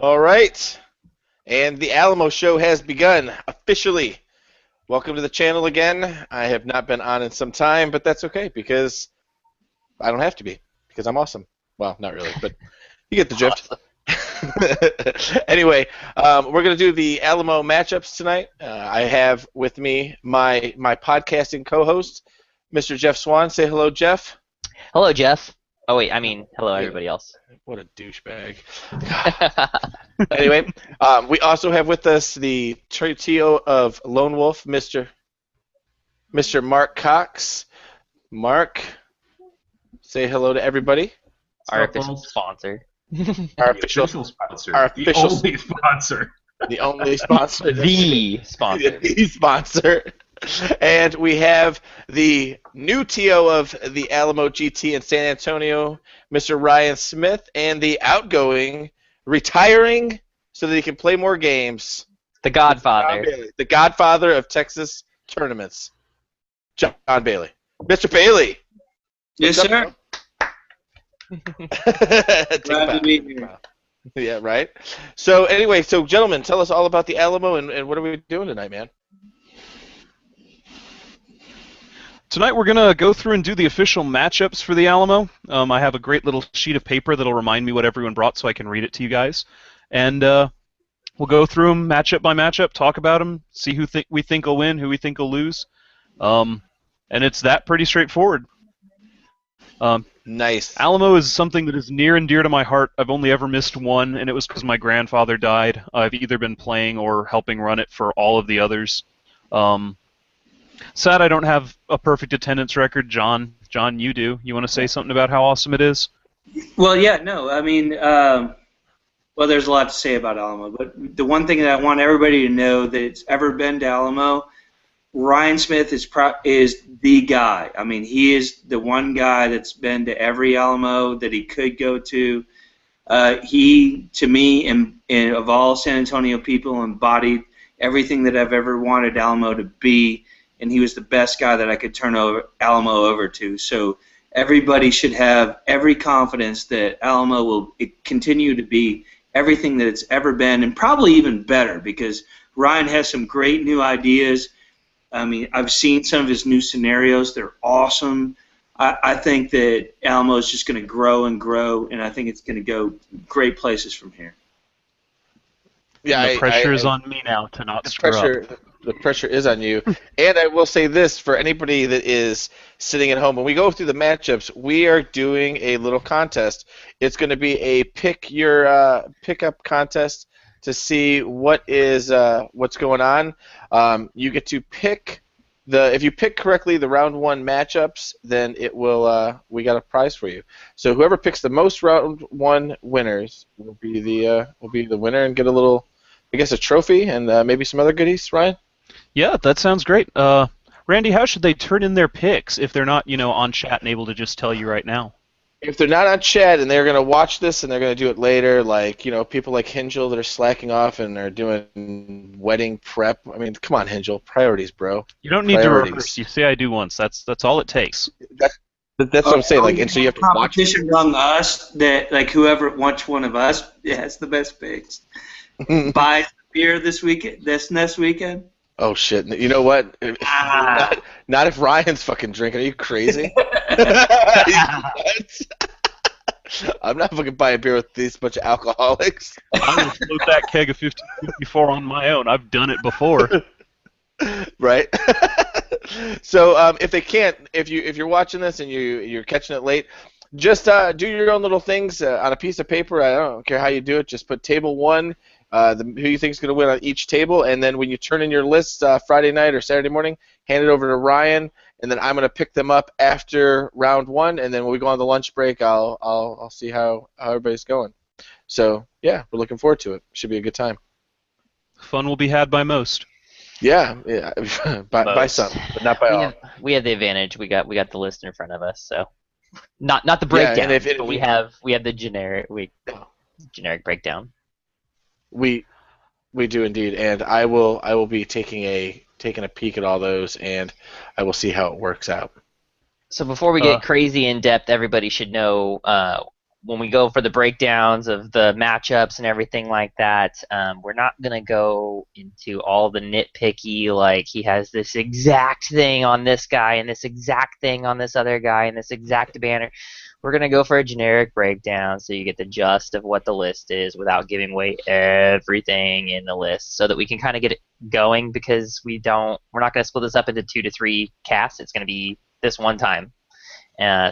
All right. And the Alamo show has begun officially. Welcome to the channel again. I have not been on in some time, but that's okay because I don't have to be because I'm awesome. Well, not really, but you get the drift. Awesome. Anyway, we're going to do the Alamo matchups tonight. I have with me my podcasting co-host, Mr. Jeff Swan. Say hello, Jeff. Hello, Jeff. Oh wait, I mean hello everybody else. What a douchebag. Anyway, we also have with us the trio of Lone Wolf, Mr. Mark Cox. Mark, say hello to everybody. Our official sponsor. Our official sponsor. Our official the only sponsor. The only sponsor. The sponsor. The sponsor. And we have the new TO of the Alamo GT in San Antonio, Mr. Ryan Smith, and the outgoing, retiring so that he can play more games, The Godfather. the Godfather of Texas tournaments, John Bailey. Mr. Bailey. Yes, sir. Glad to be here. Yeah, right. So anyway, gentlemen, tell us all about the Alamo and what are we doing tonight, man? Tonight we're going to go through and do the official matchups for the Alamo. I have a great little sheet of paper that'll remind me what everyone brought so I can read it to you guys. And we'll go through them matchup by matchup, talk about them, see who we think will win, who we think will lose. And it's that pretty straightforward. Nice. Alamo is something that is near and dear to my heart. I've only ever missed one, and it was because my grandfather died. I've either been playing or helping run it for all of the others. Sad I don't have a perfect attendance record. John, you do. You want to say something about how awesome it is? Well, yeah, no, I mean, well, there's a lot to say about Alamo, but the one thing that I want everybody to know that's ever been to Alamo, Ryan Smith is the guy. I mean, he is the one guy that's been to every Alamo that he could go to. He, to me, and of all San Antonio people, embodied everything that I've ever wanted Alamo to be. And he was the best guy that I could turn Alamo over to. So everybody should have every confidence that Alamo will continue to be everything that it's ever been, and probably even better, because Ryan has some great new ideas. I mean, I've seen some of his new scenarios. They're awesome. I think that Alamo is just going to grow and grow, and I think it's going to go great places from here. Yeah, the pressure is on me now to not screw up. The pressure is on you. And I will say this, for anybody that is sitting at home, when we go through the matchups, we are doing a little contest. It's going to be a pickup contest to see what's going on. You get to pick if you pick correctly the round one matchups, then it will we got a prize for you. So whoever picks the most round one winners will be the winner and get a little, I guess, a trophy and maybe some other goodies, Ryan? Yeah, that sounds great. Randy, how should they turn in their picks if they're not, on chat and able to just tell you right now? If they're not on chat and they're going to watch this and they're going to do it later, like, people like Hingel that are slacking off and are doing wedding prep. I mean, come on, Hingel. Priorities, bro. You don't need to rehearse. You say I do once. That's all it takes. That's what I'm saying. Like, and so you have to watch. Competition among us that, like, whoever wants one of us has the best picks. Buy beer this next weekend. Oh shit! You know what? Not if Ryan's fucking drinking. Are you crazy? I'm not fucking buying beer with these bunch of alcoholics. I'm gonna float that keg of 1554 on my own. I've done it before. Right. So if you're watching this and you're catching it late, just do your own little things on a piece of paper. I don't care how you do it. Just put table 1. Who you think is going to win on each table, and then when you turn in your list Friday night or Saturday morning, hand it over to Ryan, and then I'm going to pick them up after round 1, and then when we go on the lunch break, I'll see how everybody's going. So yeah, we're looking forward to it. Should be a good time. Fun will be had by most. Yeah, by some, but not by all. We have the advantage. We got the list in front of us, so not the breakdown, but we have the generic breakdown. We do indeed, and I will be taking a peek at all those, and I will see how it works out. So before we get crazy in depth, everybody should know when we go for the breakdowns of the matchups and everything like that, we're not going to go into all the nitpicky, like he has this exact thing on this guy and this exact thing on this other guy and this exact banner. We're going to go for a generic breakdown so you get the gist of what the list is without giving away everything in the list so that we can kind of get it going, because we're not going to split this up into 2 to 3 casts. It's going to be this one time.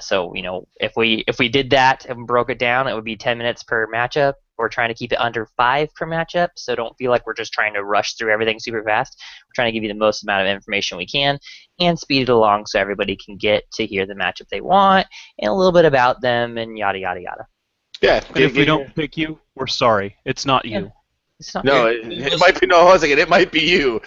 So if we did that and broke it down, it would be 10 minutes per matchup. We're trying to keep it under 5 per matchup, so don't feel like we're just trying to rush through everything super fast. We're trying to give you the most amount of information we can and speed it along so everybody can get to hear the matchup they want and a little bit about them and yada yada yada. Yeah. And if we don't pick you, we're sorry. It's not you. Yeah. It's not No, it might be. No, hold on a second. It might be you.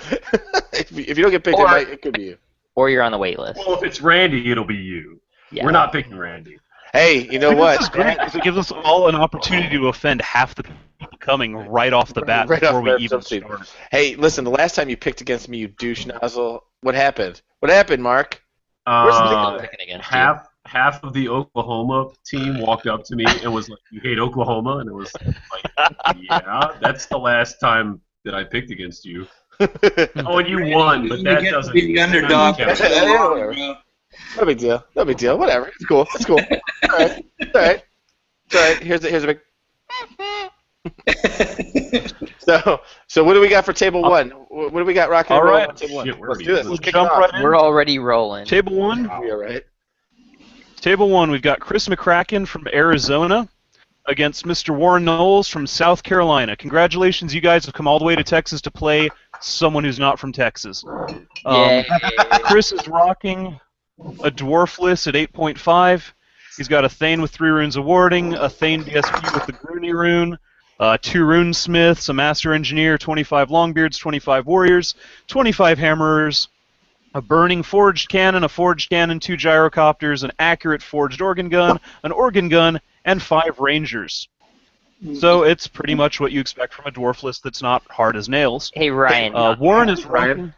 If you don't get picked, it could be you. Or you're on the wait list. Well, if it's Randy, it'll be you. Yeah. We're not picking Randy. Hey, you know what? This is great because it gives us all an opportunity to offend half the people coming right off the bat before we even start. Hey, listen, the last time you picked against me, you douche nozzle, what happened? What happened, Mark? Picking against Half of the Oklahoma team walked up to me and was like, "You hate Oklahoma?" And it was like, "Yeah, that's the last time that I picked against you." Oh, and you won, but that doesn't. Be the underdog. No big deal. No big deal. Whatever. It's cool. It's cool. All right. All right. It's all right. Here's a big. So what do we got for table 1? What do we got rocking and rolling on table 1? Let's do this. Let's kick it off. Right in. We're already rolling. Table 1. We are right. Table 1, we've got Chris McCracken from Arizona against Mr. Warren Knowles from South Carolina. Congratulations, you guys have come all the way to Texas to play someone who's not from Texas. Chris is rocking a Dwarf list at 8.5. He's got a Thane with 3 runes of warding, a Thane DSP with the Groony rune, 2 runesmiths, a Master Engineer, 25 Longbeards, 25 Warriors, 25 Hammerers, a Burning Forged Cannon, a Forged Cannon, 2 Gyrocopters, an Accurate Forged Organ Gun, an Organ Gun, and 5 Rangers. So it's pretty much what you expect from a Dwarf list that's not hard as nails. Hey, Ryan. Warren is rocking...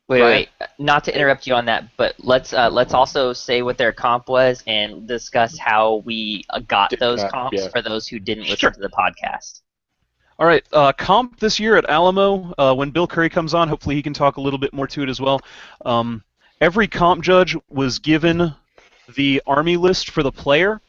Wait. Not to interrupt you on that, but let's also say what their comp was and discuss how we got those comps for those who didn't listen to the podcast. All right, comp this year at Alamo, when Bill Curry comes on, hopefully he can talk a little bit more to it as well. Every comp judge was given the army list for the player,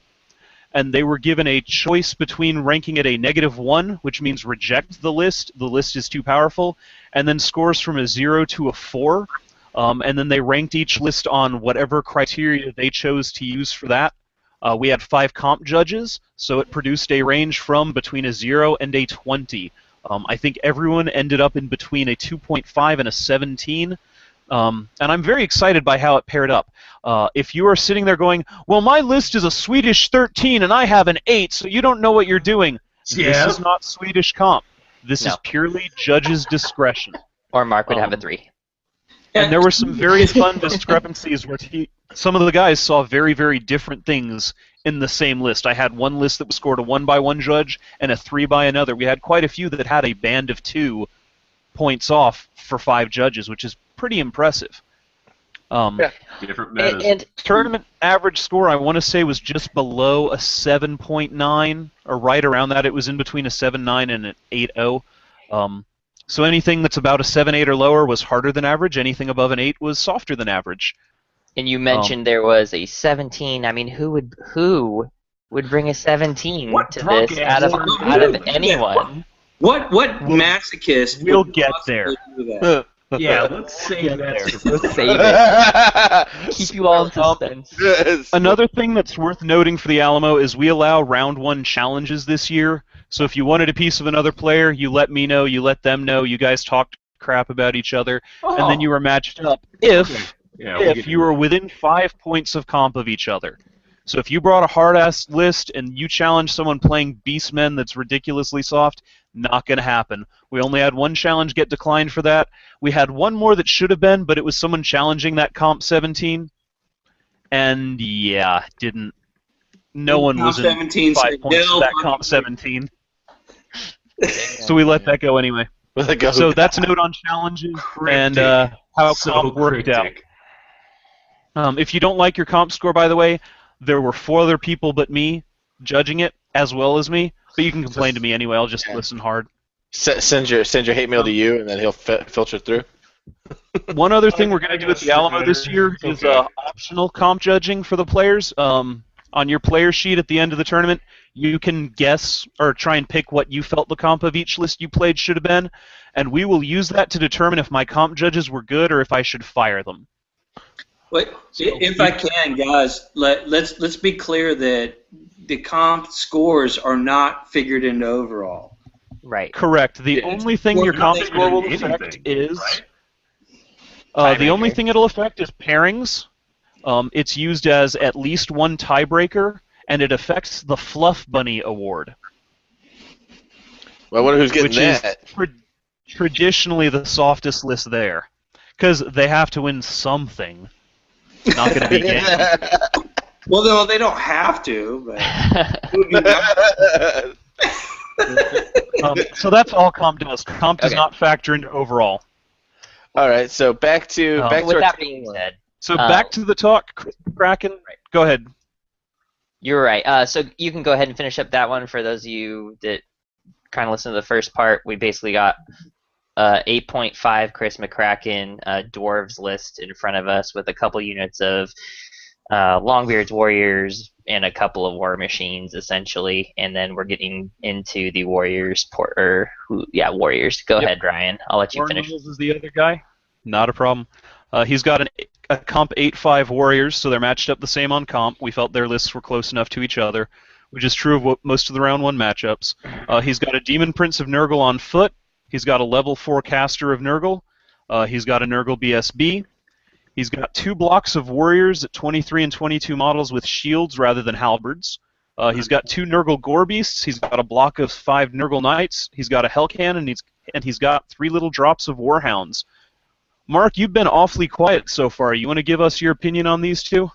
and they were given a choice between ranking it a -1, which means reject the list is too powerful, and then scores from a 0 to a 4, and then they ranked each list on whatever criteria they chose to use for that. We had 5 comp judges, so it produced a range from between a 0 and a 20. I think everyone ended up in between a 2.5 and a 17. And I'm very excited by how it paired up. If you are sitting there going, well, my list is a Swedish 13 and I have an 8, so you don't know what you're doing. Yeah. This is not Swedish comp. This is purely judge's discretion. Or Mark would have a 3. And there were some very fun discrepancies where some of the guys saw very, very different things in the same list. I had one list that was scored a 1 by one judge and a 3 by another. We had quite a few that had a band of 2 points off for 5 judges, which is pretty impressive. Different metas. And tournament average score, I want to say, was just below a 7.9, or right around that. It was in between a 7.9 and an 8.0. So anything that's about a 7.8 or lower was harder than average. Anything above an 8 was softer than average. And you mentioned there was a 17. I mean, who would bring a 17 to this out of anyone? What masochist? We'll get there. Yeah, let's save that. Let's save it. Keep you all in suspense. Another thing that's worth noting for the Alamo is we allow round 1 challenges this year. So if you wanted a piece of another player, you let me know, you let them know, you guys talked crap about each other, and then you were matched up if you were within 5 points of comp of each other. So if you brought a hard-ass list and you challenged someone playing Beastmen that's ridiculously soft, not going to happen. We only had 1 challenge get declined for that. We had 1 more that should have been, but it was someone challenging that comp 17. And yeah, didn't. No one was in 5 points of that comp 17. So we let that go anyway. So that's a note on challenges and how comp worked out. If you don't like your comp score, by the way, there were 4 other people but me judging it as well as me, but you can complain to me anyway. I'll just listen hard. Send your hate mail to you, and then he'll filter through. One other thing we're going to do at the Alamo better. this year It's is okay. optional comp judging for the players. On your player sheet at the end of the tournament, you can guess or try and pick what you felt the comp of each list you played should have been, and we will use that to determine if my comp judges were good or if I should fire them. Wait, if I can, guys, let's be clear that the comp scores are not figured into overall. Right. Correct. The It's only thing well, your comp not score will anything, affect is right? the only Tiebreaker. thing it'll affect is pairings. It's used as at least one tiebreaker, and it affects the Fluff Bunny Award, Well, I wonder who's getting which is that. traditionally the softest list there, because they have to win something. Not going to be game. Well, no, they don't have to, but it would be nice. So that's all comp does. Comp does Okay. not factor into overall. All right, so back to With our that being said, So back to the talk, Chris Kraken. Go ahead. you're right. So you can go ahead and finish up that one for those of you that kind of listen to the first part. We basically got 8.5 Chris McCracken dwarves list in front of us with a couple units of Longbeard's Warriors and a couple of War Machines, essentially. And then we're getting into the Warriors. Warriors. Go ahead, Ryan. I'll let you Warren finish. Knowles is the other guy. Not a problem. He's got a comp 8-5 Warriors, so they're matched up the same on comp. We felt their lists were close enough to each other, which is true of most of the round 1 matchups. He's got a Demon Prince of Nurgle on foot. He's got a level 4 caster of Nurgle. He's got a Nurgle BSB. He's got 2 blocks of Warriors at 23 and 22 models with shields rather than halberds. He's got 2 Nurgle Gore Beasts. He's got a block of 5 Nurgle Knights. He's got a Hellcan, and he's got 3 little drops of Warhounds. Mark, you've been awfully quiet so far. You want to give us your opinion on these two?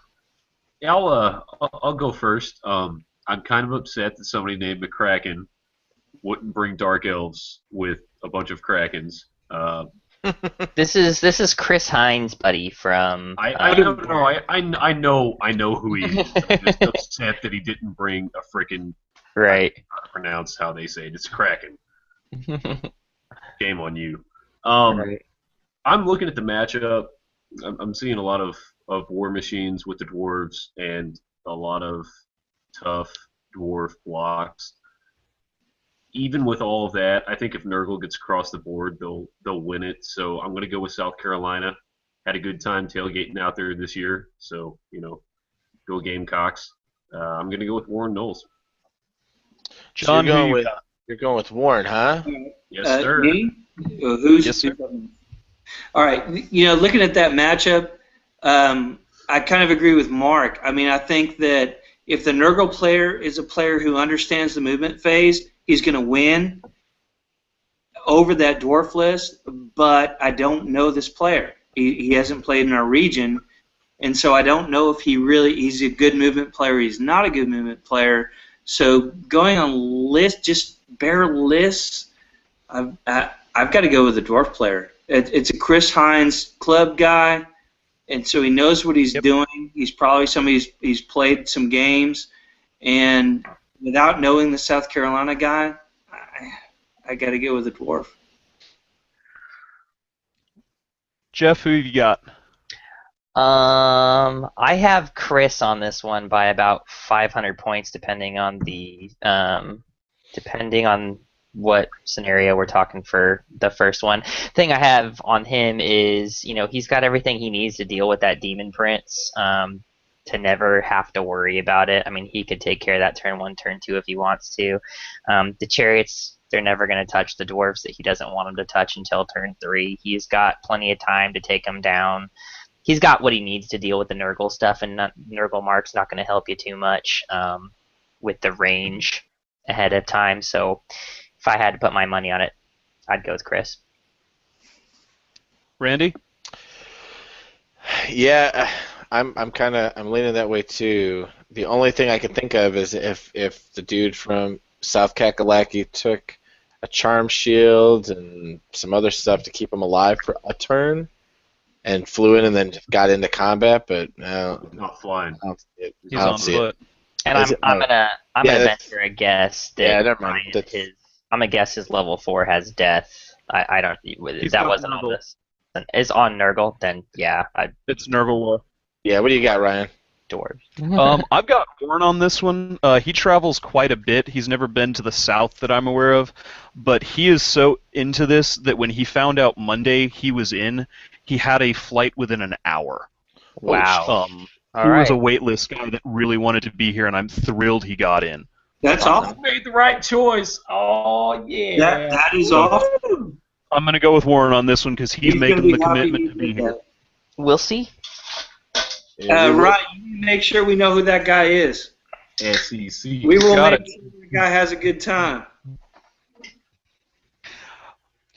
Yeah, I'll go first. I'm kind of upset that somebody named McCracken wouldn't bring Dark Elves with a bunch of Krakens. This is Chris Hines, buddy, from. I don't know. I know who he is. I'm just upset that he didn't bring a freaking. Right. I don't pronounce how they say it. It's Kraken. Game on you. Right. I'm looking at the matchup. I'm seeing a lot of War Machines with the dwarves and a lot of tough dwarf blocks. Even with all of that, I think if Nurgle gets across the board, they'll win it. So I'm going to go with South Carolina. Had a good time tailgating out there this year. So, go Gamecocks. I'm going to go with Warren Knowles. John, So you're going with Warren, huh? Yes, sir. Me? Who's? Yes, sir. All right. Looking at that matchup, I kind of agree with Mark. I mean, I think that if the Nurgle player is a player who understands the movement phase, he's going to win over that dwarf list. But I don't know this player. He hasn't played in our region, and so I don't know if he's a good movement player. He's not a good movement player. So going on just bare lists, I've got to go with the dwarf player. It's a Chris Hines club guy, and so he knows what he's doing. He's probably somebody he's played some games, and without knowing the South Carolina guy, I got to go with the dwarf. Jeff, who you got? I have Chris on this one by about 500 points, depending on what scenario we're talking for the first one. Thing I have on him is, he's got everything he needs to deal with that Demon Prince, to never have to worry about it. I mean, he could take care of that turn 1, turn 2 if he wants to. The Chariots, they're never going to touch the dwarves that he doesn't want them to touch until turn 3. He's got plenty of time to take them down. He's got what he needs to deal with the Nurgle stuff, and Nurgle Mark's not going to help you too much with the range ahead of time. So if I had to put my money on it, I'd go with Chris. Randy? Yeah, I'm leaning that way too. The only thing I can think of is if the dude from South Kakalaki took a charm shield and some other stuff to keep him alive for a turn and flew in and then got into combat, but no, Not flying. I don't see it. He's I don't on see foot. it. And Is it? I'm Yeah, gonna that's- venture a guess that Yeah, never mind. Ryan, That's- I'm gonna guess his level 4 has death. I don't He's that got wasn't on Nurgle. this. Is on Nurgle, then yeah, I It's Nurgle War. Yeah, what do you got, Ryan? dwarves. I've got Warren on this one. He travels quite a bit. He's never been to the south that I'm aware of, but he is so into this that when he found out Monday he was in, he had a flight within an hour. Wow. He All was a right. waitlist guy that really wanted to be here, and I'm thrilled he got in. That's awesome. Made the right choice. Oh yeah. That is awesome. I'm going to go with Warren on this one because he's He's gonna making the be happy commitment you to be did here. that. We'll see. Yeah, we will- Ryan, you need to make sure we know who that guy is. SEC. We will Got make it. sure the guy has a good time.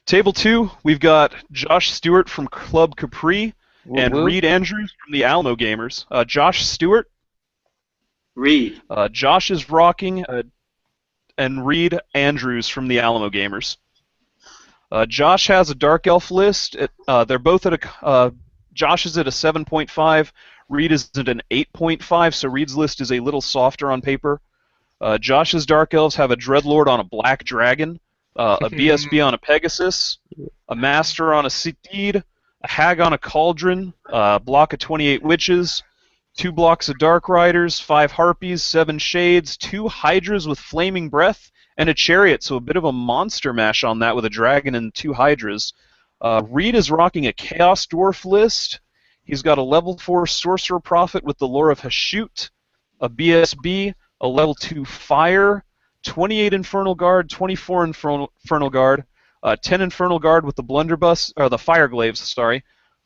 Table 2, we've got Josh Stewart from Club Capri and Woo-woo. Reed Andrews from the Alamo Gamers. Josh Stewart, Reed. Josh is rocking, and Reed Andrews from the Alamo Gamers. Josh has a Dark Elf list. They're both at a. Josh is at a 7.5. Reed is at an 8.5. So Reed's list is a little softer on paper. Josh's Dark Elves have a Dreadlord on a Black Dragon, a BSB on a Pegasus, a Master on a Steed, a Hag on a Cauldron, a block of 28 Witches, 2 blocks of Dark Riders, 5 Harpies, 7 Shades, 2 Hydras with Flaming Breath, and a Chariot, so a bit of a monster mash on that with a Dragon and 2 Hydras. Reed is rocking a Chaos Dwarf list. He's got a level 4 Sorcerer Prophet with the Lore of Hashut, a BSB, a level 2 Fire, 28 Infernal Guard, 24 Infernal Guard, 10 Infernal Guard with the Blunderbuss, or the Fire Glaives, sorry,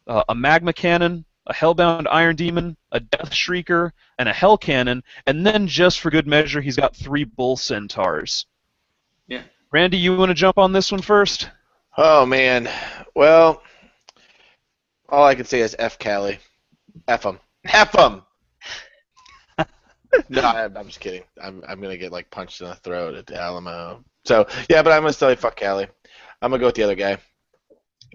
a Magma Cannon, a Hellbound Iron Demon, a Death Shrieker, and a Hell Cannon, and then just for good measure, he's got 3 Bull Centaurs. Yeah. Randy, you want to jump on this one first? Oh man. Well, all I can say is F Cali. F him. F him. No, I'm just kidding. I'm gonna get like punched in the throat at the Alamo. So yeah, but I'm gonna still fuck Cali. I'm gonna go with the other guy.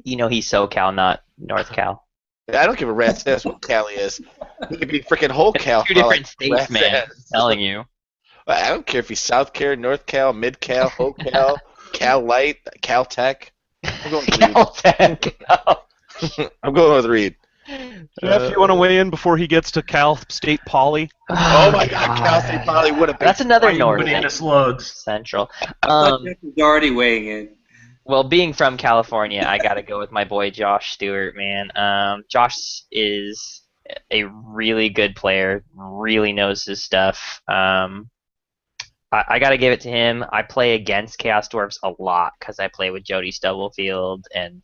You know he's SoCal, not North Cal. I don't give a rat's ass what Cali is. He could be freaking whole Cal. Two for all I different give a states, rat's man. I'm ass. telling you. I don't care if he's South Cal, North Cal, Mid Cal, Whole Cal, Cal Light, Cal Tech. I'm going with Reed. Caltech. I'm going with Reed. Jeff, you want to weigh in before he gets to Cal State Poly? Oh my God, Cal State Poly would have been. That's another Fighting North banana slugs. Central. I thought Jeff was already weighing in. Well, being from California, I gotta go with my boy Josh Stewart, man. Josh is a really good player, really knows his stuff. I gotta give it to him. I play against Chaos Dwarfs a lot because I play with Jody Stubblefield, and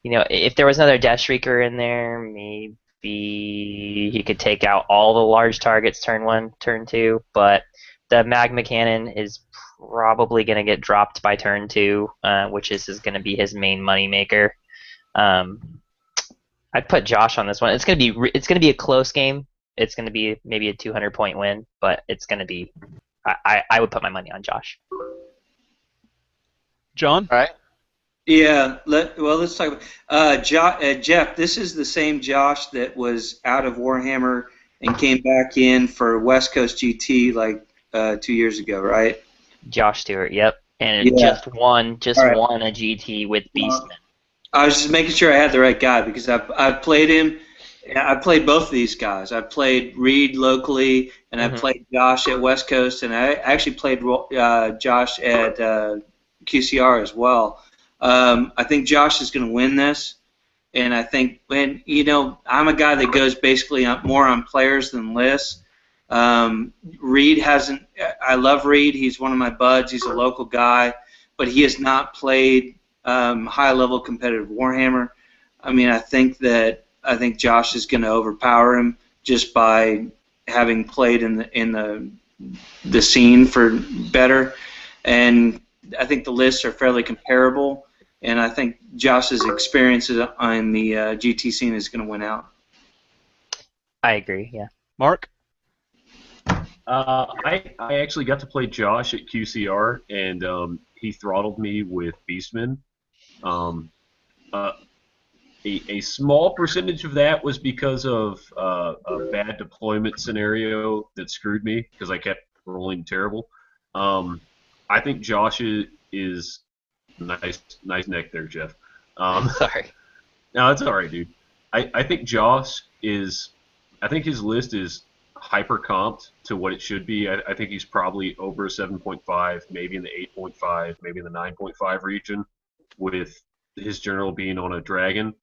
if there was another Death Shrieker in there, maybe he could take out all the large targets turn 1, turn 2, but the Magma Cannon is probably going to get dropped by turn 2, which is going to be his main moneymaker. I'd put Josh on this one. It's going to be a close game. It's going to be maybe a 200-point win, but it's going to be. I would put my money on Josh. John? All right. Yeah. Let's talk about Jeff. This is the same Josh that was out of Warhammer and came back in for West Coast GT like 2 years ago, right? Josh Stewart, yep, and Yeah. just won All right. a GT with Beastman. I was just making sure I had the right guy because I've played him. I played both of these guys. I played Reed locally, and I played Josh at West Coast, and I actually played Josh at QCR as well. I think Josh is going to win this, and I think I'm a guy that goes basically more on players than lists. Reed hasn't. I love Reed. He's one of my buds. He's a local guy, but he has not played high-level competitive Warhammer. I mean, I think Josh is going to overpower him just by having played in the scene for better, and I think the lists are fairly comparable. And I think Josh's experience on the GT scene is going to win out. I agree. Yeah. Mark? I actually got to play Josh at QCR, and he throttled me with Beastman. a small percentage of that was because of a bad deployment scenario that screwed me because I kept rolling terrible. Um, I think Josh is nice neck there, Jeff. Sorry. No, it's all right, dude. I think Josh is. I think his list is hyper comped to what it should be. I think he's probably over a 7.5, maybe in the 8.5, maybe in the 9.5 region, with his general being on a dragon.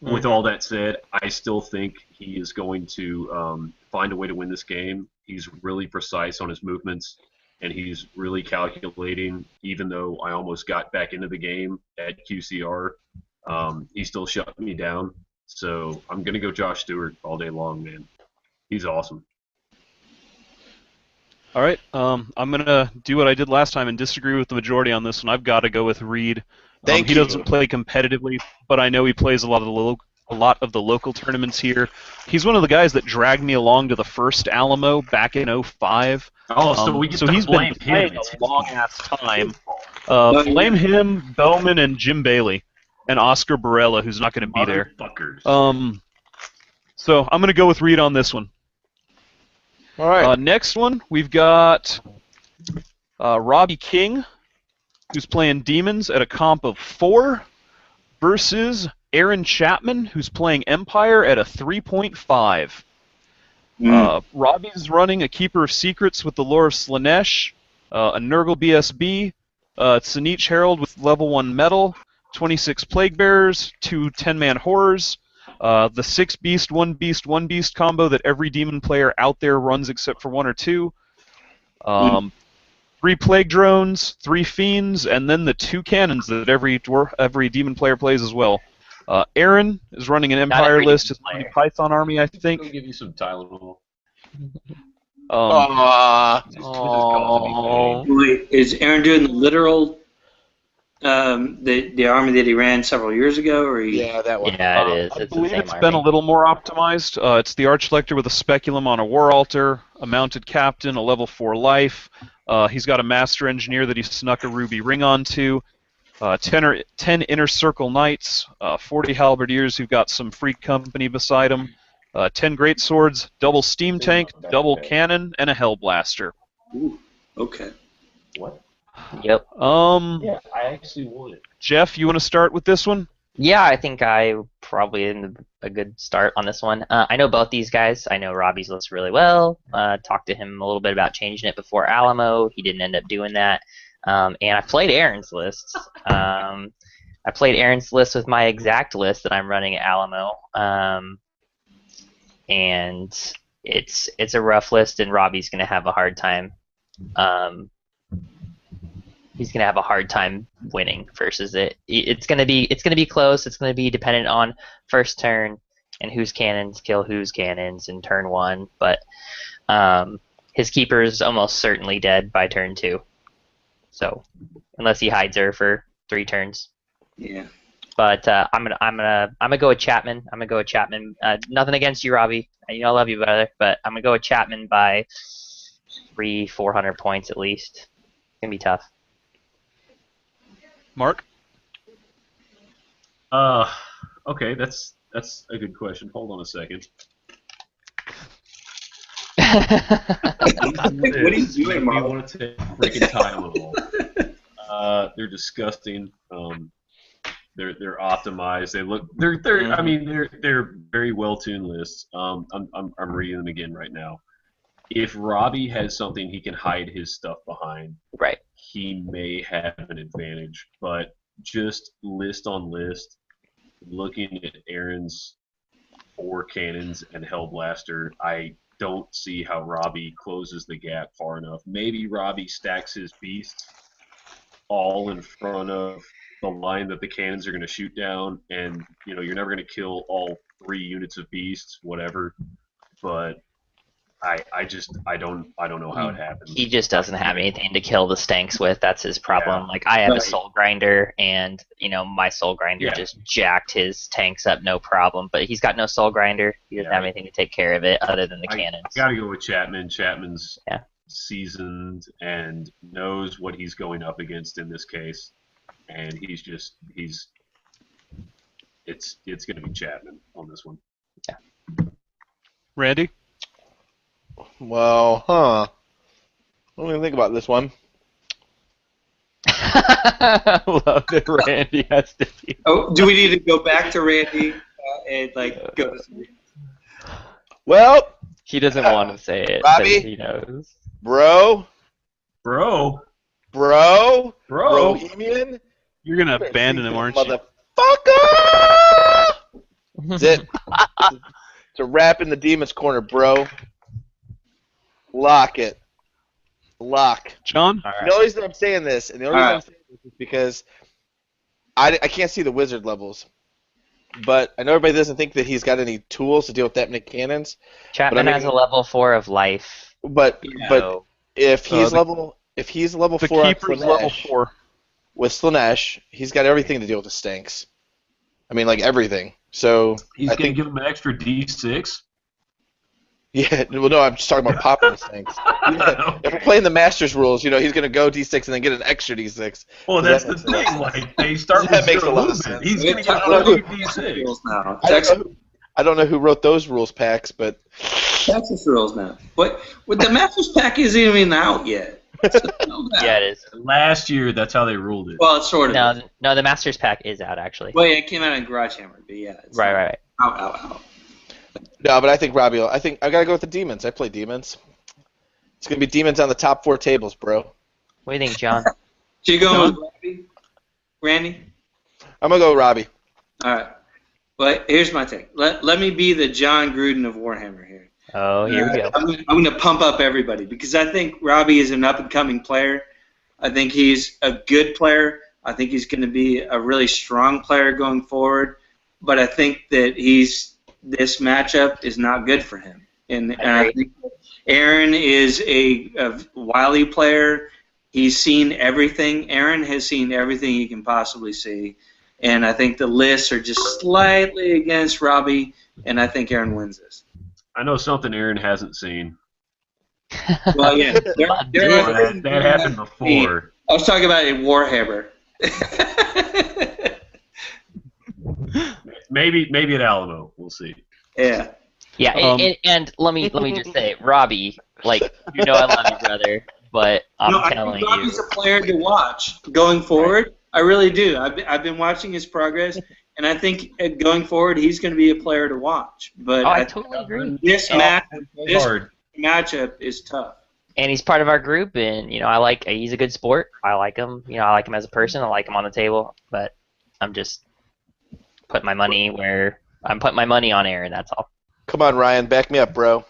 With all that said, I still think he is going to find a way to win this game. He's really precise on his movements, and he's really calculating. Even though I almost got back into the game at QCR, he still shut me down. So I'm going to go Josh Stewart all day long, man. He's awesome. All right. I'm gonna do what I did last time and disagree with the majority on this one. I've got to go with Reed. Thank He you. doesn't play competitively, but I know he plays a lot of the local tournaments here. He's one of the guys that dragged me along to the first Alamo back in 05. Oh, so we get so to he's blame been playing him. It's a long ass time. Oh, Blame yeah. him, Bowman, and Jim Bailey, and Oscar Barella, who's not going to be there. Motherfuckers. So I'm going to go with Reed on this one. All right. Next one, we've got Robbie King, who's playing Demons at a comp of 4, versus Aaron Chapman, who's playing Empire at a 3.5. Robbie's running a Keeper of Secrets with the Lore of Slanesh, a Nurgle BSB, Tsanich Herald with level 1 metal, 26 Plague Bearers, 2 10-man horrors, the 6 Beast, 1 Beast, 1 Beast combo that every demon player out there runs except for 1 or 2, 3 Plague Drones, 3 Fiends, and then the 2 cannons that every demon player plays as well. Aaron is running an Empire every list, demon his player. Python army, I I'll think. give you some Tylenol. Aw. Wait, is Aaron doing the literal the army that he ran several years ago, or he? Yeah, that one. Yeah, it is. I It's the believe same it's army. been a little more optimized. It's the Archlector with a Speculum on a War Altar, a Mounted Captain, a level 4 life. He's got a Master Engineer that he snuck a Ruby Ring onto. 10 Inner Circle Knights, 40 Halberdiers who've got some free company beside them, 10 Great Swords, double Steam Tank, double Cannon, and a Hellblaster. Ooh, okay. What? Yep. Yeah, I actually won it. Jeff, you want to start with this one? Yeah, I think I probably in a good start on this one. I know both these guys. I know Robbie's list really well. Talked to him a little bit about changing it before Alamo. He didn't end up doing that. And I played Aaron's list. I played Aaron's list with my exact list that I'm running at Alamo. And it's a rough list, and Robbie's gonna have a hard time. He's gonna have a hard time winning versus it. It's gonna be close. It's gonna be dependent on first turn and whose cannons kill whose cannons in turn 1. But his keeper is almost certainly dead by turn 2. So unless he hides her for 3 turns. Yeah. But I'm gonna go with Chapman. I'm gonna go with Chapman. Nothing against you, Robbie. I love you, brother. But I'm gonna go with Chapman by 300-400 points at least. It's gonna be tough. Mark? Okay, that's a good question. Hold on a second. What are you doing, I Mark? want to take freaking Tylenol. They're disgusting. They're optimized. They look. They're. I mean, they're very well tuned lists. I'm reading them again right now. If Robbie has something he can hide his stuff behind, Right. he may have an advantage. But just list on list, looking at Aaron's 4 cannons and Hellblaster, I don't see how Robbie closes the gap far enough. Maybe Robbie stacks his beasts all in front of the line that the cannons are going to shoot down, and you're never going to kill all 3 units of beasts, whatever. But I don't know how it happens. He just doesn't have anything to kill the Stanks with. That's his problem. Yeah. Like, I have a Right. Soul Grinder, and my Soul Grinder just jacked his tanks up, no problem. But he's got no Soul Grinder. He doesn't have anything to take care of it other than the cannons. I got to go with Chapman. Chapman's Yeah. seasoned and knows what he's going up against in this case, and he's it's going to be Chapman on this one. Randy? Well, What do you think about this one? Love that Randy has to be. Oh, do we need to go back to Randy and go to some... Well, He doesn't want to say it, Robbie? but he knows. bro, Bohemian, You're going to abandon him, aren't you? motherfucker! That's it. It's a wrap in the Demon's Corner, bro. Lock it. Lock. John? All The right. only reason I'm saying this, and the only reason I'm saying this is because I can't see the wizard levels. But I know everybody doesn't think that he's got any tools to deal with that many cannons. Chapman has a level 4 of life. But So if he's the- level The 4 on keeper's level Slanesh, 4. with Slanesh, he's got everything to deal with the Stanks. I mean, like everything. So He's I going to think, give him an extra D6. yeah. Well, no, I'm just talking about popping the Stanks. Yeah, if we're playing the Masters rules, he's going to go D6 and then get an extra D6. Well, Does that's that the make thing. Like they start That with makes a zero lot of movement. sense. He's going to get I don't know a D6. rules now. I don't know who wrote those rules packs, but Texas rules now. But the Masters pack isn't even out yet. So know that. yeah, it is. Last year, that's how they ruled it. Well, it's sort of. No, the Masters pack is out actually. Well, yeah, it came out in Garage Hammer, but yeah. It's Right. Out. no. But I think Robbie. I gotta go with the Demons. I play Demons. It's gonna be Demons on the top 4 tables, bro. What do you think, John? So you going with Robbie? Randy? I'm gonna go with Robbie. All right. But here's my take. Let me be the John Gruden of Warhammer here. Oh, here we go. I'm going to pump up everybody because I think Robbie is an up-and-coming player. I think he's a good player. I think he's going to be a really strong player going forward. But I think that this matchup is not good for him. And I think Aaron is a wily player. He's seen everything. Aaron has seen everything he can possibly see. And I think the lists are just slightly against Robbie, and I think Aaron wins this. I know something Aaron hasn't seen. Well, yeah, That happened before. I was talking about a Warhammer. Maybe at Alamo. We'll see. Yeah. Yeah, and let me just say, Robbie, I love you, brother, but I'm I telling think Robbie's you, a player to watch going forward. I really do. I've been watching his progress, and I think going forward he's going to be a player to watch. But I totally agree. This Hard. matchup is tough. And he's part of our group, and he's a good sport. I like him. I like him as a person. I like him on the table, but I'm just putting my money where I'm putting my money on Aaron. That's all. Come on, Ryan, back me up, bro.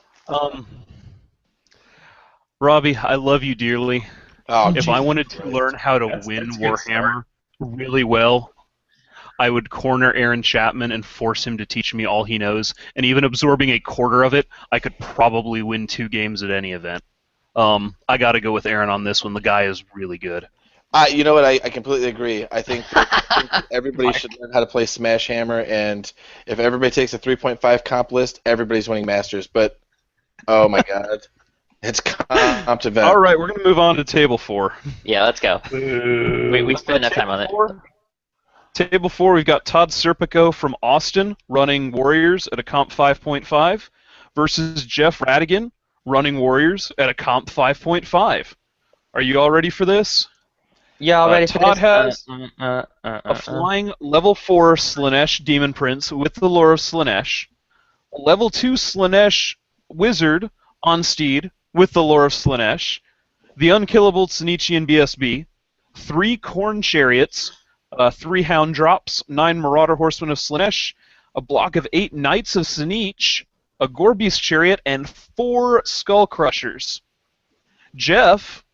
Robbie, I love you dearly. Oh, If I wanted to learn how to win that's a good Warhammer really well, I would corner Aaron Chapman and force him to teach me all he knows. And even absorbing a quarter of it, I could probably win 2 games at any event. I got to go with Aaron on this one. The guy is really good. you know what? I completely agree. I think that everybody should learn how to play Smash Hammer, and if everybody takes a 3.5 comp list, everybody's winning Masters. But oh my God, it's comp event. All right, we're going to move on to Table 4. Yeah, let's go. We spent enough time on it. Table 4, we've got Todd Serpico from Austin running Warriors at a comp 5.5 versus Jeff Radigan running Warriors at a comp 5.5. Are you all ready for this? Yeah, all ready for Todd this? has a flying level 4 Slanesh Demon Prince with the lore of Slanesh, a level 2 Slanesh Wizard on Steed with the lore of Slanesh, the unkillable Tsunichian BSB, 3 Corn Chariots, 3 Hound Drops, 9 Marauder Horsemen of Slanesh, a block of 8 Knights of Sinich, a Gorbeast Chariot, and 4 Skull Crushers. Jeff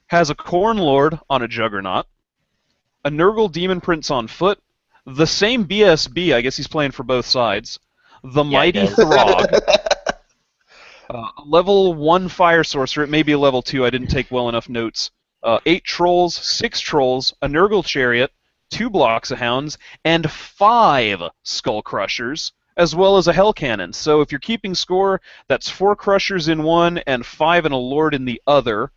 has a Corn Lord on a Juggernaut, a Nurgle Demon Prince on foot, the same BSB, I guess he's playing for both sides, the Mighty Throg, a level 1 Fire Sorcerer, it may be a level 2, I didn't take well enough notes, 8 Trolls, 6 Trolls, a Nurgle Chariot, 2 blocks of Hounds, and 5 Skull Crushers, as well as a Hell Cannon. So if you're keeping score, that's 4 Crushers in one and 5 and a Lord in the other.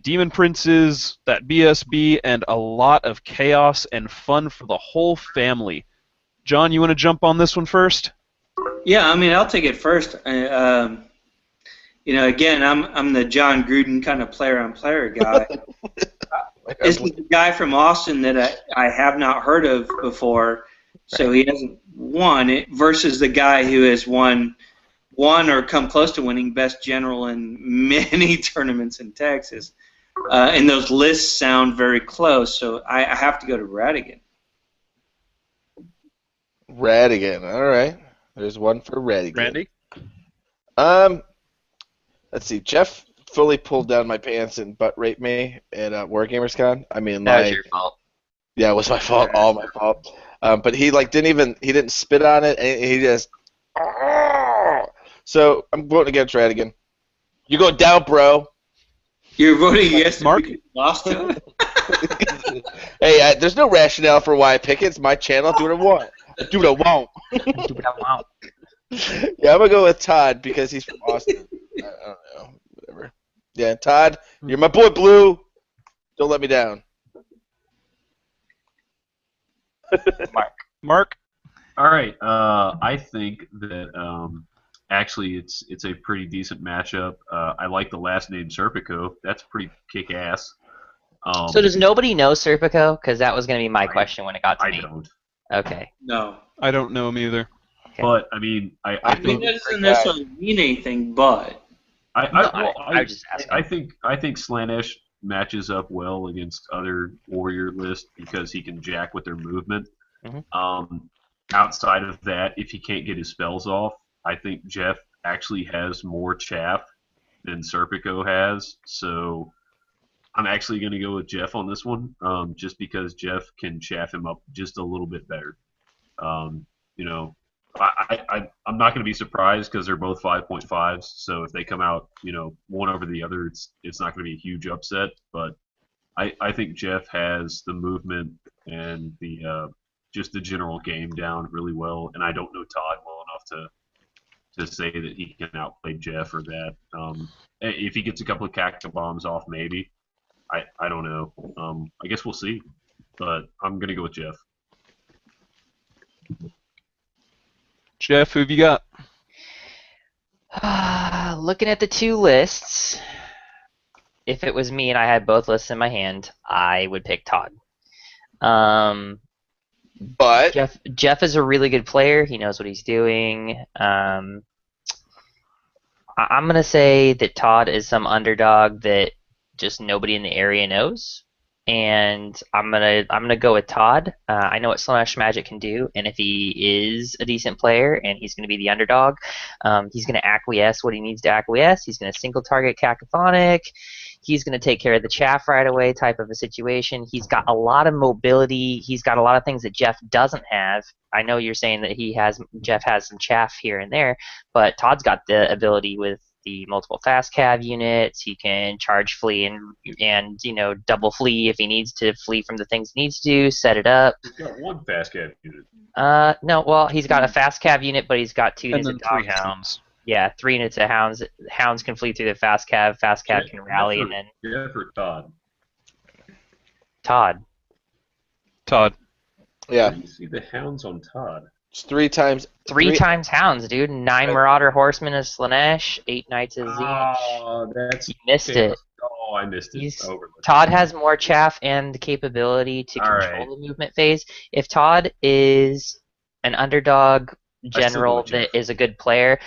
Demon Princes, that BSB, and a lot of chaos and fun for the whole family John, you want to jump on this one first? Yeah, I mean, I'll take it first. Again, I'm the John Gruden kind of player-on-player guy. This is the guy from Austin that I have not heard of before, so he hasn't won it, versus the guy who has won or come close to winning best general in many tournaments in Texas. And those lists sound very close, so I have to go to Radigan. Radigan. All right. There's one for Radigan. Randy? Let's see. Jeff fully pulled down my pants and butt raped me at Wargamers Con. I mean, That was like, your fault. yeah, it was my fault. All my fault. But he didn't spit on it. And he just. So I'm voting against Radigan. You go down, bro. You're voting yes, Mark? because you lost to him? Hey, there's no rationale for why I pick it. It's my channel. Do what I want. Do what I want. Wow. Yeah, I'm gonna go with Todd because he's from Austin. I don't know, whatever. Yeah, Todd, you're my boy, Blue. Don't let me down. Mark? All right. I think that actually it's a pretty decent matchup. I like the last name Serpico. That's pretty kick ass. So does nobody know Serpico? Because that was going to be my question when it got to I me. don't. Okay. No. I don't know him either. Okay. But I mean, I I mean, think that doesn't necessarily mean anything, but I just asked. I think Slanesh matches up well against other warrior lists because he can jack with their movement. Mhm. Outside of that, if he can't get his spells off, I think Jeff actually has more chaff than Serpico has. So I'm actually going to go with Jeff on this one, just because Jeff can chaff him up just a little bit better. You know, I'm not going to be surprised because they're both 5.5s. So if they come out, one over the other, it's not going to be a huge upset. But I think Jeff has the movement and the just the general game down really well, and I don't know Todd well enough to say that he can outplay Jeff or that. If he gets a couple of cactus bombs off, maybe. I don't know. I guess we'll see. But I'm going to go with Jeff. Jeff, who have you got? Looking at the two lists, if it was me and I had both lists in my hand, I would pick Todd. But Jeff is a really good player. He knows what he's doing. I'm gonna say that Todd is some underdog that just nobody in the area knows, and I'm gonna go with Todd. I know what Slash Magic can do, and if he is a decent player and he's gonna be the underdog, he's gonna acquiesce what he needs to acquiesce. He's gonna single target Cacophonic. He's going to take care of the chaff right away type of a situation. He's got a lot of mobility. He's got a lot of things that Jeff doesn't have. I know you're saying that Jeff has some chaff here and there, but Todd's got the ability with the multiple fast cav units. He can charge flee and double flee if he needs to flee from the things he needs to do, set it up. He's got one fast cav unit. No, well, he's got a fast cav unit, but he's got 2 And units then of 3 dog hounds. Yeah, 3 units of hounds. Hounds can flee through the fast cav. Fast cav can rally, and then Jeff or Todd? Todd. Todd. yeah, Where do you see the hounds on Todd? it's 3 times. Three times hounds, dude. 9 Marauder Horsemen of Slanesh, 8 Knights of Zinch. Oh, that's You missed okay. it. Oh, I missed it. He's- Overlooked. Todd has more chaff and the capability to All control right. the movement phase. If Todd is an underdog general go Jeff. that is a good player,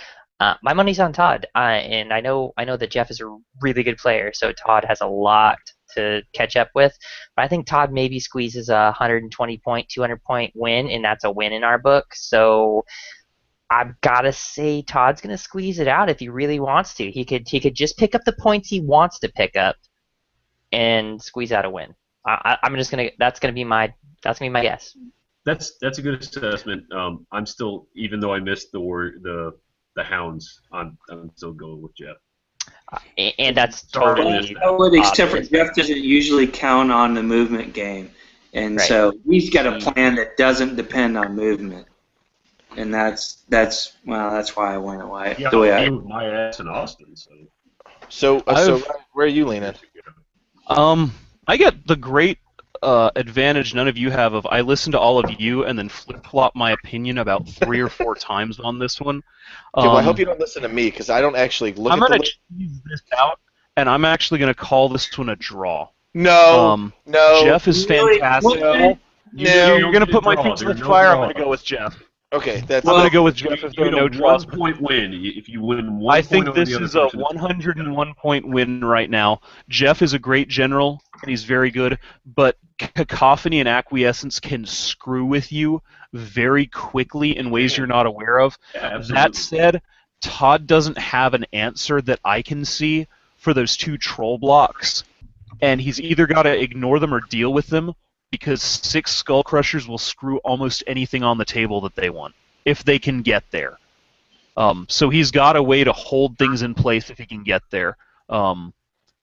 my money's on Todd. And I know that Jeff is a really good player, so Todd has a lot to catch up with. But I think Todd maybe squeezes a 120 point, 200 point win, and that's a win in our book. So I've got to say Todd's going to squeeze it out if he really wants to. He could just pick up the points he wants to pick up and squeeze out a win. I'm just gonna that's gonna be my guess. That's a good assessment. I'm still, even though I missed the hounds, I'm still going with Jeff. And that's Sorry, totally I would, except for obvious. Jeff doesn't usually count on the movement game, and Right. so he's got a plan that doesn't depend on movement, and that's why I went away Yeah, the way I I. moved my ass in Austin. So So I've- Ryan, where are you leaning? I get the great advantage none of you have of I listened to all of you and then flip-flop my opinion about 3 or 4 times on this one. Okay, well, I hope you don't listen to me because I don't actually look I'm at the going to tease this out, and I'm actually going to call this one a draw. No, no. Jeff is Really? fantastic. No. You're going to put my feet to the fire. I'm draw. going to go with Jeff. Okay, that's. I'm going to go with Jeff if You there are get no a draws. 1-point win. If you win 1 I point think over this the other is a person. 101-point win right now. Jeff is a great general, and he's very good, but cacophony and acquiescence can screw with you very quickly in ways you're not aware of. Yeah, absolutely. That said, Todd doesn't have an answer that I can see for those 2 troll blocks, and he's either got to ignore them or deal with them, because 6 Skull Crushers will screw almost anything on the table that they want, if they can get there. So he's got a way to hold things in place if he can get there.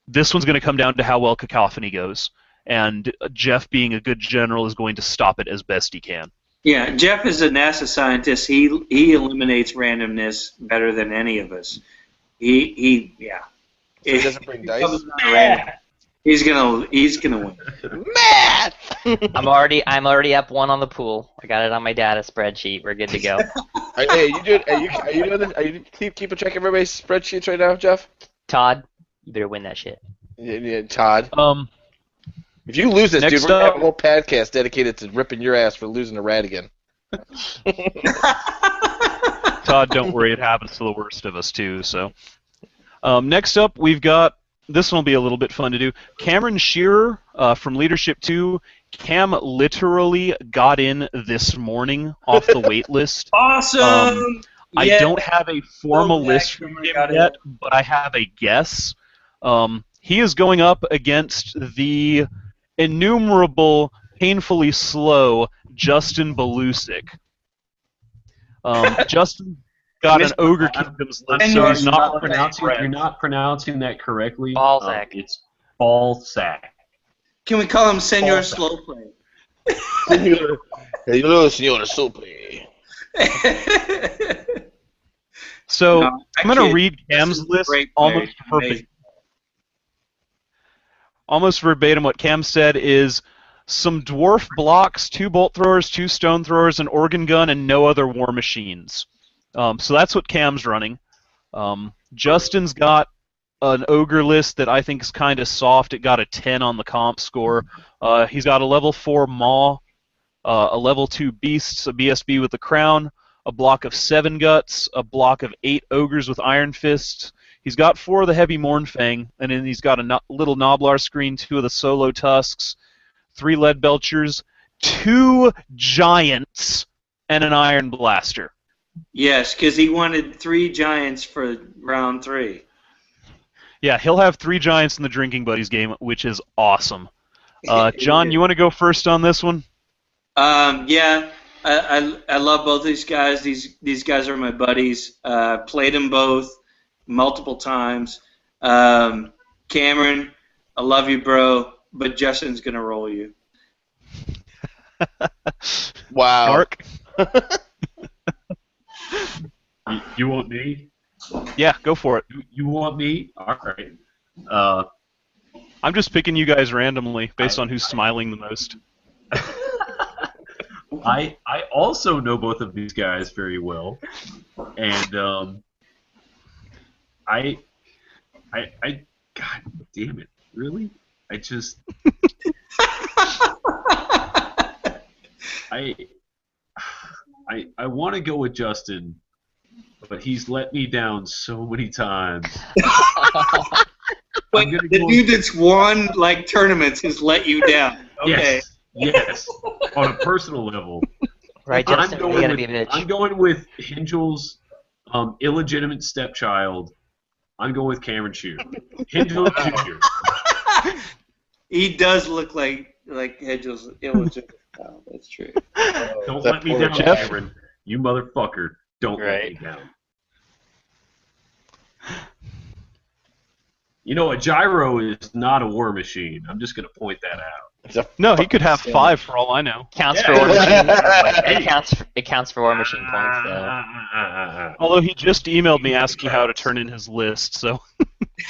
This one's going to come down to how well cacophony goes, and Jeff, being a good general, is going to stop it as best he can. Yeah, Jeff is a NASA scientist. He eliminates randomness better than any of us. He yeah. So he doesn't bring dice. He's gonna win. Math. I'm already up 1 on the pool. I got it on my data spreadsheet. We're good to go. Hey, you doing? Are you doing this? Are you keeping track of everybody's spreadsheets right now, Jeff? Todd, you better win that shit. Yeah, Todd. If you lose this, dude, Next we're gonna up- have a whole podcast dedicated to ripping your ass for losing to Radigan. Todd, don't worry, it happens to the worst of us too. So, next up, we've got, this one will be a little bit fun to do. Cameron Shearer from Leadership 2. Cam literally got in this morning off the wait list. Awesome. I Yeah. don't have a formal Go back list to from where him I got it. yet, but I have a guess. He is going up against the innumerable, painfully slow Justin Belusic. Justin got an Ogre Kingdoms list, And so you're he's not You're not pronouncing that correctly. Balzac. It's Balzac. Can we call him Senor Balzac. Slow Play? Senor Sope. So No, I'm going to kid. read Cam's This is a list great player. almost He's verbatim. amazing. Almost verbatim what Cam said is some dwarf blocks, 2 bolt throwers, 2 stone throwers, an organ gun, and no other war machines. So that's what Cam's running. Justin's got an ogre list that I think is kind of soft. It got a 10 on the comp score. He's got a level 4 Maw, a level 2 Beasts, a BSB with the crown, a block of 7 Guts, a block of 8 Ogres with Iron Fists. He's got 4 of the Heavy Mournfang, and then he's got a little Noblar screen, 2 of the Solo Tusks, 3 Lead Belchers, 2 Giants, and an Iron Blaster. Yes, because he wanted 3 giants for round 3. Yeah, he'll have 3 Giants in the Drinking Buddies game, which is awesome. John, you want to go first on this one? Yeah, I love both these guys. These guys are my buddies. Played them both multiple times. Cameron, I love you, bro, but Justin's gonna roll you. Wow. Mark? You want me? Yeah, go for it. You want me? All right. I'm just picking you guys randomly based on who's smiling the most. I also know both of these guys very well, and God damn it, really? I just I want to go with Justin, but he's let me down so many times. But I'm gonna the go- dude that's won like tournaments has let you down. Okay. Yes, on a personal level. Right, Justin? You gotta be a bitch. I'm going with Hingel's illegitimate stepchild. I'm going with Cameron Shearer. Hingel Jr. He does look like Hedgel's illegitimate. Oh, that's true. Don't that let me poor down, Jeff. Cameron. You motherfucker. Don't let me Right. down. You know, a gyro is not a war machine. I'm just going to point that out. No, he could have 5 for all I know. Counts Yeah. for War Machine. Hey. It counts for War Machine points though. Although he just emailed me asking how to turn in his list, so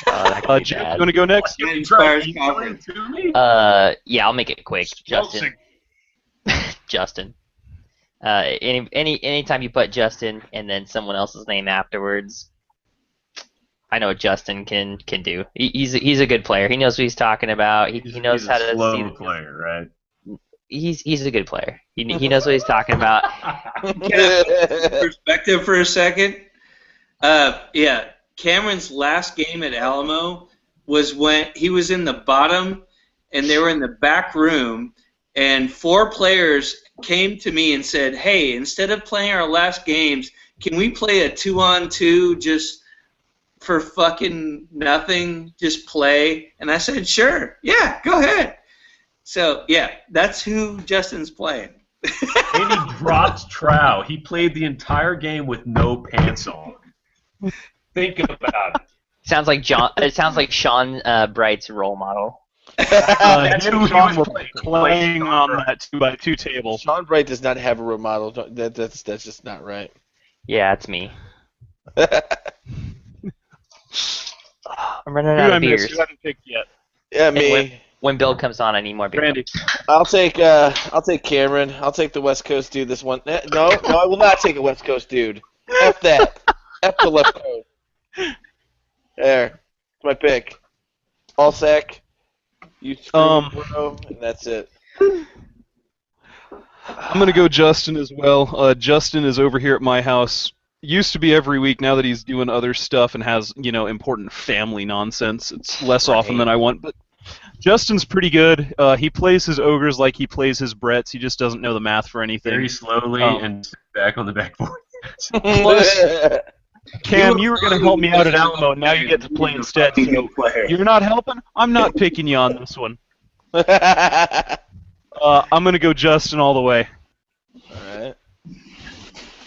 That could be Jim, bad. you want to go next? That inspires Right, confidence. to me? Yeah, I'll make it quick. Justin. Justin. Anytime you put Justin and then someone else's name afterwards, I know what Justin can do. He's a good player. He knows what he's talking about. He knows He's how a to slow see. player, right? He's a good player. He knows what he's talking about. Perspective for a second. Yeah, Cameron's last game at Alamo was when he was in the bottom, and they were in the back room, and 4 players came to me and said, "Hey, instead of playing our last games, can we play a 2-on-2 just for fucking nothing? Just play?" And I said, "Sure, yeah, go ahead." So yeah, that's who Justin's playing. And he dropped trow. He played the entire game with no pants on. Think about it. Sounds like John. It sounds like Sean Bright's role model. That's you who he Sean was were playing. playing on that 2x2 table. Sean Bright does not have a role model. That's just not right. Yeah, it's me. I'm running Who out I of missed? beers. You haven't picked yet. Yeah, me. When Bill comes on, I need more beer. Randy. I'll take Cameron. I'll take the West Coast dude this one. No, I will not take a West Coast dude. F that. F the left coast. There. That's my pick. All sack. You screw bro, and that's it. I'm going to go Justin as well. Justin is over here at my house. Used to be every week. Now that he's doing other stuff and has, important family nonsense, it's less often than I want. But Justin's pretty good. He plays his ogres like he plays his Bretts. He just doesn't know the math for anything. Very slowly and back on the backboard. Plus, Cam, you were going to help me out at Alamo. Now you get to play instead. So you're not helping? I'm not picking you on this one. I'm going to go Justin all the way. Alright.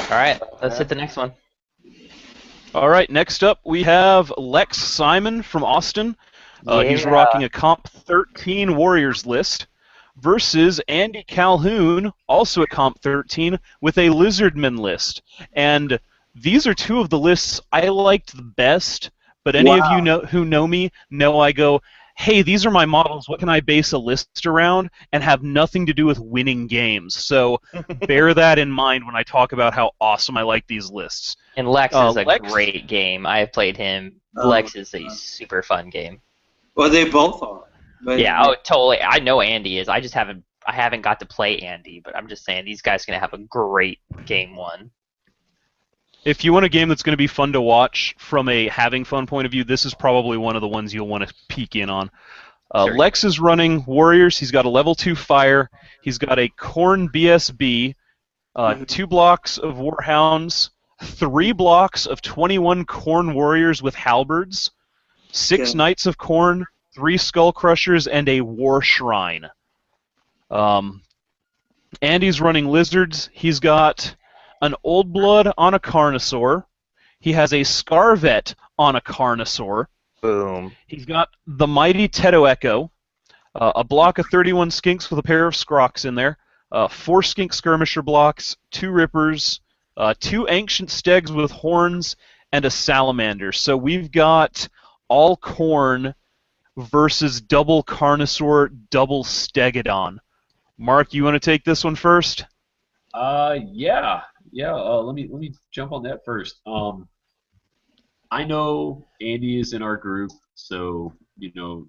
All right, let's hit the next one. All right, next up we have Lex Simon from Austin. He's rocking a Comp 13 Warriors list versus Andy Calhoun, also at Comp 13, with a Lizardman list. And these are two of the lists I liked the best, but any of you who know me know I go, hey, these are my models, what can I base a list around, and have nothing to do with winning games. So bear that in mind when I talk about how awesome I like these lists. And Lex is a Lex? great game. I have played him. Lex is a super fun game. Well, they both are. But Yeah, oh, totally. I know Andy is. I haven't got to play Andy, but I'm just saying these guys are gonna have a great game one. If you want a game that's going to be fun to watch from a having fun point of view, this is probably one of the ones you'll want to peek in on. Sure. Lex is running Warriors. He's got a level 2 Fire. He's got a Khorne BSB, 2 blocks of Warhounds, 3 blocks of 21 Khorne Warriors with Halberds, 6 Knights of Khorne, 3 Skull Crushers, and a War Shrine. Andy's running Lizards. He's got an Old Blood on a Carnosaur. He has a Scarvet on a Carnosaur. Boom. He's got the Mighty Teto Echo, a block of 31 Skinks with a pair of Scrocs in there, 4 Skink Skirmisher blocks, 2 Rippers, 2 Ancient Stegs with horns, and a Salamander. So we've got all Khorne versus double Carnosaur, double Stegodon. Mark, you want to take this one first? Yeah. Let me jump on that first. I know Andy is in our group, so you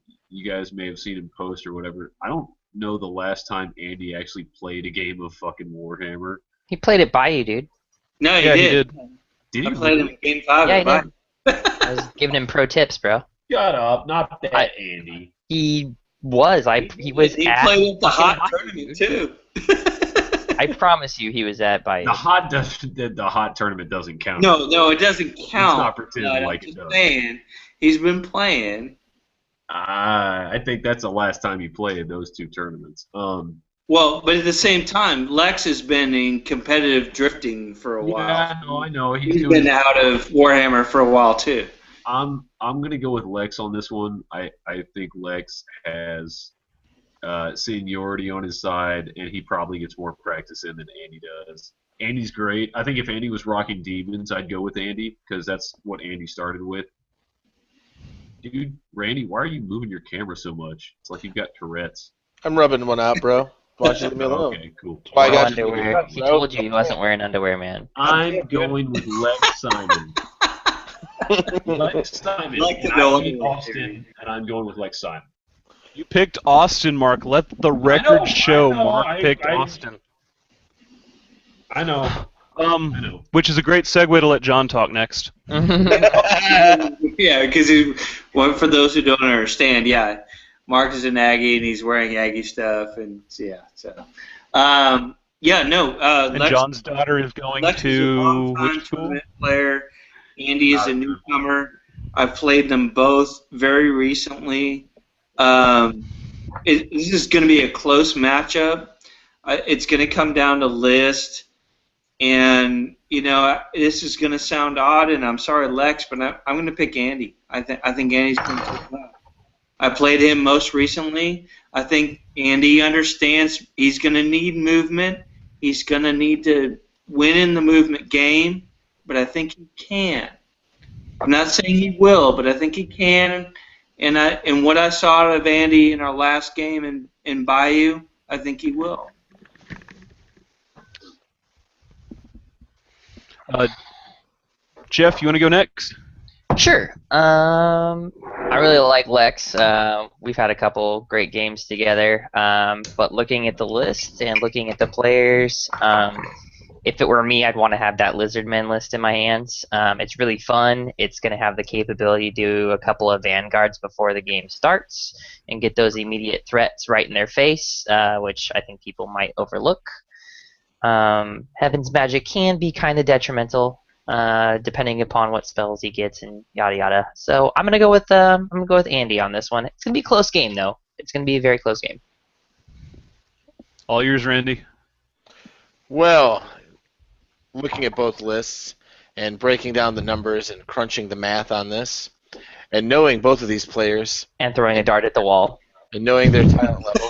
guys may have seen him post or whatever. I don't know the last time Andy actually played a game of fucking Warhammer. He played it by you, dude. No, Yeah, he did. Did I he played him really? in Game 5. Yeah, he at did. I was giving him pro tips, bro. Shut up! Not that Andy. He was. He was He at played at the fucking hot Bayou, tournament, dude. too. I promise you, he was at Bayou. The hot tournament doesn't count. No, it doesn't count. not pretending but like I'm it just does. saying, he's been playing. I think that's the last time he played those 2 tournaments. Well, but at the same time, Lex has been in competitive drifting for a while. Yeah, no, I know. He's been out of Warhammer for a while, too. I'm gonna go with Lex on this one. I think Lex has seniority on his side, and he probably gets more practice in than Andy does. Andy's great. I think if Andy was rocking demons, I'd go with Andy because that's what Andy started with. Dude, Randy, why are you moving your camera so much? It's like you've got Tourette's. I'm rubbing one out, bro. Why don't you leave me alone? Okay, cool. Why I No got you, underwear. He bro. told you he wasn't wearing underwear, man. I'm going with Lex Simon. Lex Simon. Like to And know I hate underwear. Austin, and I'm going with Lex Simon. You picked Austin, Mark. Let the record show Mark picked Austin. I know. I know. Which is a great segue to let John talk next. Yeah, because for those who don't understand, yeah, Mark is an Aggie and he's wearing Aggie stuff, and and And John's daughter is going Lex is a to long-time which school? tournament player. Andy is a newcomer. I've played them both very recently. This is going to be a close matchup. It's going to come down to list. And, this is going to sound odd, and I'm sorry, Lex, but I'm going to pick Andy. I think Andy's going to take that. I played him most recently. I think Andy understands he's going to need movement. He's going to need to win in the movement game, but I think he can. I'm not saying he will, but I think he can. And what I saw out of Andy in our last game in Bayou, I think he will. Jeff, you want to go next? Sure. I really like Lex. We've had a couple great games together. But looking at the list and looking at the players, if it were me, I'd want to have that Lizardmen list in my hands. It's really fun. It's going to have the capability to do a couple of vanguards before the game starts and get those immediate threats right in their face, which I think people might overlook. Heaven's Magic can be kind of detrimental, depending upon what spells he gets and yada yada. So I'm gonna go with Andy on this one. It's gonna be a close game though. It's gonna be a very close game. All yours, Randy. Well, looking at both lists and breaking down the numbers and crunching the math on this, and knowing both of these players, And throwing a dart at the wall. and knowing their talent level,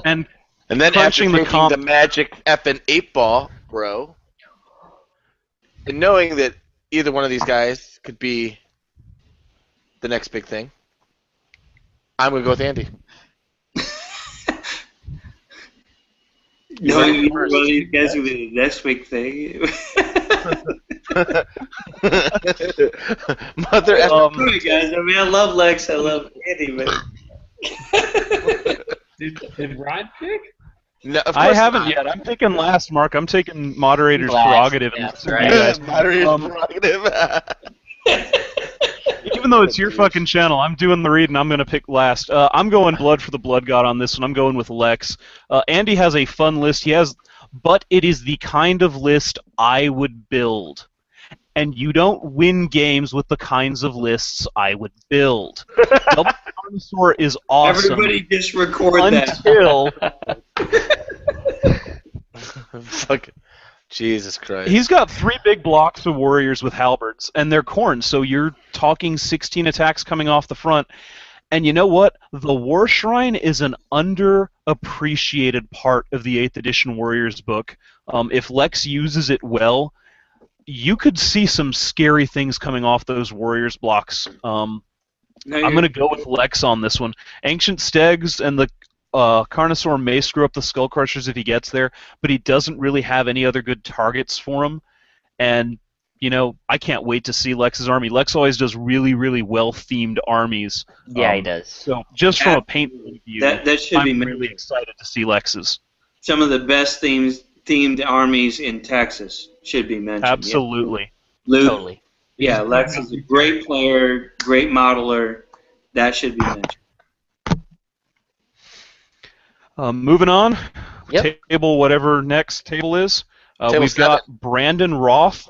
And and then Crunching after the taking the magic effing 8-ball, bro, and knowing that either one of these guys could be the next big thing, I'm going to go with Andy. No, you one of these guys will be the next big thing. Mother Sorry, guys. I mean, I love Lex. I love Andy, but Did Ryan pick? No, of I course haven't not. yet. I'm picking last, Mark. I'm taking moderator's Last, prerogative. yeah, And that's right. you guys. Moderator's prerogative. Even though it's your fucking channel, I'm doing the read and I'm going to pick last. I'm going Blood for the Blood God on this one. I'm going with Lex. Andy has a fun list. But it is the kind of list I would build. And you don't win games with the kinds of lists I would build. Double Dinosaur is awesome. everybody just record that. Until Fuck. Jesus Christ. he's got 3 big blocks of warriors with halberds, and they're corn, so you're talking 16 attacks coming off the front. And you know what? The War Shrine is an underappreciated part of the 8th edition Warriors book. If Lex uses it well, you could see some scary things coming off those Warriors blocks. I'm going to go with Lex on this one. Ancient Stegs and the Carnosaur may screw up the Skull Crushers if he gets there, but he doesn't really have any other good targets for him. And, I can't wait to see Lex's army. Lex always does really, really well-themed armies. Yeah, he does. So just from a paint point of view, That should I'm be really excited to see Lex's. some of the best themed armies in Texas should be mentioned. Absolutely. Yeah. Luke, Totally. yeah, Lex is a great player, great modeler. That should be mentioned. Moving on. Yep. Table, whatever next table is. Table We've 7. got Brandon Roth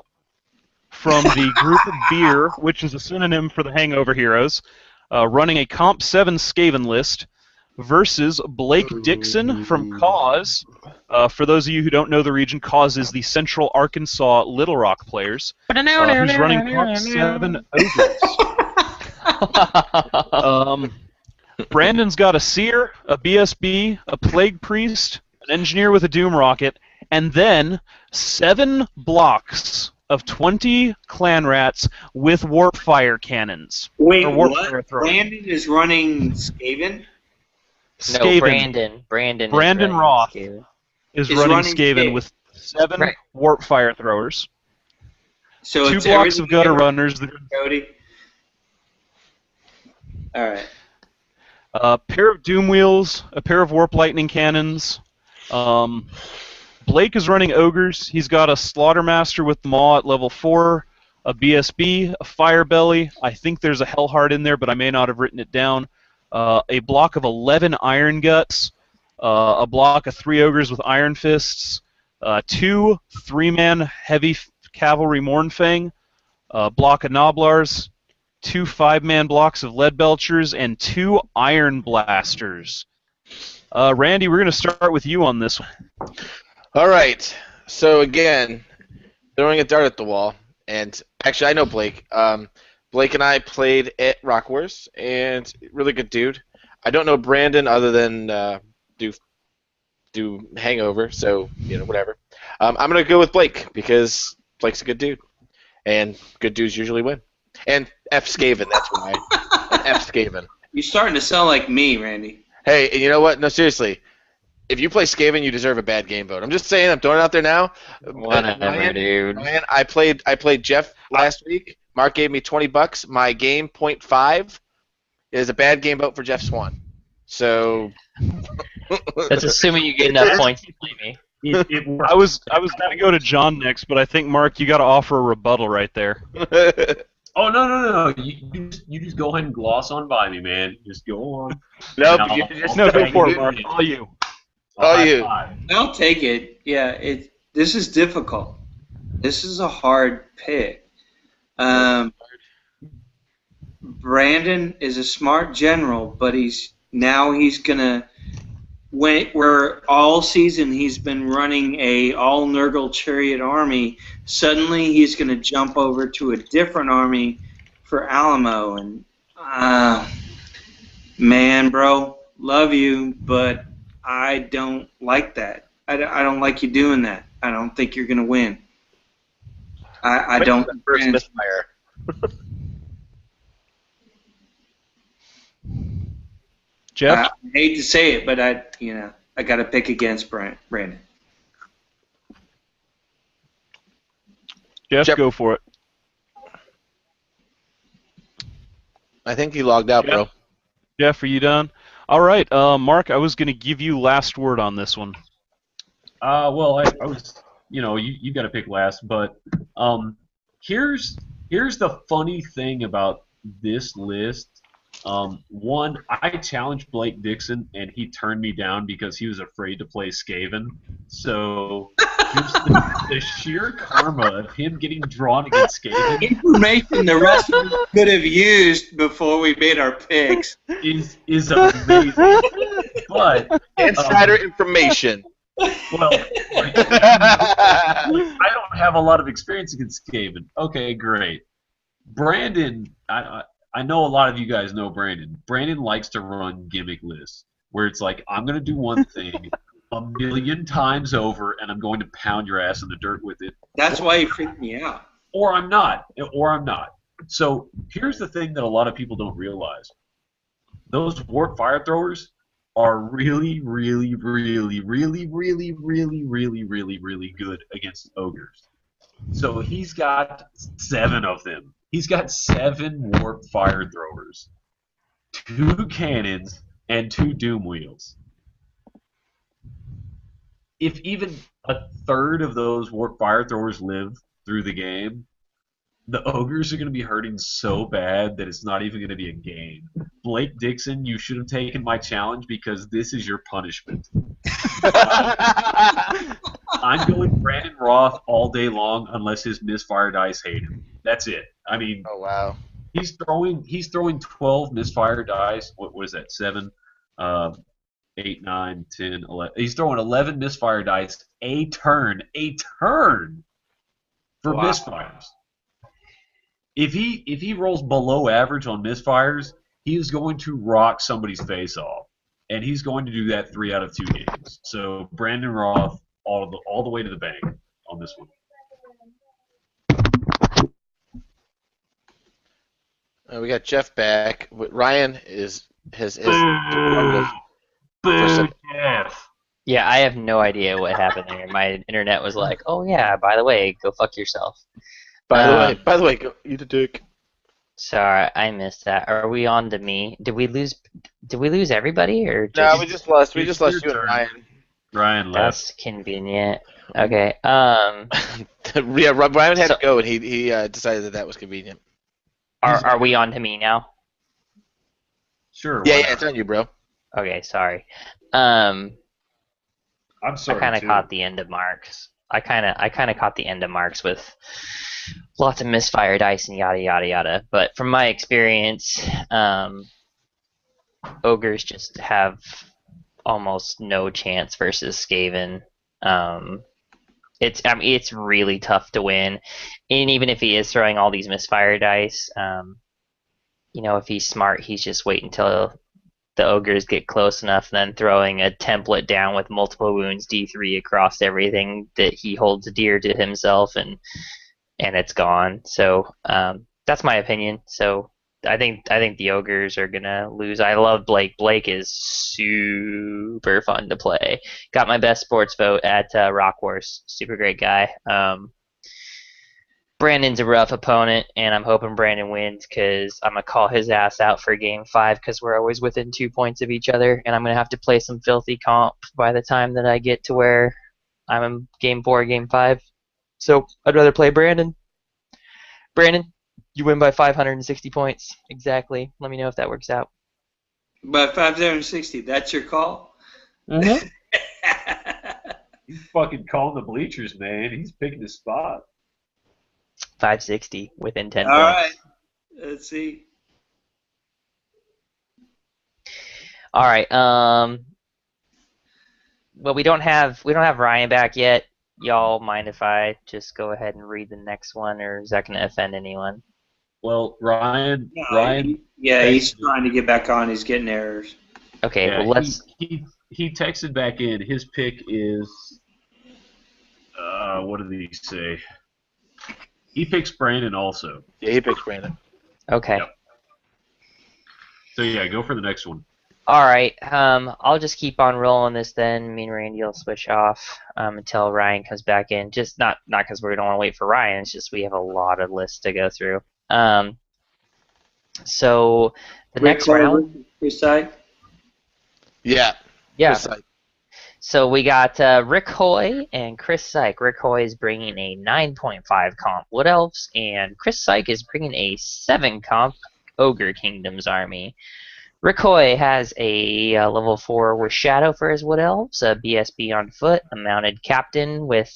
from the group of Beer, which is a synonym for the Hangover Heroes, running a Comp 7 Skaven list versus Blake Dixon from Cause. For those of you who don't know the region, Cause is the Central Arkansas Little Rock players, who's running Comp 7 Ogres. Brandon's got a Seer, a BSB, a Plague Priest, an Engineer with a Doom Rocket, and then 7 blocks of 20 clan rats with warp fire cannons. Wait, or warp what? fire throwers. Brandon is running Skaven? No, Skaven. Brandon Brandon is Roth Skaven. is Is running running Skaven Skaven. with 7 Right. warp fire throwers, So 2 it's blocks of everything gutter you runners, Cody. All right. a pair of doom wheels, a pair of warp lightning cannons. Blake is running ogres. He's got a Slaughtermaster with Maw at level 4, a BSB, a Fire Belly. I think there's a Hellheart in there, but I may not have written it down. A block of 11 Iron Guts, a block of 3 ogres with Iron Fists, 2 3-man heavy cavalry Mournfang, a block of Noblars, 2 5-man blocks of Lead Belchers, and 2 Iron Blasters. Randy, we're going to start with you on this one. All right. So again, throwing a dart at the wall, and actually I know Blake. Blake and I played at Rock Wars, and really good dude. I don't know Brandon other than do Hangover, so whatever. I'm gonna go with Blake because Blake's a good dude, and good dudes usually win. And F Skaven, that's why. And F Skaven. You're starting to sound like me, Randy. Hey, and you know what? No, seriously. If you play Skaven, you deserve a bad game vote. I'm just saying. I'm throwing it out there now. Whatever, dude. Ryan, I played Jeff last week. Mark gave me $20. My game 0.5 is a bad game vote for Jeff Swan. So That's assuming you get enough points to play me. It worked. I was going to go to John next, but I think, Mark, you got to offer a rebuttal right there. Oh no! You just go ahead and gloss on by me, man. Just go on. nope. And You I'll- just No, go thank for you. it, Mark. All you. I'll Oh, you. high five. I'll take it. Yeah, this is difficult. This is a hard pick. Brandon is a smart general, but he's gonna where all season he's been running a all Nurgle chariot army. Suddenly he's gonna jump over to a different army for Alamo, and man, bro, love you, but I don't like that. I don't like you doing that. I don't think you're gonna win. I don't. First misfire. Jeff? I hate to say it, but I got to pick against Brandon. Jeff, go for it. I think he logged out, bro. Jeff, are you done? All right, Mark, I was going to give you last word on this one. Well, I was, you got to pick last, but here's the funny thing about this list. One, I challenged Blake Dixon, and he turned me down because he was afraid to play Skaven. So just the sheer karma of him getting drawn against Skaven Information the rest of us could have used before we made our picks. is amazing. But Insider information. well, I don't have a lot of experience against Skaven. Okay, great. Brandon, I know a lot of you guys know Brandon. Brandon likes to run gimmick lists where it's like, I'm going to do one thing 1,000,000 times over, and I'm going to pound your ass in the dirt with it. That's why you freaked me out. Or I'm not. So here's the thing that a lot of people don't realize. Those warp fire throwers are really, really, really, really, really, really, really, really, really good against ogres. So he's got 7 of them. He's got 7 warp fire throwers, 2 cannons, and 2 doom wheels. If even a third of those warp fire throwers live through the game, the ogres are going to be hurting so bad that it's not even going to be a game. Blake Dixon, you should have taken my challenge because this is your punishment. I'm going Brandon Roth all day long unless his misfire dice hate him. That's it. I mean, Oh wow. he's throwing 12 misfire dice. What is that? 7, 8, 9, 10, 11. He's throwing 11 misfire dice a turn for Wow. misfires. If he rolls below average on misfires, he is going to rock somebody's face off, and he's going to do that 3 out of 2 games. So Brandon Roth all the way to the bank on this one. We got Jeff back. Ryan has departed Boo! for Boo, some. Jeff! Yeah, I have no idea what happened there. My internet was like, "Oh yeah, by the way, go fuck yourself." By the way, go eat a dick. Sorry, I missed that. Are we on to me? Did we lose? Did we lose everybody or No, just? we just lost. We It's just lost your you and turn. Ryan. Ryan left. That's convenient. Okay. Yeah, Ryan had So to go, and he decided that was convenient. are we on to me now? Sure. Yeah, why yeah, not? it's on you, bro. Okay, sorry. Um, I'm I sorry kind of too. caught the end of Marks. I kind of caught the end of Marks with lots of misfire dice and yada yada yada. But from my experience, ogres just have almost no chance versus Skaven. It's really tough to win, and even if he is throwing all these misfire dice, if he's smart, he's just waiting until the ogres get close enough, then throwing a template down with multiple wounds D3 across everything that he holds dear to himself, and it's gone. So that's my opinion. So I think the ogres are gonna lose. I love Blake. Blake is super fun to play. Got my best sports vote at Rock Wars. Super great guy. Brandon's a rough opponent, and I'm hoping Brandon wins because I'm gonna call his ass out for game 5 because we're always within 2 points of each other, and I'm gonna have to play some filthy comp by the time that I get to where I'm in game 4, game 5. So I'd rather play Brandon. Brandon, you win by 560 points exactly. Let me know if that works out. By 560, that's your call? Mm-hmm. He's fucking calling the bleachers, man. He's picking his spot. 560 within 10 All points. right. Let's see. All right. Well, we don't have Ryan back yet. Y'all mind if I just go ahead and read the next one, or is that going to offend anyone? Well, Ryan, No, Ryan, yeah, he's texted- trying to get back on. He's getting errors. Okay. yeah, Well, let's. he texted back in. His pick is what did he say? He picks Brandon also. Yeah, he picks Brandon. Okay. Yep. So yeah, go for the next one. All right. I'll just keep on rolling this then. Me and Randy will switch off until Ryan comes back in. Just not because we don't want to wait for Ryan. It's just we have a lot of lists to go through. So the next round. Chris Syke. Yeah. Yeah. Chris Syke. So we got Rick Hoy and Chris Syke. Rick Hoy is bringing a 9.5 comp Wood Elves, and Chris Syke is bringing a 7 comp Ogre Kingdoms army. Rick Hoy has a level 4 with Shadow for his Wood Elves, a BSB on foot, a mounted captain with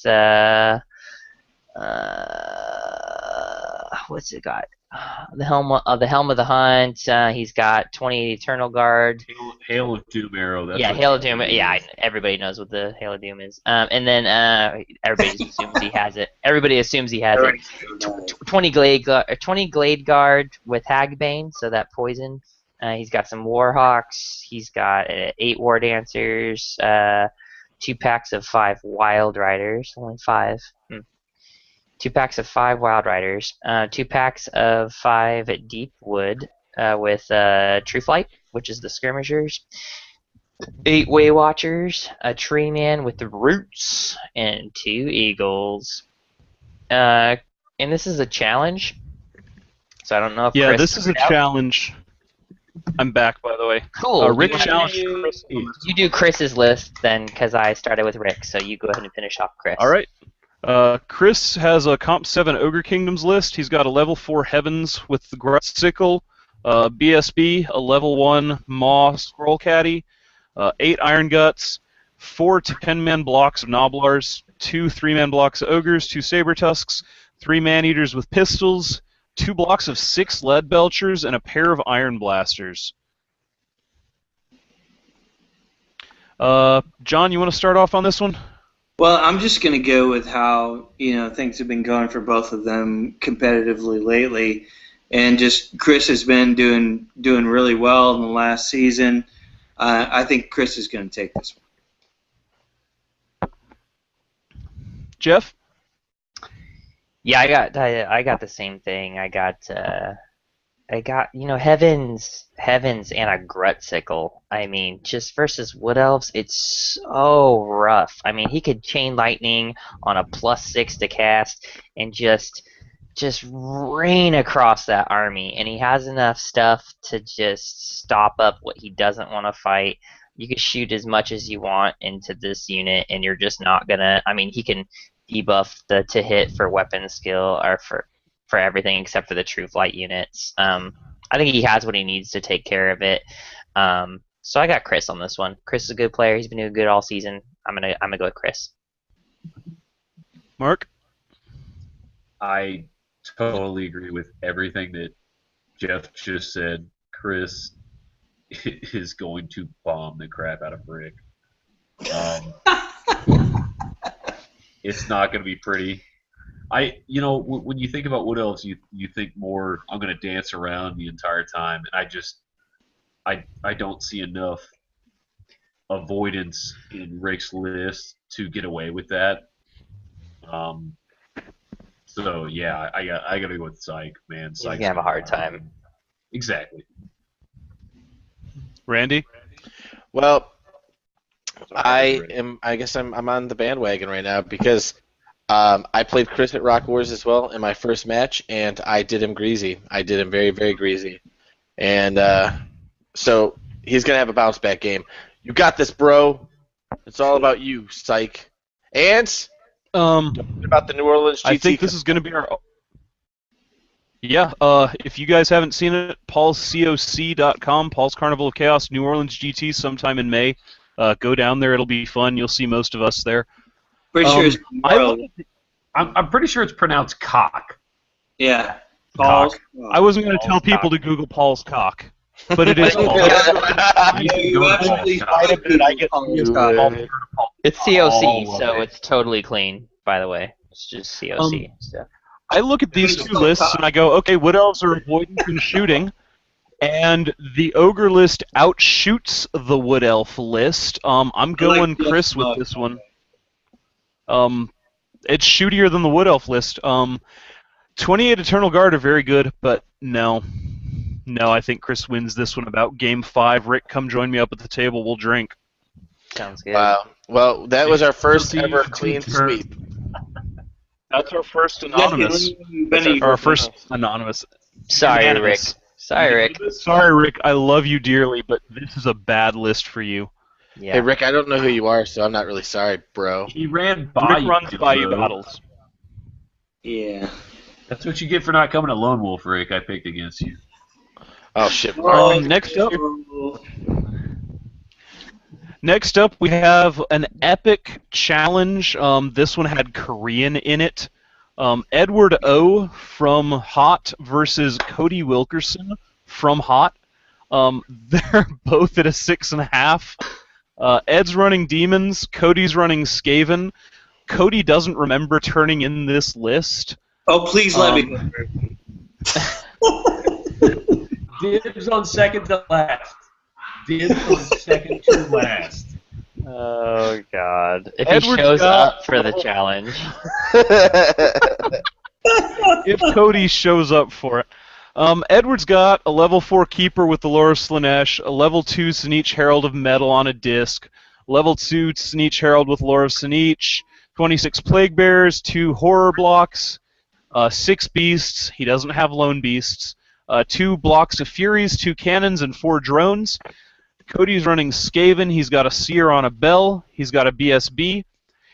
what's it got? The helm of the hunt. He's got 20 Eternal Guard. Hail of Doom arrow. That's Yeah, what Hail of it Doom. is. Yeah, everybody knows what the Hail of Doom is. And then everybody just assumes he has it. Everybody assumes he has it. 20 Glade Guard with Hagbane, so that poison. He's got some Warhawks. He's got 8 War Dancers. 2 packs of 5 Wild Riders. Only 5. 2 packs of 5 Wild Riders. 2 packs of 5 Deep Wood with True Flight, which is the skirmishers. 8 Way Watchers, a Tree Man with the Roots, and 2 Eagles. And this is a challenge, so I don't know if Yeah, Chris this is a figured out. challenge. I'm back, by the way. Cool. Rick you, challenged Chris. you do Chris's list then, because I started with Rick, so you go ahead and finish off Chris. All right. Chris has a Comp 7 Ogre Kingdoms list. He's got a level 4 Heavens with the Grut Sickle, BSB, a level 1 Maw Scroll Caddy, 8 Iron Guts, 4 10-man blocks of Noblars, 2 3-man blocks of Ogres, 2 Saber Tusks, 3 Man-Eaters with pistols, 2 blocks of 6 Lead Belchers, and a pair of Iron Blasters. John, you want to start off on this one? Well, I'm just going to go with how things have been going for both of them competitively lately, and just Chris has been doing really well in the last season. I think Chris is going to take this one. Jeff? Yeah, I got the same thing. I got I got, Heavens and a Grutsickle. I mean, just versus Wood Elves, it's so rough. I mean, he could Chain Lightning on a +6 to cast and just rain across that army, and he has enough stuff to just stop up what he doesn't want to fight. You can shoot as much as you want into this unit, and you're just not gonna. I mean, he can debuff the to hit for weapon skill or for everything except for the true flight units. I think he has what he needs to take care of it. So I got Chris on this one. Chris is a good player. He's been doing good all season. I'm gonna go with Chris. Mark? I totally agree with everything that Jeff just said. Chris is going to bomb the crap out of Rick. It's not going to be pretty. When you think about Wood Elves, you think more, I'm going to dance around the entire time, and I don't see enough avoidance in Rick's list to get away with that. So yeah, I gotta go with Psych, man. He's gonna have a hard time. Exactly. Randy? Well, I guess I'm on the bandwagon right now because I played Chris at Rock Wars as well in my first match, and I did him greasy. I did him very, very greasy, and so he's gonna have a bounce back game. You got this, bro. It's all about you, Psych. And about the New Orleans GT. I think this is going to be our. Yeah, if you guys haven't seen it, paulscoc.com, Paul's Carnival of Chaos, New Orleans GT, sometime in May. Go down there; it'll be fun. You'll see most of us there. Pretty sure it's I'm pretty sure it's pronounced cock. Yeah. Cock. I wasn't going to tell people to Google Paul's cock, but it is Paul. It's COC, so it's totally clean, by the way. It's just COC stuff. I look at these two lists and I go, okay, Wood Elves are avoidance and shooting, and the Ogre list outshoots the Wood Elf list. I'm going Chris with this one. It's shootier than the Wood Elf list. 28 Eternal Guard are very good, but no. No, I think Chris wins this one about Game 5. Rick, come join me up at the table. We'll drink. Sounds good. Wow. Well, that was our first ever clean sweep. That's our first anonymous. Our first anonymous. Sorry, Unanimous. Rick. Sorry, Rick. Sorry, Rick. I love you dearly, but this is a bad list for you. Yeah. Hey, Rick, I don't know who you are, so I'm not really sorry, bro. He ran by Rick runs by you battles. Yeah. That's what you get for not coming to Lone Wolf, Rick. I picked against you. Oh, shit. Next up, we have an epic challenge. This one had Korean in it. Edward O from Hot versus Cody Wilkerson from Hot. They're both at a 6.5. Ed's running Demons. Cody's running Skaven. Cody doesn't remember turning in this list. Oh, please let me. Dibs on second to last. Dibs on second to last. Oh, God. If Edward's he shows got- up for the challenge. If Cody shows up for it. Edward's got a level 4 Keeper with the Lore of Slanesh, a level 2 Sneech Herald of Metal on a disc, level 2 Sneech Herald with Lore of Sneech, 26 Plague Bearers, 2 Horror Blocks, 6 Beasts. He doesn't have Lone Beasts. 2 blocks of Furies, 2 Cannons, and 4 Drones. Cody's running Skaven. He's got a Seer on a Bell. He's got a BSB.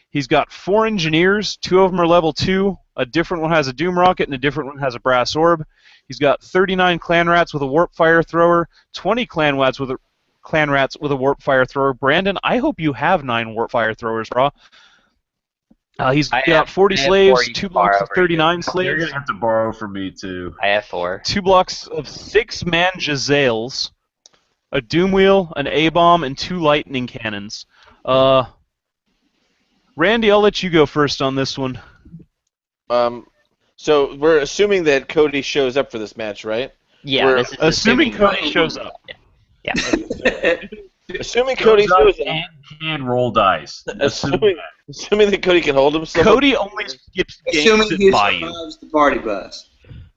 He's got 4 Engineers. 2 of them are level 2. A different one has a Doom Rocket, and a different one has a Brass Orb. He's got 39 Clan Rats with a Warp Fire Thrower, 20 Clan Rats with a Warp Fire Thrower. Brandon, I hope you have 9 Warp Fire Throwers, bro. He's got 40 slaves, 2 blocks of 39 You're slaves, going to have to borrow from me, too. I have 4. 2 blocks of 6-man Jazales, a Doom Wheel, an A-Bomb, and 2 Lightning Cannons. Randy, I'll let you go first on this one. So we're assuming that Cody shows up for this match, right? Yeah, We're this is Assuming Cody shows up. Yeah. Assuming Cody shows up. And can roll dice. Assuming that Cody can hold himself. Cody only skips games Assuming at he Bayou. survives the party bus.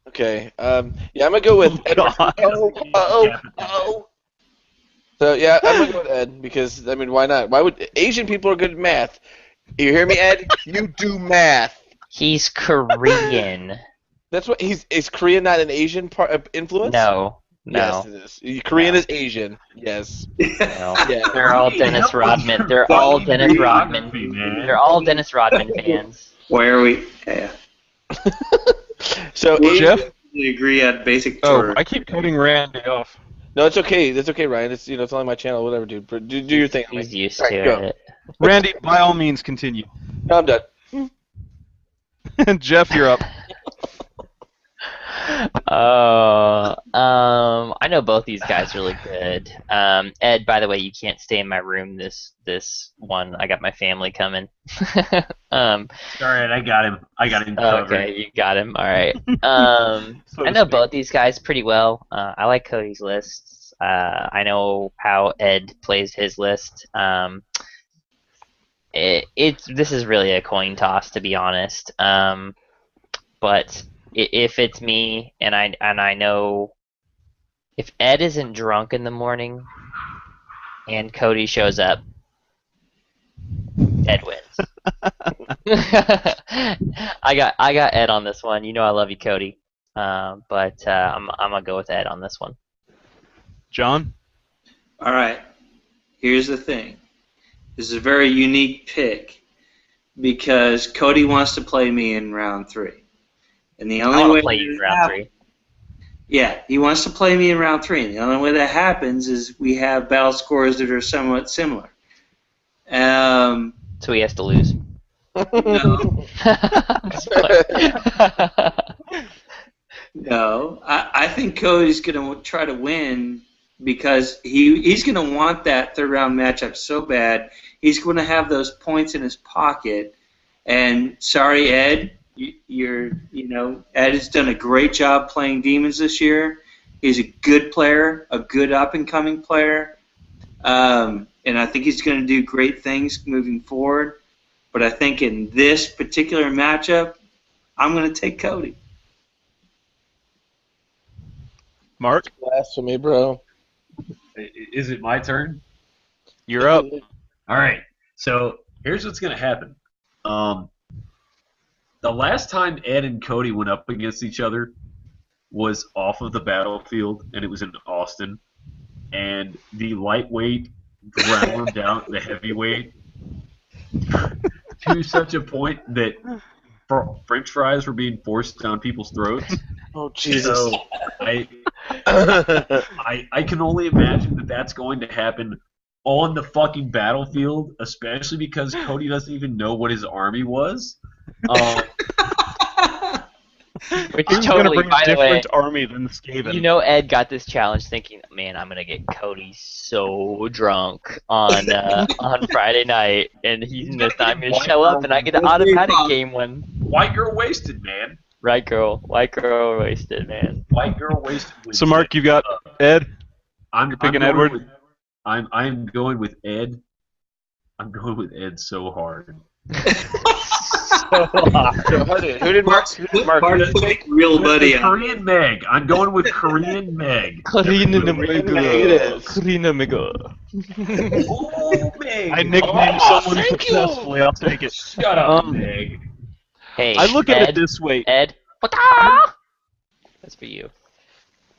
Okay. Yeah, I'm gonna go with Edward. God. Oh. So yeah, I'm gonna go with Ed because I mean, why not? Why would Asian people are good at math? You hear me, Ed? You do math. He's Korean. That's what is Korean not an Asian influence? No, Yes, no, it is. Korean No. is Asian. Yes. no. Yeah. They're all Hey, Dennis help with Rodman. your They're all fucking Dennis geography, Rodman. man. They're all Dennis Rodman fans. Why are we? Yeah. So We're Jeff? We agree on basic Oh, tour. I keep cutting Randy off. no, it's okay. That's okay, Ryan. It's it's only my channel. Whatever, dude. But do your thing. He's Mike. used All to right, go. it. Randy, by all means, continue. No, I'm done. Jeff, you're up. I know both these guys really good. Ed, by the way, you can't stay in my room this one. I got my family coming. All right, I got him. I got him covered. Okay, you got him. All right. So I to know speak. both these guys pretty well. I like Cody's lists. I know how Ed plays his list. This is really a coin toss, to be honest. But if it's me, and I know if Ed isn't drunk in the morning, and Cody shows up, Ed wins. I got Ed on this one. You know I love you, Cody. But I'm gonna go with Ed on this one. John? All right. Here's the thing. This is a very unique pick because Cody wants to play me in round 3. And the I only want way to play you in that round 3. Yeah, he wants to play me in round 3. And the only way that happens is we have battle scores that are somewhat similar. So he has to lose. No. No, I think Cody's going to try to win because he's going to want that third round matchup so bad. He's going to have those points in his pocket. And sorry, Ed, Ed has done a great job playing demons this year. He's a good player, a good up and coming player, and I think he's going to do great things moving forward. But I think in this particular matchup, I'm going to take Cody. Mark? Blasphemy, bro. Is it my turn? You're up. All right. So here's what's going to happen. The last time Ed and Cody went up against each other was off of the battlefield, and it was in Austin. And the lightweight ground down the heavyweight to such a point that French fries were being forced down people's throats. Oh Jesus! So I can only imagine that that's going to happen on the fucking battlefield, especially because Cody doesn't even know what his army was. Which Who's totally, going to bring by a the way, different army than the Skaven? you know Ed got this challenge thinking, man, I'm gonna get Cody so drunk on Friday night, and I'm gonna show up and I get an automatic game one. White girl wasted, man. Right, girl. White girl wasted, man. White girl wasted. So, Mark, you got Ed? I'm picking going Edward? With, I'm going with Ed. I'm going with Ed so hard. Who did Mark? Mark take real buddy on. Korean Meg. I'm going with Korean Meg. Karina Mega. Karina Mega. Oh, Meg. I nicknamed someone successfully. I'll take it. Shut up, Meg. Hey, I look Ed, at it this way. Ed. That's for you.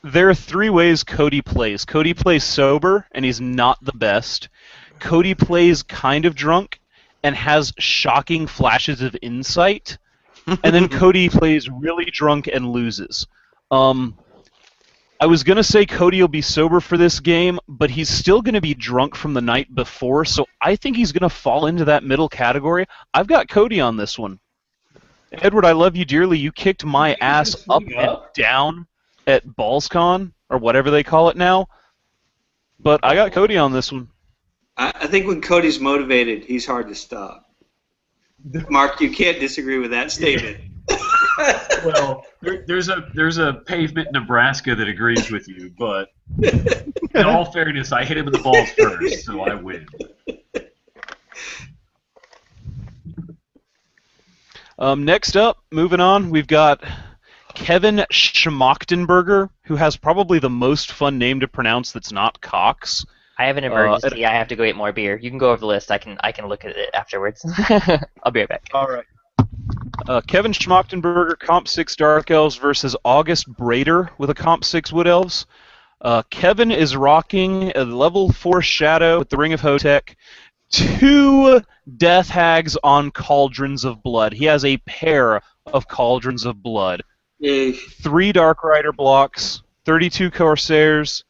There are 3 ways Cody plays. Cody plays sober, and he's not the best. Cody plays kind of drunk and has shocking flashes of insight. And then Cody plays really drunk and loses. I was going to say Cody will be sober for this game, but he's still going to be drunk from the night before, so I think he's going to fall into that middle category. I've got Cody on this one. Edward, I love you dearly. You kicked my ass up and down at BallsCon, or whatever they call it now. But I got Cody on this one. I think when Cody's motivated, he's hard to stop. Mark, you can't disagree with that statement. Well, there's a pavement in Nebraska that agrees with you, but in all fairness, I hit him in the balls first, so I win. Next up, moving on, we've got Kevin Schmachtenberger, who has probably the most fun name to pronounce that's not Cox. I have an emergency. I have to go get more beer. You can go over the list. I can look at it afterwards. I'll be right back. All right. Kevin Schmachtenberger, Comp 6 Dark Elves versus August Brader with a Comp 6 Wood Elves. Kevin is rocking a level 4 Shadow with the Ring of Hotek. 2 Death Hags on Cauldrons of Blood. He has a pair of Cauldrons of Blood. 3 Dark Rider blocks, 32 Corsairs,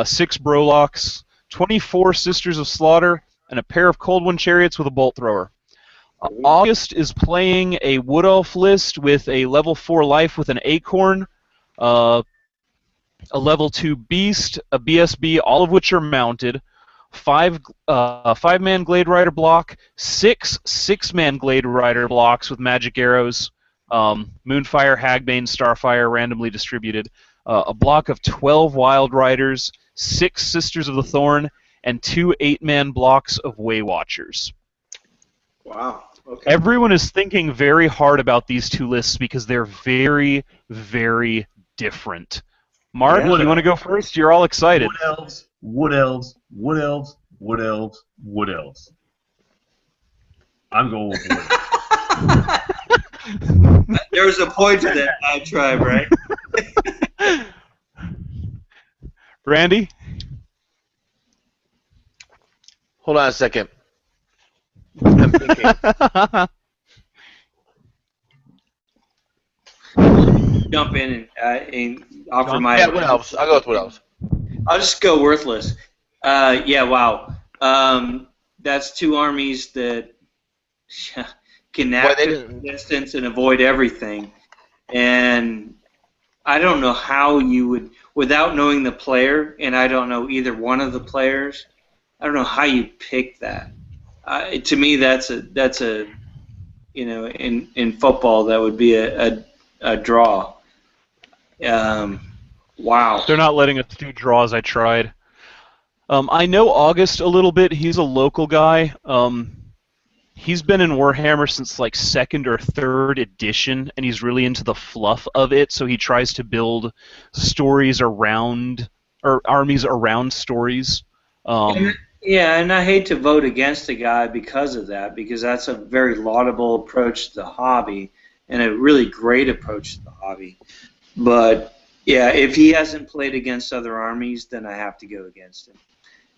6 Brolocks, 24 Sisters of Slaughter, and a pair of Cold Wind Chariots with a Bolt Thrower. August is playing a Wood Elf list with a level 4 Life with an Acorn, a level 2 Beast, a BSB, all of which are mounted, 5-man Glade Rider block, 6 6-man Glade Rider blocks with magic arrows, Moonfire, Hagbane, Starfire randomly distributed, a block of 12 Wild Riders, 6 Sisters of the Thorn, and 2 8-man blocks of Waywatchers. Wow. Okay. Everyone is thinking very hard about these 2 lists because they're very, very different. Mark, Yeah. you want to go first? You're all excited. Wood elves, wood elves, wood elves, wood elves, wood elves. I'm going with wood elves. There's a point to that tribe, right? Randy? Hold on a second. I'm thinking. Jump in and offer my. Yeah, Wood Elves. I'll go with Wood Elves. I'll just go worthless. Yeah, wow. That's 2 armies that can act at distance and avoid everything. And I don't know how you would, without knowing the player, and I don't know either one of the players, I don't know how you pick that. To me, that's a in football that would be a draw. Wow. They're not letting us do draws. I tried. I know August a little bit. He's a local guy. He's been in Warhammer since like 2nd or 3rd edition, and he's really into the fluff of it. So he tries to build stories around, or armies around stories. Yeah, and I hate to vote against the guy because of that, because that's a very laudable approach to the hobby and a really great approach to the hobby. But yeah, if he hasn't played against other armies, then I have to go against him.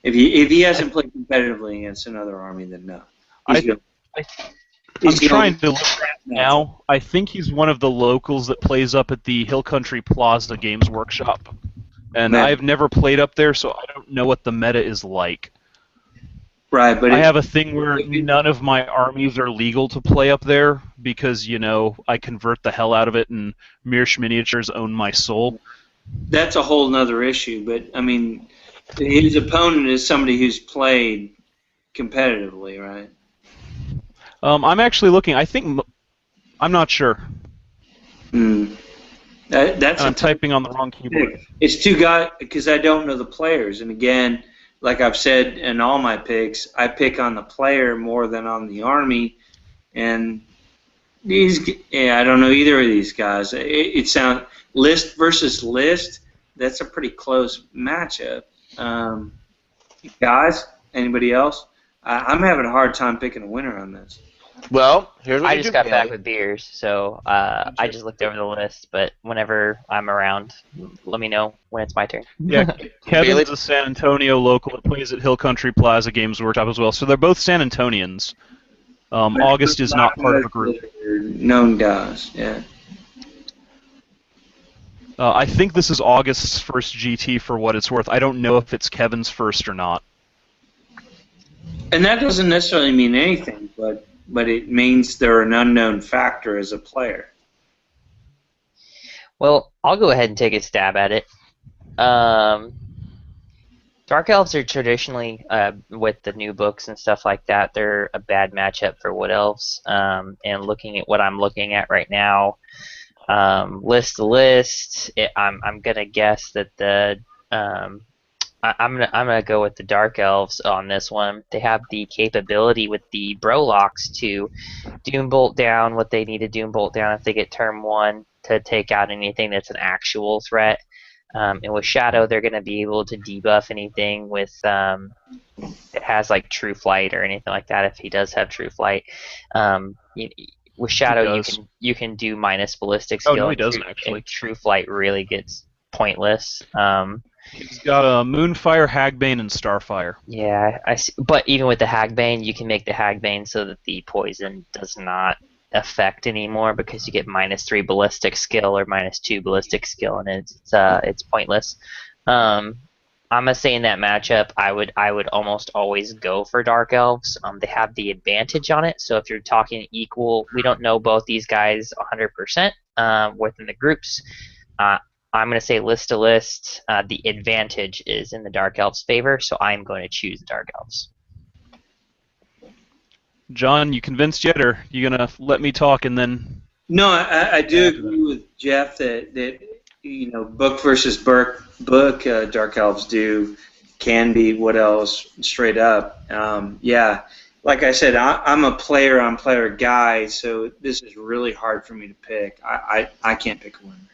If he hasn't played competitively against another army, then no. I'm trying to look right now. I think he's one of the locals that plays up at the Hill Country Plaza Games Workshop. And I've never played up there, so I don't know what the meta is like. Right, but I have a thing where none of my armies are legal to play up there because, I convert the hell out of it and Mirsch Miniatures own my soul. That's a whole nother issue, but, I mean, his opponent is somebody who's played competitively, right? I'm actually looking. I'm not sure. I'm typing on the wrong keyboard. It's 2 guys, because I don't know the players, and again, like I've said in all my picks, I pick on the player more than on the army, and I don't know either of these guys. It sounds list versus list. That's a pretty close matchup. Guys, anybody else? I'm having a hard time picking a winner on this. Well, here's what I you just do, got Kelly. back with beers, so I just looked over the list. But whenever I'm around, let me know when it's my turn. Yeah, Kevin's a San Antonio local that plays at Hill Country Plaza Games Workshop as well, so they're both San Antonians. August is not part of a group. Known guys, yeah. I think this is August's first GT for what it's worth. I don't know if it's Kevin's first or not. And that doesn't necessarily mean anything, but it means they're an unknown factor as a player. Well, I'll go ahead and take a stab at it. Dark Elves are traditionally, with the new books and stuff like that, they're a bad matchup for Wood Elves. And looking at what I'm looking at right now, list to list, I'm gonna guess that I'm gonna go with the Dark Elves on this one. They have the capability with the Brolocks to Doom Bolt down what they need to Doom Bolt down if they get turn 1. to take out anything that's an actual threat. And with Shadow, they're going to be able to debuff anything with it has like True Flight or anything like that. If he does have True Flight, with Shadow you can do minus ballistic skill. Oh no, he doesn't actually. And True Flight really gets pointless. He's got a Moonfire, Hagbane, and Starfire. Yeah, I see. But even with the Hagbane, you can make the Hagbane so that the poison does not affect anymore because you get -3 ballistic skill or -2 ballistic skill, and it's pointless. I'm gonna say in that matchup, I would almost always go for Dark Elves. They have the advantage on it. So if you're talking equal, we don't know both these guys 100% within the groups. I'm going to say list to list. The advantage is in the Dark Elves' favor, so I'm going to choose the Dark Elves. John, you convinced yet, or you gonna let me talk and then? No, I do agree with Jeff that book versus book, Dark Elves can be what else straight up. Yeah, like I said, I'm a player-on-player guy, so this is really hard for me to pick. I can't pick one.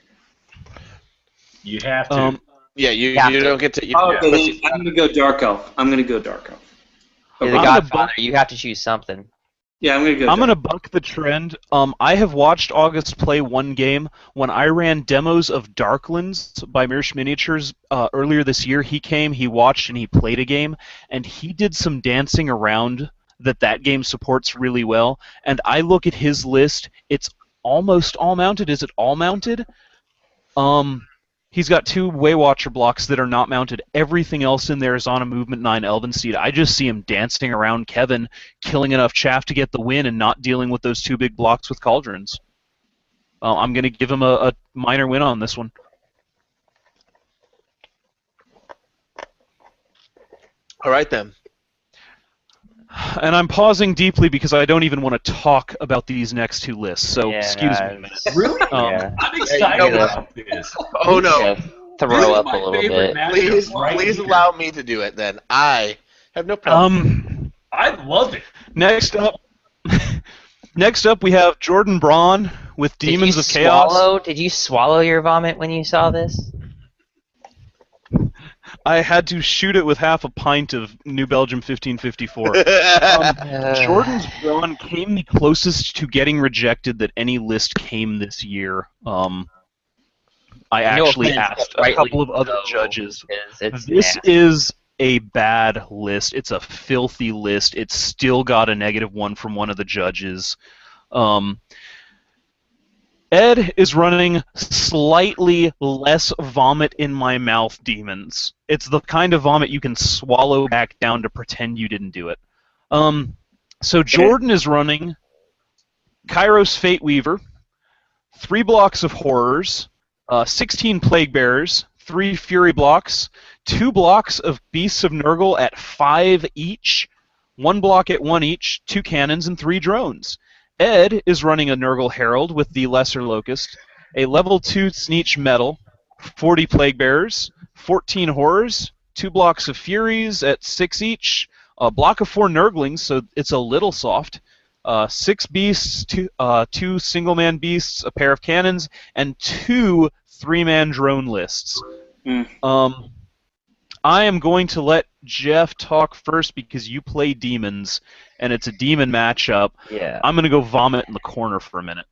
You have to. Yeah, you don't get to. Okay, I'm going to go Dark Elf. I'm going to go Dark Elf. You're the Godfather. You have to choose something. Yeah, I'm going to go. I'm going to buck the trend. I have watched August play one game. When I ran demos of Darklands by Mirsch Miniatures earlier this year, he came, he watched, and he played a game, and he did some dancing around that game supports really well. And I look at his list, it's almost all mounted. Is it all mounted? He's got 2 Waywatcher blocks that are not mounted. Everything else in there is on a Movement 9 Elven Seed. I just see him dancing around Kevin, killing enough chaff to get the win and not dealing with those 2 big blocks with Cauldrons. I'm going to give him a minor win on this one. All right, then. And I'm pausing deeply because I don't even want to talk about these next 2 lists, so excuse me a minute. Really? Yeah. I'm excited about this. Oh no! Yeah, throw up a little bit. Please allow me to do it. Then I have no problem. I love it. Next up, we have Jordan Braun with Demons of Chaos. Did you swallow your vomit when you saw this? I had to shoot it with half a pint of New Belgium 1554. Jordan's Braun came the closest to getting rejected that any list came this year. I actually asked a couple of other judges. This is a bad list. It's a filthy list. It's still got a -1 from one of the judges. Ed is running slightly less vomit in my mouth demons. It's the kind of vomit you can swallow back down to pretend you didn't do it. So Jordan is running Kairos Fate Weaver, 3 blocks of Horrors, 16 Plague Bearers, 3 Fury blocks, 2 blocks of Beasts of Nurgle at 5 each, 1 block at 1 each, 2 cannons, and 3 drones. Ed is running a Nurgle Herald with the Lesser Locust, a level 2 Sneech Metal, 40 Plague Bearers, 14 Horrors, 2 blocks of Furies at 6 each, a block of 4 Nurglings, so it's a little soft, 6 Beasts, 2 Single-Man Beasts, a pair of Cannons, and 2 3-man drone lists. I am going to let Jeff talk first because you play demons, and it's a demon matchup. Yeah. I'm going to go vomit in the corner for a minute.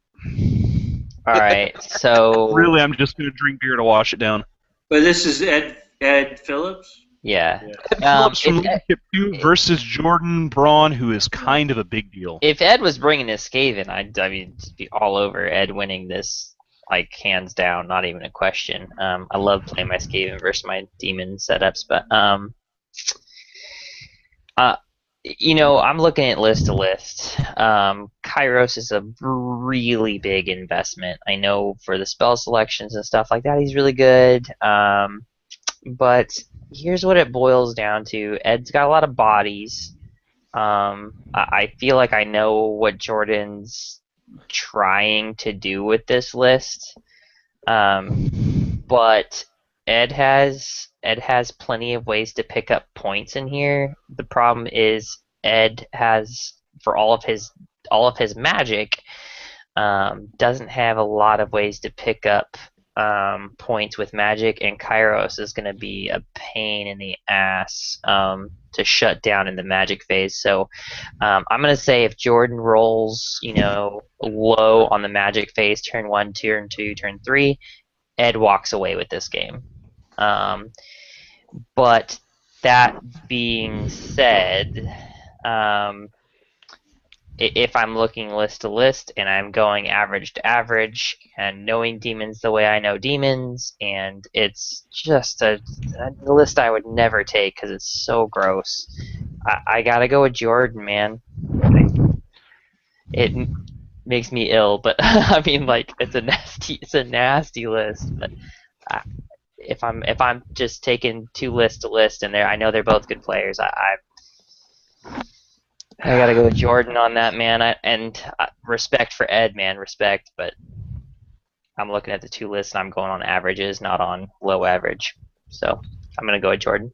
All right, so... Really, I'm just going to drink beer to wash it down. But this is Ed Phillips? Yeah. Ed Phillips from Leadership 2 versus Jordan Braun, who is kind of a big deal. If Ed was bringing this Skaven, I'd just be all over Ed winning this, like, hands down, not even a question. I love playing my Skaven versus my demon setups, but I'm looking at list to list. Kairos is a really big investment. I know for the spell selections and stuff like that, he's really good. But here's what it boils down to. Ed's got a lot of bodies. I feel like I know what Jordan's trying to do with this list. But Ed has plenty of ways to pick up points in here. The problem is Ed has, for all of his magic, doesn't have a lot of ways to pick up points with Magic, and Kairos is going to be a pain in the ass to shut down in the Magic phase. So I'm going to say if Jordan rolls, low on the Magic phase, turn 1, turn 2, turn 3, Ed walks away with this game. But that being said, if I'm looking list to list and I'm going average to average and knowing demons the way I know demons, and it's just a list I would never take because it's so gross, I gotta go with Jordan, man. It makes me ill, but I mean, like, it's a nasty list. But if I'm just taking two list to list, and I know they're both good players, I gotta go with Jordan on that, man. Respect for Ed, man, respect. But I'm looking at the two lists, and I'm going on averages, not on low average. So I'm gonna go with Jordan.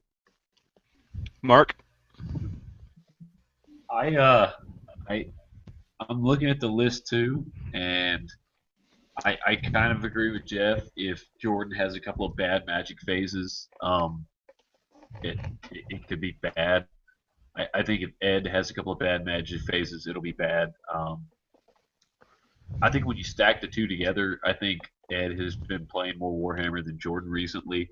Mark? I'm looking at the list too, and I kind of agree with Jeff. If Jordan has a couple of bad Magic phases, it could be bad. I think if Ed has a couple of bad Magic phases, it'll be bad. I think when you stack the two together, I think Ed has been playing more Warhammer than Jordan recently.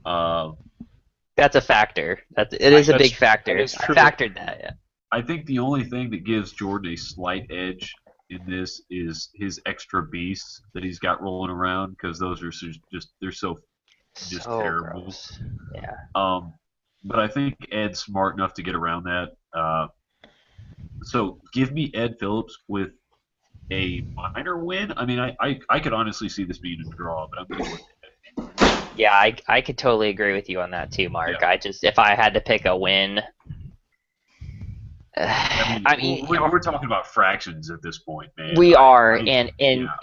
That's a factor. It is a big factor. I factored that. Yeah. I think the only thing that gives Jordan a slight edge in this is his extra beasts that he's got rolling around, because those are they're so terrible. Gross. Yeah. But I think Ed's smart enough to get around that. So give me Ed Phillips with a minor win. I mean, I could honestly see this being a draw, but I'm going to look at it. Yeah, I could totally agree with you on that too, Mark. Yeah. If I had to pick a win, we're talking about fractions at this point, man. We are, and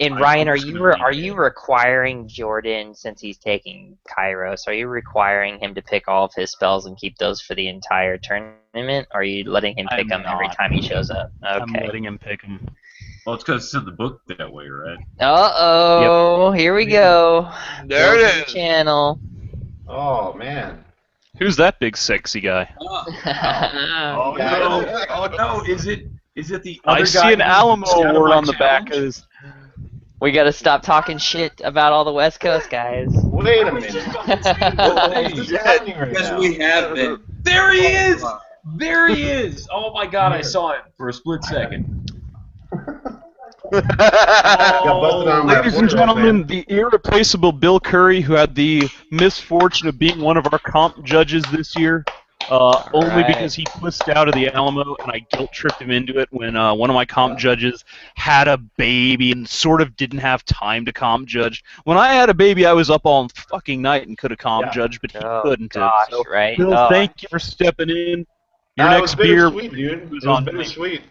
Ryan, are you requiring Jordan, since he's taking Kairos, are you requiring him to pick all of his spells and keep those for the entire tournament? Or are you letting him pick them every time he shows up? Okay. I'm letting him pick them. Well, it's because it's in the book that way, right? Uh-oh, Here we go. There it is. Channel. Oh, man. Who's that big sexy guy? Oh no! Is it the other I guy see an Alamo award on the back of his. We gotta stop talking shit about all the West Coast guys. Wait a minute. What is happening right Because now? we have been. There he is! There he is! Oh my God! I saw it for a split second. Got busted on my Ladies and quarterback, gentlemen, man. the irreplaceable Bill Curry, who had the misfortune of being one of our comp judges this year, only right. because he twissed out of the Alamo, and I guilt-tripped him into it when one of my comp judges had a baby and sort of didn't have time to comp judge. When I had a baby, I was up all fucking night and could have comp judged, but he couldn't have. Gosh, So, right? Bill, thank you for stepping in. Your It next was beer bittersweet, dude. It was on bittersweet.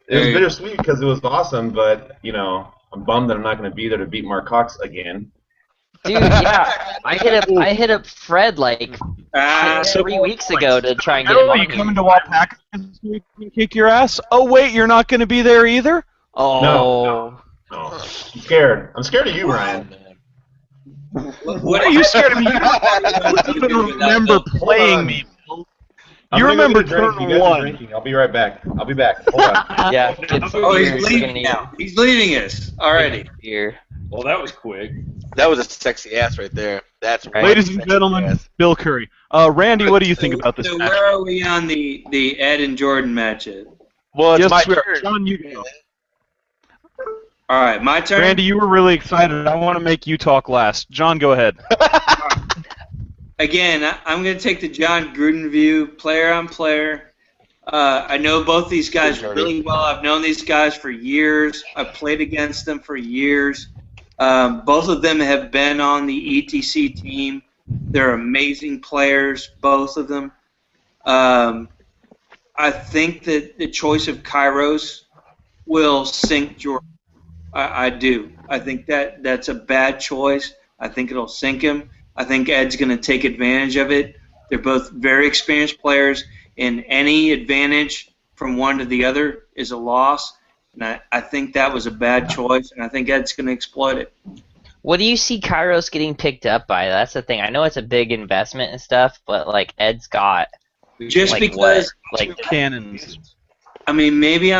It was bittersweet because it was awesome, but, I'm bummed that I'm not going to be there to beat Mark Cox again. Dude, yeah, I hit up Fred like 3 weeks ago to try and get him Oh, on you here. coming to Wapaka so we can kick your ass? Oh, wait, you're not going to be there either? Oh. No. I'm scared. I'm scared of you, Ryan. What are you scared of me? You don't even remember playing me. You remember turn one. I'll be right back. I'll be back. Hold on. Yeah. Get some Oh, beer. he's You're leaving gonna now. He's leaving us already. need beer. Well, that was quick. That was a sexy ass right there. That's right. Ladies and gentlemen, Bill Curry. Randy, what do you think about this So match? where are we on the Ed and Jordan matchup? Well, it's Yes, my we are. turn. John, you go. All right, my turn. Randy, you were really excited. I want to make you talk last. John, go ahead. Again, I'm going to take the John Gruden view, player on player. I know both these guys really well. I've known these guys for years. I've played against them for years. Both of them have been on the ETC team. They're amazing players, both of them. I think that the choice of Kairos will sink Jordan. I do. I think that's a bad choice. I think it'll sink him. I think Ed's going to take advantage of it. They're both very experienced players, and any advantage from one to the other is a loss. And I think that was a bad choice, and I think Ed's going to exploit it. What do you see Kairos getting picked up by? That's the thing. I know it's a big investment and stuff, but like Ed's got Just like because, what? Like Cannons. I mean, maybe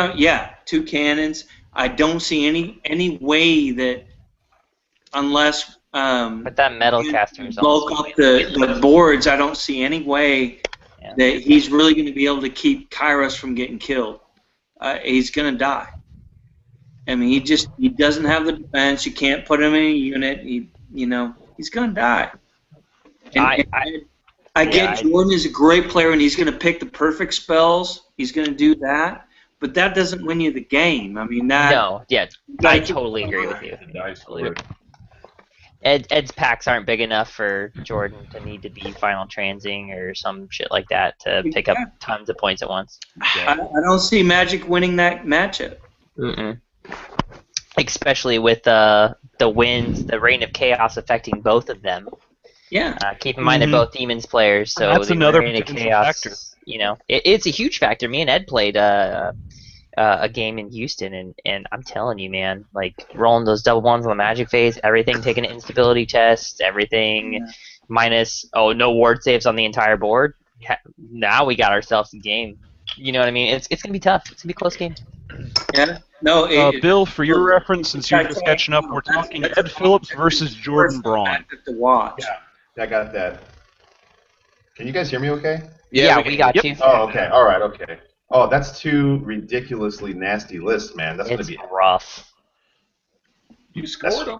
2 cannons. I don't see any way that unless but that metal caster is bulk almost up the boards, I don't see any way that he's really going to be able to keep Kairos from getting killed. He's going to die. I mean, he doesn't have the defense. You can't put him in a unit. He's going to die. And I get Jordan is a great player, and he's going to pick the perfect spells. He's going to do that, but that doesn't win you the game. I mean, I totally agree with you. Ed's packs aren't big enough for Jordan to need to be final transing or some shit like that to pick up tons of points at once. I don't see Magic winning that matchup. Mm-mm. Especially with the winds, the Reign of Chaos affecting both of them. Yeah. Keep in mind they're both Demons players, so that's the another Reign of potential Chaos, factor. It's a huge factor. Me and Ed played a game in Houston, and I'm telling you, man, like rolling those double ones on the Magic phase, everything taking an instability test, everything minus no ward saves on the entire board. Now we got ourselves a game. You know what I mean? It's gonna be tough. It's gonna be a close game. Yeah. No. Bill, for your reference, since you're just catching up, we're talking Ed Phillips versus Jordan Braun. To watch. Yeah, I got that. Can you guys hear me okay? Yeah, we got you. Oh, okay. All right, okay. Oh, that's 2 ridiculously nasty lists, man. That's going to be rough. You scored them.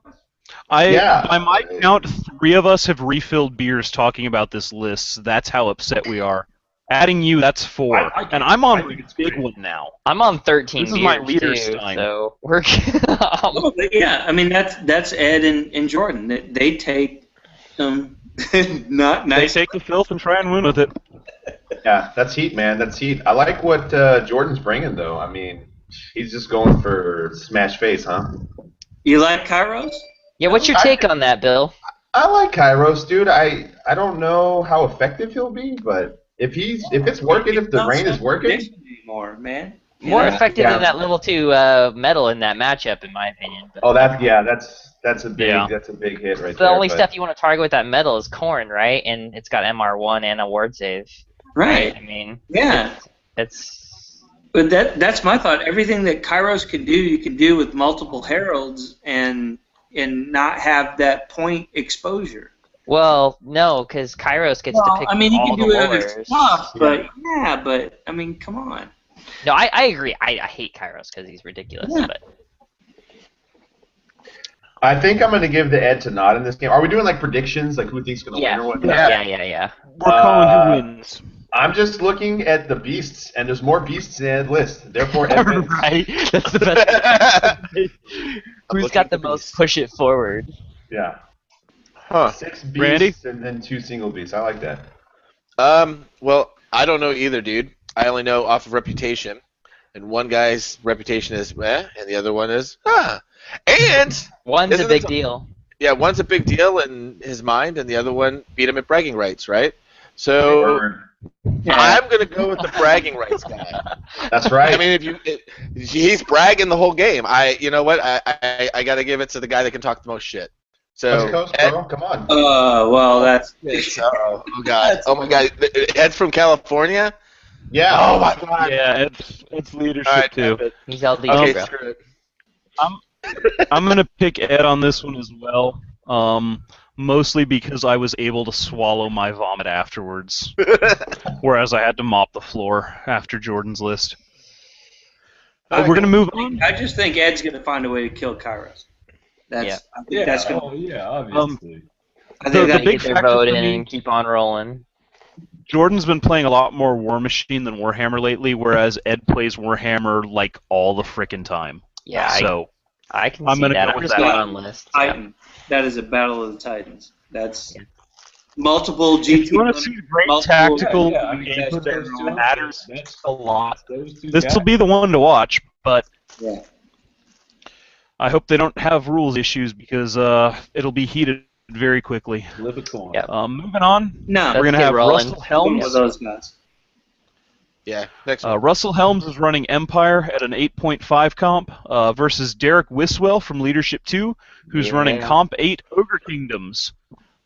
By my count, 3 of us have refilled beers talking about this list. That's how upset we are. Adding you, that's 4. And I'm on a big one now. I'm on 13 This is beers my leader's too, time. so we're I mean that's Ed and Jordan. They take not nice. They take the filth and try and win with it. Yeah, that's heat, man. That's heat. I like what Jordan's bringing, though. I mean, he's just going for smash face, huh? You like Kairos? Yeah, what's your take on that, Bill? I like Kairos, dude. I don't know how effective he'll be, but if it's working, if the rain is working, anymore, man. More effective than that level 2 metal in that matchup, in my opinion. But that's a big hit right the there. only stuff you want to target with that metal is corn, right? And it's got MR1 and a ward save. Right. I mean, it's. But that's my thought. Everything that Kairos can do, you can do with multiple heralds and not have that point exposure. Well, no, because Kairos gets to pick all the he can do wars. other stuff, but I mean, come on. No, I agree. I hate Kairos because he's ridiculous. Yeah. But I think I'm going to give the Ed to Nod in this game. Are we doing like predictions, like who thinks going to win or what? Yeah. We're calling who wins. I'm just looking at the beasts, and there's more beasts in Ed's list. Therefore, Ed wins. Right? That's the best. Who's got the most push it forward? Yeah. Huh. 6 beasts Randy? and then 2 single beasts. I like that. Well, I don't know either, dude. I only know off of reputation, and one guy's reputation is and the other one is and one's a big deal. Yeah, one's a big deal in his mind, and the other one beat him at bragging rights, right? So I'm gonna go with the bragging rights guy. That's right. I mean, he's bragging the whole game. You know what? I got to give it to the guy that can talk the most shit. So West Coast, bro. Come on. Well, that's. Oh god. Oh my god. Ed from California. Yeah. Oh my god. Yeah, it's leadership too. He's LD, Okay, bro. screw it. I'm gonna pick Ed on this one as well. Mostly because I was able to swallow my vomit afterwards, whereas I had to mop the floor after Jordan's list. We're gonna move on. I just think Ed's gonna find a way to kill Kairos. I think that's gonna. Obviously. I think the big Get their factor vote for in me- and keep on rolling. Jordan's been playing a lot more War Machine than Warhammer lately, whereas Ed plays Warhammer like all the frickin' time. Yeah, So I can I'm see gonna that. go I'm with just that. going on lists. Yeah. Titan. That is a battle of the Titans. That's multiple GT. if you want to see great multiple- tactical yeah, gameplay those that two matters That's a lot, those 2 this will be the one to watch. But Yeah. I hope they don't have rules issues because it'll be heated very quickly. Flip a coin. Yeah. Moving on, No, we're gonna get have rolling. Russell one Helms of those guys. Yeah, next one. Russell Helms is running Empire at an 8.5 comp versus Derek Wiswell from Leadership 2, who's running Comp 8 Ogre Kingdoms.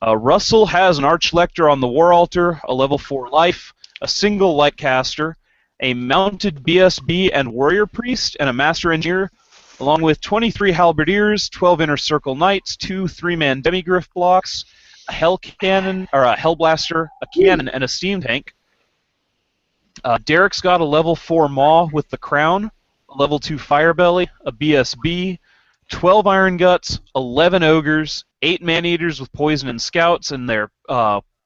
Russell has an Archlector on the War Altar, a level 4 life, a single Lightcaster, a mounted BSB and Warrior Priest, and a Master Engineer, along with 23 Halberdiers, 12 Inner Circle Knights, 2 3-man Demigriff blocks, a Hell Cannon, or a Hellblaster, a Cannon, and a Steam Tank. Derek's got a level 4 Maw with the Crown, a level 2 Firebelly, a BSB, 12 Iron Guts, 11 Ogres, 8 Man-Eaters with Poison and Scouts and their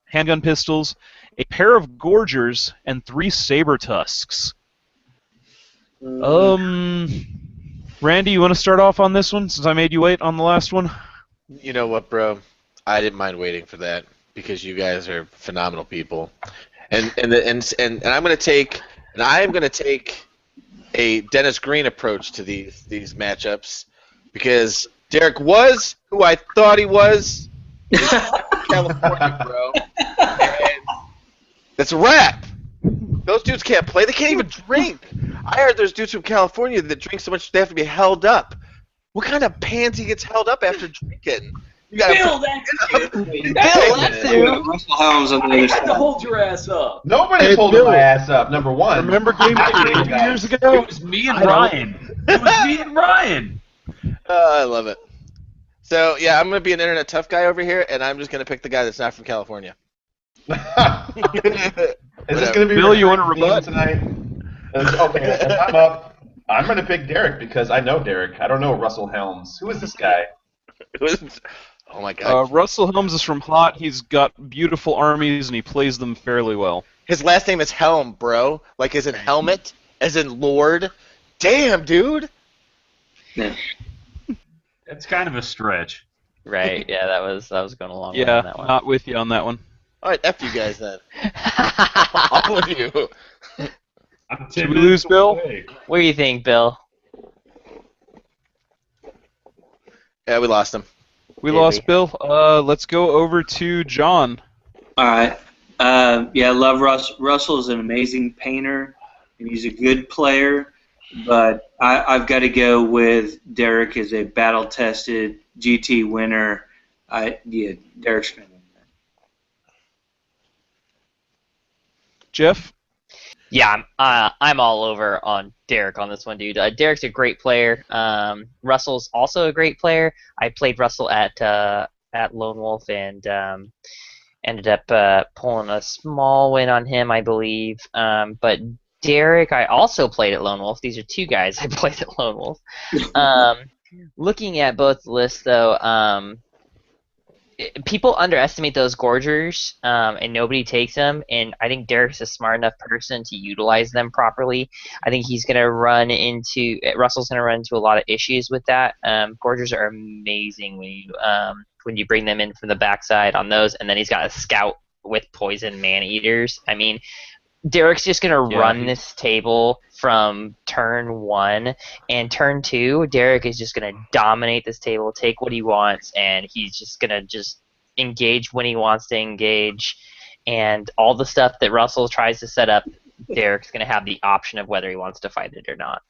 handgun pistols, a pair of Gorgers, and 3 Saber Tusks. Randy, you want to start off on this one since I made you wait on the last one? You know what, bro? I didn't mind waiting for that because you guys are phenomenal people, and I'm gonna take a Dennis Green approach to these matchups because Derek was who I thought he was. He's from California, bro. And that's a wrap. Those dudes can't play. They can't even drink. I heard there's dudes from California that drink so much they have to be held up. What kind of pansy gets held up after drinking? You gotta Bill, that's Bill, that's who. Russell Helms on the You other had to side. hold your ass up. Nobody's holding my ass up. Number one. Remember Game Day 2 years ago? It was me and Ryan. It was me and Ryan. I love it. So, yeah, I'm going to be an internet tough guy over here, and I'm just going to pick the guy that's not from California. Is this going to be Bill, you want to recording rebut? tonight? Okay, if I'm up, I'm going to pick Derek because I know Derek. I don't know Russell Helms. Who is this guy? Oh, my God. Russell Helms is from Hot. He's got beautiful armies, and he plays them fairly well. His last name is Helm, bro. Like, as in helmet, as in Lord. Damn, dude. Yeah. That's kind of a stretch. Right, yeah, that was going a long way Yeah, on that one. not with you on that one. All right, F you guys then. All of you. I'm 10 Did we minutes lose Bill? away. What do you think, Bill? Yeah, we lost him. We Did lost we? Bill. Let's go over to John. All right. Yeah, I love Russ. Russell is an amazing painter, and he's a good player. But I've got to go with Derek as a battle-tested GT winner. Yeah, Derek's going to win that. Jeff? Yeah, I'm all over on Derek on this one, dude. Derek's a great player. Russell's also a great player. I played Russell at Lone Wolf and ended up pulling a small win on him, I believe. But Derek, I also played at Lone Wolf. These are two guys I played at Lone Wolf. Looking at both lists, though, people underestimate those Gorgers, and nobody takes them. And I think Derek's a smart enough person to utilize them properly. I think Russell's going to run into a lot of issues with that. Gorgers are amazing when you bring them in from the backside on those, and then he's got a scout with poison man-eaters. I mean, Derek's just going to run this table from turn 1, and turn 2, Derek is just going to dominate this table, take what he wants, and he's just going to just engage when he wants to engage, and all the stuff that Russell tries to set up, Derek's going to have the option of whether he wants to fight it or not.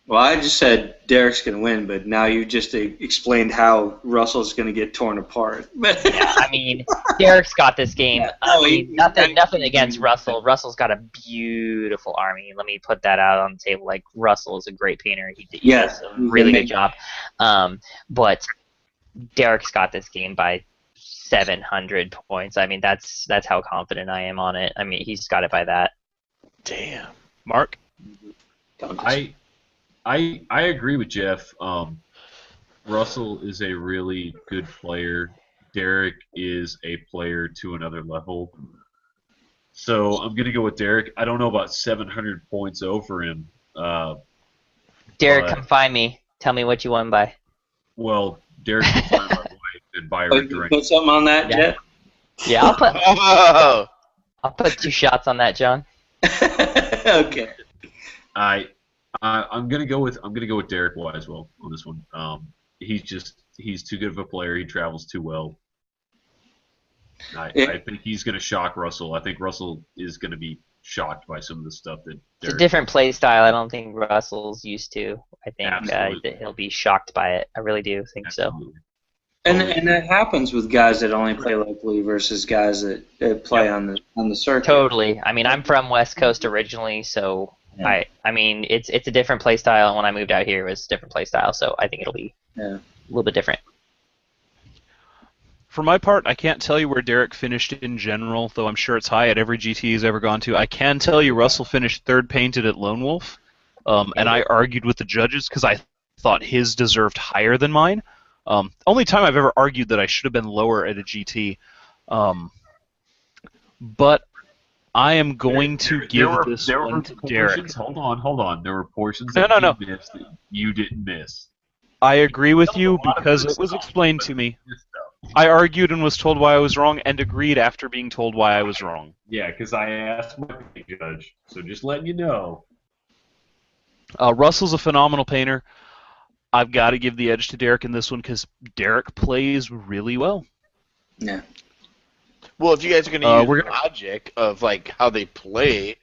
Well, I just said Derek's going to win, but now you just explained how Russell's going to get torn apart. Yeah, I mean, Derek's got this game. Nothing against Russell. Russell's got a beautiful army. Let me put that out on the table. Like, Russell is a great painter. He does a really good job. But Derek's got this game by 700 points. I mean, that's how confident I am on it. I mean, he's got it by that. Damn. Mark? I agree with Jeff. Russell is a really good player. Derek is a player to another level. So I'm going to go with Derek. I don't know about 700 points over him. Derek, come find me. Tell me what you won by. Well, Derek can find my wife and buy her a drink. Put something on that, Yeah. Jeff? Yeah, Oh! I'll put 2 shots on that, John. Okay. I'm gonna go with Derek Wisewell on this one. He's too good of a player. He travels too well. I think he's gonna shock Russell. I think Russell is gonna be shocked by some of the stuff that It's a Derek different play style. I don't think Russell's used to. I think Absolutely. that he'll be shocked by it. I really do think so. Absolutely. And that happens with guys that only play locally versus guys that play on the circuit. Totally. I mean, I'm from West Coast originally, so Yeah. I mean, it's a different play style. And when I moved out here, it was a different play style. So I think it'll be a little bit different. For my part, I can't tell you where Derek finished in general, though I'm sure it's high at every GT he's ever gone to. I can tell you Russell finished third painted at Lone Wolf, and I argued with the judges because I thought his deserved higher than mine. Only time I've ever argued that I should have been lower at a GT. But I am going to give this one to Derek. Hold on. There were portions No, that no, you missed that you didn't miss. I agree with you because it was explained to me. I argued and was told why I was wrong, and agreed after being told why I was wrong. Yeah, because I asked my judge, so just letting you know. Russell's a phenomenal painter. I've got to give the edge to Derek in this one because Derek plays really well. Yeah. Well, if you guys are going to we're use logic of like how they play,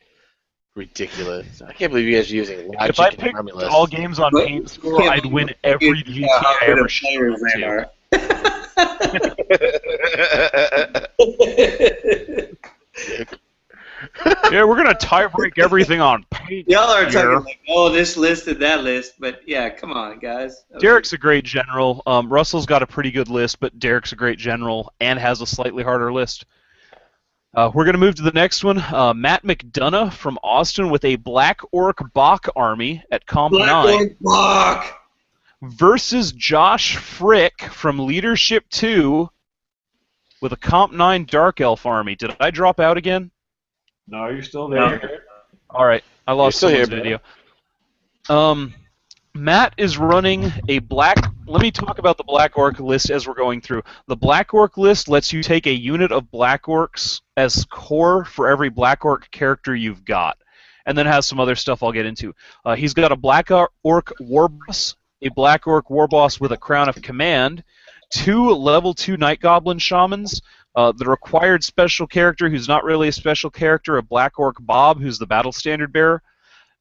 ridiculous. I can't believe you guys are using logic. If I and picked Romulus. all games on But paint score, I'd win every GT how I good ever of players showed they to. are. Yeah, we're gonna tie break everything on paint. Y'all are here. talking like, oh, this list and that list, but yeah, come on, guys. Okay. Derek's a great general. Russell's got a pretty good list, but Derek's a great general and has a slightly harder list. We're going to move to the next one. Matt McDonough from Austin with a Black Orc Bach army at Comp 9 Block. versus Josh Frick from Leadership 2 with a Comp 9 Dark Elf army. Did I drop out again? No, you're still there. All right, I lost still here, someone's video. Matt is running a black. Let me talk about the Black Orc list as we're going through. The Black Orc list lets you take a unit of Black Orcs as core for every Black Orc character you've got, and then has some other stuff I'll get into. He's got a Black Orc War Boss, a Black Orc War Boss with a Crown of Command, 2 level 2 Night Goblin Shamans, the required special character who's not really a special character, a Black Orc Bob who's the Battle Standard Bearer,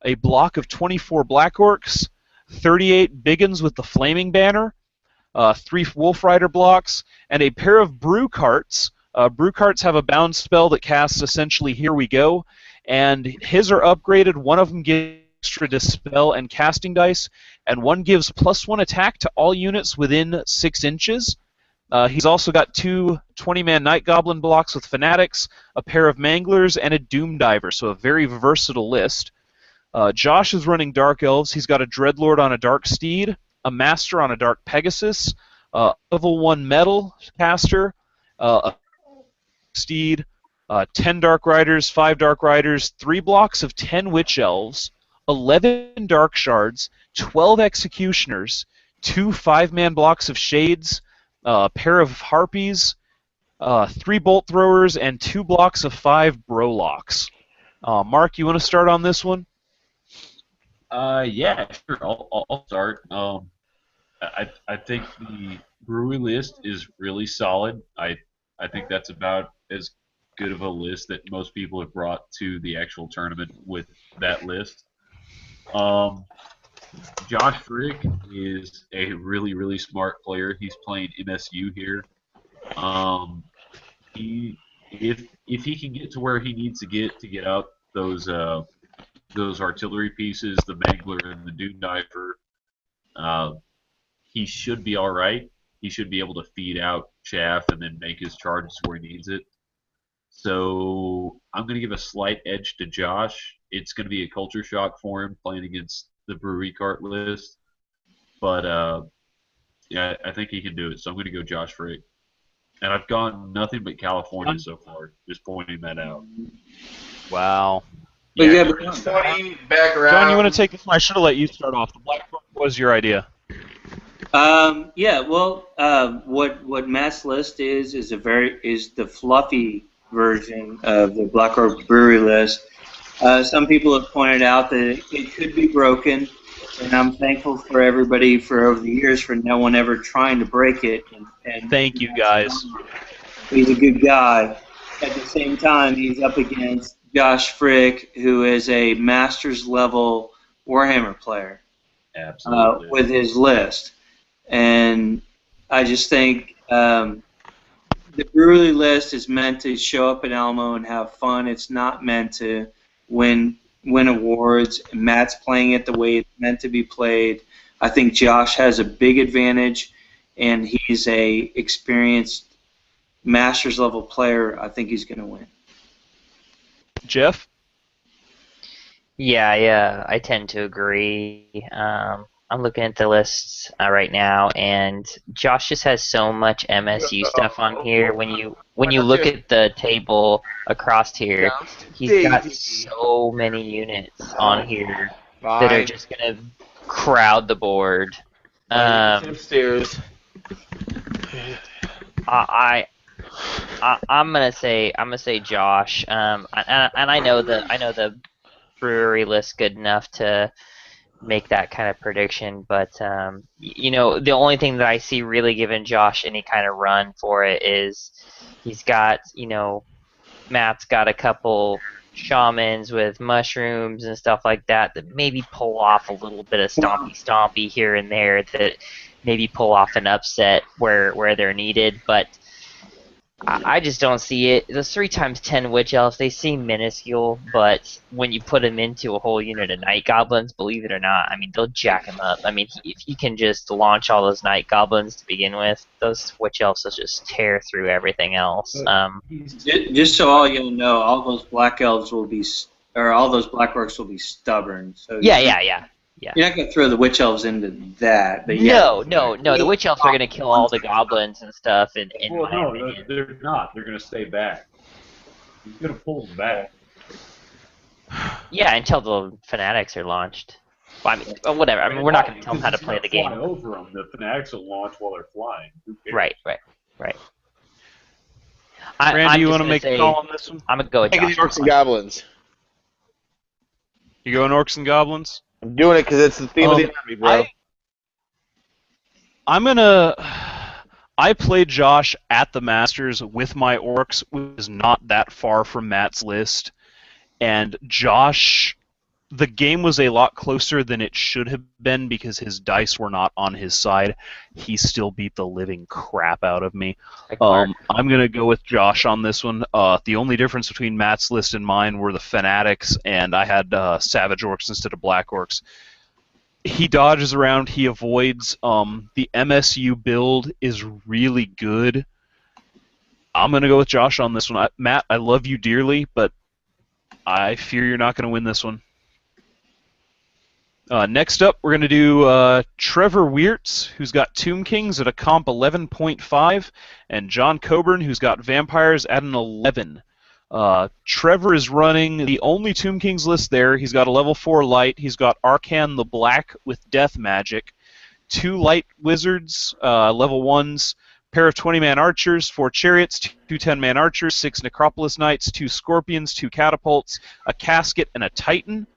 a block of 24 Black Orcs, 38 Biggins with the Flaming Banner, 3 Wolf Rider blocks, and a pair of Brew Carts. Brew Carts have a bound spell that casts essentially Here We Go, and his are upgraded. One of them gives extra Dispel and casting dice, and one gives +1 attack to all units within 6 inches. He's also got 2 20-man Night Goblin blocks with Fanatics, a pair of Manglers, and a Doom Diver, so a very versatile list. Josh is running Dark Elves. He's got a Dreadlord on a Dark Steed, a Master on a Dark Pegasus, level 1 Metal Caster, a Steed, 10 Dark Riders, 5 Dark Riders, 3 blocks of 10 Witch Elves, 11 Dark Shards, 12 Executioners, 2 5-man blocks of Shades, a pair of Harpies, 3 Bolt Throwers, and 2 blocks of 5 Brolocks. Mark, you want to start on this one? Yeah, sure. I'll start. I think the brewery list is really solid. I think that's about as good of a list that most people have brought to the actual tournament with that list. Josh Frick is a really, really smart player. He's playing MSU here. If he can get to where he needs to get out those artillery pieces, the Mangler and the Doom Diver, he should be all right. He should be able to feed out chaff and then make his charges where he needs it. So I'm going to give a slight edge to Josh. It's going to be a culture shock for him playing against the brewery cart list. But yeah, I think he can do it. So I'm going to go Josh Frick. And I've gone nothing but California so far, just pointing that out. Wow. Yeah, 20 back around. John, you want to take this one? I should have let you start off. The Black Orc was your idea. Yeah, well, what Matt's list is the fluffy version of the Black Orc Brewery list. Some people have pointed out that it could be broken, and I'm thankful for everybody for over the years for no one ever trying to break it. And Thank you, guys. He's a good guy. At the same time, he's up against Josh Frick, who is a Masters level Warhammer player, Absolutely. with his list. And I just think the Brewery list is meant to show up in Alamo and have fun. It's not meant to win awards. Matt's playing it the way it's meant to be played. I think Josh has a big advantage, and he's a experienced Masters level player. I think he's going to win. Jeff? Yeah, I tend to agree. I'm looking at the lists right now, and Josh just has so much MSU stuff on here. When you look at the table across here, he's got so many units on here that are just gonna crowd the board. Upstairs. I'm gonna say Josh. And I know the brewery list good enough to make that kind of prediction, but the only thing that I see really giving Josh any kind of run for it is he's got, Matt's got a couple shamans with mushrooms and stuff like that maybe pull off a little bit of stompy here and there, that maybe pull off an upset where they're needed, but I just don't see it. Those 3x10 Witch Elves, they seem minuscule, but when you put them into a whole unit of Night Goblins, believe it or not, I mean, they'll jack them up. I mean, if you can just launch all those Night Goblins to begin with, those Witch Elves will just tear through everything else. Just so all you know, all those Black Elves will be, or all those Black Orcs will be stubborn. So yeah. You're not going to throw the Witch Elves into that. But No. The Witch Elves are going to kill all the goblins and stuff. In Well, my no, opinion. they're not. They're going to stay back. He's going to pull them back. Yeah, until the Fanatics are launched. Well, I mean, whatever. I mean, we're not going to tell them how to play the game. Fly over them. The Fanatics will launch while they're flying. Who cares? Right. Randy, you want to make a call on this one? I'm going to go with Take Josh. the Orcs and Goblins. You going Orcs and Goblins? I'm doing it because it's the theme of the army, bro. I played Josh at the Masters with my Orcs, which is not that far from Matt's list. And Josh, the game was a lot closer than it should have been because his dice were not on his side. He still beat the living crap out of me. I'm going to go with Josh on this one. The only difference between Matt's list and mine were the Fanatics, and I had Savage Orcs instead of Black Orcs. He dodges around, he avoids. The MSU build is really good. I'm going to go with Josh on this one. Matt, I love you dearly, but I fear you're not going to win this one. Next up, we're going to do Trevor Weirtz, who's got Tomb Kings at a comp 11.5, and John Coburn, who's got Vampires at an 11. Trevor is running the only Tomb Kings list there. He's got a level 4 light. He's got Arcan the Black with Death Magic, 2 light wizards, level 1s, pair of 20-man archers, 4 chariots, 2 10-man archers, 6 necropolis knights, 2 scorpions, 2 catapults, a casket, and a titan.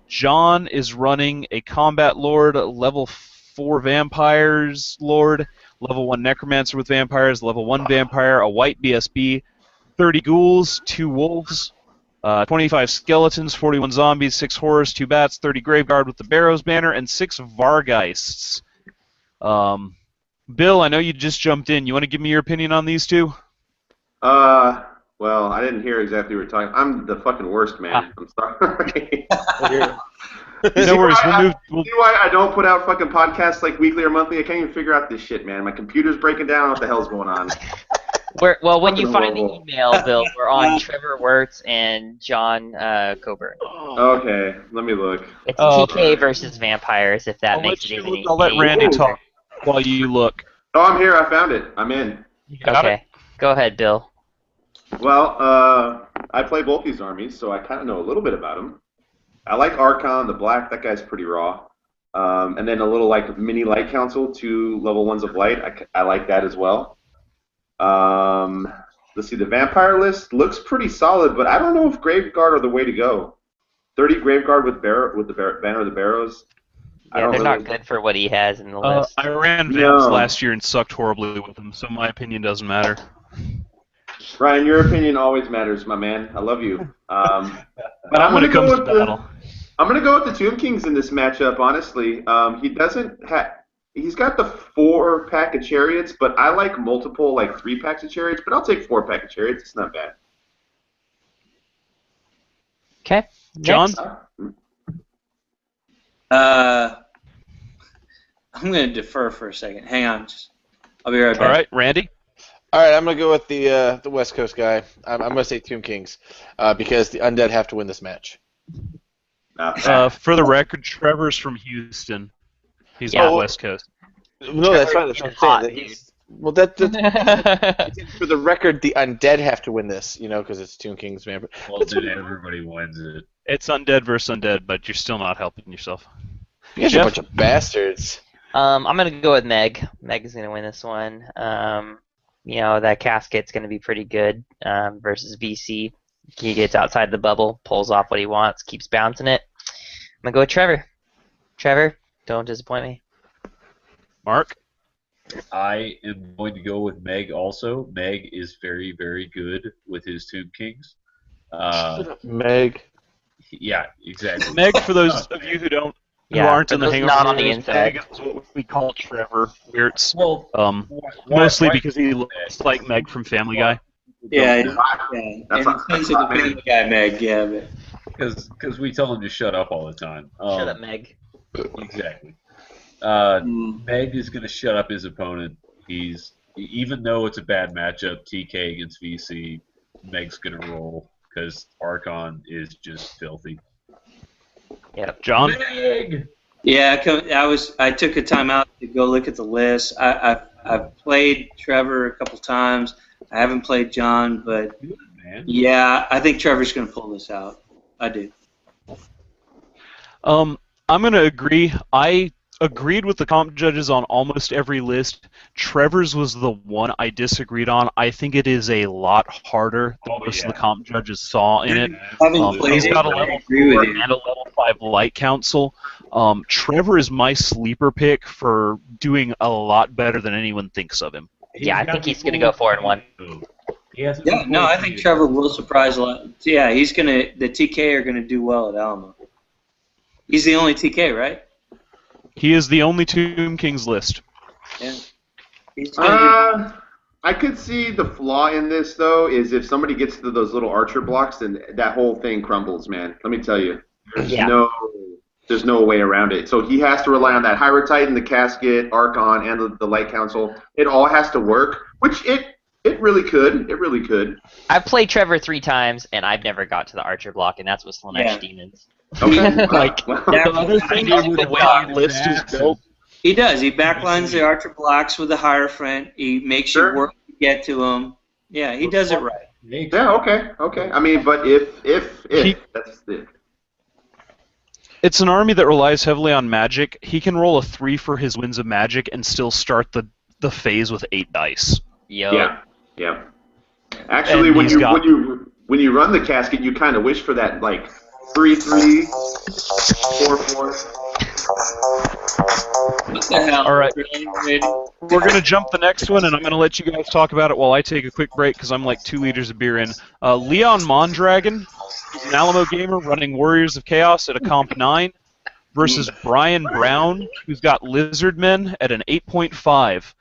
John is running a combat lord, level 4 vampires lord, level 1 necromancer with vampires, level 1 vampire, a white BSB, 30 ghouls, 2 wolves, 25 skeletons, 41 zombies, 6 horrors, 2 bats, 30 graveguard with the Barrows banner, and 6 Vargeists. Bill, I know you just jumped in. You want to give me your opinion on these two? Well, I didn't hear exactly what you were talking. I'm the fucking worst, man. I'm sorry. No worries. See why I don't put out fucking podcasts like weekly or monthly? I can't even figure out this shit, man. My computer's breaking down. What the hell's going on? Well, when you find the Horrible. email, Bill, we're on Trevor Wirtz and John Coburn. Okay, let me look. It's TK versus vampires, if that makes it even I'll let Randy talk while you look. Oh, I'm here. I found it. I'm in. Okay, go ahead, Bill. Well, I play both these armies, so I kind of know a little bit about them. I like Archon, the black. That guy's pretty raw. And then a little like mini light council, 2 level 1s of light. I like that as well. Let's see. The vampire list looks pretty solid, but I don't know if Graveguard are the way to go. 30 Graveguard with the banner of the Barrows. Yeah, they're not good for what he has in the list. I ran Vamps last year and sucked horribly with them, so my opinion doesn't matter. Ryan, your opinion always matters, my man. I love you. But I'm when gonna it go comes with to battle. I'm gonna go with the Tomb Kings in this matchup. Honestly, he doesn't have. He's got the 4-pack of chariots, but I like multiple, like 3 packs of chariots. But I'll take 4-pack of chariots. It's not bad. Okay. John? Next. I'm going to defer for a second. Hang on. I'll be right back. All right, Randy? All right, I'm gonna go with the West Coast guy. I'm gonna say Tomb Kings because the undead have to win this match. For the record, Trevor's from Houston. He's Yeah. not West Coast. No, that's fine. That's what I'm saying. hot, That dude. he's- well, for the record, the undead have to win this, because it's Tomb Kings, man. But Well, that's then what- everybody wins it. It's undead versus undead, but you're still not helping yourself. you guys are a Jeff? bunch of bastards. I'm gonna go with Meg. Meg is gonna win this one. That casket's gonna be pretty good versus VC. He gets outside the bubble, pulls off what he wants, keeps bouncing it. I'm gonna go with Trevor. Trevor, don't disappoint me. Mark? I am going to go with Meg also. Meg is very, very good with his Tomb Kings. Meg. Yeah, exactly. Meg, for those of you who aren't for in the those hangover not on the series, inside. Meg is what we call Trevor. Where it's Well, mostly because he looks like Meg from Family Guy. Yeah, That's and not- Sons that's of not the me. Family Guy, Meg. Yeah, but because we tell him to shut up all the time. Shut up, Meg. Exactly. mm, Meg is going to shut up his opponent. Even though it's a bad matchup, TK against VC, Meg's going to roll because Archon is just filthy. Yep. John? Meg! yeah. I took a time out to go look at the list. I've played Trevor a couple times. I haven't played John, but Good, man. yeah, I think Trevor's going to pull this out. I do. I'm going to agree. I agreed with the comp judges on almost every list. Trevor's was the one I disagreed on. I think it is a lot harder than most of the comp judges saw in it. Having played He's it, got a I level agree 4 with you. and a level 5 light council. Trevor is my sleeper pick for doing a lot better than anyone thinks of him. Yeah, I think he's gonna go 4-1. Yeah, I think Trevor will surprise a lot. Yeah, the TK are gonna do well at Alamo. He's the only TK, right? He is the only Tomb Kings list. Yeah. He's gonna I could see the flaw in this though is if somebody gets to those little archer blocks, then that whole thing crumbles, man. Let me tell you, Yeah. there's no way around it. So he has to rely on that Hyrule Titan, the casket, Archon, and the Light Council. It all has to work, which it really could. It really could. I've played Trevor 3 times, and I've never got to the Archer block, and that's with Slanesh Yeah. Demons. Okay. Like, Well, Yeah. The other thing is the way the list is built. He does. He backlines the archer blocks with the Hierophant. He makes Sure. you work to get to him. Yeah, he does it right. yeah. Okay. I mean, but if that's it. It's an army that relies heavily on magic. He can roll a 3 for his Winds of Magic and still start the phase with 8 dice. yo. Yeah. Actually, And when he's you got- when you run the casket, you kind of wish for that like 3-3, 4-4. What the hell? All right. Really? We're going to jump the next one, and I'm going to let you guys talk about it while I take a quick break because I'm like 2 liters of beer in. Leon Mondragon, who's an Alamo gamer running Warriors of Chaos at a comp 9, versus Brian Brown, who's got Lizardmen at an 8.5.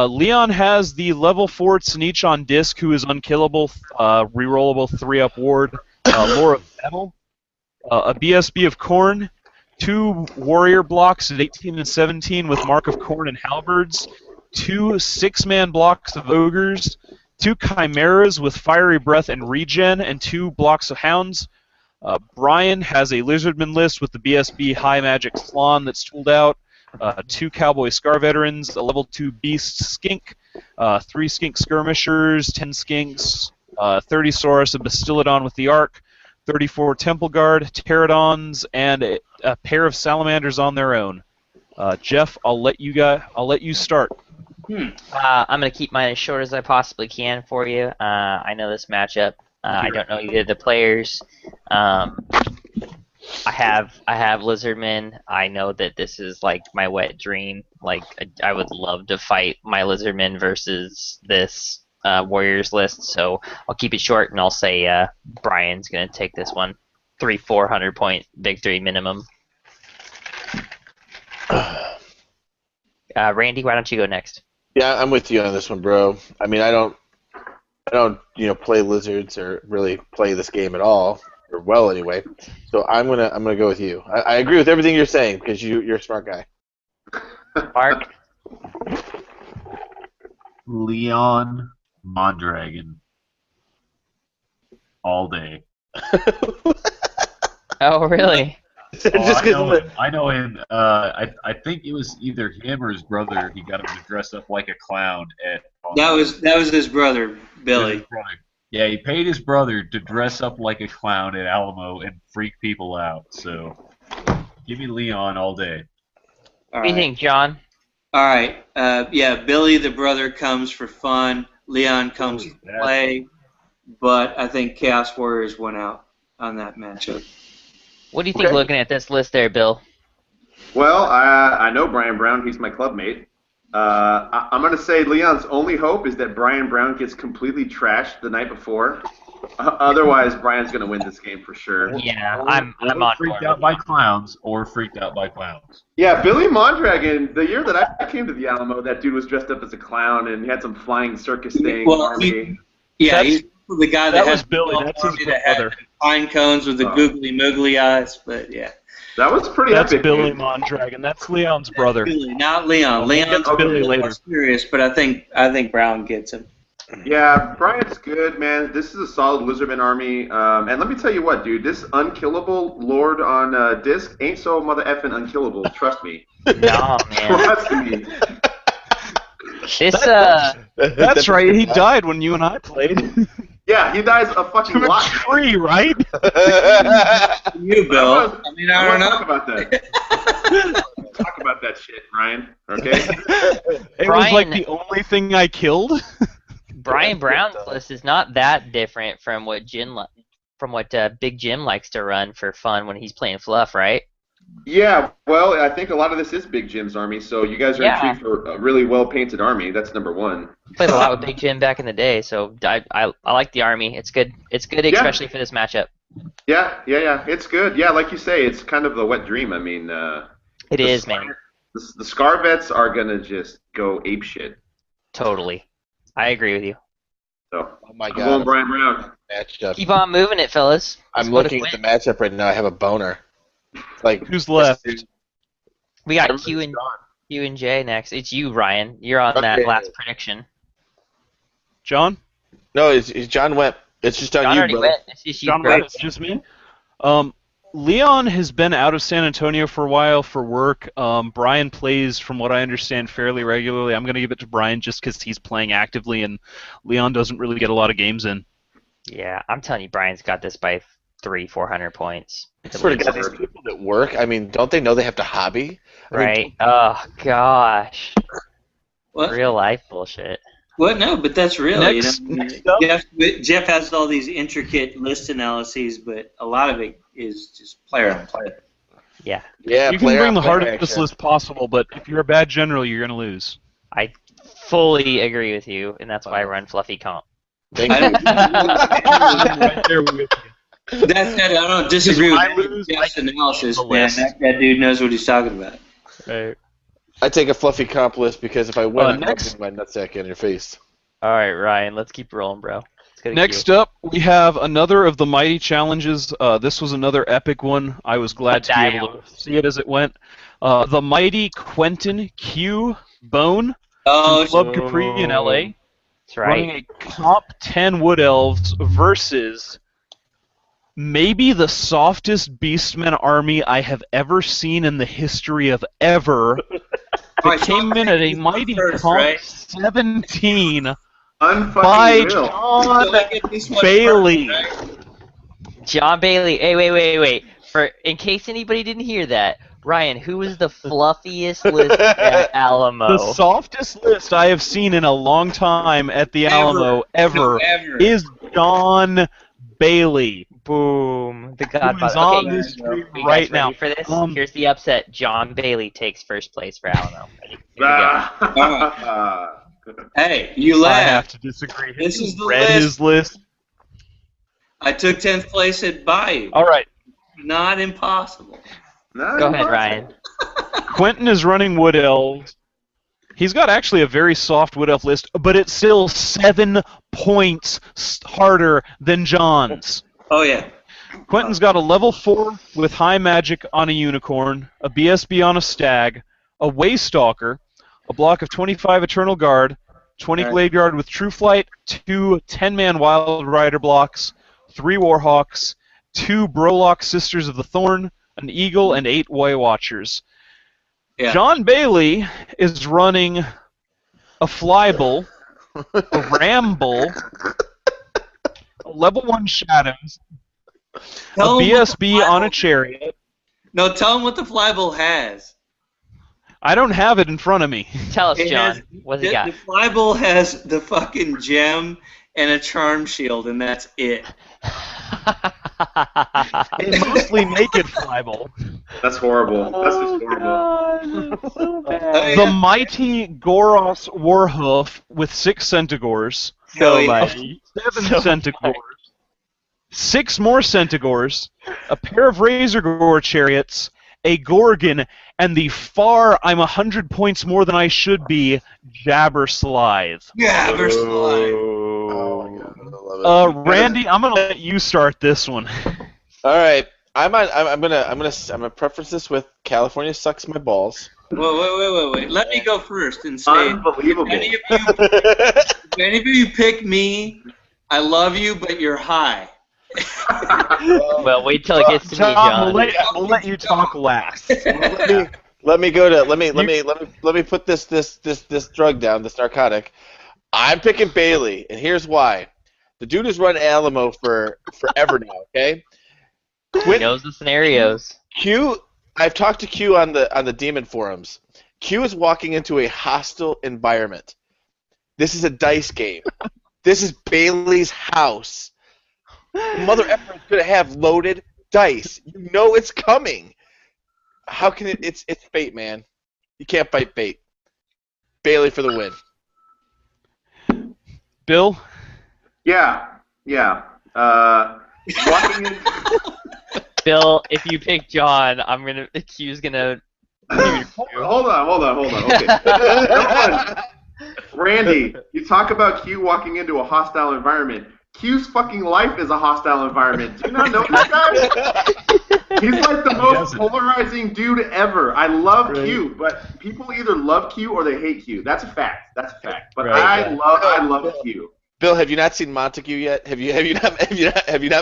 Leon has the level 4 Tznich on disc, who is unkillable, rerollable 3-up ward, Lore of Battle, a BSB of Corn, 2 warrior blocks at 18 and 17 with Mark of Corn and Halberds, 2 6-man blocks of Ogres, 2 Chimeras with Fiery Breath and Regen, and 2 blocks of Hounds. Brian has a Lizardman list with the BSB High Magic Slan that's tooled out, 2 Cowboy Scar Veterans, a level 2 Beast Skink, 3 Skink Skirmishers, 10 Skinks, 30 Saurus of Bastillodon with the Arc, 34 Temple Guard, Pterodons, and a pair of Salamanders on their own. Jeff, I'll let you start. I'm gonna keep mine as short as I possibly can for you. I know this matchup. I don't know either of the players. I have Lizardmen. I know that this is like my wet dream. Like I would love to fight my Lizardmen versus this Warriors list, so I'll keep it short and I'll say Brian's going to take this one. 400 point victory minimum. Randy, why don't you go next? Yeah, I'm with you on this one, bro. I mean, I don't play lizards or really play this game at all, or well anyway. So I'm gonna go with you. I agree with everything you're saying because you're a smart guy. Mark? Leon Mondragon. All day. Oh, really? I know him. I think it was either him or his brother. He got him to dress up like a clown at. That was his brother, Billy. His brother. Yeah, he paid his brother to dress up like a clown at Alamo and freak people out. So, give me Leon all day. What do you think, John? All right. Yeah, Billy the brother comes for fun. Leon comes to play. But I think Chaos Warriors went out on that matchup. What do you think looking at this list there, Bill? Well, I know Brian Brown. He's my club mate. I'm going to say Leon's only hope is that Brian Brown gets completely trashed the night before. Otherwise, Brian's going to win this game for sure. Yeah, I'm on freaked board out with by you. clowns or freaked out by clowns. Yeah, Billy Mondragon, the year that I came to the Alamo, that dude was dressed up as a clown and he had some flying circus thing. Well, army. He's the guy That that was had Billy. That's his that had brother. pine cones with the googly moogly eyes. But yeah, That was pretty That's epic. Billy dude. Mondragon. That's Leon's brother. Billy, not Leon. Leon's Billy later. serious, but I think Brown gets him. Yeah, Brian's good, man. This is a solid Lizardman army. And let me tell you what, dude, this unkillable Lord on disc ain't so mother effing unkillable. Trust me. No, man. Trust me. This That's right. He died when you and I played. Yeah, he dies a fucking To a lot. tree, right? You, Bill. I mean, I don't know. Talk about that. Talk about that shit, Ryan. Okay. It was like the only thing I killed. Brian Brown's list is not that different from what Big Jim likes to run for fun when he's playing fluff, right? Yeah, well, I think a lot of this is Big Jim's army, so you guys are Yeah. intrigued for a really well-painted army. That's number one. Played a lot with Big Jim back in the day, so I like the army. It's good. It's good, especially for this matchup. Yeah. It's good. Yeah, like you say, it's kind of the wet dream. I mean, It is, man. The Scarvets are gonna just go ape shit. Totally. I agree with you. So, Oh my I'm going god. Brian Brown. Matchup. Keep on moving it, fellas. I'm Let's looking go at to the matchup right now. I have a boner. Like Who's left? We got Everybody's Q and J next. It's you, Ryan. You're on that Okay. last prediction. John? No, it's John went. It's just on John you, already brother. went. It's just you, John bro. Wright, it's just me. Leon has been out of San Antonio for a while for work. Brian plays, from what I understand, fairly regularly. I'm going to give it to Brian just because he's playing actively, and Leon doesn't really get a lot of games in. Yeah, I'm telling you, Brian's got this by 400 points. I swear to God, these people that work, I mean, don't they know they have to hobby? I mean, Right? Oh, gosh. What? Real life bullshit. Well, no, but that's real. Next up. Jeff has all these intricate list analyses, but a lot of it is just player on player. Yeah. yeah, You can player bring on the player hardest action. list possible, but if you're a bad general, you're going to lose. I fully agree with you, and that's why I run Fluffy Comp. Thank I you. I'm right there with you. That said, I don't disagree If I with lose, Jeff's I can analysis, change the man. list. That dude knows what he's talking about. Right. I take a fluffy comp list because if I win, I'm next- rubbing my nutsack in your face. All right, Ryan, let's keep rolling, bro. Let's go to Next Q. up, we have another of the Mighty Challenges. This was another epic one. I was glad to be able to see it as it went. The Mighty Quentin Q Bone Oh, from Club Capri in LA. That's Running right. a Comp 10 Wood Elves versus maybe the softest Beastmen army I have ever seen in the history of ever. It came in at a mighty first, Comp right? 17 Unfucking by real. John I get this one Bailey. first, right? John Bailey. Hey, wait. In case anybody didn't hear that, Ryan, who was the fluffiest list at Alamo? The softest list I have seen in a long time at the Alamo ever Ever. is John Bailey. Boom. The Who is Godfather. on Okay, this stream you guys right ready now. for this? Um, Here's the upset. John Bailey takes first place for Alamo. Ready? Here we go. Ah, Hey, you I laugh. have to disagree. Have This you is the read list. his list? I took 10th place at Bayou. All right. Not impossible. No, Go ahead, Ryan. Quentin is running Wood Elves. He's got actually a very soft Wood Elf list, but it's still 7 points harder than John's. Oh, yeah. Quentin's got a level 4 with high magic on a unicorn, a BSB on a stag, a Waystalker, a block of 25 Eternal Guard, 20 All right. Glade Guard with True Flight, 2 10-man Wild Rider blocks, 3 Warhawks, 2 Brolock Sisters of the Thorn, an Eagle, and 8 Way Watchers. Yeah. John Bailey is running a Flybull, a Ramble, a level 1 Shadows, a Tell him what the BSB on a Flybull- Chariot. No, tell him what the Flybull has. I don't have it in front of me. Tell us, It John. has- What's he the, got? the Flybull has the fucking gem and a charm shield, and that's it. A mostly naked Flybull. That's horrible. That's just horrible. The mighty Goros Warhoof with 6 Centigores. So So much. 7 So Centigores. 6 more Centigores. A pair of Razor Gore chariots. A Gorgon. And the far, I'm 100 points more than I should be, Jabber Slithe. Yeah, versus Fly. Oh my god, I love it. Randy, I'm gonna let you start this one. All right, I'm gonna preface this with California sucks my balls. Wait. Let me go first and say, Unbelievable. if any of you pick me, I love you, but you're high. Well, wait till it gets to me, John, John. we'll let you talk last. Let me put this drug down, this narcotic. I'm picking Bailey, and here's why. The dude has run Alamo for forever now. Okay. He knows the scenarios. Q, I've talked to Q on the Demon forums. Q is walking into a hostile environment. This is a dice game. This is Bailey's house. Mother effer is gonna have loaded dice. You know it's coming. How can it? It's fate, man. You can't fight fate. Bailey for the win. Bill? Yeah. Walking in. Bill, if you pick John, Q's gonna. Hold on. Okay. Number 1, Randy, you talk about Q walking into a hostile environment. Q's fucking life is a hostile environment. Do you not know this guy? He's like the most polarizing dude ever. I love Q, but people either love Q or they hate Q. That's a fact. But Right, I love Q. Bill, have you not seen Montague yet? Have you not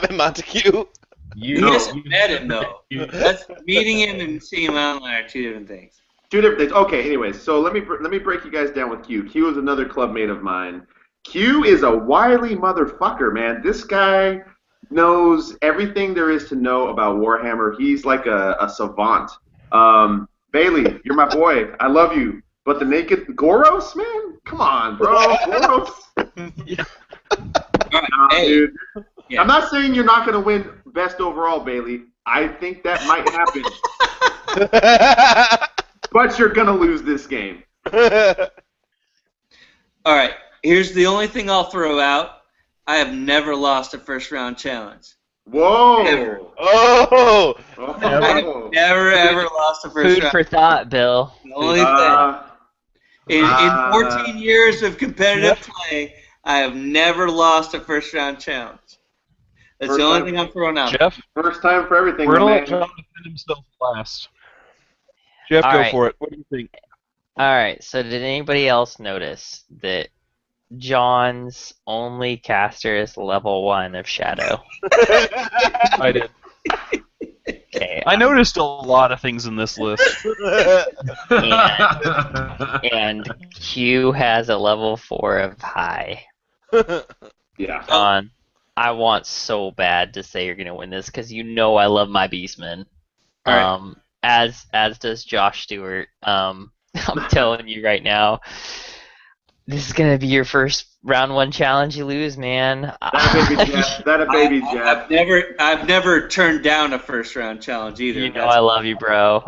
been Montague? He hasn't met him, though. That's meeting him and seeing him online are two different things. Two different things. Okay, anyways, so let me break you guys down with Q. Q is another clubmate of mine. Q is a wily motherfucker, man. This guy knows everything there is to know about Warhammer. He's like a savant. Bailey, you're my boy. I love you. But the naked Goros, man? Come on, bro. Goros. All right, Nah, hey, dude. yeah. I'm not saying you're not going to win best overall, Bailey. I think that might happen. But you're going to lose this game. All right, here's the only thing I'll throw out. I have never lost a first-round challenge. Whoa. Ever. Oh! I have never, ever lost a first Food round. for thought, Bill. The only thing. In 14 years of competitive play, I have never lost a first-round challenge. That's First the only time. thing I'm throwing out. Jeff? First time for everything, We're my going to man. let John defend himself last. Jeff, All go right. for it. What do you think? Alright, so did anybody else notice that John's only caster is level 1 of Shadow? I did. Okay, I noticed a lot of things in this list. and Q has a level 4 of High. Yeah. John, I want so bad to say you're gonna win this because you know I love my Beastmen. All right. As does Josh Stewart. I'm telling you right now, this is gonna be your first round 1 challenge you lose, man. That a baby Jeff. That a baby Jeff. I've never turned down a first-round challenge either. You know I love you, bro.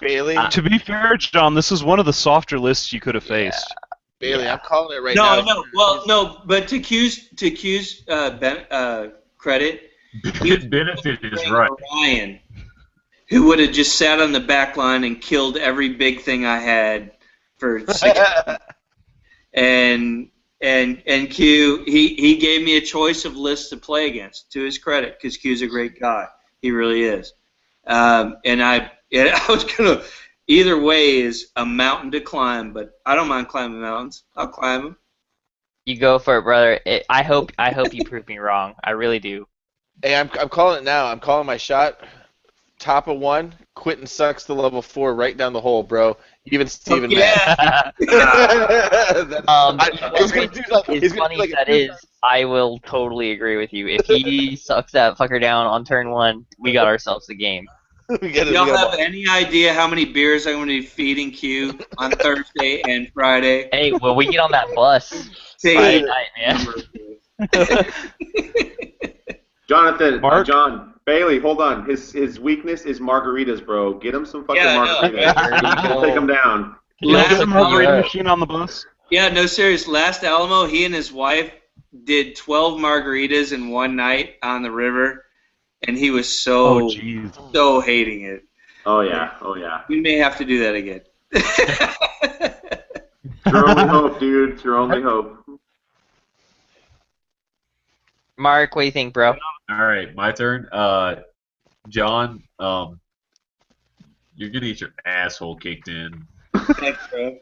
Bailey, To be fair, John, this is one of the softer lists you could have faced. Bailey, I'm calling it right now. No. Well, no. But to Q's credit, he was Benefit is right. Ryan, who would have just sat on the back line and killed every big thing I had for 6 months. And Q, he gave me a choice of lists to play against, to his credit, because Q's a great guy. He really is. And I was going to, either way is a mountain to climb, but I don't mind climbing mountains. I'll climb them. You go for it, brother. I hope you prove me wrong. I really do. Hey, I'm calling it now. I'm calling my shot. Top of 1, Quentin sucks to level 4 right down the hole, bro. Even Steven. Yeah. As funny as that is, I will totally agree with you. If he sucks that fucker down on turn 1, we got ourselves a game. Y'all have any idea how many beers I'm going to be feeding Q on Thursday and Friday? Hey, well, we get on that bus Friday night, man. Jonathan, Mark? John, Bailey, hold on. His weakness is margaritas, bro. Get him some fucking margaritas. He'll take him down. Get a margarita machine on the bus. Yeah, no, serious. Last Alamo, he and his wife did 12 margaritas in one night on the river, and he was so hating it. Oh yeah. We may have to do that again. It's your only hope, dude. It's your only hope. Mark, what do you think, bro? All right, my turn. John, you're gonna get your asshole kicked in. Thanks, bro.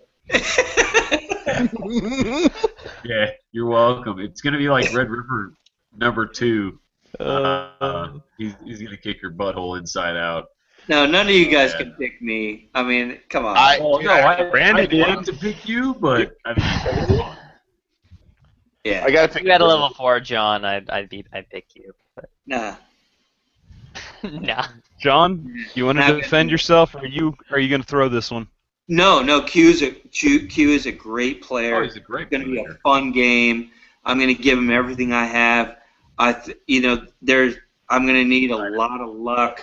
Yeah, you're welcome. It's gonna be like Red River number 2. He's gonna kick your butthole inside out. No, none of you guys can pick me. I mean, come on. I wanted to pick you, but I mean, yeah. I gotta pick. If you had a level 4, John, I'd pick you. But Nah. nah. John, you want to defend yourself, or are you going to throw this one? No. Q is a great player. Oh, he's a great player. It's going to be a fun game. I'm going to give him everything I have. I'm going to need a lot of luck.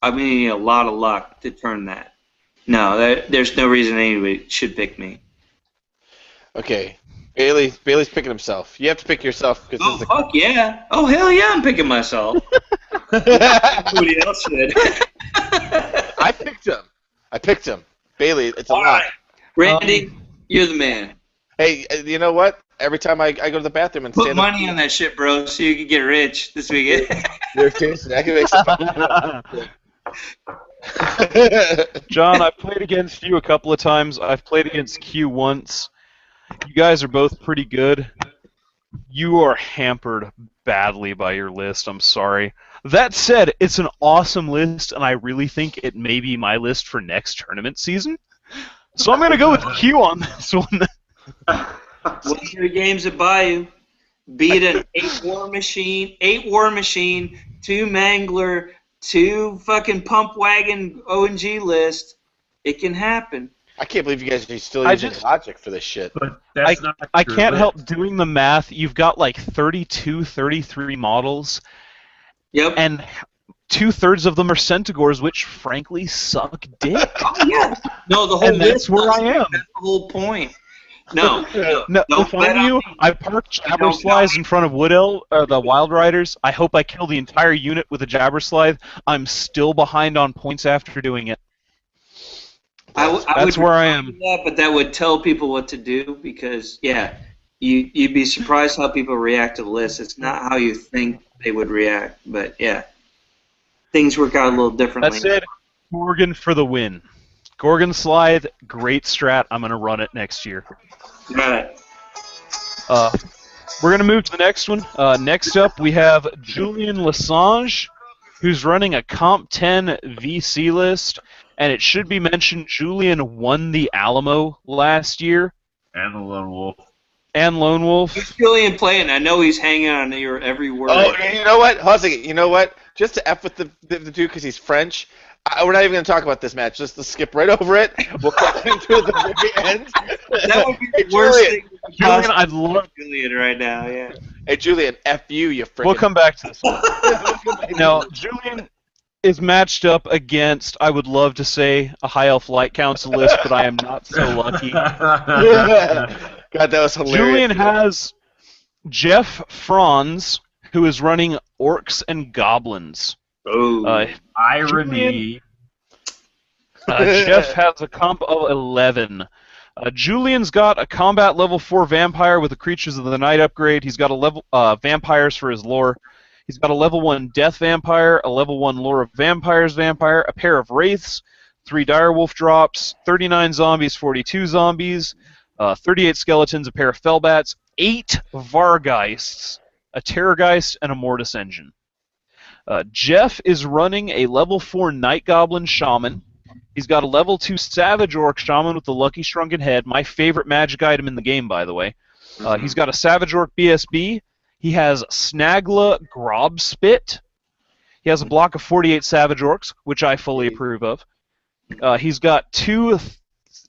I'm going to need a lot of luck to turn that. No, there's no reason anybody should pick me. Okay. Bailey's picking himself. You have to pick yourself. Oh, fuck yeah. Oh, hell yeah, I'm picking myself. Nobody else did. I picked him. Bailey, it's a All lot. right. Randy, you're the man. Hey, you know what? Every time I go to the bathroom and Put stand money on that shit, bro, so you can get rich this weekend. Seriously, I can make some money. John, I've played against you a couple of times. I've played against Q once. You guys are both pretty good. You are hampered badly by your list. I'm sorry. That said, it's an awesome list, and I really think it may be my list for next tournament season. So I'm going to go with Q on this one. What are the games that buy you? Beat an 8 War Machine, 2 Mangler, 2 fucking Pump Wagon ONG list. It can happen. I can't believe you guys are still using logic for this shit. But that's not I true. can't help doing the math. You've got like 32, 33 models. Yep. And 2/3 of them are Centigores, which frankly suck dick. Oh, yeah. No, the whole And that's list where I am. That's the whole point. No. No, if I'm you, I park Jabberslides in front of the Wild Riders. I hope I kill the entire unit with a Jabberslide. I'm still behind on points after doing it. That's where I am. That, but that would tell people what to do because, you'd be surprised how people react to the list. It's not how you think they would react, but things work out a little differently. That said, Gorgon for the win. Gorgon Slide, great strat. I'm going to run it next year. Got it. We're going to move to the next one. Next up, we have Julian Lessange, who's running a Comp 10 VC list. And it should be mentioned, Julian won the Alamo last year. And the Lone Wolf. Who's Julian playing? I know he's hanging on your every word. Oh, you know what? Hold on a second. You know what? Just to F with the dude because he's French, we're not even going to talk about this match. Just to skip right over it. We'll come into the very end. That would be the worst thing. Julian, I'd love Julian right now, yeah. Hey, Julian, F you freaking... We'll come back to this one. No, Julian, is matched up against, I would love to say, a High Elf Light Council list, but I am not so lucky. God, that was hilarious. Julian has Jeff Franz, who is running Orcs and Goblins. Oh, Irony. Jeff has a comp of 11. Julian's got a combat level 4 vampire with the Creatures of the Night upgrade. He's got a level vampires for his lore. He's got a level 1 Death Vampire, a level 1 Lore of Vampires Vampire, a pair of Wraiths, 3 Direwolf drops, 39 zombies, 42 zombies, 38 skeletons, a pair of Fellbats, 8 Vargeists, a Terrorgeist, and a Mortis Engine. Jeff is running a level 4 Night Goblin Shaman. He's got a level 2 Savage Orc Shaman with the Lucky Shrunken Head, my favorite magic item in the game, by the way. He's got a Savage Orc BSB. He has Snagla Grobspit. He has a block of 48 Savage Orcs, which I fully approve of. He's got 2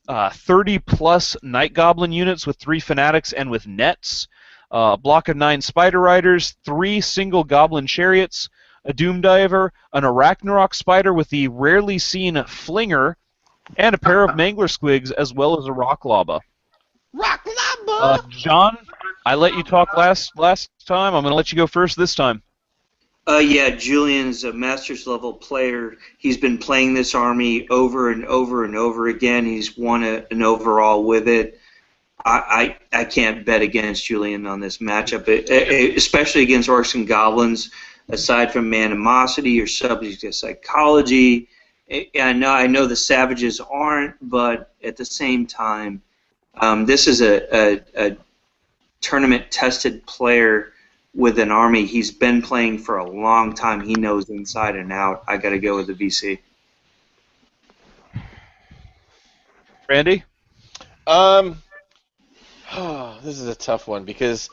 30-plus Night Goblin units with 3 Fanatics and with Nets. A block of 9 Spider Riders, 3 single Goblin Chariots, a Doom Diver, an Arachnarok Spider with the rarely seen Flinger, and a pair of Mangler Squigs, as well as a Rock Lava. Rock Lava! John, I let you talk last time. I'm going to let you go first this time. Yeah, Julian's a Masters level player. He's been playing this army over and over and over again. He's won an overall with it. I can't bet against Julian on this matchup, especially against Orcs and Goblins. Aside from Animosity or Subject to Psychology, I know the Savages aren't, but at the same time, this is a tournament-tested player with an army. He's been playing for a long time. He knows inside and out. I got to go with the VC. Randy? This is a tough one because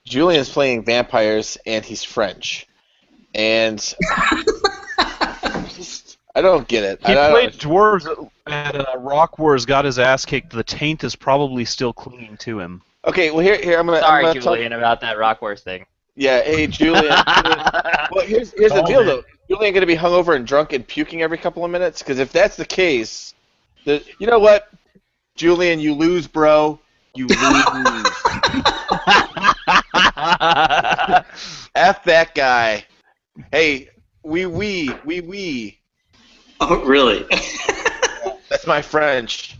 Julian's playing vampires and he's French. And I don't get it. He played dwarves at Rock Wars, got his ass kicked. The taint is probably still clinging to him. Okay, well here I'm gonna. Sorry, I'm gonna Julian, about that Rock Wars thing. Yeah, hey Julian. Well, here's the deal though. Julian gonna be hungover and drunk and puking every couple of minutes? Because if that's the case, you know what, Julian, you lose, bro. You lose. F that guy. Hey, we. Oh, really? That's my French.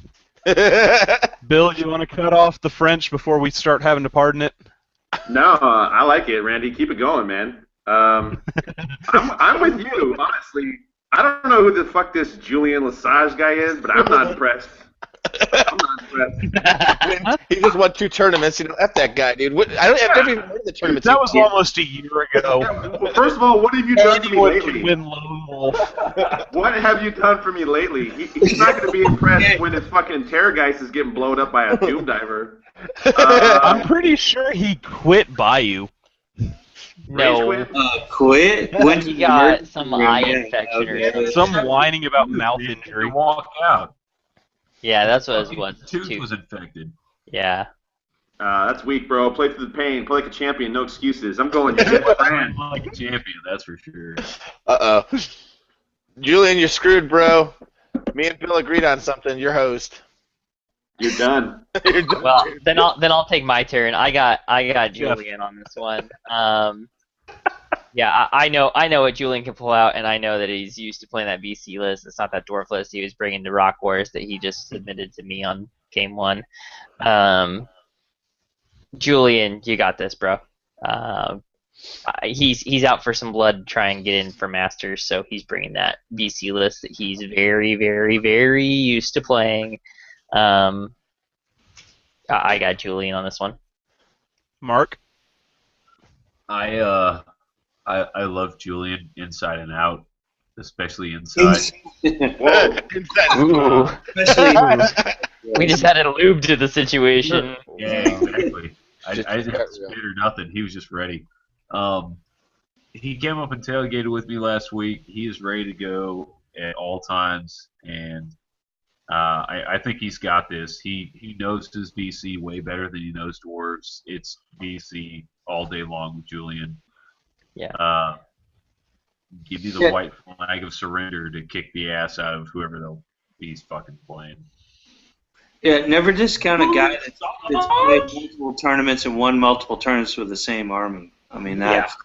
Bill, you want to cut off the French before we start having to pardon it? No, I like it, Randy. Keep it going, man. I'm with you, honestly. I don't know who the fuck this Julian Lesage guy is, but I'm not impressed. I'm not impressed. He just won 2 tournaments. F that guy, dude. I've never even heard of the tournament. That was almost a year ago. Well, first of all, what have you done for me Anyone lately? can win Lone Wolf. What have you done for me lately? He's not going to be impressed when his fucking Terrorgeist is getting blown up by a Doom Diver. I'm pretty sure he quit Bayou. No. Quit? When He got some eye infection or something. Some whining about mouth injury. He walked out. Yeah, that's what it was. His tooth was infected. Yeah. That's weak, bro. Play through the pain. Play like a champion. No excuses. I'm going Jeff Brand. Like a champion, that's for sure. Uh-oh. Julian, you're screwed, bro. Me and Bill agreed on something. You're host. You're done. You're done. Well, then I'll take my turn. I got Julian on this one. Yeah, I know what Julian can pull out, and I know that he's used to playing that VC list. It's not that dwarf list he was bringing to Rock Wars that he just submitted to me on game 1. Julian, you got this, bro. He's out for some blood to try and get in for Masters, so he's bringing that VC list that he's very, very, very used to playing. I got Julian on this one. Mark? I love Julian inside and out, especially inside. Whoa. Ooh. Especially, We just had a lube to the situation. Yeah, exactly. I Just didn't got spit or nothing. He was just ready. He came up and tailgated with me last week. He is ready to go at all times, and I think he's got this. He knows his VC way better than he knows dwarves. It's VC all day long with Julian. Yeah. give you the white flag of surrender to kick the ass out of whoever he's fucking playing. Yeah, never discount a guy that's played multiple tournaments and won multiple tournaments with the same army. I mean, that's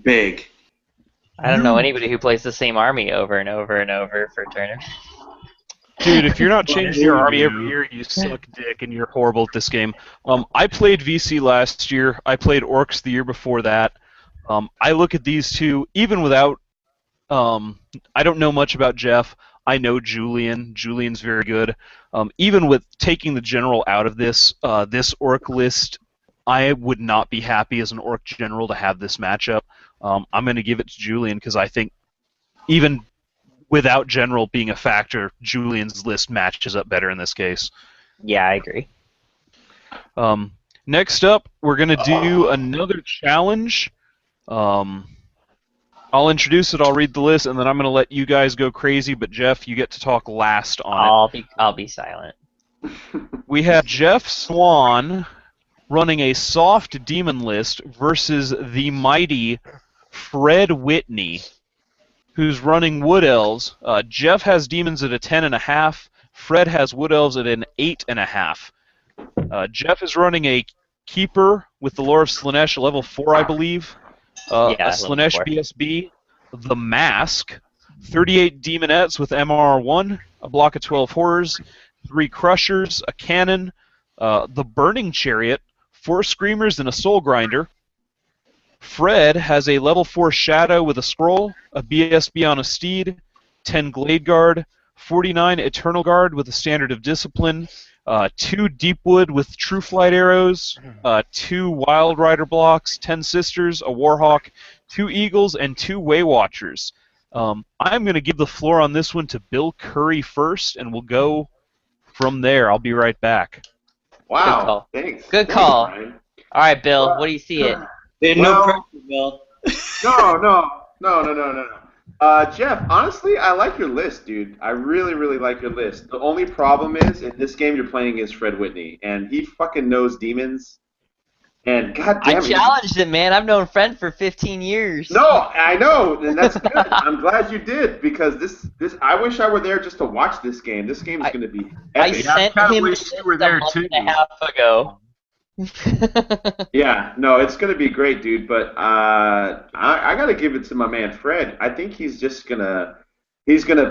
big. I don't know anybody who plays the same army over and over and over for tournaments. Dude, if you're not changing your army every year, you suck dick and you're horrible at this game. I played VC last year. I played Orcs the year before that. I look at these two, even without... I don't know much about Jeff. I know Julian. Julian's very good. Even with taking the general out of this Orc list, I would not be happy as an Orc general to have this matchup. I'm going to give it to Julian because I think even without general being a factor, Julian's list matches up better in this case. Yeah, I agree. Next up, we're going to do another challenge. I'll introduce it, I'll read the list, and then I'm going to let you guys go crazy, but Jeff, you get to talk last on it. I'll be silent. We have Jeff Swan running a soft demon list versus the mighty Fred Whitney, who's running Wood Elves. Jeff has demons at a 10.5. Fred has Wood Elves at an 8.5. Jeff is running a Keeper with the Lore of Slaanesh, level 4, I believe. A Slaanesh BSB, the Mask, 38 Demonettes with MR1, a block of 12 Horrors, 3 Crushers, a Cannon, the Burning Chariot, 4 Screamers, and a Soul Grinder. Fred has a level 4 Shadow with a Scroll, a BSB on a Steed, 10 Glade Guard, 49 Eternal Guard with a Standard of Discipline, 2 Deepwood with True Flight Arrows, 2 Wild Rider blocks, 10 Sisters, a Warhawk, 2 Eagles, and 2 Waywatchers. I'm going to give the floor on this one to Bill Curry first, and we'll go from there. I'll be right back. Wow. Good call. Thanks. Good Thanks, call. Brian. All right, Bill, what do you see it? No pressure, Bill. No. Jeff, honestly, I like your list, dude. I really, really like your list. The only problem is, in this game, you're playing against Fred Whitney, and he fucking knows demons. And goddamn I challenged him, man. I've known Fred for 15 years. No, I know, and that's good. I'm glad you did, because this I wish I were there just to watch this game. This game is going to be I epic. sent kinda him wish this you were a there, month too. and a half ago. Yeah, no, it's going to be great, dude, but I got to give it to my man Fred. I think he's just going to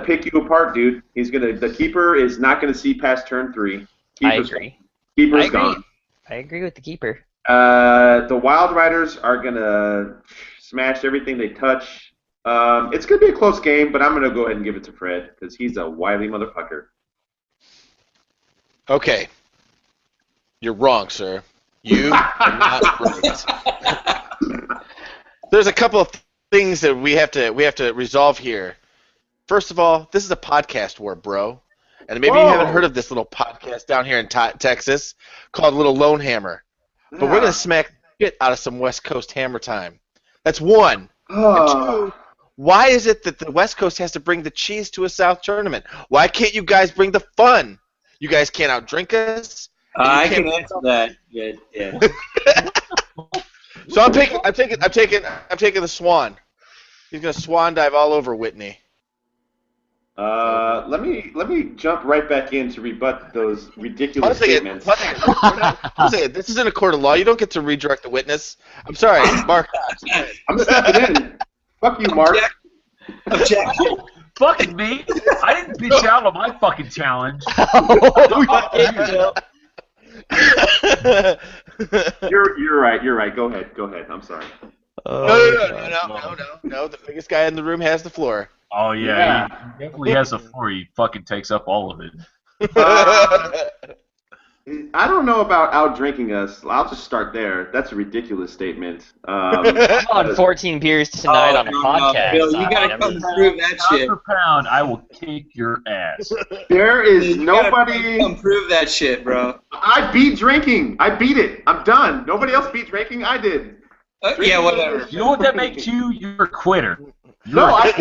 pick you apart, dude. The Keeper is not going to see past turn 3. I agree. Keeper's gone. I agree with the Keeper. The Wild Riders are going to smash everything they touch. It's going to be a close game, but I'm going to go ahead and give it to Fred because he's a wily motherfucker. Okay. You're wrong, sir. You are not right. There's a couple of things that we have to resolve here. First of all, this is a podcast war, bro. And maybe you haven't heard of this little podcast down here in Texas called Little Lone Hammer. But we're going to smack the shit out of some West Coast hammer time. That's one. And two, why is it that the West Coast has to bring the cheese to a South tournament? Why can't you guys bring the fun? You guys can't outdrink us. I can answer that. Yeah. So I'm taking the Swan. He's gonna swan dive all over Whitney. Let me jump right back in to rebut those ridiculous statements. This isn't a court of law. You don't get to redirect the witness. I'm sorry, Mark. I'm stepping in. Fuck you, Mark. Objection. Fucking me! I didn't bitch out on my fucking challenge. You're right. You're right. Go ahead. I'm sorry. No. The biggest guy in the room has the floor. Oh yeah, he definitely has a floor. He fucking takes up all of it. I don't know about out drinking us. I'll just start there. That's a ridiculous statement. I'm on 14 beers tonight on a podcast. Bill, you gotta come prove that shit. Pound for pound, I will kick your ass. There is You nobody. gotta come prove that shit, bro. I beat drinking. I beat it. I'm done. Nobody else beat drinking. I did. Yeah, whatever. You know what that makes you? You're a quitter. No, I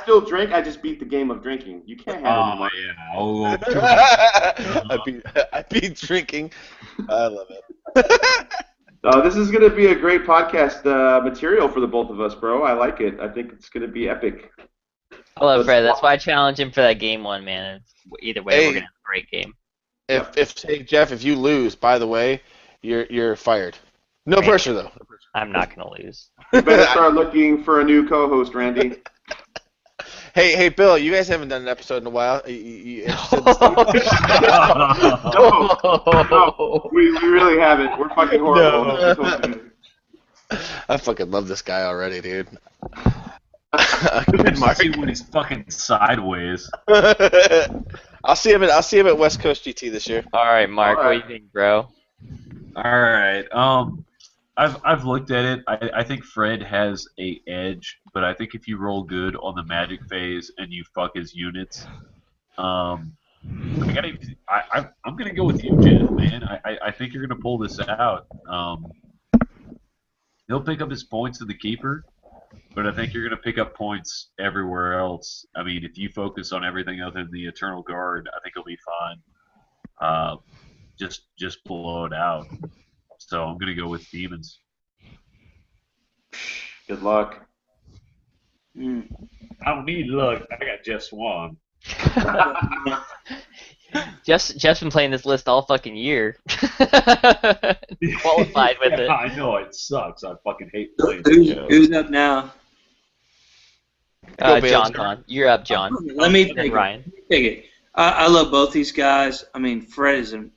still drink. I just beat the game of drinking. You can't have it. Oh yeah. I beat drinking. I love it. This is going to be a great podcast material for the both of us, bro. I like it. I think it's going to be epic. I love Let's Fred. That's walk- why I challenged him for that game one, man. Either way, Hey. we're gonna have a great game. Hey Jeff, if you lose, by the way, you're fired. No Randy. pressure though. I'm not gonna lose. You better start looking for a new co-host, Randy. Hey Bill, you guys haven't done an episode in a while. You interested in No, we really haven't. We're fucking horrible. I fucking love this guy already, dude. Good Mark. see when he's fucking sideways. I'll see him at West Coast GT this year. All right, Mark. All What right. do you think, bro? All right. I've looked at it. I think Fred has a edge, but I think if you roll good on the magic phase and you fuck his units, I'm gonna go with you, Jeff, man. I think you're gonna pull this out. He'll pick up his points to the keeper, but I think you're gonna pick up points everywhere else. I mean, if you focus on everything other than the Eternal Guard, I think he'll be fine. Just blow it out. So I'm gonna go with demons. Good luck. Mm. I don't need luck. I got Jeff Swan. Jeff's been playing this list all fucking year. Qualified with it. I know it sucks. I fucking hate playing. Who's up now? Go, Bill. John's on. You're up, John. Let me And then take Ryan. it. I love both these guys. I mean, Fred is an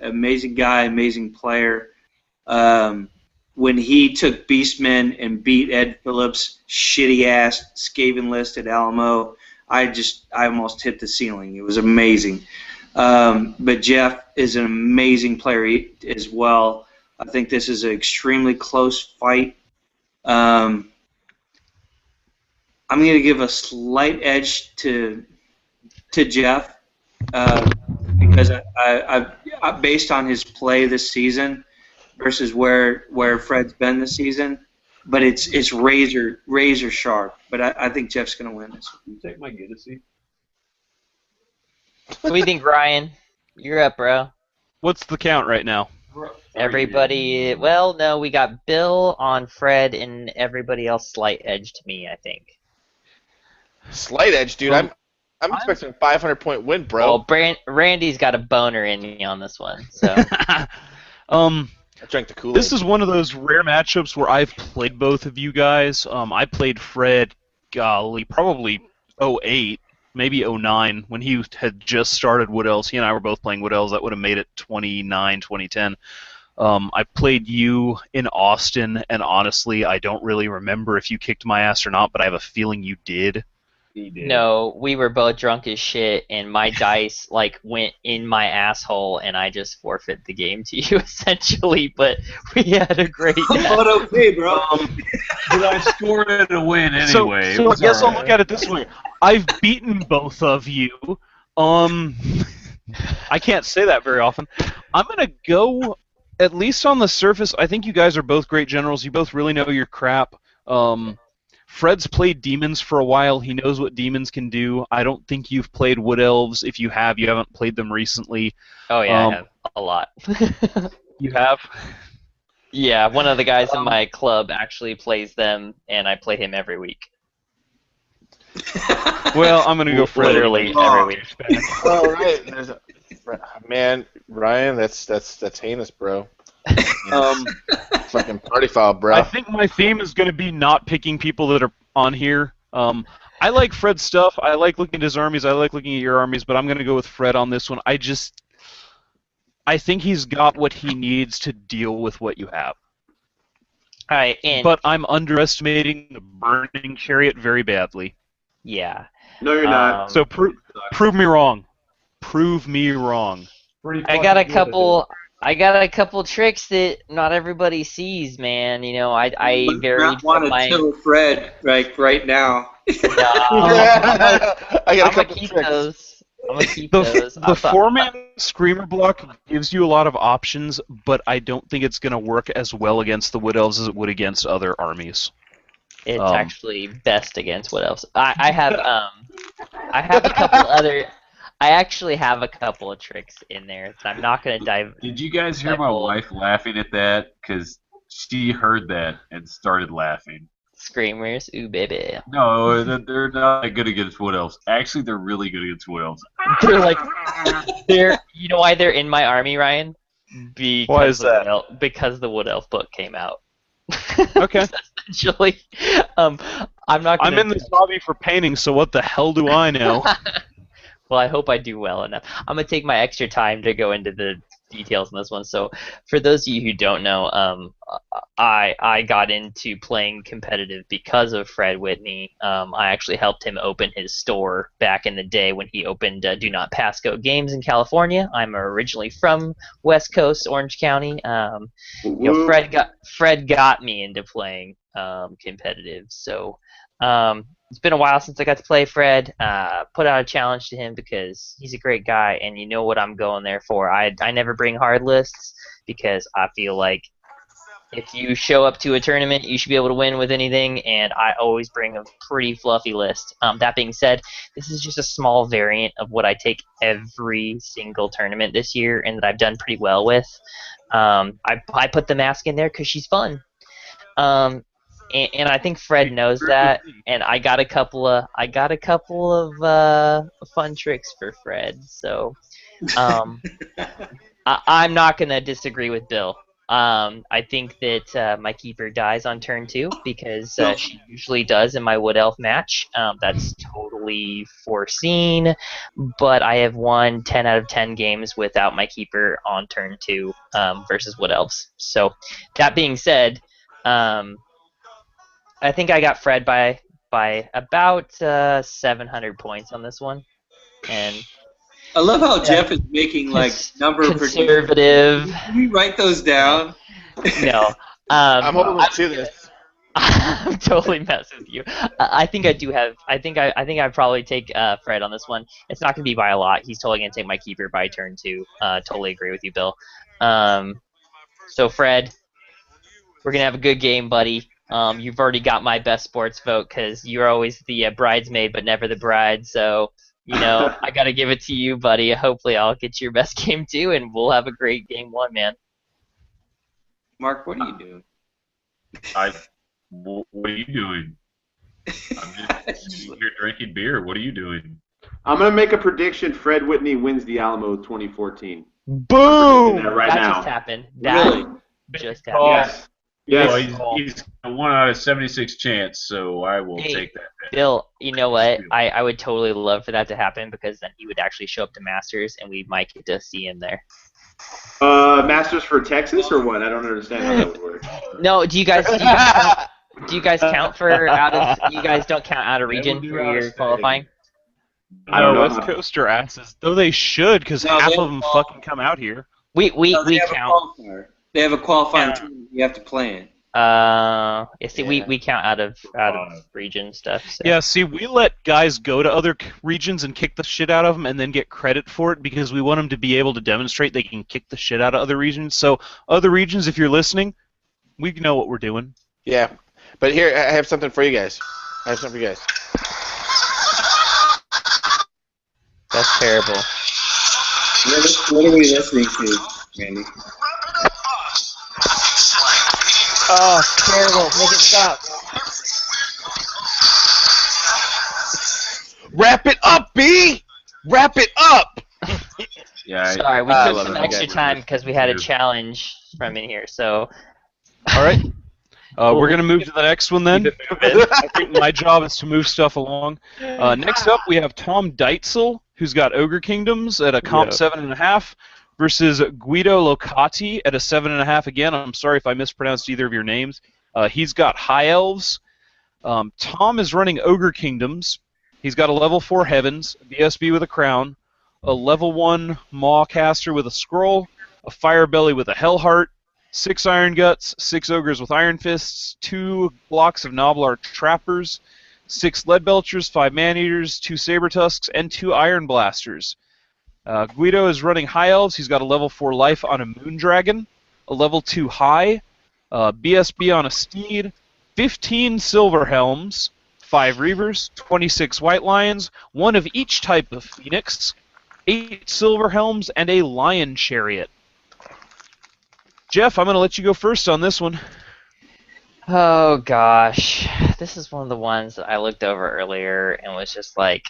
amazing guy, amazing player. When he took Beastmen and beat Ed Phillips' shitty-ass Skaven list at Alamo, I almost hit the ceiling. It was amazing. But Jeff is an amazing player as well. I think this is an extremely close fight. I'm going to give a slight edge to Jeff because I based on his play this season versus where Fred's been this season, but it's razor sharp. But I think Jeff's going to win this. You take my Giddesy. What do you think, Ryan? You're up, bro. What's the count right now? Everybody, well, no, we got Bill on Fred and everybody else slight edge to me, I think. Slight edge, dude. I'm expecting a 500-point win, bro. Well, Randy's got a boner in me on this one, so. I drank the Kool-Aid. This is one of those rare matchups where I've played both of you guys. I played Fred, golly, probably '08, maybe '09, when he had just started Wood Elves. He and I were both playing Wood Elves. That would have made it 2009, 2010. I played you in Austin, and honestly, I don't really remember if you kicked my ass or not, but I have a feeling you did. He did. No, we were both drunk as shit, and my dice went in my asshole, and I just forfeit the game to you essentially. But we had a great. But okay, bro. But I scored it a win anyway. So I guess I'll look at it this way. I've beaten both of you. I can't say that very often. I'm gonna go, at least on the surface, I think you guys are both great generals. You both really know your crap. Fred's played demons for a while. He knows what demons can do. I don't think you've played Wood Elves. If you have, you haven't played them recently. Oh yeah, I have a lot. You have? Yeah, one of the guys in my club actually plays them, and I play him every week. Well, I'm gonna go Fred. Literally every week. All right. Man, Ryan, that's heinous, bro. Fucking party foul, bro. I think my theme is going to be not picking people that are on here. I like Fred's stuff. I like looking at his armies. I like looking at your armies, but I'm going to go with Fred on this one. I think he's got what he needs to deal with what you have. All right, and But I'm underestimating the Burning Chariot very badly. yeah, No, you're not. So prove me wrong. Prove me wrong. I got a couple tricks that not everybody sees, man. You know, I varied want from to my. kill Fred right now. I got a I'm gonna couple keep tricks. those. I'm gonna keep The those. four-man Screamer block gives you a lot of options, but I don't think it's going to work as well against the Wood Elves as it would against other armies. It's actually best against what else? I have a couple other. I actually have a couple of tricks in there. So I'm not gonna dive. Did you guys hear my wife laughing at that? Because She heard that and started laughing. Screamers, ooh baby. No, they're not that good against Wood Elves. Actually, they're really good against Wood Elves. They're like, you know why they're in my army, Ryan? Why is that? Because the Wood Elf book came out. Okay. Essentially, I'm not. I'm in this hobby for painting, so what the hell do I know? Well, I hope I do well enough. I'm gonna take my extra time to go into the details on this one. So, for those of you who don't know, I got into playing competitive because of Fred Whitney. I actually helped him open his store back in the day when he opened Do Not Pass Go Games in California. I'm originally from West Coast, Orange County. Fred got me into playing competitive. So. It's been a while since I got to play Fred. Put out a challenge to him because he's a great guy, and you know what I'm going there for. I never bring hard lists because I feel like if you show up to a tournament, you should be able to win with anything, and I always bring a pretty fluffy list. That being said, this is just a small variant of what I take every single tournament this year, and that I've done pretty well with. I put the mask in there because she's fun. And I think Fred knows that, and I got a couple of fun tricks for Fred. So, I'm not gonna disagree with Bill. I think that my keeper dies on turn 2 because she usually does in my Wood Elf match. That's totally foreseen, but I have won 10 out of 10 games without my keeper on turn 2 versus Wood Elves. So, that being said. I think I got Fred by about 700 points on this one, and I love how Jeff is making like number conservative. predictions. Can we write those down? No, I'm hoping to see this. I'm totally messing with you. I think I do have. I think I probably take Fred on this one. It's not gonna be by a lot. He's totally gonna take my keeper by turn 2. Totally agree with you, Bill. So Fred, we're gonna have a good game, buddy. You've already got my best sports vote because you're always the bridesmaid but never the bride. So, I got to give it to you, buddy. Hopefully I'll get your best game too, and we'll have a great game 1, man. Mark, what are you doing? What are you doing? I'm just sitting here drinking beer. What are you doing? I'm going to make a prediction. Fred Whitney wins the Alamo 2014. Boom! That just happened. That just happened. Yes. Yes. Well, he's a 1 out of 76 chance, so I will take that. Bill, you know what? I would totally love for that to happen because then he would actually show up to Masters and we might get to see him there. Masters for Texas or what? I don't understand how that would work. No, do you guys count for out of? You guys don't count out of region for your qualifying? I don't know. West Coast are asses. Though they should, because half of them fucking come out here. We count. They have a qualifying team you have to play in. We count out of region stuff. So. Yeah, see, we let guys go to other regions and kick the shit out of them and then get credit for it because we want them to be able to demonstrate they can kick the shit out of other regions. So, other regions, if you're listening, we know what we're doing. Yeah, but here, I have something for you guys. That's terrible. What are we listening to, Randy? Oh, terrible. Make it stop. Wrap it up, B! Wrap it up! Yeah. Sorry, we took some extra time because we had a challenge from in here, so... All right. We're going to move to the next one then. I think my job is to move stuff along. Next up, we have Tom Deitzel, who's got Ogre Kingdoms at a comp 7.5. Versus Guido Locati at a 7.5 again. I'm sorry if I mispronounced either of your names. He's got High Elves. Tom is running Ogre Kingdoms. He's got a level 4 Heavens, a BSB with a Crown, a level 1 Maw Caster with a Scroll, a Fire Belly with a Hellheart, 6 Iron Guts, 6 Ogres with Iron Fists, 2 blocks of Noblar Trappers, 6 Lead Belchers, 5 Man-Eaters, 2 Saber Tusks, and 2 Iron Blasters. Guido is running High Elves. He's got a level 4 Life on a Moondragon, a level 2 High, BSB on a Steed, 15 Silver Helms, 5 Reavers, 26 White Lions, 1 of each type of Phoenix, 8 Silver Helms, and a Lion Chariot. Jeff, I'm going to let you go first on this one. Oh gosh, this is one of the ones that I looked over earlier and was just like,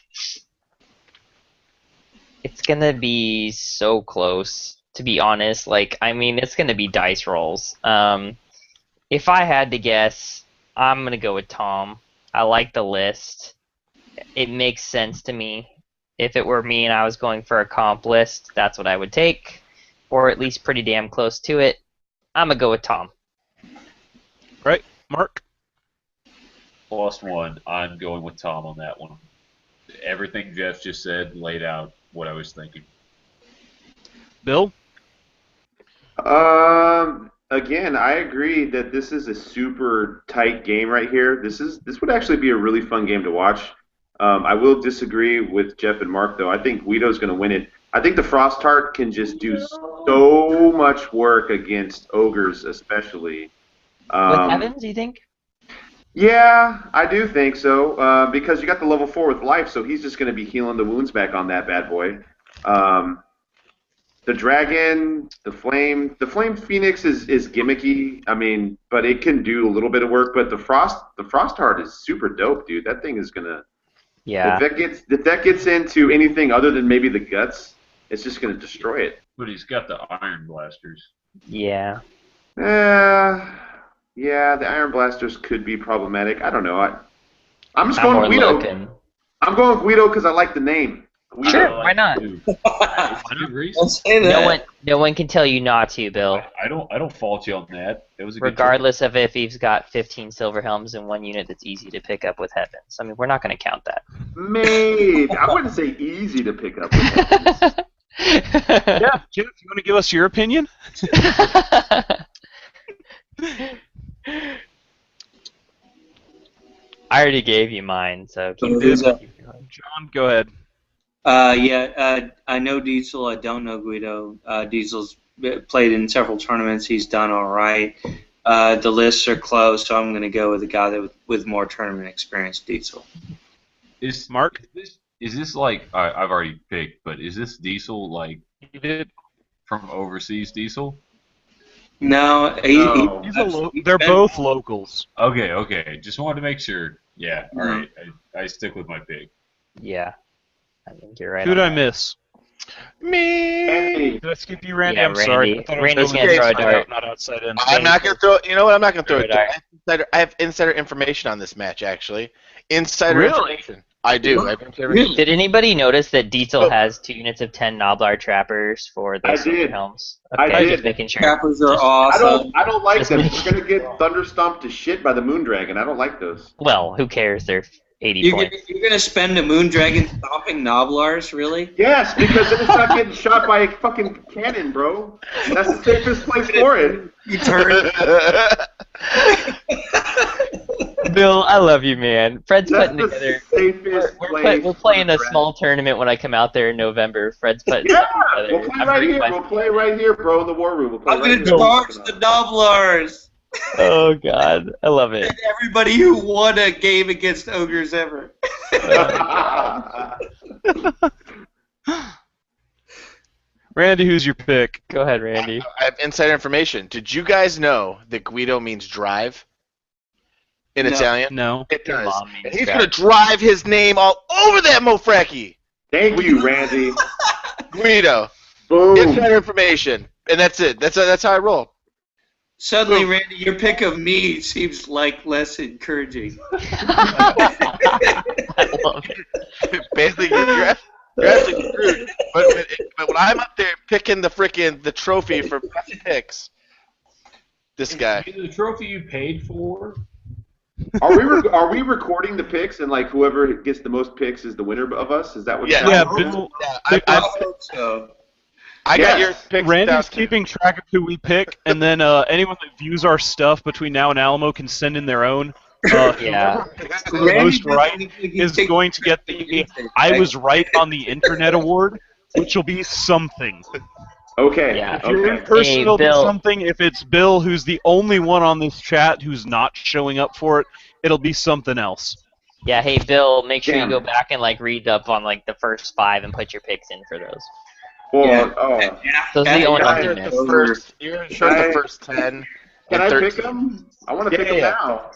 it's gonna be so close. To be honest, like I mean, it's gonna be dice rolls. If I had to guess, I'm gonna go with Tom. I like the list. It makes sense to me. If it were me and I was going for a comp list, that's what I would take, or at least pretty damn close to it. I'm gonna go with Tom. Right, Mark? Lost one. I'm going with Tom on that one. Everything Jeff just said laid out what I was thinking. Bill? Again, I agree that this is a super tight game right here. This would actually be a really fun game to watch. I will disagree with Jeff and Mark though. I think Guido's going to win it. I think the Frost Heart can just do so much work against ogres, especially. With Evans, do you think? Yeah, I do think so. Because you got the level 4 with life, so he's just going to be healing the wounds back on that bad boy. The dragon, the flame phoenix is gimmicky. I mean, but it can do a little bit of work. But the frost heart is super dope, dude. That thing is gonna. Yeah. If that gets into anything other than maybe the guts, it's just gonna destroy it. But he's got the iron blasters. Yeah. Yeah, the iron blasters could be problematic. I don't know. I'm just I'm going more Guido. looking. I'm going Guido because I like the name. Guido. Sure, why not? Don't say that. No one can tell you not to, Bill. I don't fault you on that. It was a Regardless of if he's got 15 silver helms in one unit that's easy to pick up with heavens. I mean, we're not going to count that. Maybe. I wouldn't say easy to pick up. With Yeah, Jeff, you want to give us your opinion? I already gave you mine, so keep Who's going. up? John, go ahead. I know Diesel. I don't know Guido. Diesel's played in several tournaments. He's done all right. The lists are close, so I'm going to go with the guy with more tournament experience, Diesel. Is Mark? Is this like I've already picked, but is this Diesel like You did. from overseas Diesel? No, They're both locals. Okay. Just wanted to make sure. Yeah, all right. I stick with my pick. Yeah, I think you're right. Who did on I that. miss? Me. Did I skip you, Randy? Yeah, I'm sorry. Randy. I thought Randy's I gonna was throw a inside dart. out, not outside in. I'm not gonna throw. You know what? I'm not gonna throw Throw it. a dart. I have insider information on this match. Actually, insider Really? information. I do. I have insider information. Did anybody notice that Diesel Oh. has 2 units of 10 Noblar trappers for the I silver did. helms? I Okay, did. just making sure. Trappers are I awesome. don't like Just them. make- We're gonna get thunderstomped to shit by the Moondragon. I don't like those. Well, who cares? They're 80 You're points. gonna spend a Moondragon stomping Noblars, really? Yes, because then it's not getting shot by a fucking cannon, bro. That's the safest place for it. You turn. Bill, I love you, man. Fred's That's putting the together. safest place. We're playing a for small tournament when I come out there in November. Fred's putting Yeah, something together. we'll play I'm right bringing here. my- We'll play right here, bro, in the war room. We'll play I'm right gonna here. charge the Noblars. Oh God, I love it. And everybody who won a game against ogres ever. Randy, who's your pick? Go ahead, Randy. I have insider information. Did you guys know that Guido means drive in No. Italian? No. It Your does. mom means And he's drive. gonna drive his name all over that Mofraki. Thank you, Randy. Guido. Boom. Insider information, and that's it. That's how I roll. Suddenly, Randy, your pick of me seems like less encouraging. I love it. Basically, you're actually screwed. But when I'm up there picking the trophy for best picks, this guy. Is the trophy you paid for? Are we recording the picks and like whoever gets the most picks is the winner of us? Is that what? Yeah. Yeah, I Bill. I hope so. I got Yeah. your picks. Randy's down. keeping track of who we pick, and then anyone that views our stuff between now and Alamo can send in their own. Yeah. The most right is going to get the I was right on the internet award, which will be something. Okay. Yeah. If you're in Okay. person, Hey, it'll be Bill. something. If it's Bill, who's the only one on this chat who's not showing up for it, it'll be something else. Yeah. Hey, Bill, make sure Damn. you go back and like read up on like the first 5 and put your picks in for those. Well, Yeah. Those are the only ones guys, you You're missed. you're short the first 10 Can and I 13. pick them? I want to Yeah, pick them yeah. now.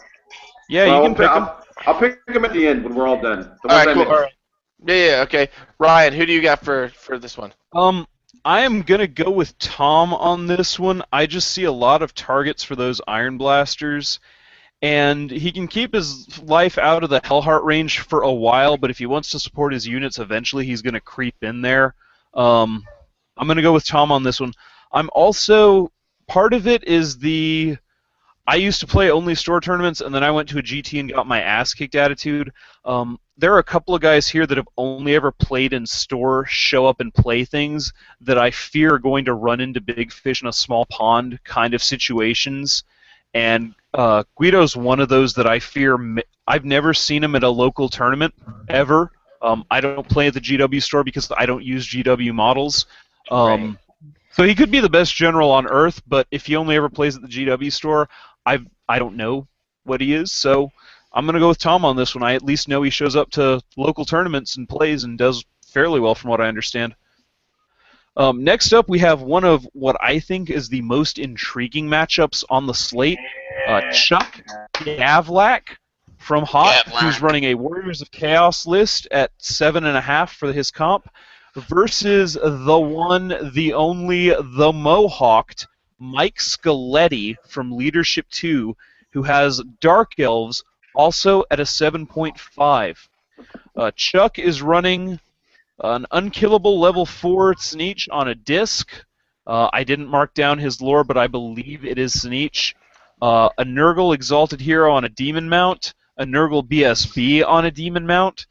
Yeah, Well, you can pick them. I'll pick them at the end when we're all done. The All ones right, I cool. missed. All right. Yeah, okay. Ryan, who do you got for this one? I am gonna go with Tom on this one. I just see a lot of targets for those Iron Blasters, and he can keep his life out of the Hellheart range for a while, but if he wants to support his units, eventually he's gonna creep in there. I'm gonna go with Tom on this one. I'm also part of it is I used to play only store tournaments, and then I went to a GT and got my ass kicked attitude. There are a couple of guys here that have only ever played in store, show up and play things that I fear are going to run into big fish in a small pond kind of situations. And Guido's one of those that I fear. I've never seen him at a local tournament ever. I don't play at the GW store because I don't use GW models. Right. So he could be the best general on Earth, but if he only ever plays at the GW store, I don't know what he is. So I'm going to go with Tom on this one. I at least know he shows up to local tournaments and plays and does fairly well from what I understand. Next up, we have one of what I think is the most intriguing matchups on the slate. Chuck Gavlak from Hot, who's running a Warriors of Chaos list at 7.5 for his comp, versus the one, the only, the Mohawked Mike Scaletti from Leadership 2, who has Dark Elves also at a 7.5. Chuck is running an unkillable level 4 Sneech on a disc. I didn't mark down his lore, but I believe it is Sneech. A Nurgle Exalted Hero on a Demon Mount. A Nurgle BSB on a Demon Mount.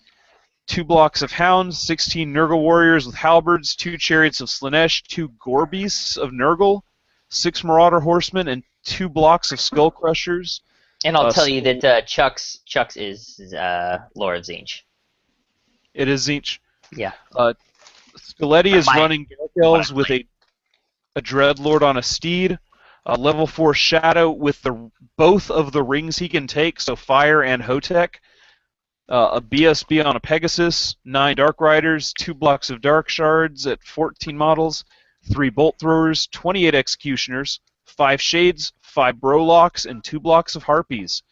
2 blocks of Hounds, 16 Nurgle Warriors with Halberds, 2 Chariots of Slanesh, 2 Gore Beasts of Nurgle, 6 Marauder Horsemen, and 2 blocks of Skull Crushers. And I'll tell you that Chuck's is Lore of Zinch. It is Zinch. Yeah. Scaletti is running Dark Elves with a Dreadlord on a Steed, a level 4 Shadow with both of the rings he can take, so Fire and Hotek, a BSB on a Pegasus, 9 Dark Riders, 2 blocks of Dark Shards at 14 models, 3 Bolt Throwers, 28 Executioners, 5 Shades, 5 Brolocks, and 2 blocks of Harpies.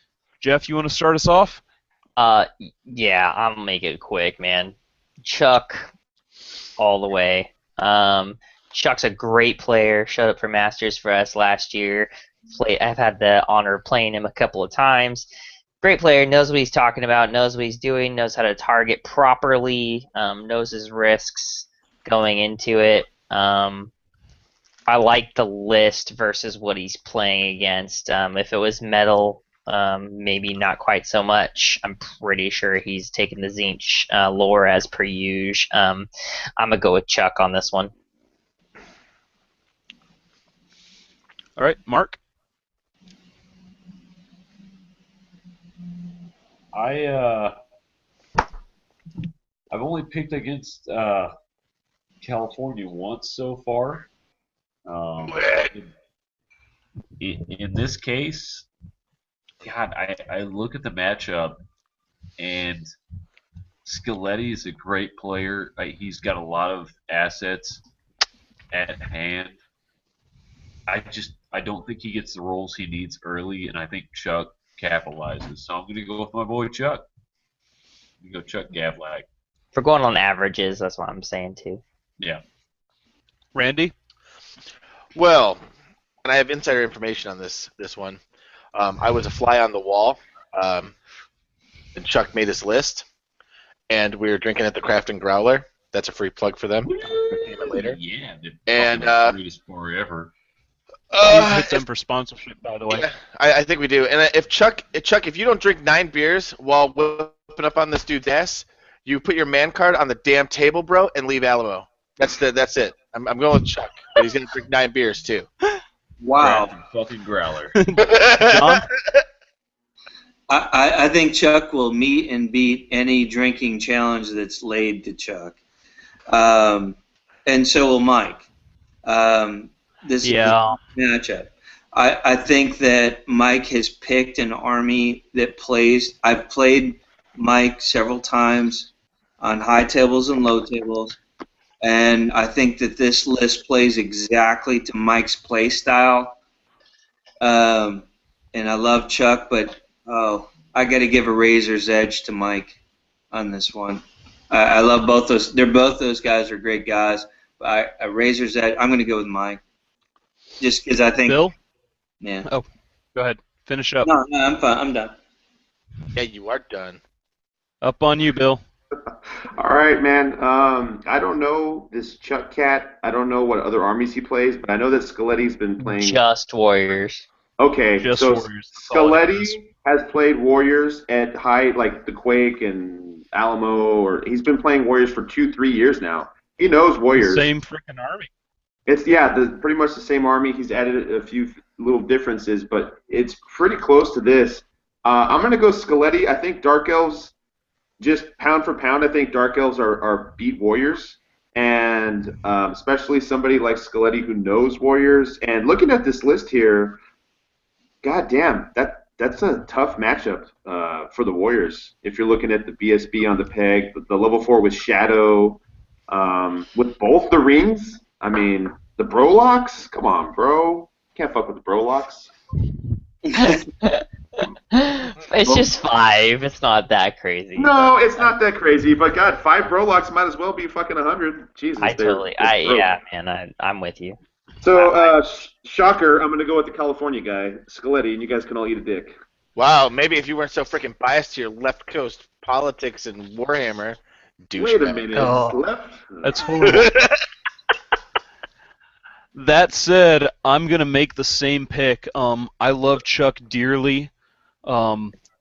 Jeff, you want to start us off? Yeah, I'll make it quick, man. Chuck, all the way. Chuck's a great player. Showed up for Masters for us last year. I've had the honor of playing him a couple of times. Great player, knows what he's talking about, knows what he's doing, knows how to target properly, knows his risks going into it. I like the list versus what he's playing against. If it was metal, maybe not quite so much. I'm pretty sure he's taking the Zinch lore as per usual. I'm going to go with Chuck on this one. All right, Mark? I've only picked against California once so far. In this case, God, I look at the matchup, and Scaletti is a great player. He's got a lot of assets at hand. I don't think he gets the roles he needs early, and I think Chuck capitalizes. So I'm going to go with my boy Chuck. I'm going to go Chuck Gavlak. For going on averages, that's what I'm saying too. Yeah. Randy? Well, and I have insider information on this one. I was a fly on the wall, and Chuck made his list, and we were drinking at the Craft and Growler. That's a free plug for them. Payment later. Yeah, And the greatest bar ever. Hit them for sponsorship, by the way. Yeah, I think we do. And if Chuck, if you don't drink 9 beers while whipping up on this dude's ass, you put your man card on the damn table, bro, and leave Alamo. That's it. I'm going with Chuck, but he's gonna drink 9 beers too. Wow. Craft and fucking Growler. John? I think Chuck will meet and beat any drinking challenge that's laid to Chuck. And so will Mike. This is a matchup. I think that Mike has picked an army that plays. I've played Mike several times on high tables and low tables. and I think that this list plays exactly to Mike's play style. And I love Chuck, but I got to give a razor's edge to Mike on this one. I love both those. Both those guys are great guys. But a razor's edge. I'm going to go with Mike, just because I think. Bill? Yeah. Oh, go ahead. Finish up. No, I'm fine. I'm done. Yeah, you are done. Up on you, Bill. All right, man. I don't know this Chuck Cat. I don't know what other armies he plays, but I know that Skeletti's been playing. Just Warriors. Okay, Just so Warriors. That's all it is. Skeletti has played Warriors at high, like the Quake and Alamo, or he's been playing Warriors for 2-3 years now. He knows Warriors. Same freaking army. It's pretty much the same army. He's added a few little differences, but it's pretty close to this. I'm gonna go Skeletti. I think Dark Elves, just pound for pound, I think Dark Elves are beat Warriors, and especially somebody like Skeletti who knows Warriors. And looking at this list here, god damn, that's a tough matchup for the Warriors. If you're looking at the BSB on the peg, the level 4 with Shadow, with both the rings. I mean, the Brolocks? Come on, bro. Can't fuck with the Brolocks. It's just 5. It's not that crazy. No, it's not that crazy. But God, 5 Brolocks might as well be fucking 100. Jesus. Yeah, man, I'm with you. So, shocker, I'm going to go with the California guy, Skeletti, and you guys can all eat a dick. Wow, maybe if you weren't so freaking biased to your left coast politics and Warhammer, douchebag. Wait a minute. Oh. Left? That's horrible. That said, I'm going to make the same pick. I love Chuck dearly.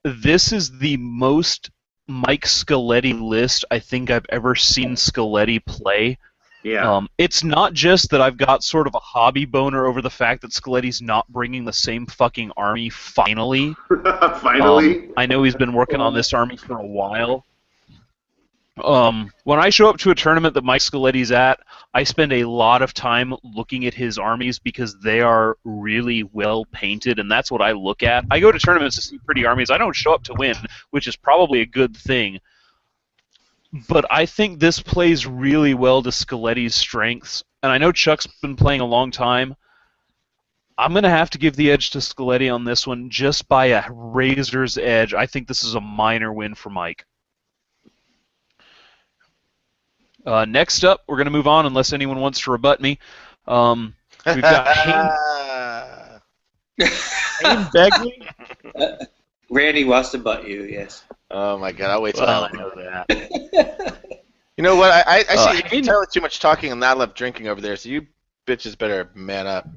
This is the most Mike Skeletti list I think I've ever seen Skeletti play. Yeah. It's not just that I've got sort of a hobby boner over the fact that Skeletti's not bringing the same fucking army finally. Finally. I know he's been working on this army for a while. When I show up to a tournament that Mike Skeletti's at, I spend a lot of time looking at his armies because they are really well painted, and that's what I look at. I go to tournaments to see pretty armies. I don't show up to win, which is probably a good thing. But I think this plays really well to Skeletti's strengths, and I know Chuck's been playing a long time. I'm going to have to give the edge to Skeletti on this one just by a razor's edge. I think this is a minor win for Mike. Next up, we're going to move on unless anyone wants to rebut me. We've got Hayne Begley. Randy wants to butt you, yes. Oh my god, I'll wait till Well, I I know that. You know what? I see you Hayne- can tell it's too much talking and not enough drinking over there, so you bitches better man up.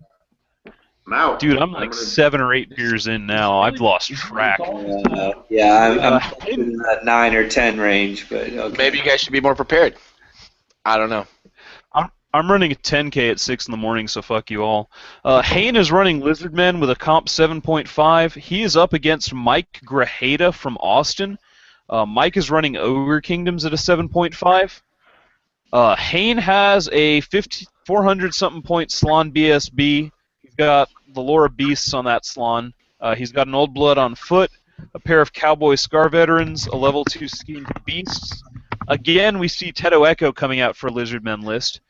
I'm out. Dude, I'm like 7 or 8 beers in now. I've lost track. I'm in that 9 or 10 range, but okay. Maybe you guys should be more prepared. I don't know. I'm running a 10K at 6 in the morning, so fuck you all. Hayne is running Lizardmen with a comp 7.5. He is up against Mike Grajeda from Austin. Mike is running Ogre Kingdoms at a 7.5. Hayne has a 400-something point Slon BSB. He's got the Laura Beasts on that Slon. He's got an Old Blood on foot, a pair of Cowboy Scar Veterans, a level 2 Schemed Beasts. Again, we see Teto Echo coming out for a Lizardmen list.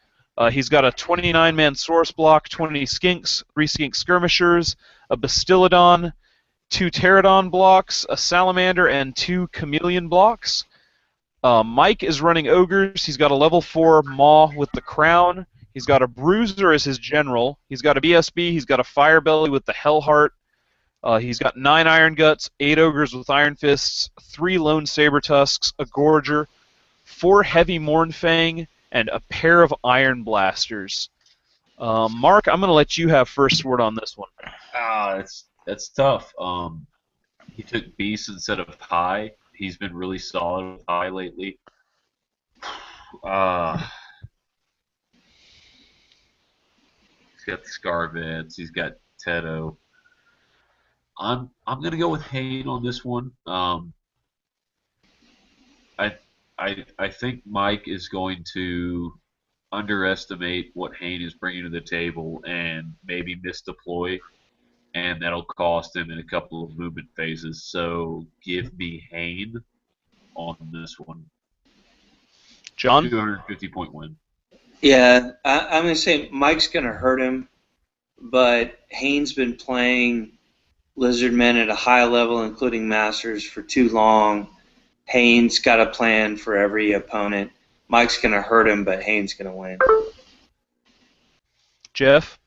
He's got a 29-man Source block, 20 Skinks, 3 Skink Skirmishers, a Bastillodon, 2 Pterodon blocks, a Salamander, and 2 Chameleon blocks. Mike is running Ogres. He's got a level 4 Maw with the Crown. He's got a Bruiser as his general. He's got a BSB. He's got a Firebelly with the Hellheart. He's got 9 Iron Guts, 8 Ogres with Iron Fists, 3 Lone Saber Tusks, a Gorger, 4 Heavy Mournfang, and a pair of Iron Blasters. Mark, I'm going to let you have first word on this one. That's tough. He took Beast instead of High. He's been really solid with High lately. He's got the Scarvets. He's got Teto. I'm gonna go with Hayne on this one. I think Mike is going to underestimate what Hayne is bringing to the table and maybe misdeploy, and that'll cost him in a couple of movement phases. So give me Hayne on this one. John? 250-point win. Yeah, I'm going to say Mike's going to hurt him, but Haynes been playing Lizardmen at a high level, including Masters, for too long. Haynes got a plan for every opponent. Mike's going to hurt him, but Haynes going to win. Jeff?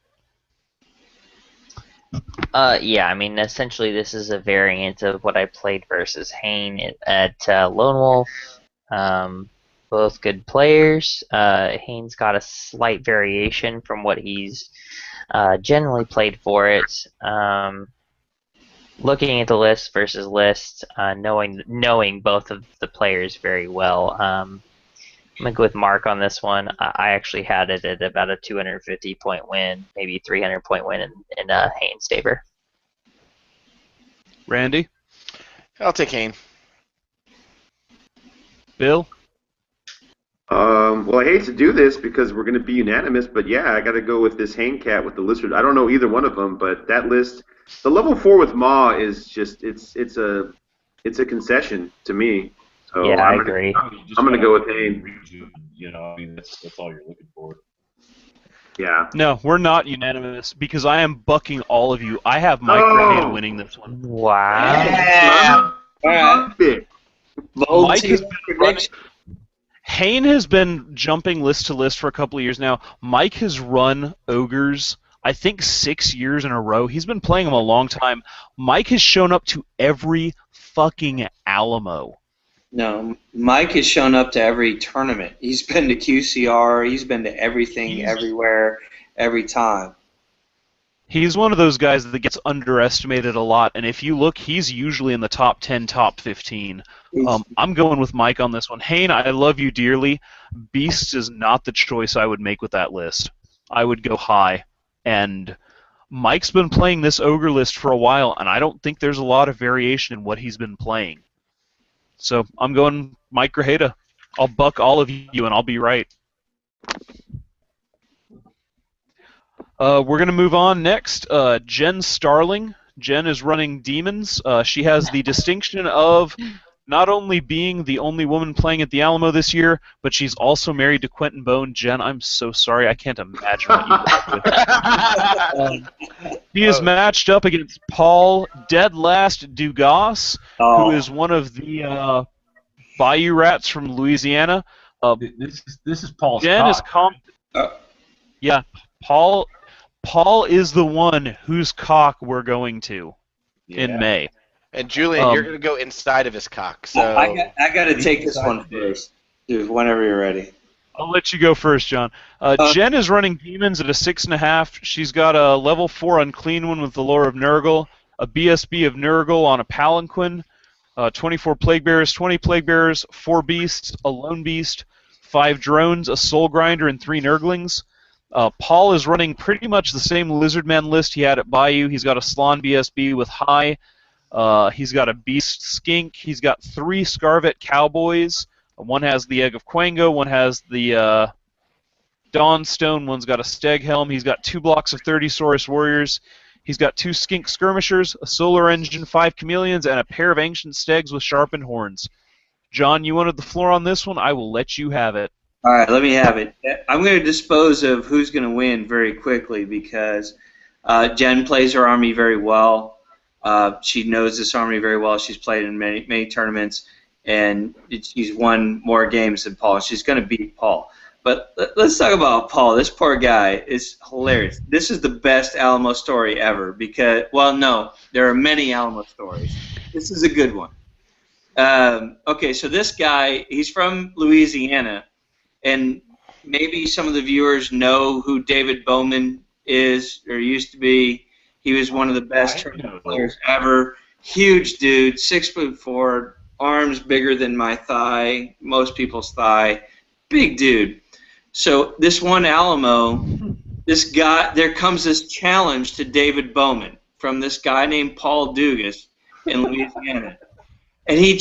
Yeah, I mean, essentially, this is a variant of what I played versus Hayne at Lone Wolf. Both good players. Haynes got a slight variation from what he's generally played for it. Looking at the list versus list, knowing both of the players very well, I'm gonna go with Mark on this one. I actually had it at about a 250 point win, maybe 300 point win in Haynes' favor. Randy? I'll take Kane. Bill? Well, I hate to do this because we're going to be unanimous, but yeah, I got to go with this Hang Cat with the lizard. I don't know either one of them, but that list, the level 4 with Ma is just it's a concession to me. So Yeah, I agree. I'm gonna go with Hayne. You know, I mean, that's all you're looking for. Yeah. No, we're not unanimous because I am bucking all of you. I have Mike Graham winning this one. Wow. Yeah. All right. Big. Vote Mike to has been prediction. Hayne has been jumping list to list for a couple of years now. Mike has run Ogres, I think 6 years in a row. He's been playing them a long time. Mike has shown up to every fucking Alamo. No, Mike has shown up to every tournament. He's been to QCR. He's been to everything, everywhere, every time. He's one of those guys that gets underestimated a lot, and if you look, he's usually in the top 10, top 15. I'm going with Mike on this one. Hayne, I love you dearly. Beast is not the choice I would make with that list. I would go high. And Mike's been playing this Ogre list for a while, and I don't think there's a lot of variation in what he's been playing. So I'm going Mike Grajeda. I'll buck all of you, and I'll be right. We're going to move on next. Jen Starling. Jen is running Demons. She has the distinction of not only being the only woman playing at the Alamo this year, but she's also married to Quentin Bone. Jen, I'm so sorry. I can't imagine what you did with. He is matched up against Paul Dead Last Dugas, who is one of the Bayou Rats from Louisiana. This is Paul's Jen cock. Yeah, Paul is the one whose cock we're going to in May. And Julian, you're going to go inside of his cock. So I got to take this one first, dude. Whenever you're ready. I'll let you go first, John. Jen is running Demons at a 6.5. She's got a level 4 unclean one with the lore of Nurgle, a BSB of Nurgle on a Palanquin, 24 Plague Bearers, 20 Plague Bearers, 4 Beasts, a Lone Beast, 5 Drones, a Soul Grinder, and 3 Nurglings. Paul is running pretty much the same Lizardman list he had at Bayou. He's got a Slan BSB with High. He's got a Beast Skink. He's got 3 Scarvet Cowboys. One has the Egg of Quango. One has the Dawnstone. One's got a Steg Helm. He's got 2 blocks of 30 Saurus Warriors. He's got 2 Skink Skirmishers, a Solar Engine, 5 Chameleons, and a pair of Ancient Stegs with sharpened horns. John, you wanted the floor on this one. I will let you have it. All right, let me have it. I'm going to dispose of who's going to win very quickly because Jen plays her army very well. She knows this army very well. She's played in many tournaments, and she's won more games than Paul. She's going to beat Paul. But let's talk about Paul. This poor guy is hilarious. This is the best Alamo story ever because, well, no, there are many Alamo stories. This is a good one. Okay, so this guy, he's from Louisiana. And maybe some of the viewers know who David Bowman is or used to be. He was one of the best tournament players ever. Huge dude, 6'4", arms bigger than my thigh, most people's thigh. Big dude. So this one Alamo, this guy, there comes this challenge to David Bowman from this guy named Paul Dugas in Louisiana. And he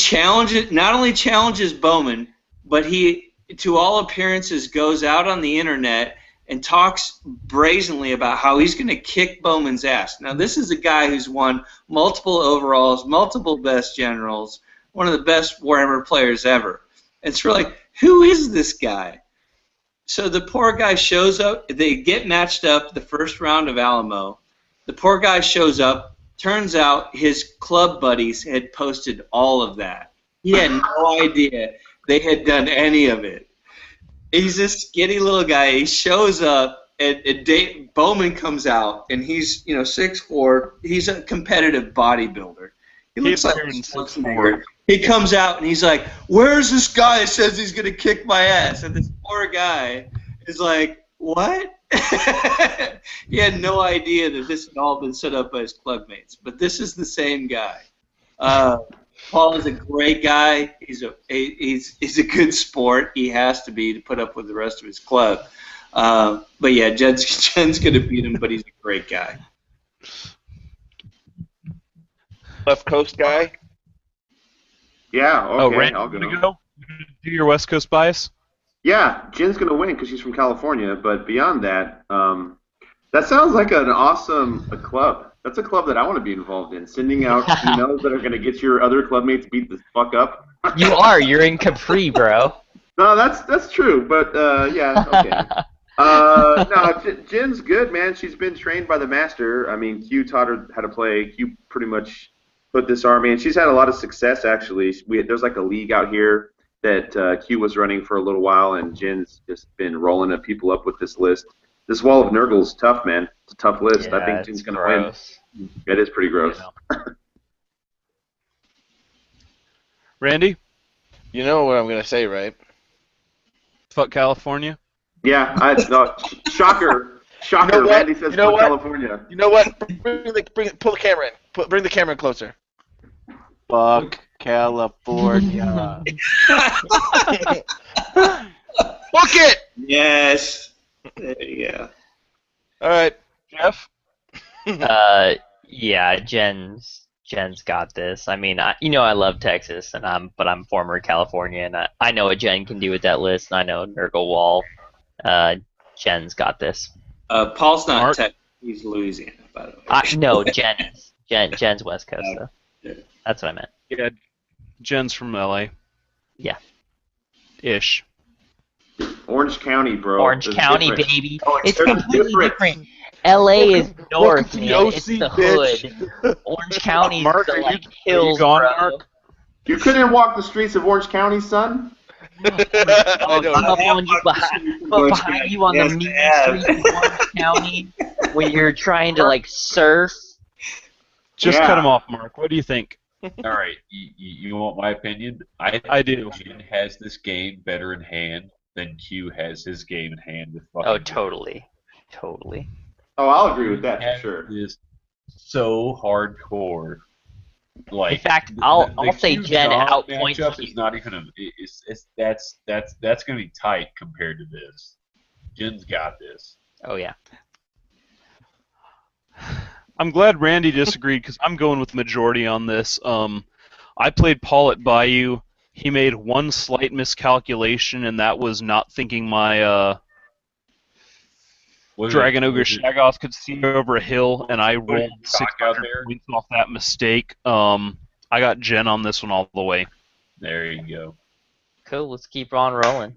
not only challenges Bowman, but he, to all appearances, goes out on the internet and talks brazenly about how he's going to kick Bowman's ass. Now, this is a guy who's won multiple overalls, multiple best generals, one of the best Warhammer players ever. And it's really like, who is this guy? So the poor guy shows up. They get matched up the first round of Alamo. The poor guy shows up. Turns out his club buddies had posted all of that. He had no idea they had done any of it. He's this skinny little guy. He shows up, and Bowman comes out, and he's 6'4". He's a competitive bodybuilder. He looks like Schwarzenegger. He comes out and he's like, "Where's this guy that says he's gonna kick my ass?" And this poor guy is like, "What?" He had no idea that this had all been set up by his club mates. But this is the same guy. Paul is a great guy. He's a good sport. He has to be to put up with the rest of his club. But yeah, Jen's gonna beat him, but he's a great guy. Left Coast guy. Yeah, okay, Randy, I'll go. you gonna go? You gonna do your West Coast bias? Yeah, Jen's going to win because she's from California, but beyond that, that sounds like an awesome club. That's a club that I want to be involved in, sending out emails that are going to get your other clubmates beat the fuck up. You are. You're in Capri, bro. No, that's true, but yeah, okay. No, Jen's good, man. She's been trained by the master. I mean, Q taught her how to play. Q pretty much put this army, and she's had a lot of success, actually. There's like a league out here that Q was running for a little while, and Jen's just been rolling people up with this list. This Wall of Nurgle's tough, man. It's a tough list. Yeah, I think Jen's going to win. gross. It is pretty gross. Randy, You know what I'm gonna say, right? fuck California. Yeah, no, shocker. Shocker, You know what? Randy says You know for what? California. You know what? Pull the camera in. Bring the camera in closer. Fuck California. Book it. Yes. There you go. All right, Jeff? Yeah, Jen's got this. I mean, I love Texas, but I'm former California, and I know what Jen can do with that list. And I know Nurgle Wall. Jen's got this. Paul's not Mark? Texas. He's Louisiana, by the way. No, Jen's West Coast, though. Yeah. That's what I meant. Yeah, Jen's from LA. Yeah. Ish. Orange County, bro. Orange There's County, difference. baby. Oh, It's there's completely difference. different. LA is north, to man. the OC, It's the bitch. hood. Orange County's Mark, the are like you hills, gone, bro. Mark? You couldn't walk the streets of Orange County, son? I know. I'm up on you behind you on the mean streets of Orange County when you're trying to like surf. Just Yeah. cut him off, Mark. What do you think? All right, you want my opinion? I do. Jen has this game better in hand than Q has his game in hand with fucking. Oh, totally. Oh, I'll agree with that Jen for sure. is so hardcore. Like, In fact, the I'll say Q Jen John outpoints matchup Q. is not even that's gonna be tight compared to this. Jen's got this. Oh yeah. I'm glad Randy disagreed because I'm going with the majority on this. I played Paul at Bayou. He made one slight miscalculation, and that was not thinking my Was Dragon it- Ogre was it- Shaggoth could see over a hill, and I rolled it cock out 600 there? points off that mistake. I got Jen on this one all the way. There you go. Cool. Let's keep on rolling.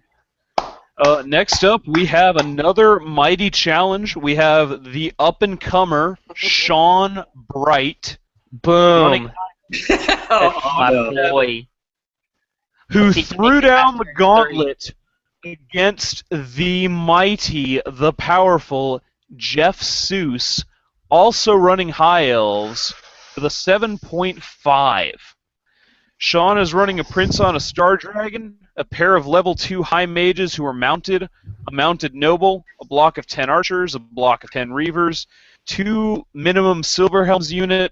Next up, we have another mighty challenge. We have the up-and-comer, Sean Bright, Boom. Oh, My no. boy. who Let's see, threw make it down the faster. gauntlet against the mighty, the powerful Jeff Seuss, also running High Elves, with a 7.5. Sean is running a Prince on a Star Dragon, a pair of level 2 High Mages who are mounted, a mounted Noble, a block of 10 Archers, a block of 10 Reavers, 2 minimum Silverhelms unit,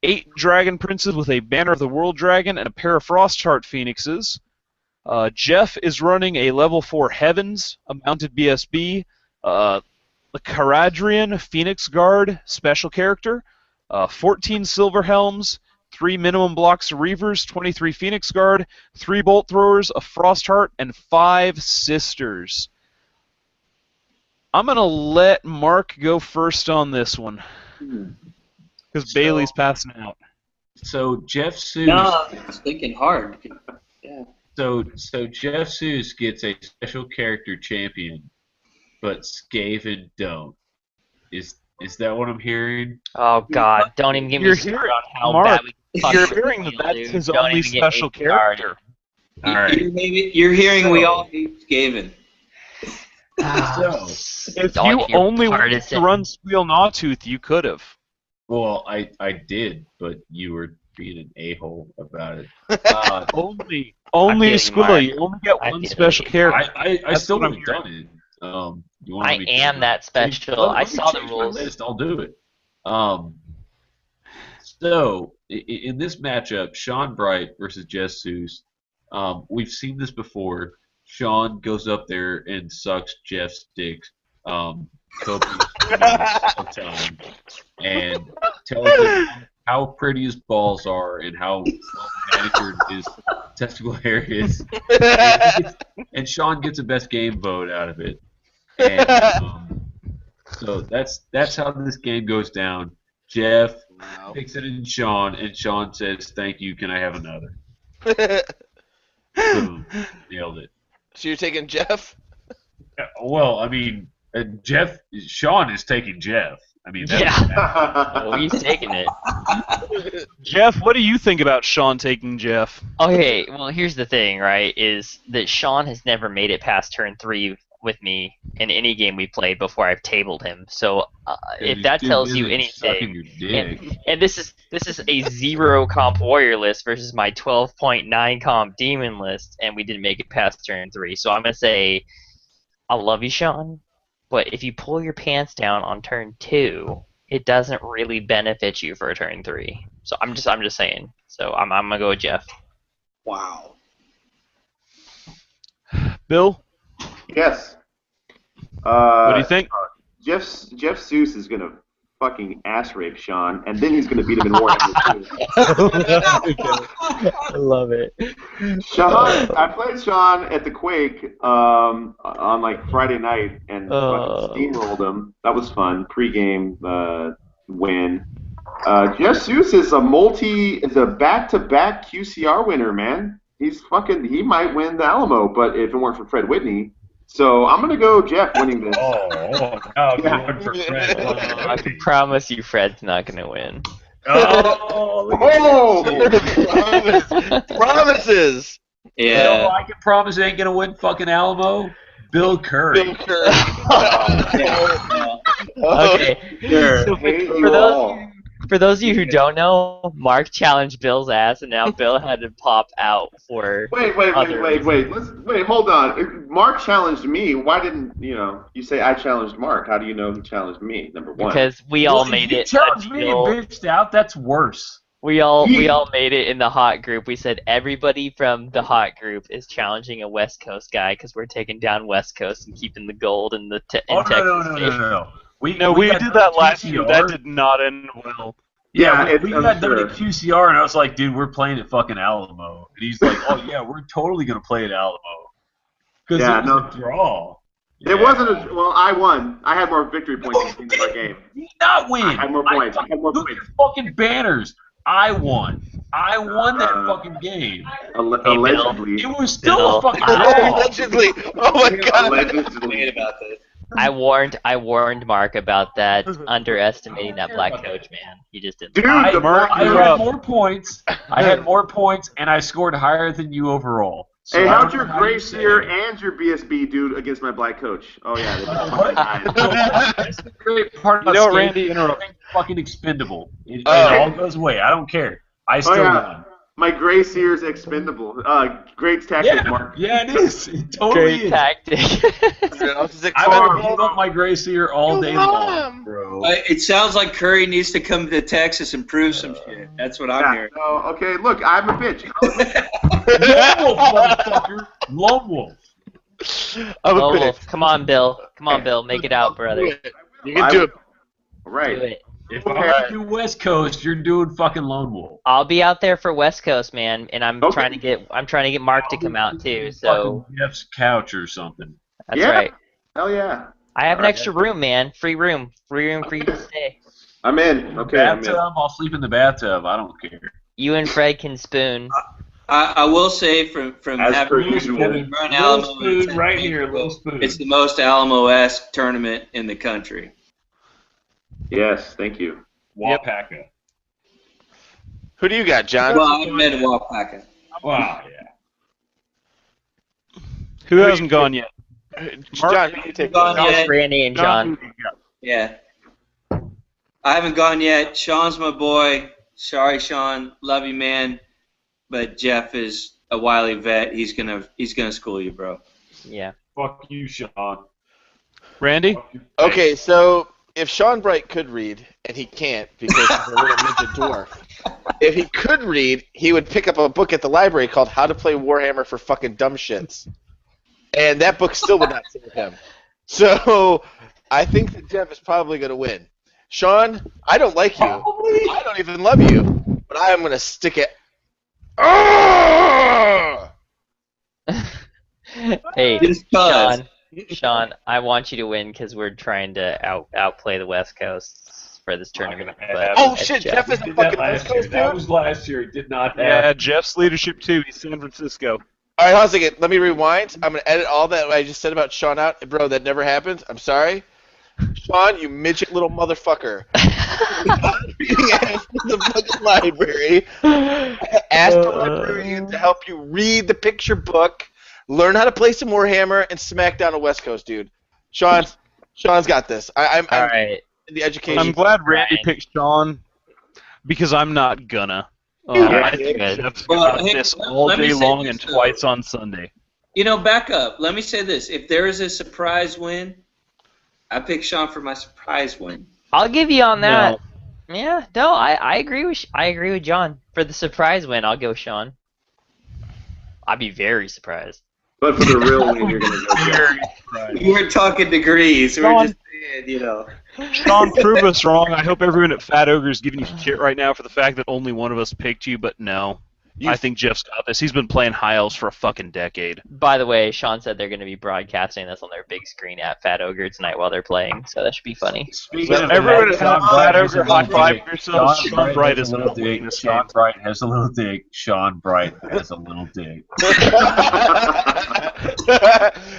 8 Dragon Princes with a Banner of the World Dragon, and a pair of Frostheart Phoenixes. Jeff is running a level 4 Heavens, a mounted BSB, the Caradrian Phoenix Guard special character, 14 Silverhelms, 3 minimum blocks of Reavers, 23 Phoenix Guard, 3 Bolt Throwers, a Frostheart, and 5 Sisters. I'm going to let Mark go first on this one, because So- Bailey's passing out. So Jeff Seuss. No, it's thinking hard. Yeah. So Jeff Seuss gets a special character champion, but Skaven don't. Is that what I'm hearing? Oh God! Don't even get me You're started hearing, on how Mark, bad we fuck you're with hearing that Neil, that's dude. his Don't only even get me special started. character. All right. You're hearing we So- all hate Skaven. If All you your only wanted to partisan- run Squeal Gnawtooth, you could have. Well, I did, but you were being an a-hole about it. Uh, Only feel you, Squeal. Mark. You only get I one feel special you. character. I That's still what I'm would have done it. You want I me am to? that special. I Let me saw the change my rules. list. I'll do it. So in this matchup, Sean Bright versus Jess Seuss, we've seen this before. Sean goes up there and sucks Jeff's dick copious amounts of time and tells him how pretty his balls are and how well manicured his testicle hair is. And Sean gets a best game vote out of it. And so that's how this game goes down. Jeff picks it in Sean, and Sean says, "Thank you. Can I have another?" Boom, nailed it. So you're taking Jeff? Yeah, well, I mean, Sean is taking Jeff. I mean, that's Yeah. Well, he's taking it. Jeff, what do you think about Sean taking Jeff? Okay, well, here's the thing, right? Is that Sean has never made it past turn 3 with me in any game we played before I've tabled him. So if that tells you sucking anything, your dick. and this is a 0 comp warrior list versus my 12.9 comp demon list, and we didn't make it past turn 3. So I'm gonna say, I love you, Sean, but if you pull your pants down on turn 2, it doesn't really benefit you for turn 3. So I'm just saying. So I'm gonna go with Jeff. Wow. Bill, Yes. what do you think? Jeff Seuss is gonna fucking ass rape Sean, and then he's gonna beat him in Warhammer 2. I love it. Sean, I played Sean at the Quake on like Friday night and fucking steamrolled him. That was fun. Pre-game win. Jeff Seuss is a back-to-back QCR winner, man. He might win the Alamo, but if it weren't for Fred Whitney. So I'm gonna go Jeff winning this. Oh, Yeah. for Fred. I can promise you Fred's not gonna win. Oh, Promises. You know Yeah. who I can promise ain't gonna win fucking Alamo? Bill Curry. Bill Curry. Okay. Sure. So Hate you all. for those of you who don't know, Mark challenged Bill's ass, and now Bill had to pop out for. Wait, other hold on. Mark challenged me. Why didn't you say I challenged Mark? How do you know he challenged me? Number one. Because we all made You it. challenged me and Bill- bitched out. That's worse. We all made it in the hot group. We said everybody from the hot group is challenging a West Coast guy because we're taking down West Coast and keeping the gold in the in Texas. No. We We did that last year. QCR. That did not end well. Yeah, we got done at QCR, and I was like, dude, we're playing at fucking Alamo. And he's like, oh, yeah, we're totally going to play at Alamo. Because Yeah, it was no. a draw. It wasn't well, I won. I had more victory points in our game. You did not win. I had more points. Look at the fucking banners. I won. I won that fucking game. Allegedly. It was still Bill. a fucking draw. Allegedly. Oh my god. Allegedly. about this. I warned Mark about that, underestimating that black coach, man. He just didn't. Dude, I the Mark had more points. I had more points, and I scored higher than you overall. So Hey, I how'd don't your know how Gray you say Seer it. and your BSB dude against my black coach? Oh yeah, they were What? fucking guys. That's the great part You about know what, skating. Randy? Interrupt. Everything's fucking expendable. It Oh. all goes away. I don't care. I still yeah. won. My Gray Seer's expendable. Great tactic, Mark. Yeah, it is. It totally Great is. tactic. I would hold up my Gray Seer all day long, bro. It sounds like Curry needs to come to Texas and prove some shit. That's what I'm Yeah, hearing. no, okay, look, I'm a bitch. Lone Wolf, motherfucker. Lone Wolf. I'm a Lone bitch. Wolf. Come on, Bill. Come on, Bill. Make it out, brother. You can do it. Right. Do it. If I do West Coast, you're doing fucking Lone Wolf. I'll be out there for West Coast, man, and I'm Okay. trying to get Mark to come out too. So Fucking Jeff's couch or something. that's Yeah. right. Hell yeah. I have an Alright. extra room, man. Free room for you to stay. I'm in. Okay, I'm in. Bathtub, I'll sleep in the bathtub. I don't care. You and Fred can spoon. I will say from As per having usual. run Little Alamo in spoon 10 right years here, ago, little spoon. it's the most Alamo-esque tournament in the country. Yes, thank you. Wapaka. Who do you got, John? Well, I've met Wapaka. Wow, yeah. Who hasn't gone yet? John, who do you take? Gone That was yet? Randy and John. Yeah. I haven't gone yet. Sean's my boy. Sorry, Sean. Love you, man. But Jeff is a wily vet. He's gonna school you, bro. Yeah. Fuck you, Sean. Randy? Fuck you. Okay, so if Sean Bright could read, and he can't because he's a little midget dwarf, if he could read, he would pick up a book at the library called How to Play Warhammer for Fucking Dumb Shits. And that book still would not save him. So I think that Jeff is probably going to win. Sean, I don't like you. I don't even love you. But I am going to stick it. Oh! Hey, Just cause. Sean, I want you to win because we're trying to outplay the West Coast for this tournament. But Oh, it's shit, Jeff is a Did that fucking West last year. Coast That dude? was last year. It did not happen. Yeah, Jeff's leadership too. He's San Francisco. All right, hold on a second. Let me rewind. I'm going to edit all that I just said about Sean out. Bro, that never happened. I'm sorry. Sean, you midget little motherfucker. Reading ass in the fucking library. Ask the librarian to help you read the picture book, learn how to play some Warhammer, and smack down a West Coast dude. Sean's got this. I'm All right. in the education. I'm glad Randy Ryan. picked Sean because I'm not gonna. Yeah, I think good. Jeff's Well, got hey, this let- all let me day say long this, and though. twice on Sunday. You know, back up. Let me say this. If there is a surprise win, I pick Sean for my surprise win. I'll give you on that. Yeah, no, I agree with John. For the surprise win, I'll go Sean. I'd be very surprised. But for the real win, you're going to go Jeff. We're talking degrees. We're Sean. just saying, you know. Sean, prove us wrong. I hope everyone at Fat Ogre is giving you shit right now for the fact that only one of us picked you, but no. I think Jeff's got this. He's been playing high elves for a fucking decade. By the way, Sean said they're going to be broadcasting this on their big screen at Fat Ogre tonight while they're playing, so that should be funny. Speaking of Everyone at Sean Fat Bright has Ogre, a little high five dig. yourselves. Sean Bright has is a little not winning dig. this Sean game. Bright has a little dig. Sean Bright has a little dig.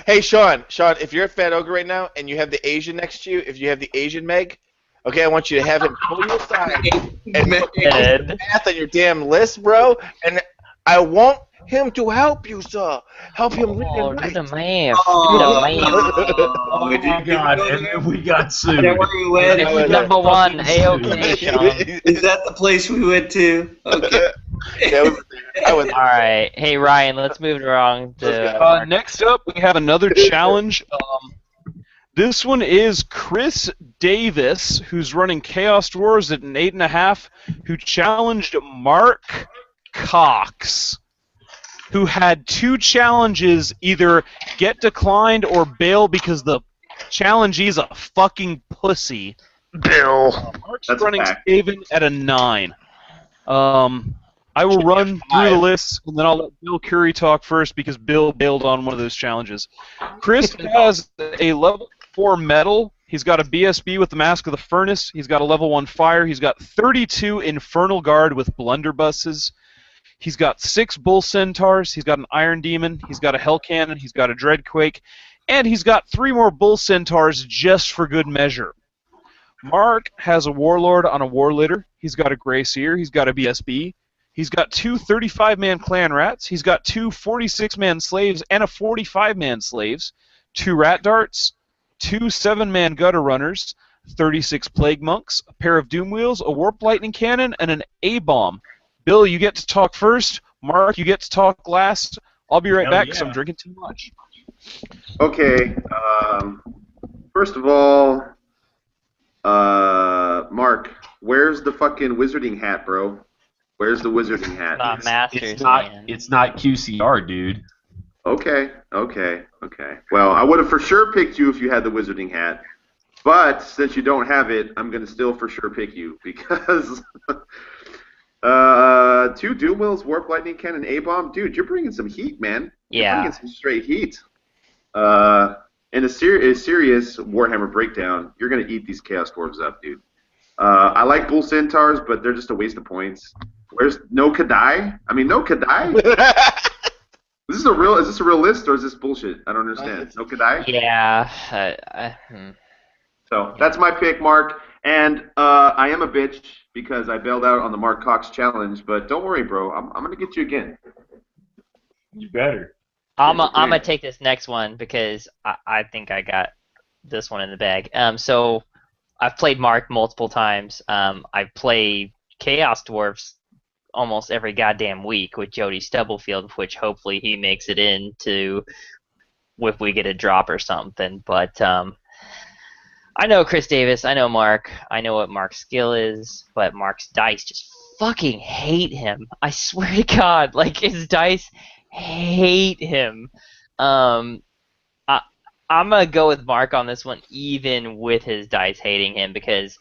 Hey, Sean, if you're at Fat Ogre right now and you have the Asian next to you, if you have the Asian Meg, okay, I want you to have him pull you aside and put Ed. math on your damn list, bro. And I want him to help you, sir. Help him read Oh, and do write. the math. Oh, Do the math. Oh my god, and then we got sued. Is that where we went? This is number one. A-OK, Sean. Is that the place we went to? Okay. Yeah, I was, All right. Hey, Ryan, let's move along to... Next up, we have another challenge. This one is Chris Davis, who's running Chaos Dwarves at an 8.5, who challenged Mark Cox, who had two challenges, either get declined or bail because the challengee's a fucking pussy. Bill. Mark's That's a running fact. Skaven at a 9. I will run through the list, and then I'll let Bill Curry talk first because Bill bailed on one of those challenges. Chris has a level 4 metal. He's got a BSB with the Mask of the Furnace. He's got a level 1 fire. He's got 32 Infernal Guard with blunderbusses. He's got 6 Bull Centaurs. He's got an Iron Demon. He's got a Hell Cannon. He's got a Dreadquake. And he's got 3 more Bull Centaurs just for good measure. Mark has a Warlord on a War Litter. He's got a Grey Seer. He's got a BSB. He's got 2 35-man Clan Rats. He's got 2 46-man Slaves and a 45-man Slaves. 2 Rat Darts. 2 7-man Gutter Runners. 36 Plague Monks. A pair of Doom Wheels. A Warp Lightning Cannon. And an A-Bomb. Bill, you get to talk first. Mark, you get to talk last. I'll be right Hell back because yeah. I'm drinking too much. Okay. First of all, Mark, where's the fucking wizarding hat, bro? Where's the wizarding hat? Not Masters, It's not. man. It's not QCR, dude. Okay. Well, I would have for sure picked you if you had the wizarding hat. But since you don't have it, I'm going to still for sure pick you because 2 Doom Wheels, Warp Lightning Cannon, A-Bomb. Dude, you're bringing some heat, man. You're Yeah. bringing some straight heat. In a serious Warhammer breakdown, you're going to eat these Chaos Dwarves up, dude. I like Bull Centaurs, but they're just a waste of points. Where's No Kadai? I mean, No Kadai? Is this a real list or is this bullshit? I don't understand. No Kadai? Yeah. So that's my pick, Mark. And I am a bitch because I bailed out on the Mark Cox challenge. But don't worry, bro. I'm gonna get you again. You better. I'm gonna take this next one because I think I got this one in the bag. So I've played Mark multiple times. I play Chaos Dwarfs almost every goddamn week with Jody Stubblefield, which hopefully he makes it into if we get a drop or something. But I know Chris Davis. I know Mark. I know what Mark's skill is, but Mark's dice just fucking hate him. I swear to God, like his dice hate him. I'm gonna go with Mark on this one, even with his dice hating him, because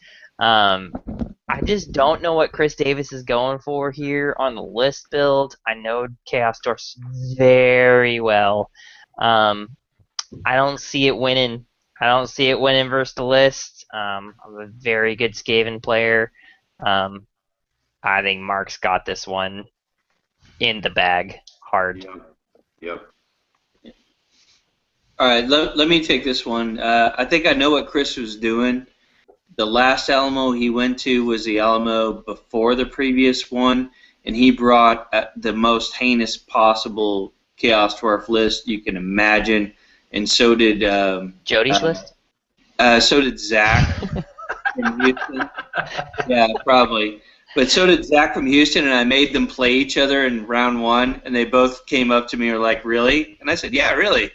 I just don't know what Chris Davis is going for here on the list build. I know Chaos Dwarfs very well. I don't see it winning. I don't see it winning versus the list. I'm a very good Skaven player. I think Mark's got this one in the bag hard. Yep. All right, let me take this one. I think I know what Chris was doing. The last Alamo he went to was the Alamo before the previous one, and he brought the most heinous possible Chaos Dwarf list you can imagine, and so did Jody's list? So did Zach from Houston. Yeah, probably. But so did Zach from Houston, and I made them play each other in round one, and they both came up to me and were like, "Really?" And I said, "Yeah, really."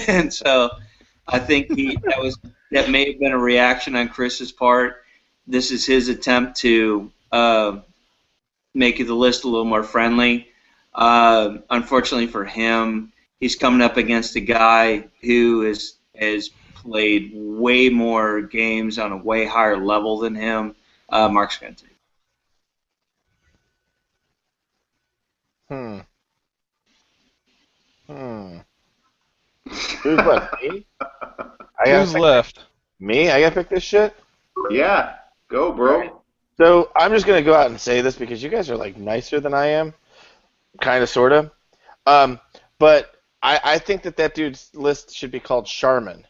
And so I think that may have been a reaction on Chris's part. This is his attempt to make the list a little more friendly. Unfortunately for him, he's coming up against a guy who has played way more games on a way higher level than him. Mark's going to take. Who's left? Me? Who's left? Me? I gotta pick this shit? Yeah. Go, bro. So I'm just gonna go out and say this because you guys are like nicer than I am, kind of, sort of. But I think that dude's list should be called Charmin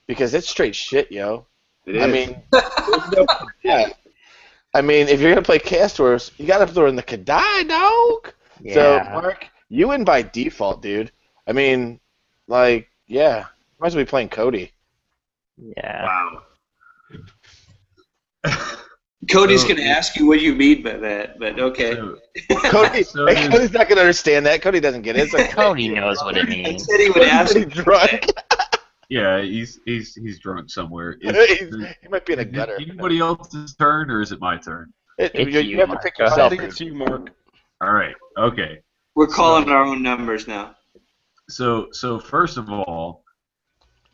because it's straight shit, yo. It is. I mean, there's no, yeah. I mean, if you're gonna play Castors, you gotta throw in the Kadai, dog. Yeah. So Mark, you win by default, dude. I mean, like, yeah, might as well be playing Cody. Yeah. Wow. Cody's going to ask you what you mean by that, but okay. Cody's not gonna understand that. Cody doesn't get it. It's like, Cody knows what it I means. said he would ask He's you. drunk. Yeah, he's drunk somewhere. He might be in a Is it gutter. anybody else's turn, or is it my turn? It's You you, have to Mark. pick Go I yourself. think it's you, Mark. All right. Okay. We're calling our own numbers now. So first of all,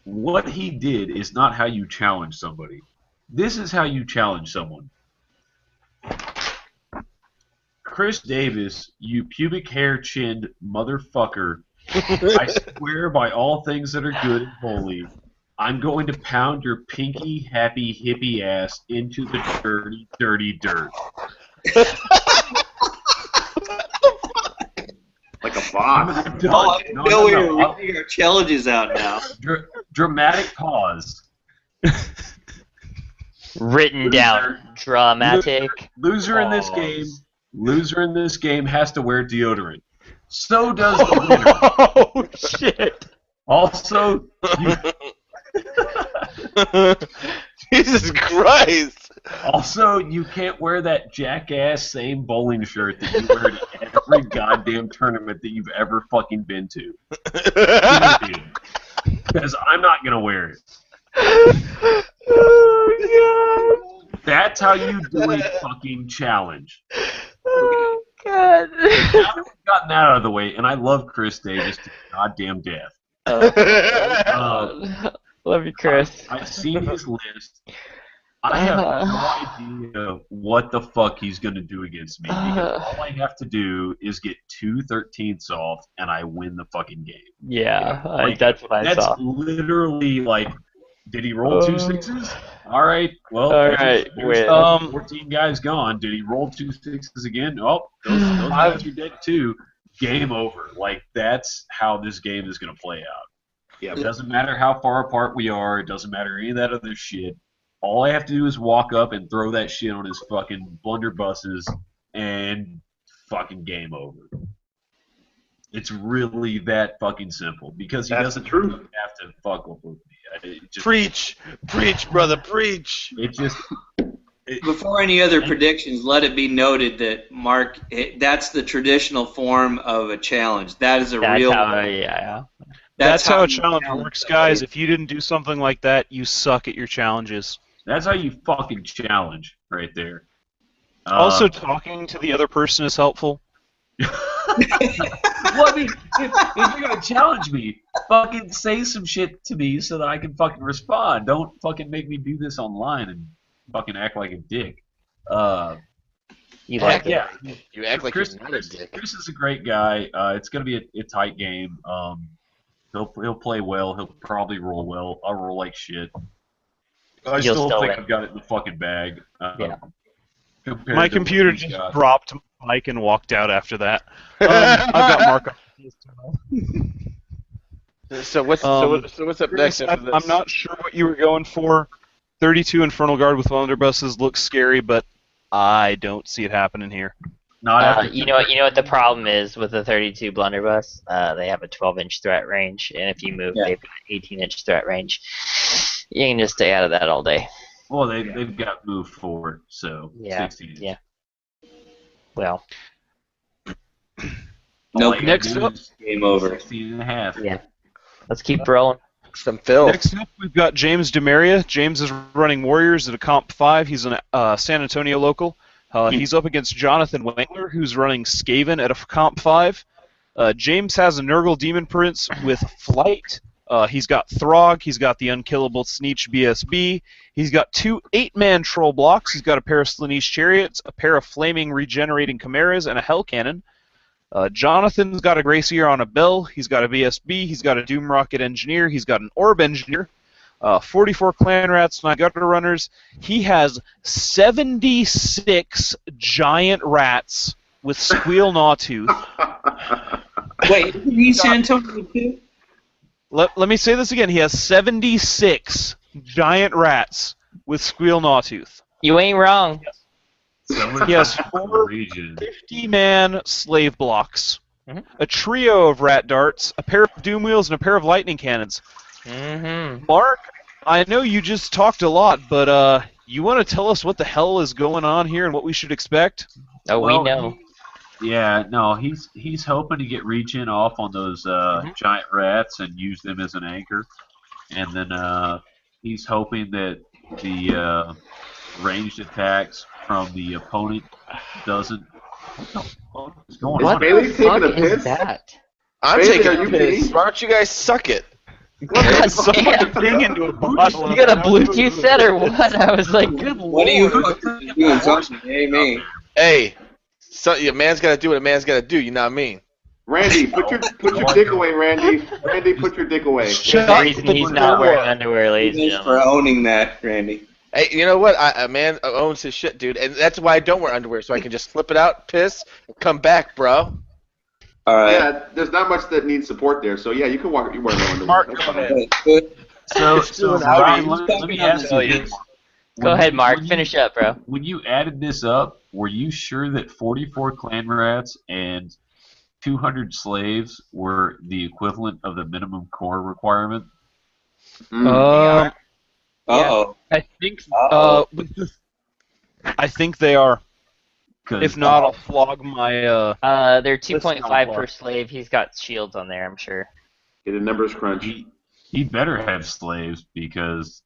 what he did is not how you challenge somebody. This is how you challenge someone. Chris Davis, you pubic hair chinned motherfucker. I swear by all things that are good and holy, I'm going to pound your pinky happy hippie ass into the dirty, dirty dirt. Like a boss. I'm done. Oh, I didn't No, know no, we no. were reading our challenges out now. Dramatic pause. Written down. Dramatic. Loser in this pause. game. Loser in this game has to wear deodorant. So does the winner. Oh, shit. Also, Jesus Christ! you can't wear that jackass same bowling shirt that you wear to every goddamn tournament that you've ever fucking been to. Because I'm not gonna wear it. Oh, That's how you do a fucking challenge. Oh, God. Now that we've gotten that out of the way, and I love Chris Davis to goddamn death. Love you, Chris. I've seen his list. I have no idea what the fuck he's going to do against me. Because all I have to do is get 2/13ths off, and I win the fucking game. Yeah, Like, that's what I That's saw. literally like, did he roll 2 6s? All right. Well, All there's, right, there's win. 14 guys gone. Did he roll 2 sixes again? Oh, those guys are dead too. Game over. Like, that's how this game is going to play out. Yeah, It doesn't matter how far apart we are. It doesn't matter any of that other shit. All I have to do is walk up and throw that shit on his fucking blunderbusses, and fucking game over. It's really that fucking simple because he That's the doesn't truth. have to fuck with me. Preach, brother, preach. It just Before any other predictions, let it be noted that Mark, that's the traditional form of a challenge. That is a That's real. how, yeah. That's how a you challenge works, guys. If you didn't do something like that, you suck at your challenges. that's how you fucking challenge right there. Also, talking to the other person is helpful. Well, I mean, if you're gonna challenge me, fucking say some shit to me so that I can fucking respond. Don't fucking make me do this online and fucking act like a dick. You like Heck it. yeah. You act like Chris, you're not a dick. Chris is a great guy. It's gonna be a tight game. He'll play well. He'll probably roll well. I'll roll like shit. I You'll still still think win. I've got it in the fucking bag. Yeah. compared My to what computer he's just got. dropped Mike and walked out after that. I've got Mark up. So what's up next after this? I'm not sure what you were going for. 32 Infernal Guard with blunderbusses looks scary, but I don't see it happening here. Not after You know what the problem is with the 32 blunderbuss? They have a 12-inch threat range, and if you move, Yeah. they've got 18-inch threat range. You can just stay out of that all day. Well, they've got move forward, so Yeah, 16. yeah. Well, No, Next up, game over. 16 and a half. yeah. Let's keep rolling. Some Phil. Next up, we've got James DeMaria. James is running Warriors at a Comp 5. He's a San Antonio local. He's up against Jonathan Wengler, who's running Skaven at a Comp 5. James has a Nurgle Demon Prince with Flight. He's got Throg. He's got the Unkillable Sneech BSB. He's got 2 8-man Troll blocks. He's got a pair of Slaanesh Chariots, a pair of Flaming Regenerating Chimeras, and a Hell Cannon. Jonathan's got a Gracier on a Bell. He's got a BSB. He's got a Doom Rocket Engineer. He's got an Orb Engineer. 44 Clan Rats, 9 Gutter Runners. He has 76 giant rats with Squeal Gnawtooth. Wait, he's San Antonio too? Let me say this again. He has 76 giant rats with Squeal Gnawtooth. You ain't wrong. He has From the 4 region. 50-man slave blocks, Mhm. a trio of rat darts, a pair of doom wheels, and a pair of lightning cannons. Mm-hmm. Mark, I know you just talked a lot, but you want to tell us what the hell is going on here and what we should expect? Oh, Well, we know. Yeah, no, he's hoping to get regen off on those giant rats and use them as an anchor, and then he's hoping that the ranged attacks from the opponent doesn't. What the fuck is going What? on? Bailey taking Fuck a is piss? that? I'm Bailey, taking are a you piss. peeing? Why don't you guys suck it? God Someone damn. thing into a bottle. You got a Bluetooth set or what? I was like, good What are you lord. doing? Something? Hey, me. Hey, so a man's got to do what a man's got to do. You know what I mean? Randy, put your dick away, Randy. Randy, put your dick away. There's a reason he's not wearing underwear, ladies and Thanks for gentlemen. owning that, Randy. Hey, you know what? A man owns his shit, dude, and that's why I don't wear underwear, so I can just flip it out, piss, and come back, bro. All right. Yeah, there's not much that needs support there, so yeah, you can walk. You wear no underwear. Mark, That's go fine. ahead. Good. So Doing Ryan, outings. let me ask you this. Go ahead, Mark. When you- Finish up, bro. When you added this up, were you sure that 44 clan rats and 200 slaves were the equivalent of the minimum core requirement? Mm. Uh-oh. I think Uh-oh. I think they are. 'Cause If not, I'll flog my. They're 2.5 per Mark. slave. He's got shields on there, I'm sure. Get a numbers crunch. he better have slaves because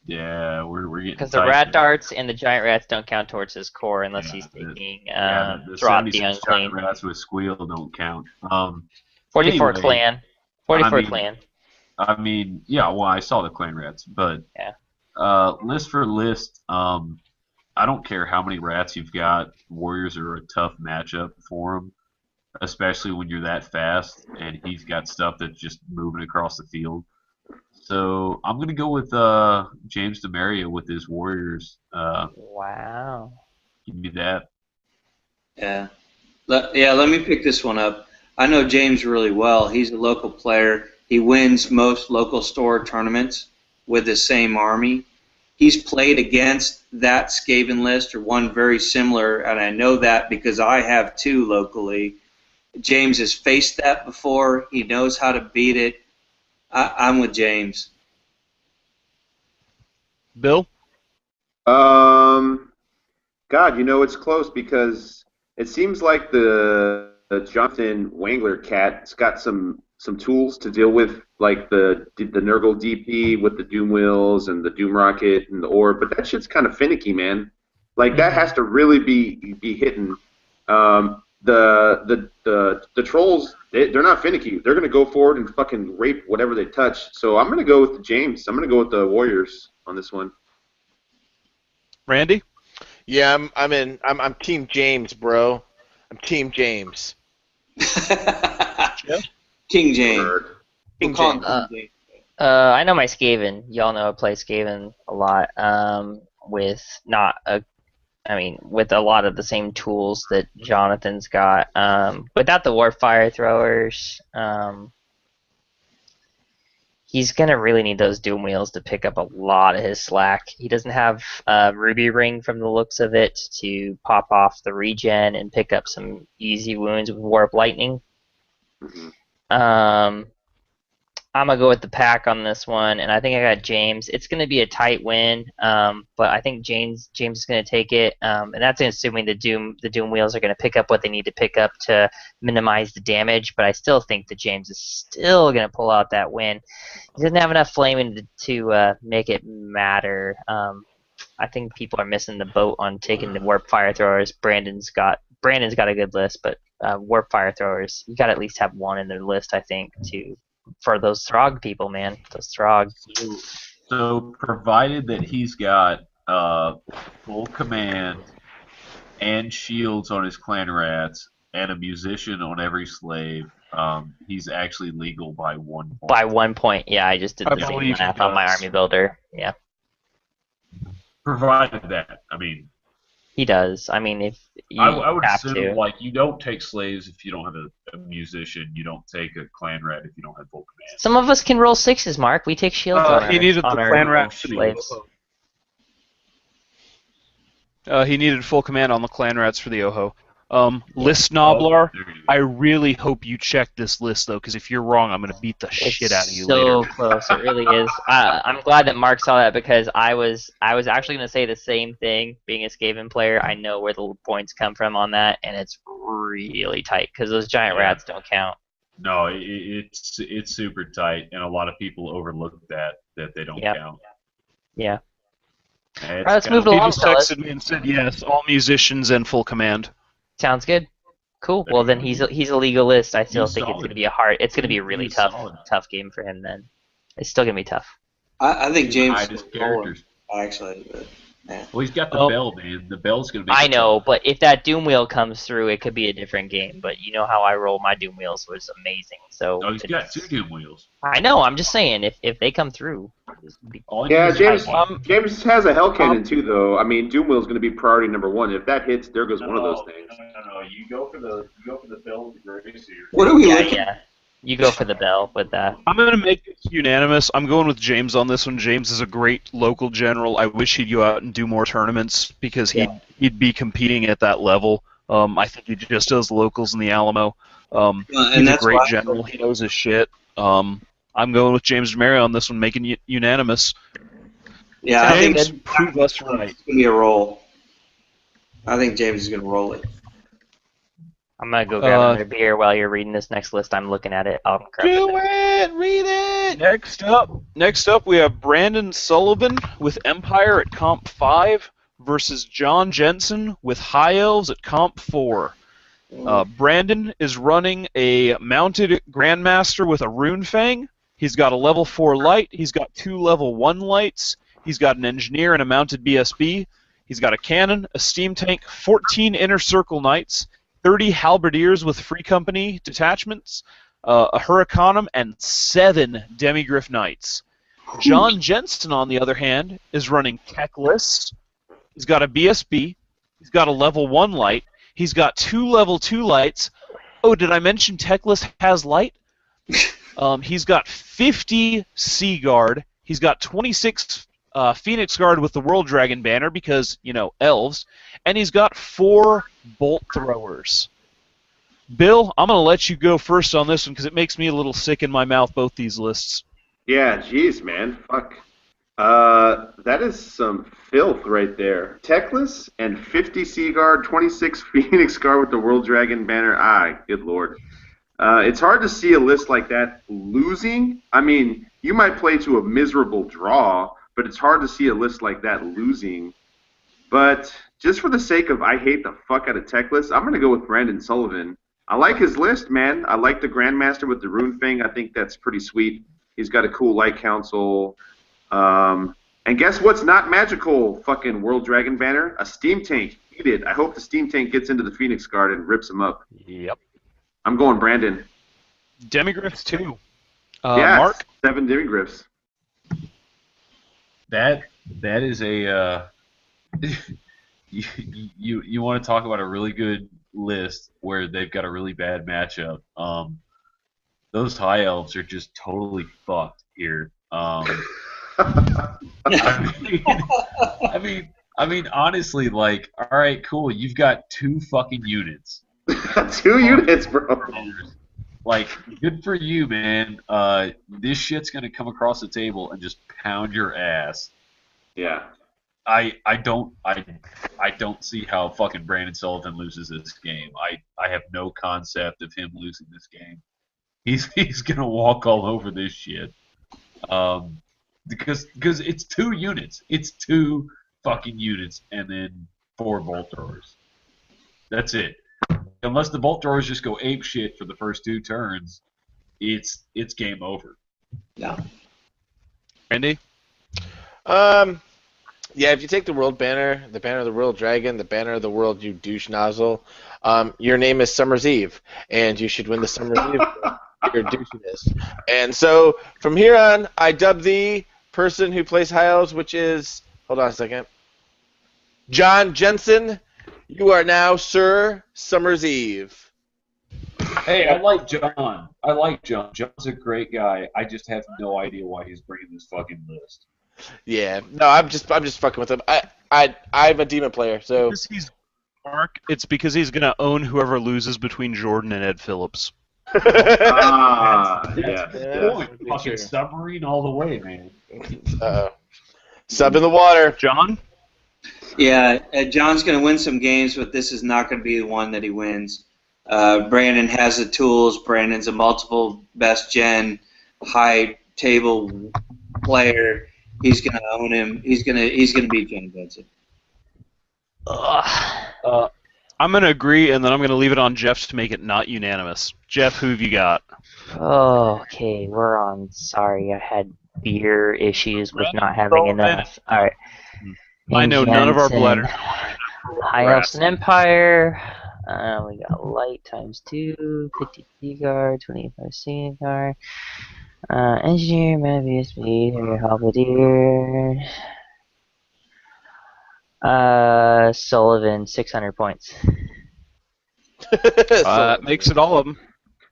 we're getting Because the tight rat here. darts and the giant rats don't count towards his core unless Yeah, he's the- taking the Drop the 76 Unclean. giant rats with squeal don't count. 44 anyway, clan. 44 I mean- clan. I mean, yeah, well, I saw the clan rats, but Yeah. list for list, I don't care how many rats you've got. Warriors are a tough matchup for him, especially when you're that fast and he's got stuff that's just moving across the field. So I'm gonna go with James DeMaria with his Warriors. Wow. Give me that. Yeah. Let me pick this one up. I know James really well. He's a local player. He wins most local store tournaments with the same army. He's played against that Skaven list or one very similar, and I know that because I have two locally. James has faced that before. He knows how to beat it. I'm with James. Bill? God, it's close because it seems like the Jonathan Wangler cat's got some tools to deal with, like the Nurgle DP with the Doom Wheels and the Doom Rocket and the Orb, but that shit's kind of finicky, man. Like that has to really be hitting. The trolls, they're not finicky. They're gonna go forward and fucking rape whatever they touch. So I'm gonna go with the James. I'm gonna go with the Warriors on this one. Randy? Yeah, I'm Team James, bro. I'm Team James. King James. Word. We'll King call him James. King James. I know my Skaven. Y'all know I play Skaven a lot. With not a, I mean, with a lot of the same tools that Jonathan's got. Without the warp fire throwers, he's gonna really need those doom wheels to pick up a lot of his slack. He doesn't have Ruby Ring from the looks of it to pop off the regen and pick up some easy wounds with warp lightning. Mhm. I'm gonna go with the pack on this one, and I think I got James. It's gonna be a tight win, but I think James is gonna take it, and that's assuming the Doom wheels are gonna pick up what they need to pick up to minimize the damage. But I still think that James is still gonna pull out that win. He doesn't have enough flaming to make it matter. I think people are missing the boat on taking the warp fire throwers. Brandon's got a good list, but warp fire throwers, you got to at least have one in their list, I think, for those Throg people, man. Those Throg. So provided that he's got full command and shields on his clan rats and a musician on every slave, he's actually legal by 1 point. By 1 point, yeah. I just did I the same believe he math on my does. army builder. Yeah, Provided that, I mean, he does. I mean, if you I would have assume to. like you don't take slaves if you don't have a musician. You don't take a clan rat if you don't have full command. Some of us can roll sixes, Mark. We take shields on He needed our the clan rat Oh, for the slaves. Oho. He needed full command on the clan rats for the Oho. List Oh, Noblar, there you go. I really hope you check this list, though, because if you're wrong, I'm going to beat the shit out of you so later. close. It really is. I'm glad that Mark saw that because I was actually going to say the same thing. Being a Skaven player, I know where the points come from on that, and it's really tight because those giant Yeah. rats don't count. No, it's super tight, and a lot of people overlook that they don't Yep. count. Yeah. It's All right, let's kinda move He along, just fellas. texted me and said, yes, all musicians and full command. Sounds good. Cool. There Well, you then go. he's a legalist. I still He's think it's solid. going to be a hard. It's going to be a really He's tough solid. game for him. Then it's still going to be tough. I think He's James hide his is rolling, characters. actually. But, yeah. Well, he's got the Oh. bell, man. The bell's gonna make. I it know, tough. but if that Doom Wheel comes through, it could be a different game. But you know how I roll my Doom Wheels was amazing. So Oh, he's got it's- 2 doom wheels. I know. I'm just saying if they come through, All he Yeah, needs is James. one. James has a Hell Cannon too, though. I mean, Doomwheel's going to be priority number one. If that hits, there goes one of those things. No. You go for the bell with the grace here. What are we yeah, looking yeah. You go for the bell with that. I'm going to make this unanimous. I'm going with James on this one. James is a great local general. I wish he'd go out and do more tournaments because he'd be competing at that level. I think he just does locals in the Alamo. and He's a that's great why- general. He knows his shit. I'm going with James DeMario on this one, making unanimous. Yeah, I think James, it's prove us right. going to be a roll. I think James is going to roll it. I'm gonna go grab another beer while you're reading this next list. I'm looking at it. I'll grab Do it. it! Read it! Next up, we have Brandon Sullivan with Empire at Comp 5 versus John Jensen with High Elves at Comp 4. Brandon is running a mounted Grandmaster with a Rune Fang. He's got a level 4 light. He's got 2 level 1 lights. He's got an engineer and a mounted BSB. He's got a cannon, a steam tank, 14 inner circle knights, 30 halberdiers with free company detachments, a Huracanum, and 7 Demigryph Knights. John Jensen, on the other hand, is running Techless. He's got a BSB. He's got a level 1 light. He's got 2 level 2 lights. Oh, did I mention Techless has light? He's got 50 Sea Guard. He's got 26 Phoenix Guard with the World Dragon banner because, elves. And he's got 4 Bolt Throwers. Bill, I'm going to let you go first on this one because it makes me a little sick in my mouth, both these lists. Yeah, jeez, man. Fuck. That is some filth right there. Techless and 50 Sea Guard, 26 Phoenix Guard with the World Dragon banner. Good lord. It's hard to see a list like that losing. I mean, you might play to a miserable draw, but it's hard to see a list like that losing. But just for the sake of I hate the fuck out of Techless, I'm going to go with Brandon Sullivan. I like his list, man. I like the Grandmaster with the Rune Fang. I think that's pretty sweet. He's got a cool Light Council. And guess what's not magical, fucking World Dragon banner? A Steam Tank. Eat it. I hope the Steam Tank gets into the Phoenix Guard and rips him up. Yep. I'm going Brandon. Demigryphs, too. Yeah, Mark? 7 Demigryphs. That is a you want to talk about a really good list where they've got a really bad matchup. Those high elves are just totally fucked here. I mean, honestly, like, all right, cool. You've got 2 fucking units. 2 units, bro. Like, good for you, man. This shit's gonna come across the table and just pound your ass. Yeah. I don't see how fucking Brandon Sullivan loses this game. I have no concept of him losing this game. He's gonna walk all over this shit. Because it's 2 units. It's 2 fucking units and then 4 bolt throwers. That's it. Unless the bolt throwers just go ape shit for the first 2 turns, it's game over. Yeah. Randy? Yeah, if you take the world banner, the banner of the World Dragon, the banner of the world, you douche nozzle, your name is Summer's Eve, and you should win the Summer's Eve. Your douchiness. And so, from here on, I dub the person who plays high elves, which is, hold on a second, John Jensen. You are now Sir Summer's Eve. Hey, I like John. John's a great guy. I just have no idea why he's bringing this fucking list. Yeah, no, I'm just fucking with him. I'm a demon player, so Because he's Mark, it's because he's going to own whoever loses between Jordan and Ed Phillips. That's Yeah. the point. Fucking submarine all the way, man. Sub in the water. John? Yeah, John's going to win some games, but this is not going to be the one that he wins. Brandon has the tools. Brandon's a multiple best gen, high table player. He's going to own him. He's going to beat John Benson. I'm going to agree, and then I'm going to leave it on Jeff to make it not unanimous. Jeff, who have you got? Oh, okay, we're on. Sorry, I had beer issues with not having enough. All right. I know none of our bladders. High Elves and Empire. We got light times 2, 50 Sea Guard, 25 Sea Guard. Engineer, man, VSB, Halberdier. Sullivan, 600 points. That makes it all of them.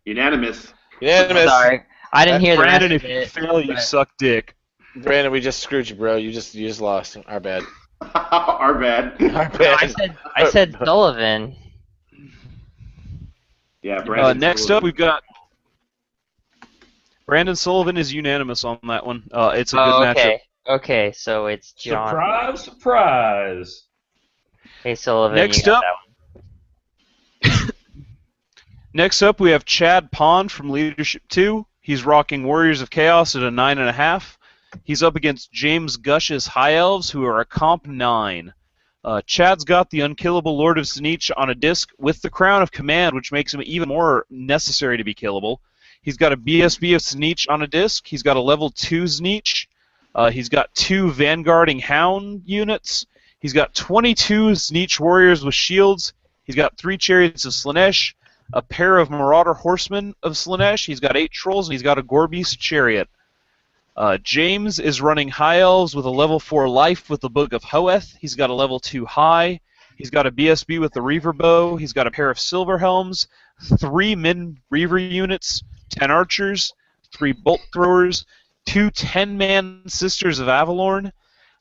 Unanimous. Unanimous. Sorry, I didn't hear the rest Brandon, of if you it. fail, you suck dick. Brandon, we just screwed you, bro. You just lost. Our bad. Our bad. Our No, bad. I said Sullivan. Yeah, Brandon. Next up, we've got Brandon Sullivan is unanimous on that one. It's a good matchup. Okay. Okay, so it's John. Surprise, surprise. Hey, Sullivan. Next you got up- that one. Next up, we have Chad Pond from Leadership 2. He's rocking Warriors of Chaos at a 9.5. He's up against James Gush's High Elves, who are a comp 9. Chad's got the Unkillable Lord of Zinich on a disc with the Crown of Command, which makes him even more necessary to be killable. He's got a BSB of Zinich on a disc. He's got a level 2 Zinich. He's got 2 Vanguarding Hound units. He's got 22 Zinich Warriors with shields. He's got 3 Chariots of Slanesh, a pair of Marauder Horsemen of Slaanesh. He's got 8 Trolls, and he's got a Gorbeast Chariot. James is running High Elves with a level 4 Life with the Book of Hoeth. He's got a level 2 High. He's got a BSB with the Reaver Bow. He's got a pair of Silver Helms, 3 Min Reaver units, 10 Archers, 3 Bolt Throwers, 2 10-man Sisters of Avalorn,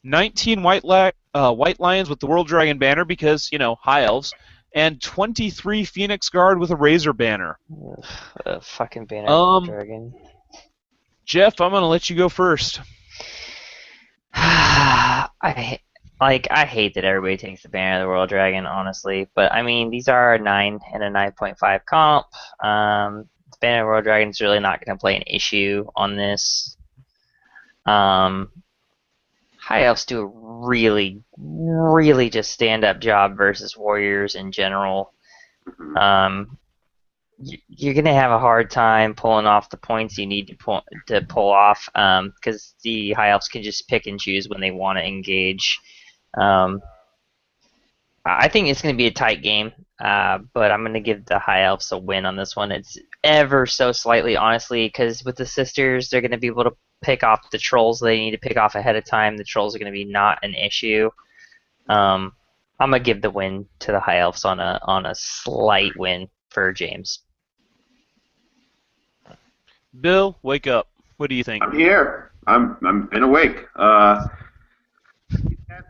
19 White Lions with the World Dragon Banner because, High Elves, and 23 Phoenix Guard with a Razor Banner. Fucking banner dragon. Jeff, I'm going to let you go first. I hate that everybody takes the banner of the World Dragon, honestly. But, these are a 9 and a 9.5 comp. The banner of the World Dragon is really not going to play an issue on this. High Elves do a really, really just stand-up job versus Warriors in general. You're going to have a hard time pulling off the points you need to pull off because the High Elves can just pick and choose when they want to engage. I think it's going to be a tight game, but I'm going to give the High Elves a win on this one. It's ever so slightly, honestly, because with the Sisters, they're going to be able to pick off the Trolls they need to pick off ahead of time. The Trolls are going to be not an issue. I'm going to give the win to the High Elves on a slight win for James. Bill, wake up. What do you think? I'm here. I'm been awake.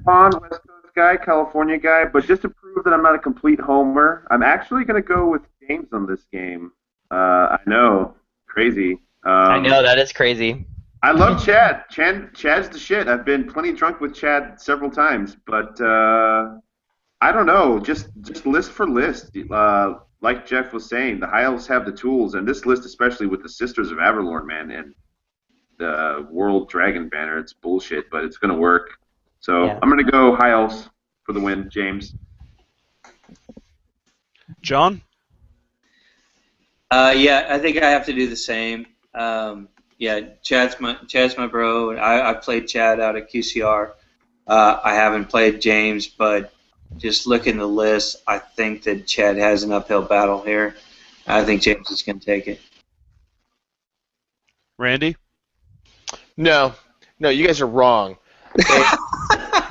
Pond, West Coast guy, California guy, but just to prove that I'm not a complete homer, I'm actually going to go with James on this game. I know, crazy. I know, that is crazy. I love Chad. Chad's the shit. I've been plenty drunk with Chad several times, but I don't know. Just list for list. Like Jeff was saying, the High Elves have the tools, and this list, especially with the Sisters of Avalorn, man, and the World Dragon Banner, it's bullshit, but it's going to work. So yeah. I'm going to go High Elves for the win, James. John? Yeah, I think I have to do the same. Chad's my bro. I played Chad out at QCR. I haven't played James, but just looking at the list, I think that Chad has an uphill battle here. I think James is going to take it. Randy? No, you guys are wrong.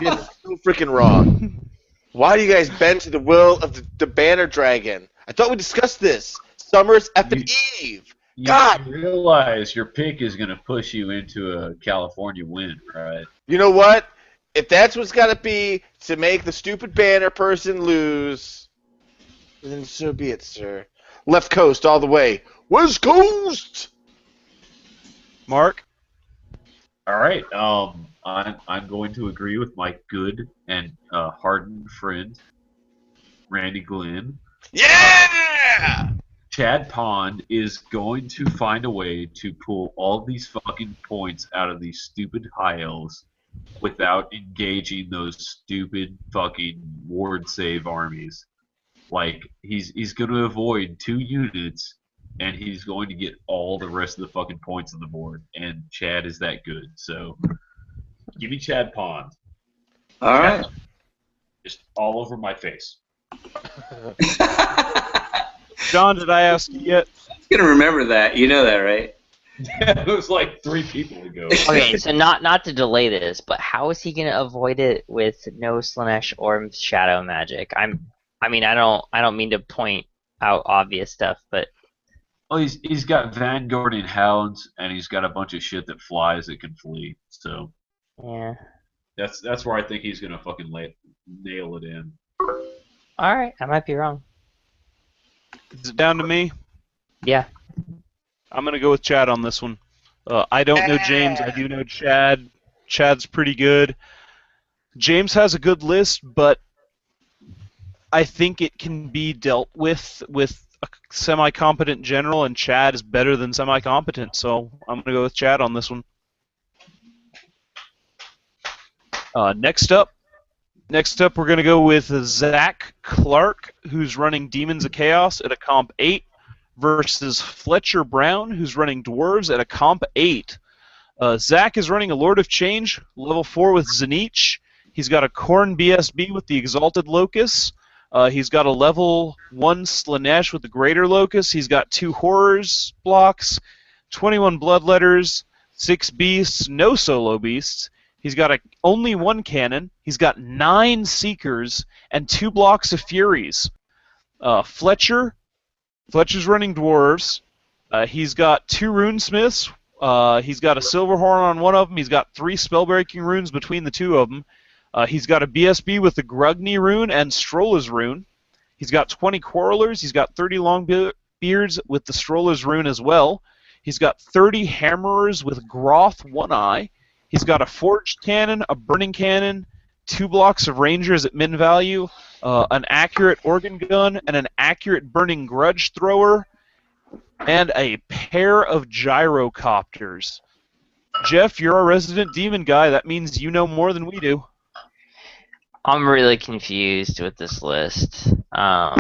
You're so freaking wrong. Why do you guys bend to the will of the Banner Dragon? I thought we discussed this. Summer's effing Eve. God! You realize your pick is going to push you into a California win, right? You know what? If that's what's got to be to make the stupid banner person lose, then so be it, sir. Left Coast all the way. West Coast! Mark? All right. I'm going to agree with my good and hardened friend, Randy Glenn. Yeah! Chad Pond is going to find a way to pull all these fucking points out of these stupid High Elves without engaging those stupid fucking ward save armies. Like, he's going to avoid 2 units, and he's going to get all the rest of the fucking points on the board. And Chad is that good. So, give me Chad Pond. All right. Just all over my face. John, did I ask you yet? I'm going to remember that. You know that, right? It was like 3 people ago. Okay, so not to delay this, but how is he going to avoid it with no Slaanesh or Shadow Magic? I don't mean to point out obvious stuff, but Oh, he's got Vanguard and Hounds, and he's got a bunch of shit that flies that can flee. So yeah, that's where I think he's gonna fucking nail it in. All right, I might be wrong. Is it down to me? Yeah. I'm going to go with Chad on this one. I don't know James. I do know Chad. Chad's pretty good. James has a good list, but I think it can be dealt with a semi-competent general, and Chad is better than semi-competent, so I'm going to go with Chad on this one. Next up, we're going to go with Zach Clark, who's running Demons of Chaos at a Comp 8, versus Fletcher Brown, who's running Dwarves at a Comp 8. Zach is running a Lord of Change, level 4 with Zenich. He's got a Khorne BSB with the Exalted Locust, He's got a level 1 Slanesh with the Greater Locust. He's got 2 Horrors blocks, 21 Bloodletters, 6 Beasts, no solo beasts. He's got only 1 Cannon. He's got 9 Seekers and 2 blocks of Furies. Fletcher's running Dwarves. He's got 2 Runesmiths. He's got a Silverhorn on one of them. He's got 3 Spellbreaking runes between the 2 of them. He's got a BSB with the Grugny rune and Stroller's rune. He's got 20 Quarrelers. He's got 30 Longbeards with the Stroller's rune as well. He's got 30 Hammerers with Groth One Eye. He's got a Forged Cannon, a Burning Cannon, 2 blocks of Rangers at min value, an accurate Organ Gun, and an accurate Burning Grudge Thrower, and a pair of Gyrocopters. Jeff, you're our resident demon guy. That means you know more than we do. I'm really confused with this list. I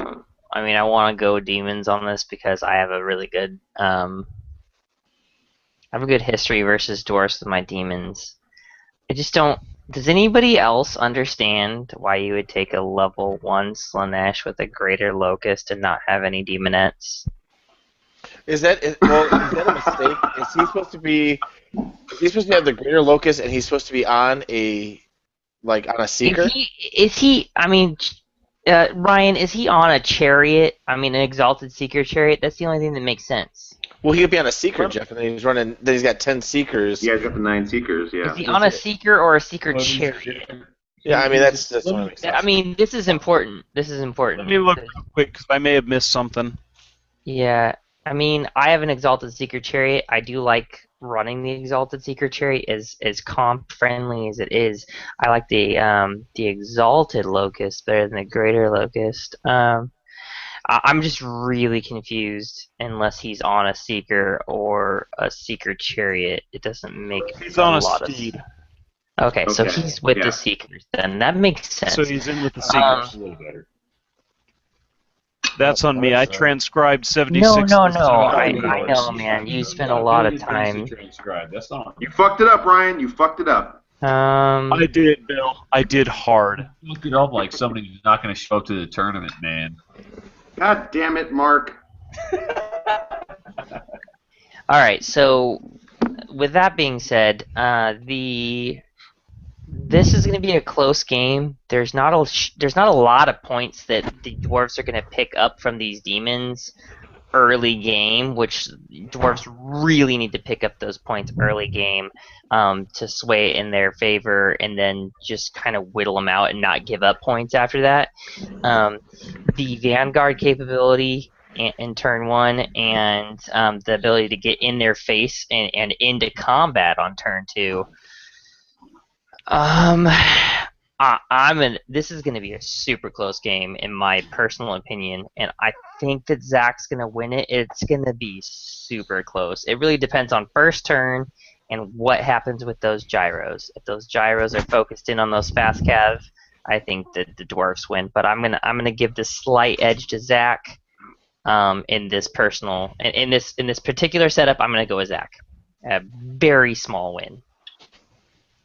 mean, I want to go demons on this because I have a really good, I have a good history versus dwarfs with my demons. I just don't. Does anybody else understand why you would take a level 1 Slanesh with a Greater Locust and not have any demonettes? Is that a mistake? Is he supposed to be? Is he supposed to have the Greater Locust, and he's supposed to be on a Seeker? I mean, Ryan, is he on a chariot? I mean, an Exalted Seeker chariot? That's the only thing that makes sense. Well, he could be on a Seeker, Jeff, and then he's running. Then he's got 10 Seekers. Yeah, he's got the 9 Seekers. Yeah. Is he on a Seeker or a Seeker chariot? Yeah, I mean that's what makes sense. I mean, this is important. This is important. Let me look real quick because I may have missed something. Yeah, I mean, I have an Exalted Seeker chariot. I do like running the Exalted Seeker chariot as comp friendly as it is. I like the Exalted Locust better than the Greater Locust. I'm just really confused unless he's on a Seeker or a Seeker chariot. It doesn't make He's on a lot steed. Okay, so Okay, he's with yeah. the Seekers then. That makes sense. So he's in with the Um, Seekers. A little better. That's on me. I transcribed 76. No, lists I of- know, man. You spent a lot of time. That's not. You fucked it up, Ryan. You fucked it up. I did, Bill. I did hard. Look it up like somebody who's not going to show up to the tournament, man. God damn it, Mark. All right, so with that being said, this is going to be a close game. There's not a lot of points that the dwarves are going to pick up from these demons early game, which dwarves really need to pick up those points early game to sway it in their favor, and then just kind of whittle them out and not give up points after that. The Vanguard capability in turn 1 and the ability to get in their face and into combat on turn 2. This is going to be a super close game in my personal opinion, and I think that Zach's going to win it. It's going to be super close. It really depends on first turn and what happens with those gyros. If those gyros are focused in on those fast cav, I think that the dwarfs win. But I'm gonna give the slight edge to Zach in this particular setup. I'm gonna go with Zach. A very small win.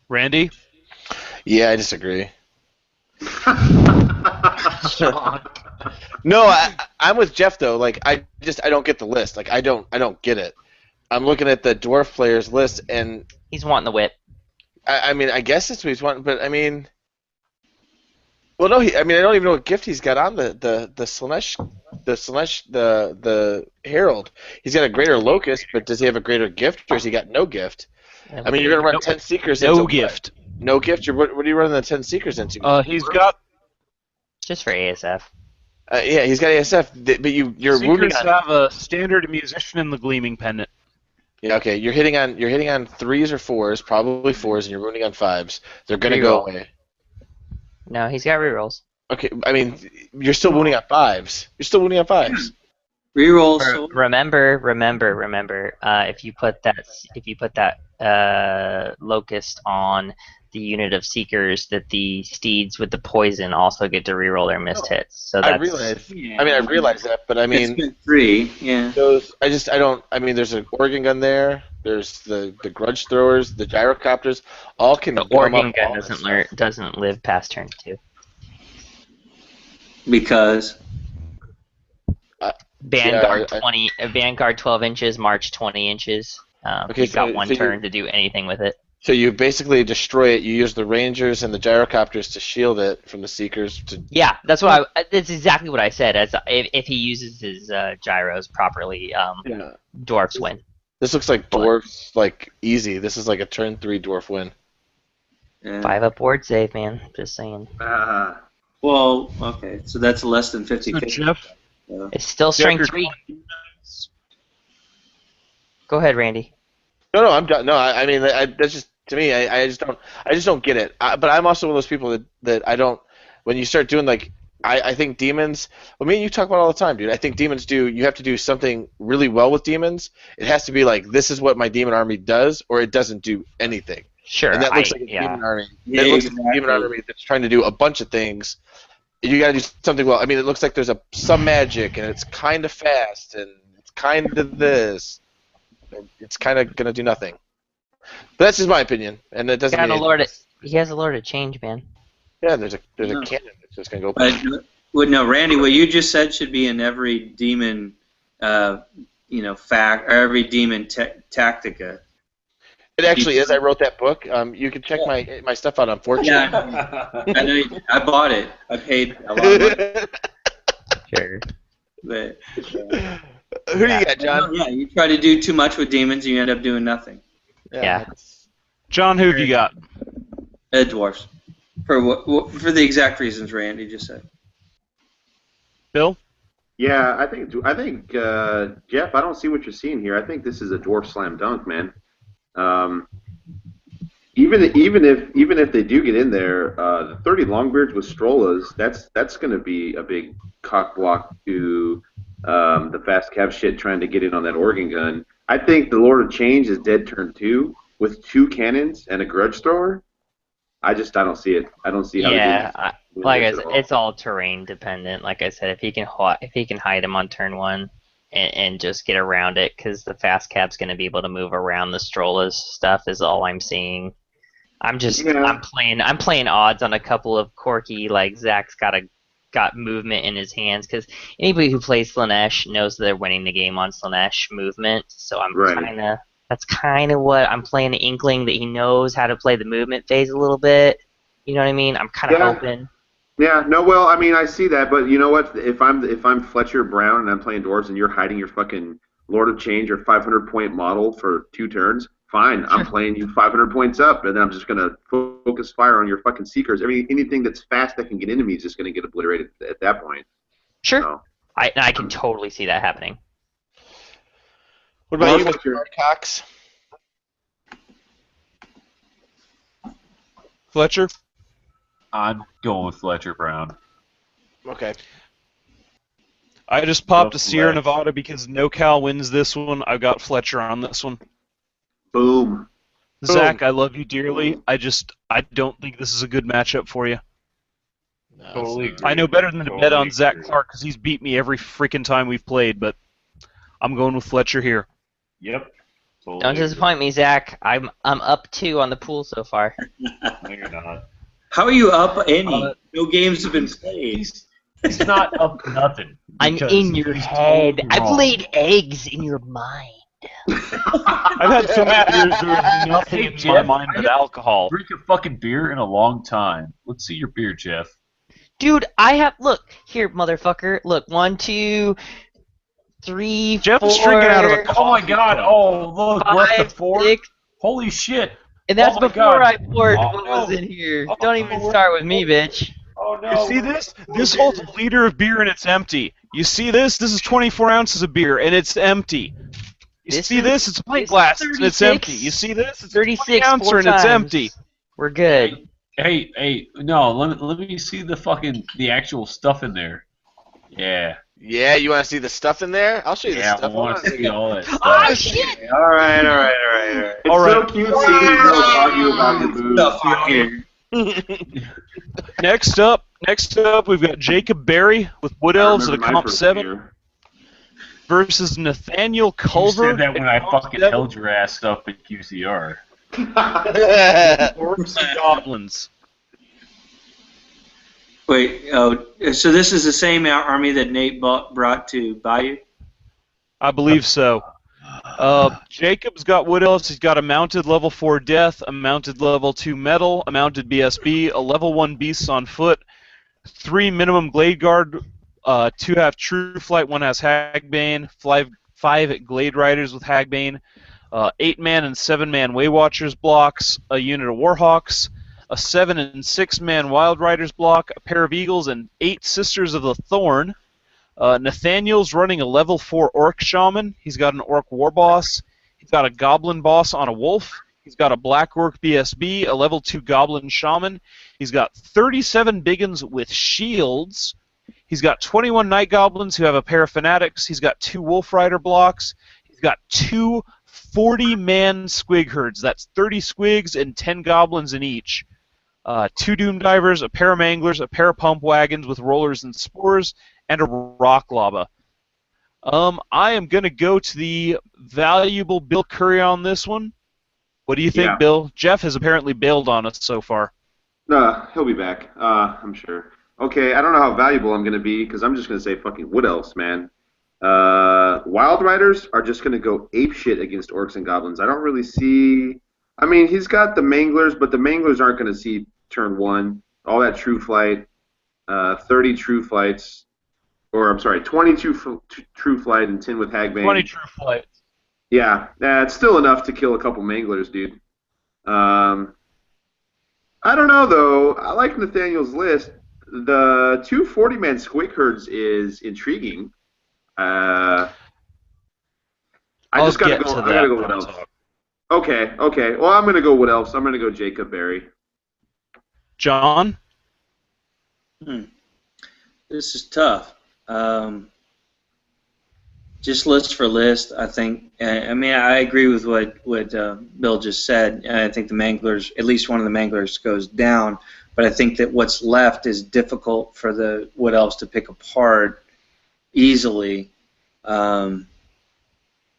Randy? Yeah, I disagree. No, I'm with Jeff though. Like I don't get the list. Like I don't get it. I'm looking at the dwarf players list and He's wanting the whip. I mean I guess that's what he's wanting, but I mean, well no, I don't even know what gift he's got on the Slanesh, the Herald. He's got a greater locust, but does he have a greater gift or has he got no gift? I mean, you're gonna run 10 seekers. No into gift. What? No gift. What are you running the 10 seekers into? He's got Just for ASF. Yeah, he's got ASF, but you're wounding Seekers on. have a standard musician in the Gleaming Pendant. Yeah, okay. You're hitting on 3s or 4s, probably 4s, and you're wounding on 5s. They're gonna go away. No, he's got rerolls. Okay, I mean, you're still wounding on 5s. You're still wounding on 5s. Rerolls. Remember. If you put that locust on the unit of seekers, that the steeds with the poison also get to reroll their missed hits. So that's, I realize that, but I mean, It's been 3. Yeah. those. I don't. I mean, there's an organ gun there. There's the grudge throwers, the gyrocopters. All can. the come organ up gun all this doesn't stuff. doesn't live past turn 2. Because Vanguard 12 inches, March 20 inches. Okay, He's got so one you- turn to do anything with it. So you basically destroy it. You use the Rangers and the gyrocopters to shield it from the Seekers. Yeah, that's exactly what I said. As if he uses his gyros properly, Yeah. dwarfs win. This looks like dwarfs, like easy. This is like a turn 3 dwarf win. 5 up board save, man. Just saying. Well, okay, so that's less than 50. So Jeff, It's still strength 3. Go ahead, Randy. No, I'm done. No, I mean that's just to me. I just don't get it. But I'm also one of those people that I don't. When you start doing like, I think demons. Well, me and you talk about it all the time, dude. I think demons do. You have to do something really well with demons. It has to be like, this is what my demon army does, or it doesn't do anything. Sure. And that looks like a demon army. Yeah, It looks like a demon exactly. army that's trying to do a bunch of things. You got to do something well. I mean, it looks like there's some magic, and it's kind of fast, and it's kind of this. It's kind of gonna do nothing. But that's just my opinion, and it doesn't mean He has a lord of change, man. yeah. There's a cannon that's just gonna go. No, Randy, what you just said should be in every demon, fact or every demon tactica. It actually is. I wrote that book. You can check my stuff out on Fortune. Yeah, I know. I bought it. I paid a lot of money. Sure. But, Who do you got, John? yeah, you try to do too much with demons, you end up doing nothing. Yeah. John, who have you got? Dwarfs, for the exact reasons Randy just said. Bill? Yeah, I think Jeff, I don't see what you're seeing here. I think this is a dwarf slam dunk, man. Even if they do get in there, the 30 Longbeards with Strollas, that's going to be a big cock block to the fast cav shit trying to get in on that organ gun. I think the Lord of Change is dead turn 2 with 2 cannons and a grudge thrower. I don't see it. I don't see how. Like I said, it's all terrain dependent. Like I said, if he can hide him on turn 1 and just get around it, because the fast cab's going to be able to move around the Strollas stuff is all I'm seeing. I'm playing odds on a couple of quirky, like Zach's got movement in his hands, because anybody who plays Slanesh knows they're winning the game on Slanesh movement. So that's kind of what I'm playing, the inkling that he knows how to play the movement phase a little bit. You know what I mean? I'm kind of hoping. Yeah, no, well, I mean, I see that, but you know what? If I'm Fletcher Brown and I'm playing dwarves and you're hiding your fucking Lord of Change or 500-point model for 2 turns, fine. Sure. I'm playing you 500 points up, and then I'm just gonna focus fire on your fucking Seekers. Anything that's fast that can get into me is just gonna get obliterated at that point. Sure. So, I can totally see that happening. What about you, Mr. Cox? Fletcher? I'm going with Fletcher Brown. Okay. I just popped a Sierra Nevada because NoCal wins this one. I've got Fletcher on this one. Boom. Zach, I love you dearly. I don't think this is a good matchup for you. No, Totally agree. I know better than to bet on Zach agree. Clark because he's beat me every freaking time we've played, but I'm going with Fletcher here. Yep. Totally Don't disappoint me, Zach. I'm up 2 on the pool so far. agree. No, you're not. How are you up any? No games have been played. He's not up nothing. I'm in your head. I've laid eggs in your mind. I've had so many years there's nothing in my mind but alcohol. Drink a fucking beer in a long time. Let's see your beer, Jeff. Dude, look, here, motherfucker. Look, 1, 2, 3, Jeff 4. is drinking out of a Oh my god! Oh look, 5, left to 4. 6. Holy shit! And that's Oh my before God. I poured Oh, what no. was in here. Oh, Don't even no. start with me, bitch. Oh no! You see this? This holds a liter of beer and it's empty. You see this? This is 24 ounces of beer and it's empty. You This see is- this? It's a this pint is glass and it's 36. empty. You see this? It's a 36 20 ouncer 4 and it's times. empty. We're good. Hey, no, let me see the actual stuff in there. Yeah. Yeah, you want to see the stuff in there? I'll show you Yeah, the stuff. I want to see all that stuff. Oh, shit! All right. It's All so right. cute seeing you girls argue about your booze. Stuff on here. Next up, we've got Jacob Berry with Wood I Elves at a remember my comp first 7 beer. versus Nathaniel You Culver. said that when at I comp fucking 7. held your ass up at QCR. Dwarves and Goblins. Wait, oh, so this is the same army that Nate brought to Bayou? I believe so. Jacob's got Wood Elves. He's got a mounted level 4 Death, a mounted level 2 Metal, a mounted BSB, a level 1 Beasts on foot, 3 minimum Glade Guard, 2 have True Flight, 1 has Hagbane, 5 Glade Riders with Hagbane, 8-man and 7-man Waywatchers blocks, a unit of Warhawks, a 7 and 6-man Wild Riders block, a pair of Eagles, and 8 Sisters of the Thorn. Nathaniel's running a level 4 Orc Shaman. He's got an Orc War Boss. He's got a Goblin Boss on a Wolf. He's got a Black Orc BSB, a level 2 Goblin Shaman. He's got 37 Biggins with shields. He's got 21 Night Goblins who have a pair of Fanatics. He's got 2 Wolf Rider blocks. He's got 2 40-man Squig Herds. That's 30 Squigs and 10 Goblins in each. 2 Doom Divers, a pair of Manglers, a pair of Pump Wagons with Rollers and Spores, and a Rock Lava. I am going to go to the valuable Bill Curry on this one. What do you think, Bill? Jeff has apparently bailed on us so far. No, he'll be back, I'm sure. Okay, I don't know how valuable I'm going to be, because I'm just going to say fucking Wood Elves, man. Wild Riders are just going to go apeshit against Orcs and Goblins. I don't really see... I mean, he's got the Manglers, but the Manglers aren't going to see turn 1. All that True Flight, 30 True Flights... Or, I'm sorry, 22 True Flight and 10 with Hagbane. 20 True Flight. Yeah, it's still enough to kill a couple Manglers, dude. I don't know, though. I like Nathaniel's list. The 2 40-man Squig Herds is intriguing. I just got to go. I got to go Wood Elves. Okay. Well, I'm going to go Wood Elves. I'm going to go Jacob Berry. John? This is tough. Just list for list, I think. I mean, I agree with what Bill just said. I think the Manglers, at least one of the Manglers, goes down. But I think that what's left is difficult for the Wood Elves to pick apart easily.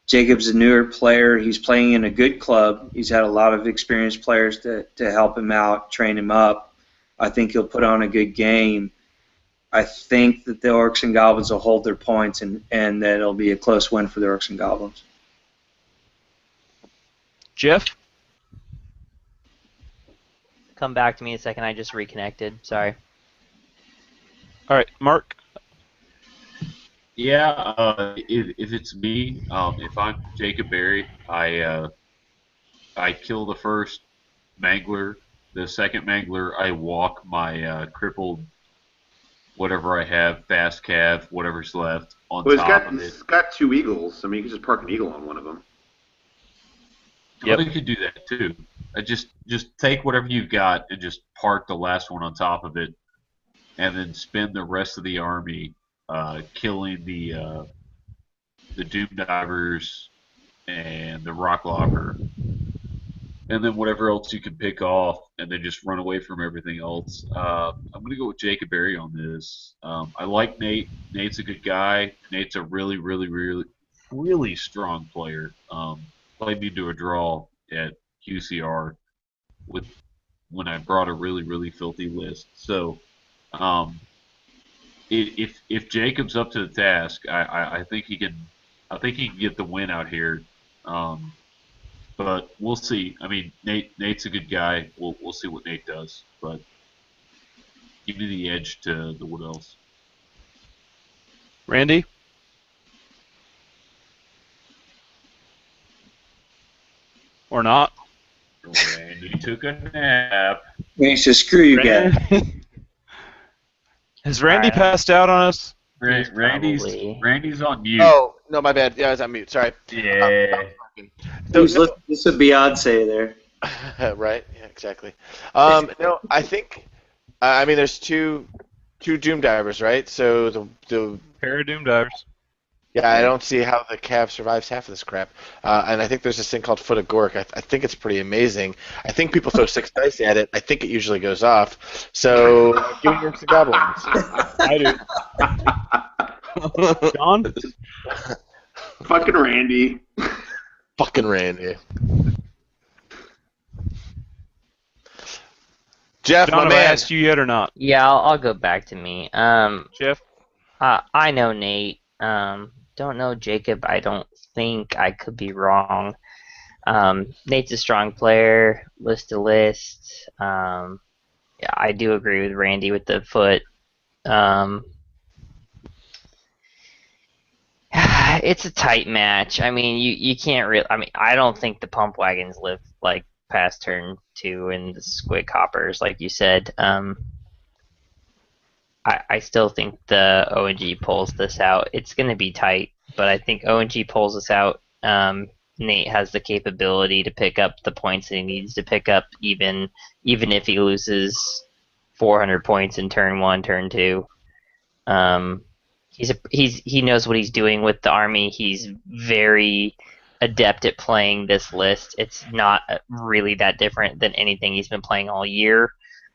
Jacob's a newer player. He's playing in a good club. He's had a lot of experienced players to help him out, train him up. I think he'll put on a good game. I think that the Orcs and Goblins will hold their points, and that it'll be a close win for the Orcs and Goblins. Jeff? Come back to me a second. I just reconnected. Sorry. All right, Mark? Yeah, if it's me, if I'm Jacob Berry, I kill the first Mangler. The second Mangler, I walk my crippled whatever I have, fast cav, whatever's left, on top of it. He's got 2 Eagles. I mean, you can just park an Eagle on one of them. Yep. Well, you could do that too. Just take whatever you've got and just park the last one on top of it, and then spend the rest of the army killing the Doom Divers and the Rock Locker, and then whatever else you can pick off, and then just run away from everything else. I'm going to go with Jacob Berry on this. I like Nate. Nate's a good guy. Nate's a really, really, really, really strong player. Played me to a draw at QCR when I brought a really, really filthy list. So if Jacob's up to the task, I think he can. I think he can get the win out here. But we'll see. I mean, Nate's a good guy. We'll see what Nate does. But give me the edge to the Wood Elves. Randy? Or not? Randy took a nap. He says, screw you guys. Has Randy passed out on us? Randy's on mute. Oh, no, my bad. Yeah, I was on mute. Sorry. Yeah. This is a Beyonce there. Right. Yeah, exactly. No, I think. I mean, there's two Doom Divers, right? So the Pair of Doom Divers. Yeah, I don't see how the Cav survives half of this crap. And I think there's this thing called Foot of Gork. I think it's pretty amazing. I think people throw 6 dice at it. I think it usually goes off. So give me Orcs and Goblins. I do. John? Fucking Randy. Fucking Randy. Jeff, John, my have I man. asked you yet or not? Yeah, I'll go back to me. Jeff? I know Nate. Don't know Jacob. I don't think. I could be wrong. Nate's a strong player, list to list. Yeah, I do agree with Randy with the foot. Um, it's a tight match. I mean, you can't really. I mean, I don't think the pump wagons live like past turn 2 and the squig hoppers, like you said. I still think the ONG pulls this out. It's going to be tight, but I think ONG pulls this out. Nate has the capability to pick up the points that he needs to pick up, even if he loses 400 points in turn 1, turn 2. He knows what he's doing with the army. He's very adept at playing this list. It's not really that different than anything he's been playing all year.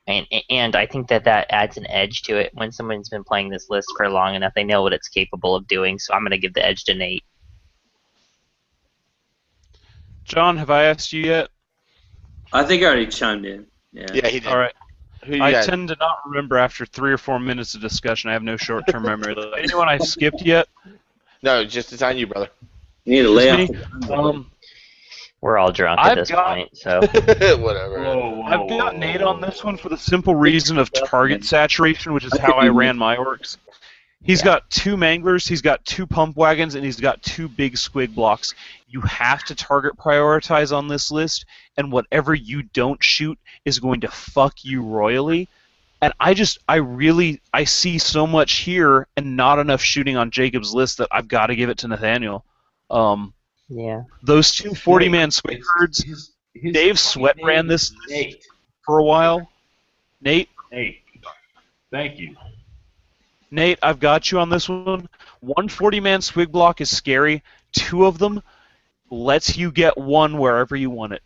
And I think that adds an edge to it. When someone's been playing this list for long enough, they know what it's capable of doing. So I'm going to give the edge to Nate. John, have I asked you yet? I think I already chimed in. Yeah. Yeah, he did. All right. Who you I got? tend to not remember after 3 or 4 minutes of discussion. I have no short-term memory. Anyone I skipped yet? No, just it's on you, brother. You need to lay Just off. me? We're all drunk at this point, so Whatever. I've got Nate on this one for the simple reason of target saturation, which is how I ran my orcs. He's got 2 manglers, he's got 2 pump wagons, and he's got 2 big squig blocks. You have to target prioritize on this list, and whatever you don't shoot is going to fuck you royally. And I see so much here and not enough shooting on Jacob's list that I've got to give it to Nathaniel. yeah. Those 2 40-man squig herds, Dave Sweat ran this Nate. for a while. Nate? Nate. Thank you. Nate, I've got you on this one. 1 40-man swig block is scary. 2 of them lets you get 1 wherever you want it.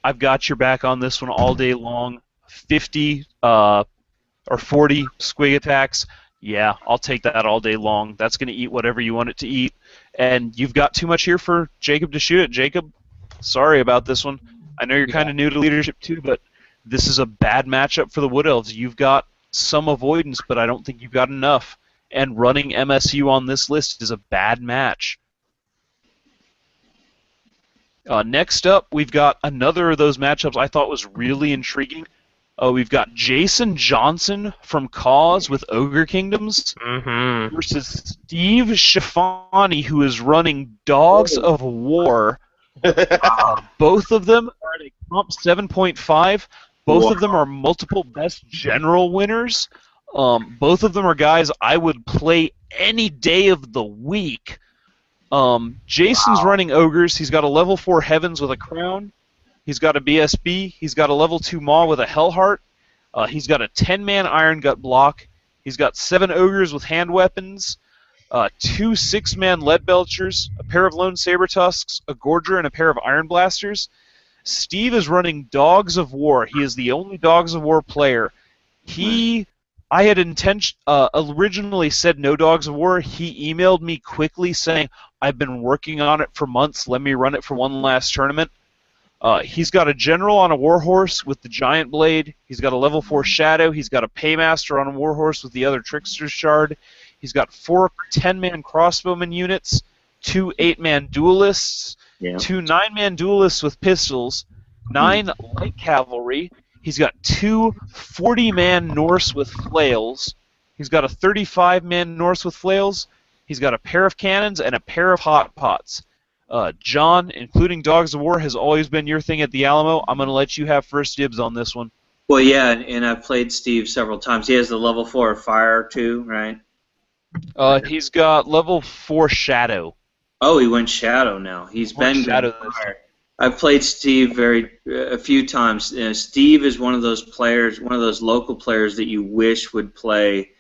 I've got your back on this one all day long. 50 or 40 squig attacks. Yeah, I'll take that all day long. That's going to eat whatever you want it to eat. And you've got too much here for Jacob to shoot it. Jacob, sorry about this one. I know you're kind of new to leadership too, but this is a bad matchup for the Wood Elves. You've got some avoidance, but I don't think you've got enough. And running MSU on this list is a bad match. Next up, we've got another of those matchups I thought was really intriguing. We've got Jason Johnson from Cause with Ogre Kingdoms versus Steve Schifani, who is running Dogs of War. Both of them are at a comp 7.5. Both of them are multiple best general winners. Both of them are guys I would play any day of the week. Jason's running Ogres. He's got a level 4 Heavens with a Crown. He's got a BSB. He's got a level 2 Maw with a Hellheart. He's got a 10-man Iron Gut block. He's got 7 Ogres with hand weapons, 2 6-man Lead Belchers, a pair of Lone Saber Tusks, a Gorger, and a pair of Iron Blasters. Steve is running Dogs of War. He is the only Dogs of War player. I had originally said no Dogs of War. He emailed me quickly saying, I've been working on it for months. Let me run it for one last tournament. He's got a general on a warhorse with the giant blade. He's got a level 4 shadow. He's got a paymaster on a warhorse with the other trickster's shard. He's got 4 10-man crossbowman units, 2 8-man duelists, 2 9-man duelists with pistols, 9 light cavalry. He's got 2 40-man Norse with flails. He's got a 35-man Norse with flails. He's got a pair of cannons and a pair of hot pots. John, including Dogs of War, has always been your thing at the Alamo. I'm going to let you have first dibs on this one. Well, yeah, and I've played Steve several times. He has the level 4 fire too, right? He's got level 4 shadow. Oh, he went shadow now. He's been shadow. I've played Steve a few times. Steve is one of those players, one of those local players that you wish would play,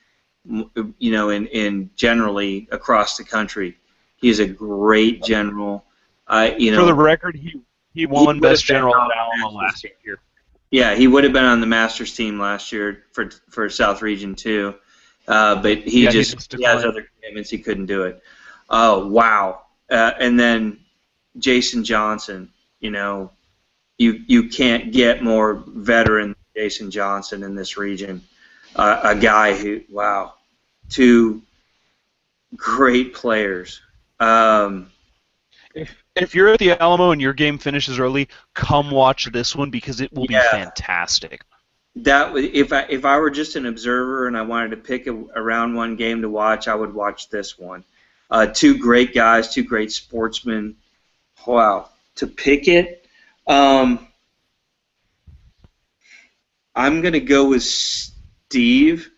in generally across the country. He's a great general. For the record, he won Best General at Alamo last year. Yeah, he would have been on the Masters team last year for South Region too, but he has other commitments. He couldn't do it. Oh wow! And then Jason Johnson. You can't get more veteran Jason Johnson in this region. A guy who, wow, two great players. If you're at the Alamo and your game finishes early, come watch this one because it will be Yeah. fantastic. If I were just an observer and I wanted to pick a round one game to watch, I would watch this one. Two great guys, two great sportsmen. Wow, to pick it, I'm gonna go with Steve,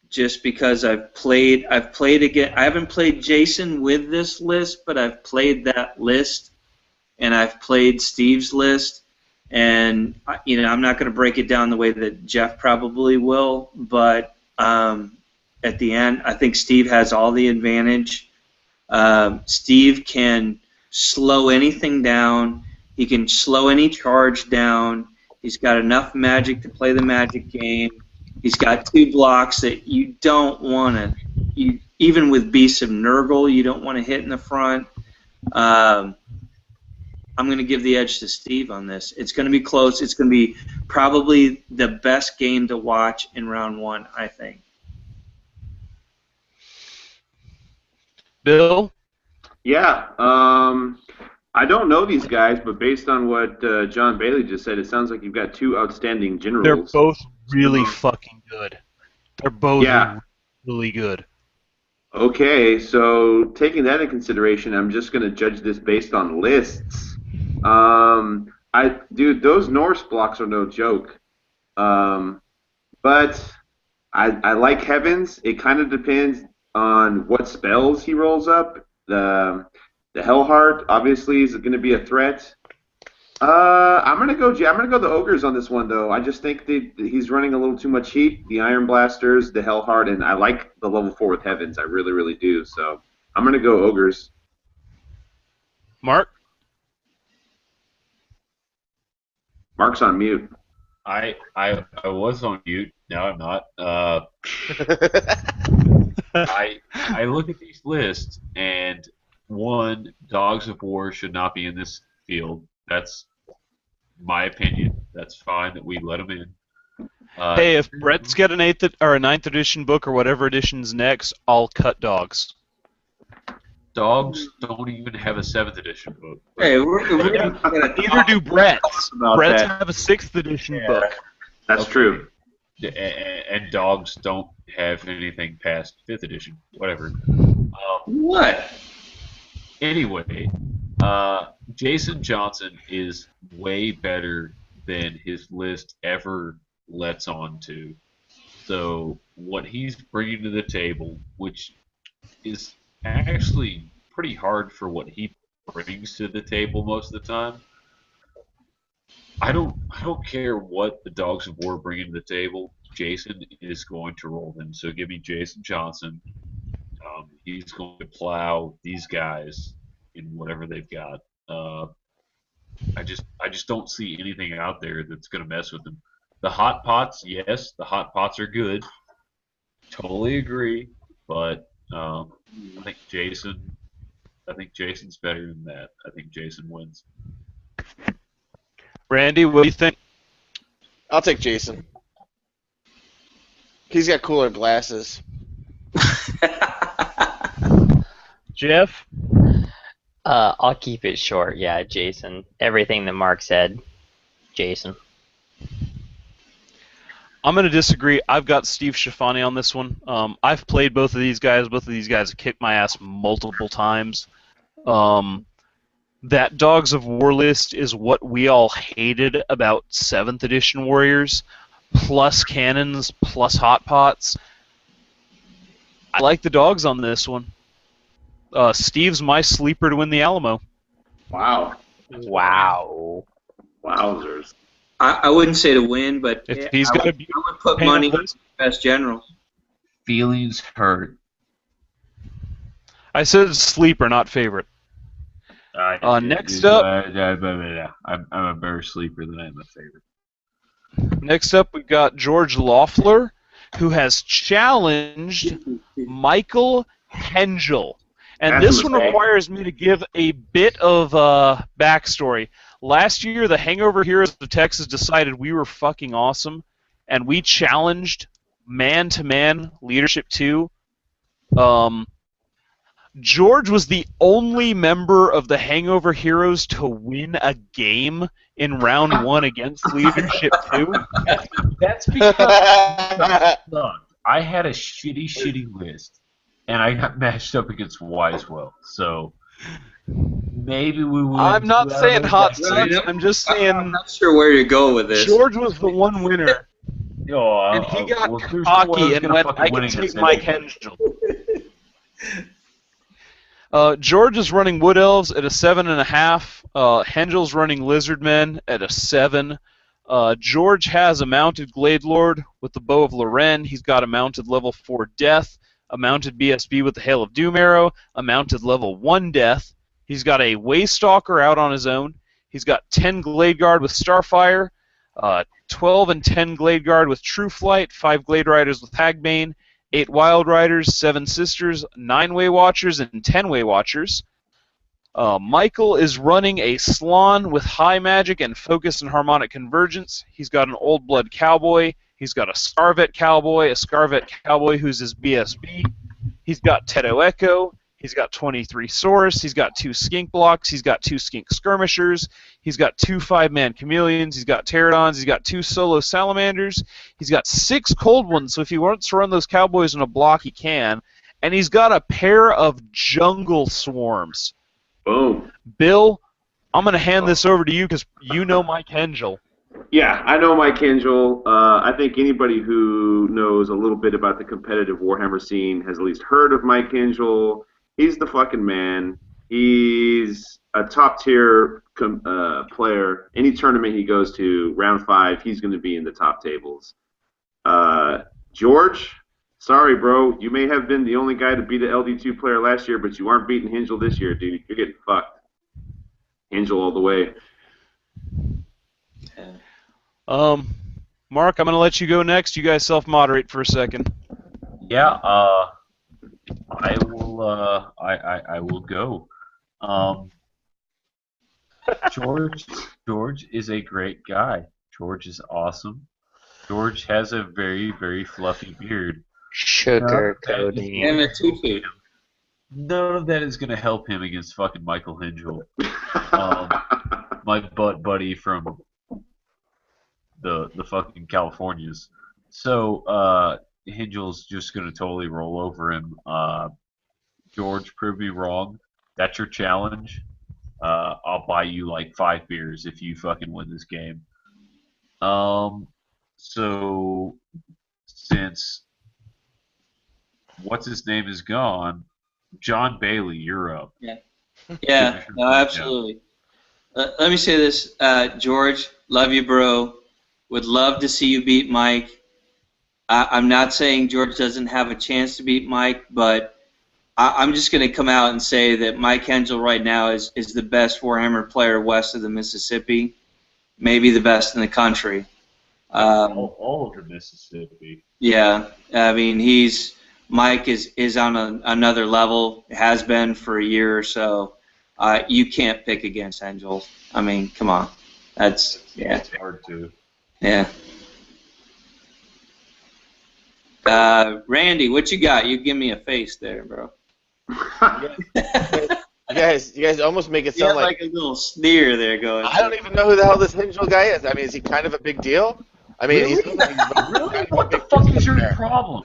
just because I've played again. I haven't played Jason with this list, but I've played that list, and I've played Steve's list. And I'm not going to break it down the way that Jeff probably will, but at the end, I think Steve has all the advantage. Steve can slow anything down. He can slow any charge down. He's got enough magic to play the magic game. He's got two blocks that you don't want to, even with Beasts of Nurgle, you don't want to hit in the front. I'm going to give the edge to Steve on this. It's going to be close. It's going to be probably the best game to watch in round one, I think. Bill? Yeah. I don't know these guys, but based on what John Bailey just said, it sounds like you've got two outstanding generals. They're both really fucking good. They're both Yeah. really good. Okay, so taking that into consideration, I'm just going to judge this based on lists. Dude, those Norse blocks are no joke. But I like Heavens. It kind of depends on what spells he rolls up. The Hellheart obviously is going to be a threat. I'm gonna go the ogres on this one though. I just think that he's running a little too much heat. The Iron Blasters, the Hellheart, and I like the level 4 with Heavens. I really, really do. So I'm gonna go ogres. Mark? Mark's on mute. I was on mute. Now I'm not. I look at these lists, and one, Dogs of War should not be in this field. That's my opinion. That's fine that we let them in. Hey, if Brett's got an 8th or a 9th edition book or whatever edition's next, I'll cut dogs. Dogs don't even have a 7th edition book. Hey, we're Neither do Brett's. about Brett's that. have a 6th edition book. That's true. And dogs don't have anything past 5th edition. Whatever. what? Anyway, Jason Johnson is way better than his list ever lets on to. So what he's bringing to the table, which is actually pretty hard for what he brings to the table most of the time. I don't care what the Dogs of War bring to the table. Jason is going to roll them. So give me Jason Johnson. He's going to plow these guys in whatever they've got. I just don't see anything out there that's going to mess with them. The hot pots, yes, the hot pots are good. Totally agree, but I think Jason's better than that. I think Jason wins. Randy, what do you think? I'll take Jason. He's got cooler glasses. Jeff? I'll keep it short. Yeah, Jason. Everything that Mark said, Jason. I'm going to disagree. I've got Steve Schifani on this one. I've played both of these guys. Both of these guys have kicked my ass multiple times. That Dogs of War list is what we all hated about 7th edition Warriors, plus cannons, plus hot pots. I like the dogs on this one. Steve's my sleeper to win the Alamo. Wow. Wow. Wowzers. I wouldn't say to win, but If yeah, he's I got would, a I would put money on the best generals. Feelings hurt. I said sleeper, not favorite. Next up, I'm a better sleeper than I'm a favorite. next up we've got George Loeffler, who has challenged Michael Hengel. And That's this a one mistake. requires me to give a bit of backstory. Last year, the Hangover Heroes of Texas decided we were fucking awesome, and we challenged man-to-man Leadership 2. George was the only member of the Hangover Heroes to win a game in round 1 against Leadership 2. That's because I sucked. I had a shitty list, and I got matched up against Wisewell. So maybe we would. I'm not saying hot sucks. I'm just I'm saying not sure where to go with this. George was the one winner. Oh, And he got well, there's no way I cocky was and gonna went, fucking I win can take against Mike anybody. Hengel. George is running Wood Elves at a 7.5. Hengel's running Lizardmen at a 7. George has a mounted Glade Lord with the Bow of Loren. He's got a mounted level 4 Death, a mounted BSB with the Hail of Doom Arrow, a mounted level 1 Death. He's got a Waystalker out on his own. He's got 10 Glade Guard with Starfire, 12 and 10 Glade Guard with True Flight, 5 Glade Riders with Hagbane, 8 Wild Riders, 7 Sisters, 9 Way Watchers, and 10 Way Watchers. Michael is running a Slann with High Magic and Focus and Harmonic Convergence. He's got an Old Blood Cowboy. He's got a Scarvet Cowboy who's his BSB. He's got Teto Echo. He's got 23 Saurus. He's got 2 Skink Blocks. He's got 2 Skink Skirmishers. He's got 2 5-man Chameleons. He's got Pterodons. He's got 2 Solo Salamanders. He's got 6 Cold Ones, so if he wants to run those Cowboys in a block, he can. And he's got a pair of Jungle Swarms. Boom. Bill, I'm going to hand this over to you because you know Mike Hengel. Yeah, I know Mike Hengel. I think anybody who knows a little bit about the competitive Warhammer scene has at least heard of Mike Hengel. He's the fucking man. He's a top-tier player. Any tournament he goes to, round 5, he's going to be in the top tables. George, sorry, bro. You may have been the only guy to beat an LD2 player last year, but you aren't beating Hengel this year, dude. You're getting fucked. Hengel all the way. Mark, I'm going to let you go next. You guys self-moderate for a second. Yeah, I will. I will go. George is a great guy. George is awesome. George has a very fluffy beard. Sugar None of that is coating. And gonna a tutu. help him. None of that is going to help him against fucking Michael Hengel, my butt buddy from the fucking Californias. So Hengel's just going to totally roll over him. George, prove me wrong. That's your challenge. I'll buy you like 5 beers if you fucking win this game. So since what's his name is gone, John Bailey, you're up. Yeah, no, absolutely. Let me say this, George, love you, bro. Would love to see you beat Mike. I'm not saying George doesn't have a chance to beat Mike, but I'm just going to come out and say that Mike Hengel right now is the best Warhammer player west of the Mississippi, maybe the best in the country. All over Mississippi. Yeah, I mean Mike is on another level, has been for a year or so. You can't pick against Hengel. I mean, come on, it's hard to. Yeah. Randy, what you got? You give me a face there, bro. You guys almost make it You sound got like a little sneer there going. I don't even know who the hell this Hengel guy is. I mean, is he kind of a big deal? I mean, Really? Really? What the fuck is your problem?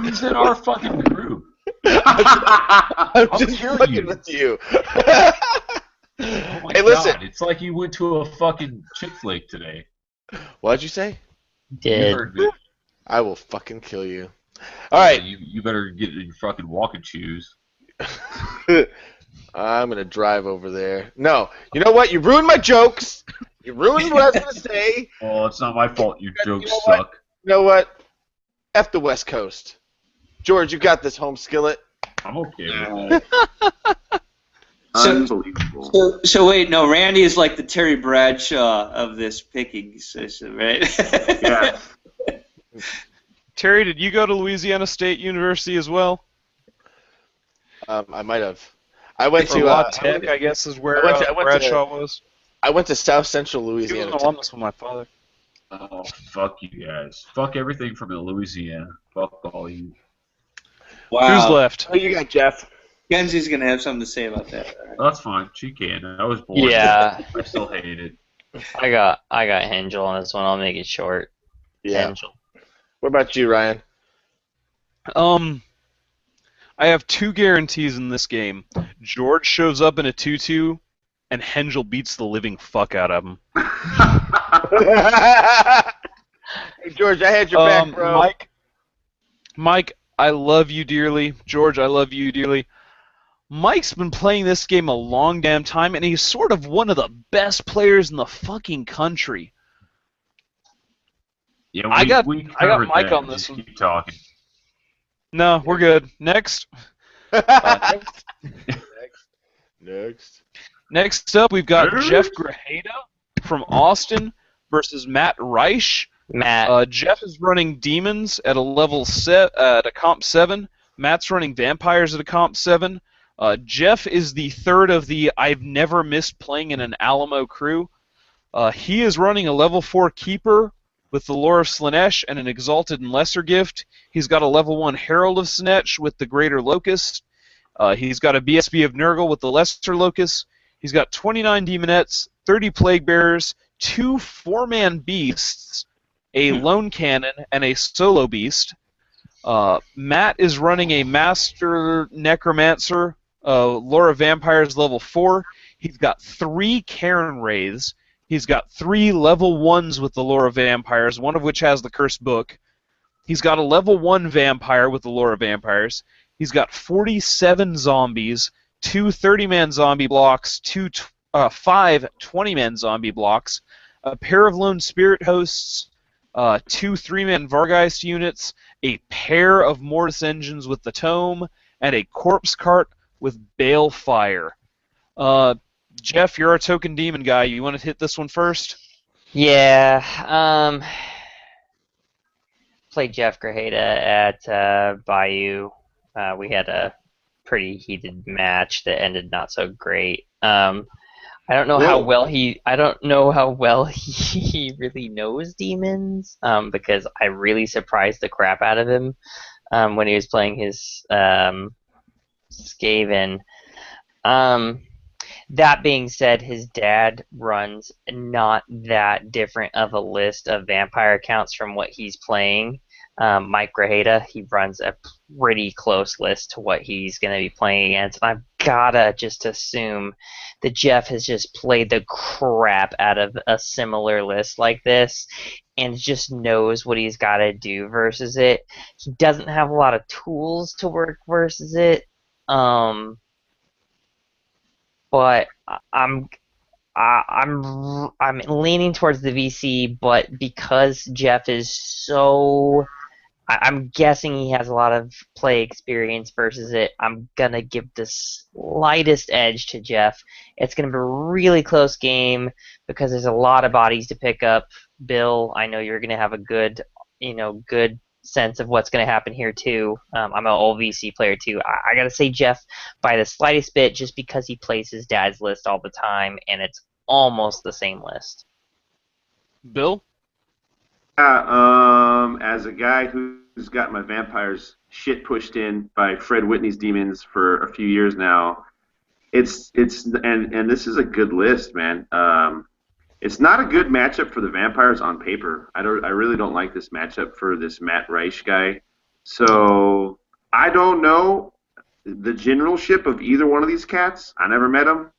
He's in our fucking group. I'm I'll just kill fucking you. with you. Oh my Hey, God. listen. It's like you went to a fucking chick flake today. What'd you say? You Did. heard me. I will fucking kill you. All right. You better get in your fucking walking shoes. I'm gonna drive over there. No, you know what? You ruined my jokes. You ruined what I was gonna say. Oh, it's not my fault. Your You jokes know what? suck. You know what? F the West Coast. George, you got this, home skillet. I'm okay with that. Unbelievable. So wait, no, Randy is like the Terry Bradshaw of this picking system, right? Yeah. Terry, did you go to Louisiana State University as well? I might have. I went Or to La Tech, I guess, is where I went to- Bradshaw was. I went to South Central He was Louisiana. an alumnus with my father. Oh, fuck you guys. Fuck everything from Louisiana. Fuck all you. Wow. Who's left? Who you got, Jeff? Kenzie's going to have something to say about that. That's fine. She can. I was born. Yeah, I still hate it. I got Hengel on this one. I'll make it short. Yeah. Hengel. What about you, Ryan? I have 2 guarantees in this game. George shows up in a tutu, and Hengel beats the living fuck out of him. Hey, George, I had your back, bro. Mike, I love you dearly. George, I love you dearly. Mike's been playing this game a long damn time, and he's sort of one of the best players in the fucking country. Yeah, I got we Mike that. on this Just one. keep talking. No, we're good. Next. Next up, we've got Jeff Grajeda from Austin versus Matt Reich. Matt. Jeff is running Demons at a level at a comp 7. Matt's running Vampires at a comp 7. Jeff is the third of the I've never missed playing in an Alamo crew. He is running a level 4 Keeper with the Lore of Slaanesh and an Exalted and Lesser Gift. He's got a level 1 Herald of Slaanesh with the Greater Locust. He's got a BSB of Nurgle with the Lesser Locust. He's got 29 Demonettes, 30 Plague Bearers, 2 4-man Beasts, a Lone Cannon, and a Solo Beast. Matt is running a Master Necromancer, Lore of Vampires level 4. He's got 3 Cairn Wraiths. He's got 3 level 1s with the Lore of Vampires, one of which has the Cursed Book. He's got a level 1 Vampire with the Lore of Vampires. He's got 47 zombies, 2 30-man zombie blocks, 5 20-man zombie blocks, a pair of Lone Spirit Hosts, 2 3-man Vargeist units, a pair of Mortis Engines with the Tome, and a Corpse Cart with Balefire. Jeff, you're our token demon guy. You want to hit this one first? Yeah. Played Jeff Grajeda at Bayou. We had a pretty heated match that ended not so great. I don't know how well he really knows demons, because I really surprised the crap out of him when he was playing his Skaven. That being said, his dad runs not that different of a list of vampire accounts from what he's playing. Mike Grajeda, he runs a pretty close list to what he's going to be playing against. And I've gotta just assume that Jeff has just played the crap out of a similar list like this and just knows what he's got to do versus it. He doesn't have a lot of tools to work versus it. But I'm leaning towards the VC, but because Jeff is so, I'm guessing he has a lot of play experience versus it. I'm gonna give the slightest edge to Jeff. It's gonna be a really close game because there's a lot of bodies to pick up. Bill, I know you're gonna have a good sense of what's going to happen here too. I'm an old VC player too. I got to say Jeff by the slightest bit just because he plays his dad's list all the time and it's almost the same list. Bill? As a guy who's got my vampires shit pushed in by Fred Whitney's demons for a few years now, it's and this is a good list, man. It's not a good matchup for the vampires on paper. I really don't like this matchup for this Matt Reich guy. So I don't know the generalship of either one of these cats. I never met them,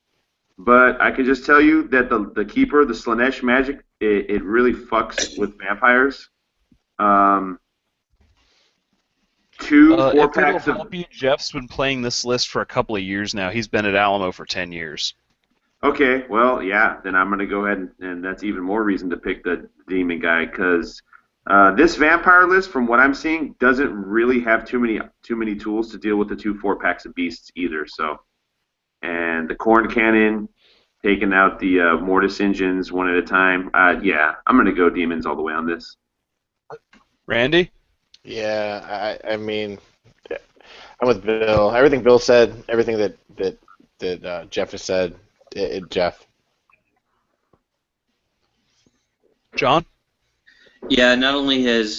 but I can just tell you that the keeper, the Slaanesh magic, it really fucks with vampires. 2 4 packs of. Jeff's been playing this list for a couple of years now. He's been at Alamo for 10 years. Okay, well, yeah, then I'm going to go ahead and that's even more reason to pick the demon guy because this vampire list, from what I'm seeing, doesn't really have too many tools to deal with the 2 4 packs of beasts either. So, and the corn cannon, taking out the mortis engines one at a time. Yeah, I'm going to go demons all the way on this. Randy? Yeah, I mean, I'm with Bill. Everything Bill said, everything that Jeff has said. Jeff. John? Yeah, not only has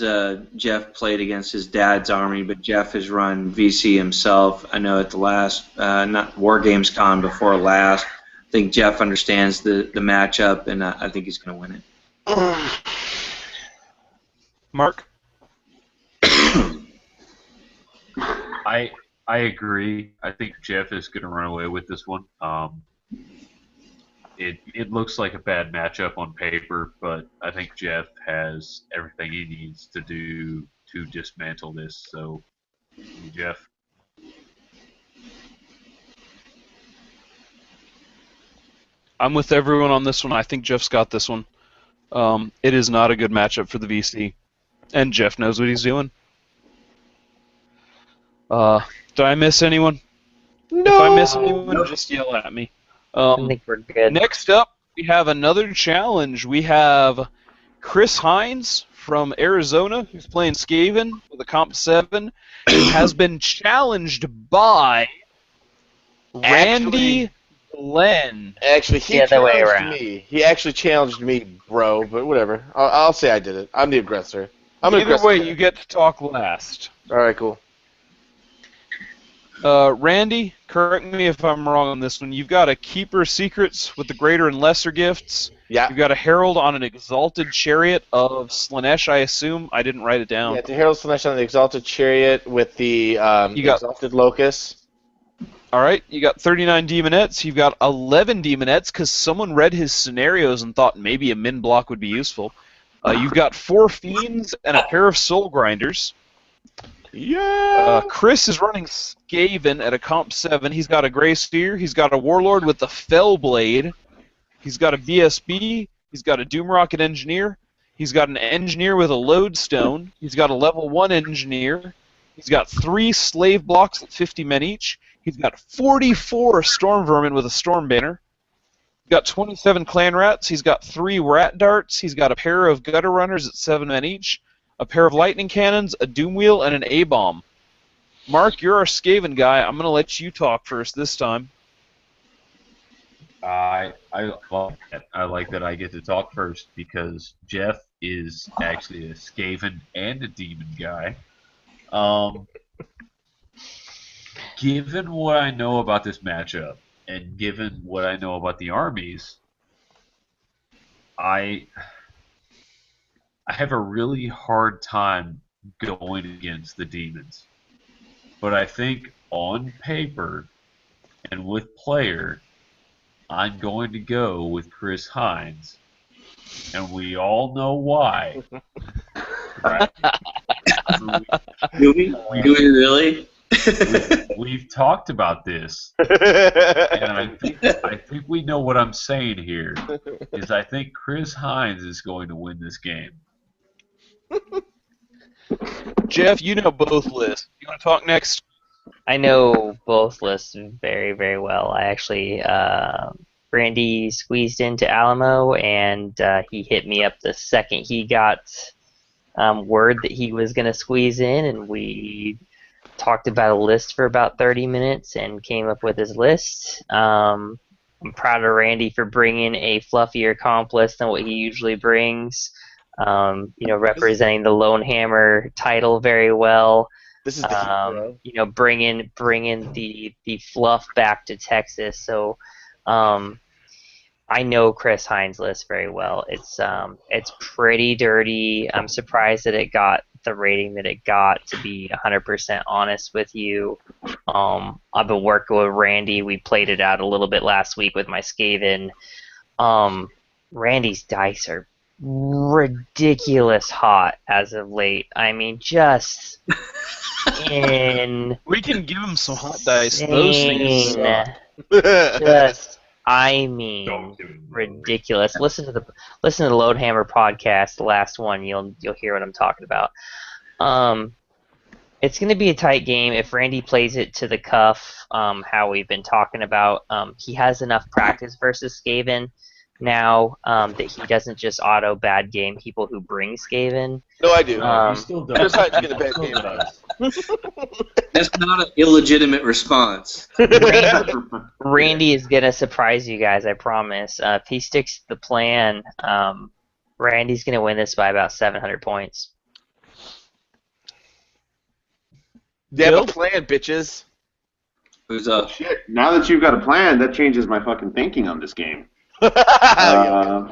Jeff played against his dad's army, but Jeff has run VC himself. I know at the last, not War Games Con before last, I think Jeff understands the matchup, and I think he's going to win it. Mark? I agree. I think Jeff is going to run away with this one. It looks like a bad matchup on paper, but I think Jeff has everything he needs to do to dismantle this. So, Jeff. I'm with everyone on this one. I think Jeff's got this one. It is not a good matchup for the VC, and Jeff knows what he's doing. Did I miss anyone? No. If I miss anyone, just yell at me. I think we're good. Next up, we have another challenge. We have Chris Hines from Arizona, who's playing Skaven with a comp 7, who has been challenged by Randy Glenn. Actually, he The other way challenged around. me. He actually challenged me, bro. But whatever. I'll say I did it. I'm the aggressor. I'm an Either aggressor. way, you get to talk last. All right, cool. Randy, correct me if I'm wrong on this one. You've got a Keeper Secrets with the greater and lesser gifts. Yeah. You've got a Herald on an Exalted Chariot of Slanesh, I assume. I didn't write it down. Yeah, the Herald Slanesh on the Exalted Chariot with the You got- Exalted Locust. All right, you got 39 Demonettes. You've got 11 Demonettes because someone read his scenarios and thought maybe a min block would be useful. You've got 4 Fiends and a pair of Soul Grinders. Yeah. Chris is running Skaven at a comp 7. He's got a Grey Sphere. He's got a Warlord with the Fell Blade. He's got a BSB. He's got a Doom Rocket Engineer. He's got an Engineer with a Lodestone. He's got a level 1 Engineer. He's got 3 Slave Blocks at 50 men each. He's got 44 Storm Vermin with a Storm Banner. He's got 27 Clan Rats. He's got 3 Rat Darts. He's got a pair of Gutter Runners at 7 men each. A pair of lightning cannons, a doom wheel, and an A-bomb. Mark, you're our Skaven guy. I'm going to let you talk first this time. I like that. I like that I get to talk first because Jeff is actually a Skaven and a Demon guy. Given what I know about this matchup, and given what I know about the armies, I have a really hard time going against the demons. But I think on paper and with player, I'm going to go with Chris Hines. And we all know why. Right? Do we really? We've talked about this. And I think we know what I'm saying here. Is I think Chris Hines is going to win this game. Jeff, you know both lists. You want to talk next? I know both lists very, very well. I actually, Brandy squeezed into Alamo, and he hit me up the second he got word that he was going to squeeze in, and we talked about a list for about 30 minutes and came up with his list. I'm proud of Randy for bringing a fluffier comp list than what he usually brings. Representing the Lone Hammer title very well. This is the heat, bro. Bringing the fluff back to Texas. So, I know Chris Hines' list very well. It's pretty dirty. I'm surprised that it got the rating that it got. To be 100% honest with you, I've been working with Randy. We played it out a little bit last week with my Skaven. Randy's dice are ridiculous hot as of late. I mean, just in We can give him some hot dice. Those things. just, I mean, ridiculous. Listen to the Loadhammer podcast, the last one. You'll hear what I'm talking about. It's going to be a tight game if Randy plays it to the cuff. How we've been talking about. He has enough practice versus Skaven now that he doesn't just auto bad game people who bring Skaven. No, I do. He still does. Chris Hines get a bad Still game. does. That's not an illegitimate response. Randy is gonna surprise you guys, I promise. If he sticks to the plan, Randy's gonna win this by about 700 points. They have Bill? a plan, bitches. Who's up? Shit. Now that you've got a plan, that changes my fucking thinking on this game. Yeah.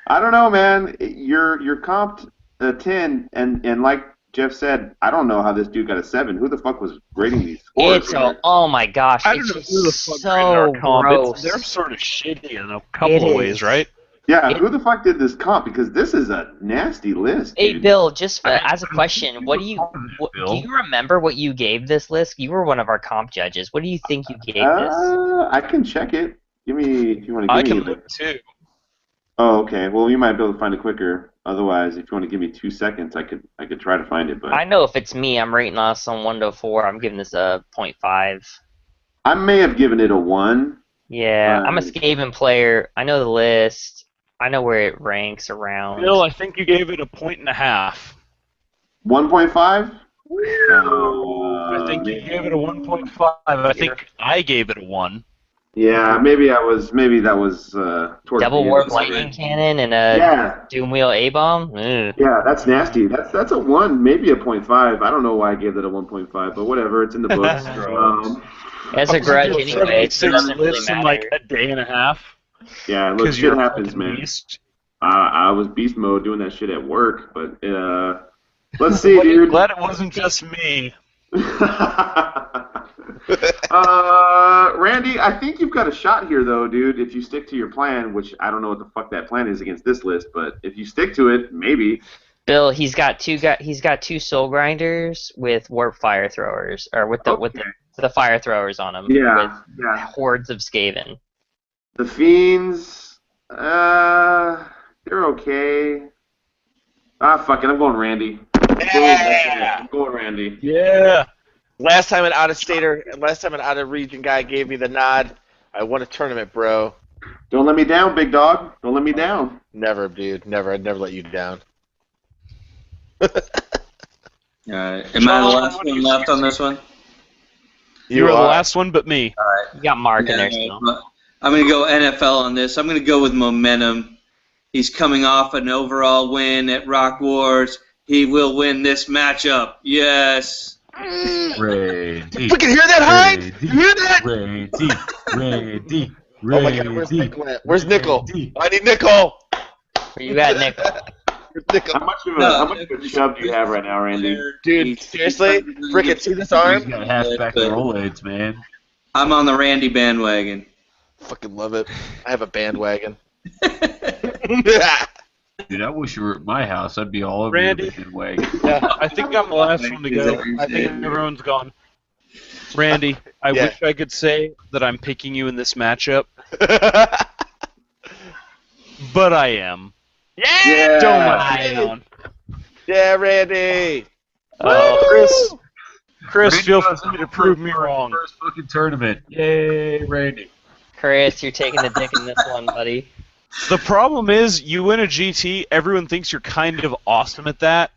I don't know, man. You're comped a 10, and like Jeff said, I don't know how this dude got a 7. Who the fuck was grading these scores? It's oh my gosh, I don't it's know just who the fuck so graded our comp. gross. They're sort of shitty in a It couple of is. ways, right? Yeah, who the fuck did this comp? Because this is a nasty list, Hey dude. Bill, just I mean, as a question, what do you do Bill? you remember what you gave this list? You were one of our comp judges. What do you think you gave this? I can check it. Give me, if you want to I give can me. look too. Oh, okay. Well, you might be able to find it quicker. Otherwise, if you want to give me 2 seconds, I could try to find it. But I know if it's me, I'm rating us on 1 to 4. I'm giving this a 0.5. I may have given it a 1. Yeah, I'm a Skaven player. I know the list. I know where it ranks around. Bill, I think you gave it a 1.5. 1.5. I think you gave it a 1.5. I think I gave it a 1. Yeah, maybe that was towards Double the warp end. lightning cannon and a Yeah, doom wheel A-bomb? yeah, that's nasty. That's a 1, maybe a 0.5. I don't know why I gave it a 1.5, but whatever. It's in the books. As a grudge You did anyway, it 76 doesn't really lists in like matter. a day and a half. Yeah, look, Because shit you're a happens, fucking man. beast. I was beast mode doing that shit at work, but let's see, dude. Glad it wasn't just me. Randy, I think you've got a shot here, though, dude. If you stick to your plan, which I don't know what the fuck that plan is against this list, but if you stick to it, maybe. Bill, he's got two soul grinders with warp fire throwers, or with the fire throwers on them. Yeah, with yeah. hordes of Skaven. The fiends, they're okay. Fuck it, I'm going Randy. Yeah. I'm going Randy. Yeah. Last time an out of region guy gave me the nod. I won a tournament, bro. Don't let me down, big dog. Don't let me down. Never, dude. Never. I'd never let you down. Am I the last one left on this one? You were the last one but me. All right. You got Mark in there still. I'm going to go NFL on this. I'm going to go with momentum. He's coming off an overall win at Rock Wars. He will win this matchup. Yes. Randy. Fucking hear that, Hines? You hear that? Randy. Oh my God, where's Nickel at? Where's Nickel? I need Nickel. Where you at, Nick? Where's Nickel? How much of a shove do you have right now, Randy? Dude, seriously? Frickin' see this arm? He's got halfback Rolaids, man. I'm on the Randy bandwagon. Fucking love it. I have a bandwagon. Dude, I wish you were at my house. I'd be all over Randy. your bandwagon. Yeah, I think I'm the last one to go. I think everyone's gone. Randy, I Yeah. wish I could say that I'm picking you in this matchup, but I am. Yeah. Don't let me down. Yeah, Randy. Chris, feel Randy free to prove me wrong. First fucking tournament. Yay, Randy. Chris, you're taking the dick in this one, buddy. The problem is, you win a GT, everyone thinks you're kind of awesome at that,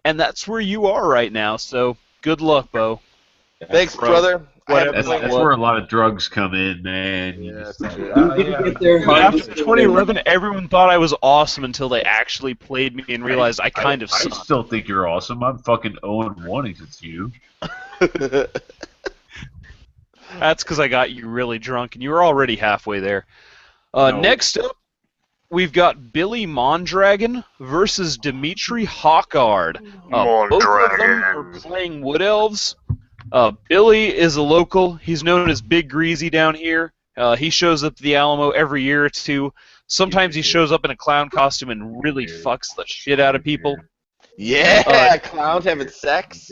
and that's where you are right now, so good luck, Bo. Thanks, Bro. brother. I have That's, a that's where a lot of drugs come in, man. Yeah, Just- that's true. After 2011, everyone thought I was awesome until they actually played me and realized I kind of I suck. still think you're awesome. I'm fucking 0-1 against you. That's because I got you really drunk, and you were already halfway there. Next up, we've got Billy Mondragon versus Dimitri Hawkard. Both of them are playing Wood Elves. Billy is a local. He's known as Big Greasy down here. He shows up at the Alamo every year or two. Sometimes he shows up in a clown costume and really fucks the shit out of people. Yeah, clowns having sex.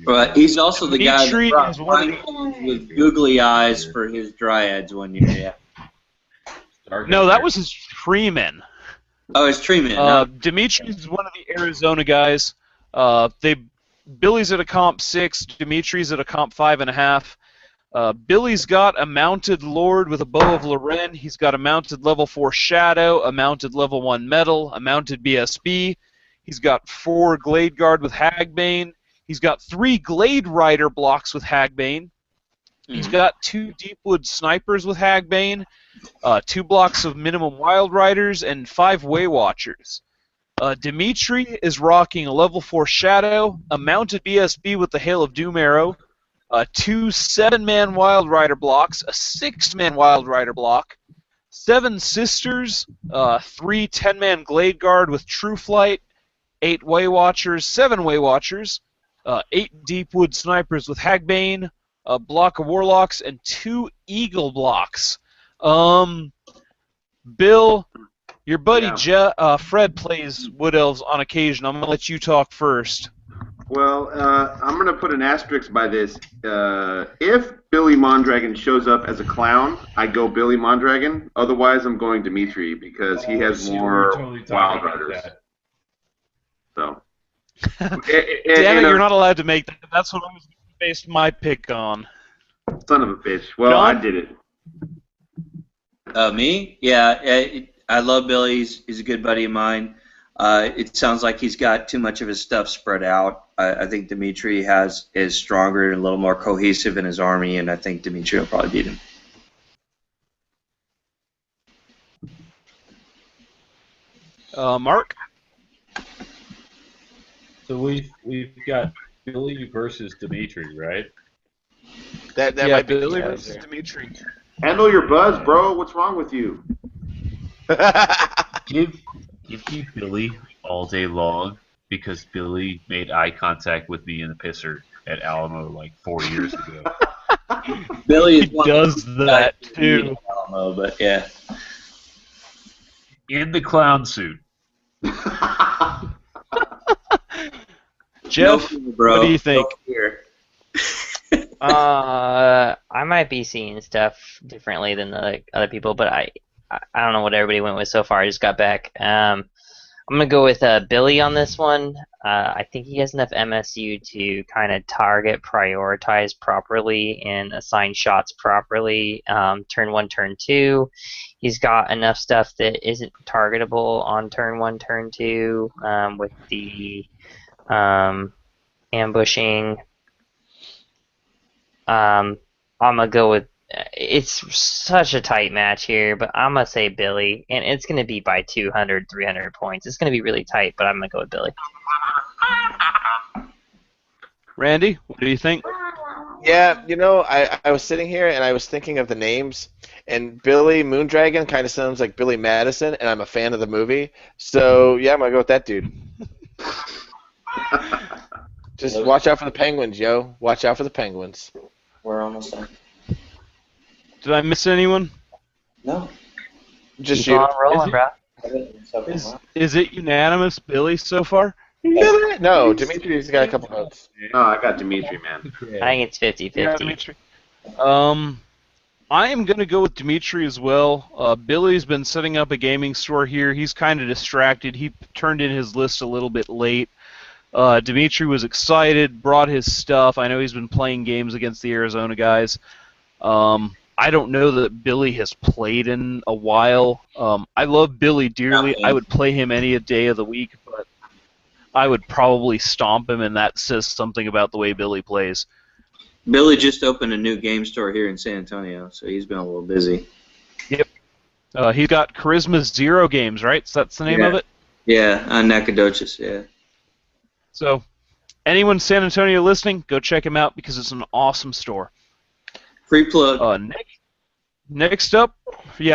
But he's also the guy Dimitri that brought is one of Frank with googly eyes for his dryads one year. Yeah. No, that was his Freeman. Oh, it's Tree Man. Dimitri's one of the Arizona guys. Billy's at a comp 6, Dimitri's at a comp 5.5. Billy's got a mounted Lord with a Bow of Loren. He's got a mounted level 4 Shadow, a mounted level 1 Metal, a mounted BSB. He's got 4 Glade Guard with Hagbane. He's got 3 Glade Rider blocks with Hagbane. He's got 2 Deepwood Snipers with Hagbane, 2 blocks of minimum Wild Riders, and 5 Way Watchers. Dimitri is rocking a level 4 Shadow, a mounted BSB with the Hail of Doom Arrow, 2 7-man Wild Rider blocks, a 6-man Wild Rider block, 7 Sisters, 3 10-man Glade Guard with True Flight, 8 Way Watchers, 7 Way Watchers, 8 Deepwood Snipers with Hagbane, a block of Warlocks, and 2 Eagle blocks. Bill, your buddy Fred plays Wood Elves on occasion. I'm going to let you talk first. Well, I'm going to put an asterisk by this. If Billy Mondragon shows up as a clown, I go Billy Mondragon. Otherwise, I'm going Dimitri because he has more Wild Riders. So. Damn it, you're not allowed to make that. That's what I was going to base my pick on. Son of a bitch. Well, John? I did it. Me? Yeah, I love Billy. He's a good buddy of mine. It sounds like he's got too much of his stuff spread out. I think Dimitri is stronger and a little more cohesive in his army, and I think Dimitri will probably beat him. Mark? So we've got Billy versus Dimitri, right? That Yeah, might be Billy the versus answer. Dimitri. Handle your buzz, bro. What's wrong with you? Give me Billy all day long because Billy made eye contact with me in the pisser at Alamo like 4 years ago. Billy He does that, too. Alamo, but yeah. In the clown suit. Jeff, No, bro. what do you think? Over here. I might be seeing stuff differently than the other people, but I don't know what everybody went with so far. I just got back. I'm gonna go with Billy on this one. I think he has enough MSU to kind of prioritize properly, and assign shots properly. Turn 1, turn 2. He's got enough stuff that isn't targetable on turn 1, turn 2 with the ambushing. I'm gonna go with. It's such a tight match here, but I'm gonna say Billy, and it's gonna be by 200, 300 points. It's gonna be really tight, but I'm gonna go with Billy. Randy, what do you think? Yeah, I was sitting here and I was thinking of the names, and Billy Moondragon kind of sounds like Billy Madison, and I'm a fan of the movie. So, yeah, I'm going to go with that dude. Just watch out for the Penguins, yo. Watch out for the Penguins. We're almost done. Did I miss anyone? No. Just Keep you. on rolling, bro. Is it unanimous, Billy, so far? No, Dimitri's got a couple votes. No, I got Dimitri, man. I think it's 50-50. Yeah, Dimitri. I am going to go with Dimitri as well. Billy's been setting up a gaming store here. He's kind of distracted. He turned in his list a little bit late. Dimitri was excited, brought his stuff. I know he's been playing games against the Arizona guys. I don't know that Billy has played in a while. I love Billy dearly. I would play him any day of the week, but I would probably stomp him, and that says something about the way Billy plays. Billy just opened a new game store here in San Antonio, so he's been a little busy. Yep. He's got Charisma Zero Games, right? So that's the name of it? Yeah, on Nacogdoches, yeah. So, anyone in San Antonio listening, go check him out because it's an awesome store. Free plug. Next up,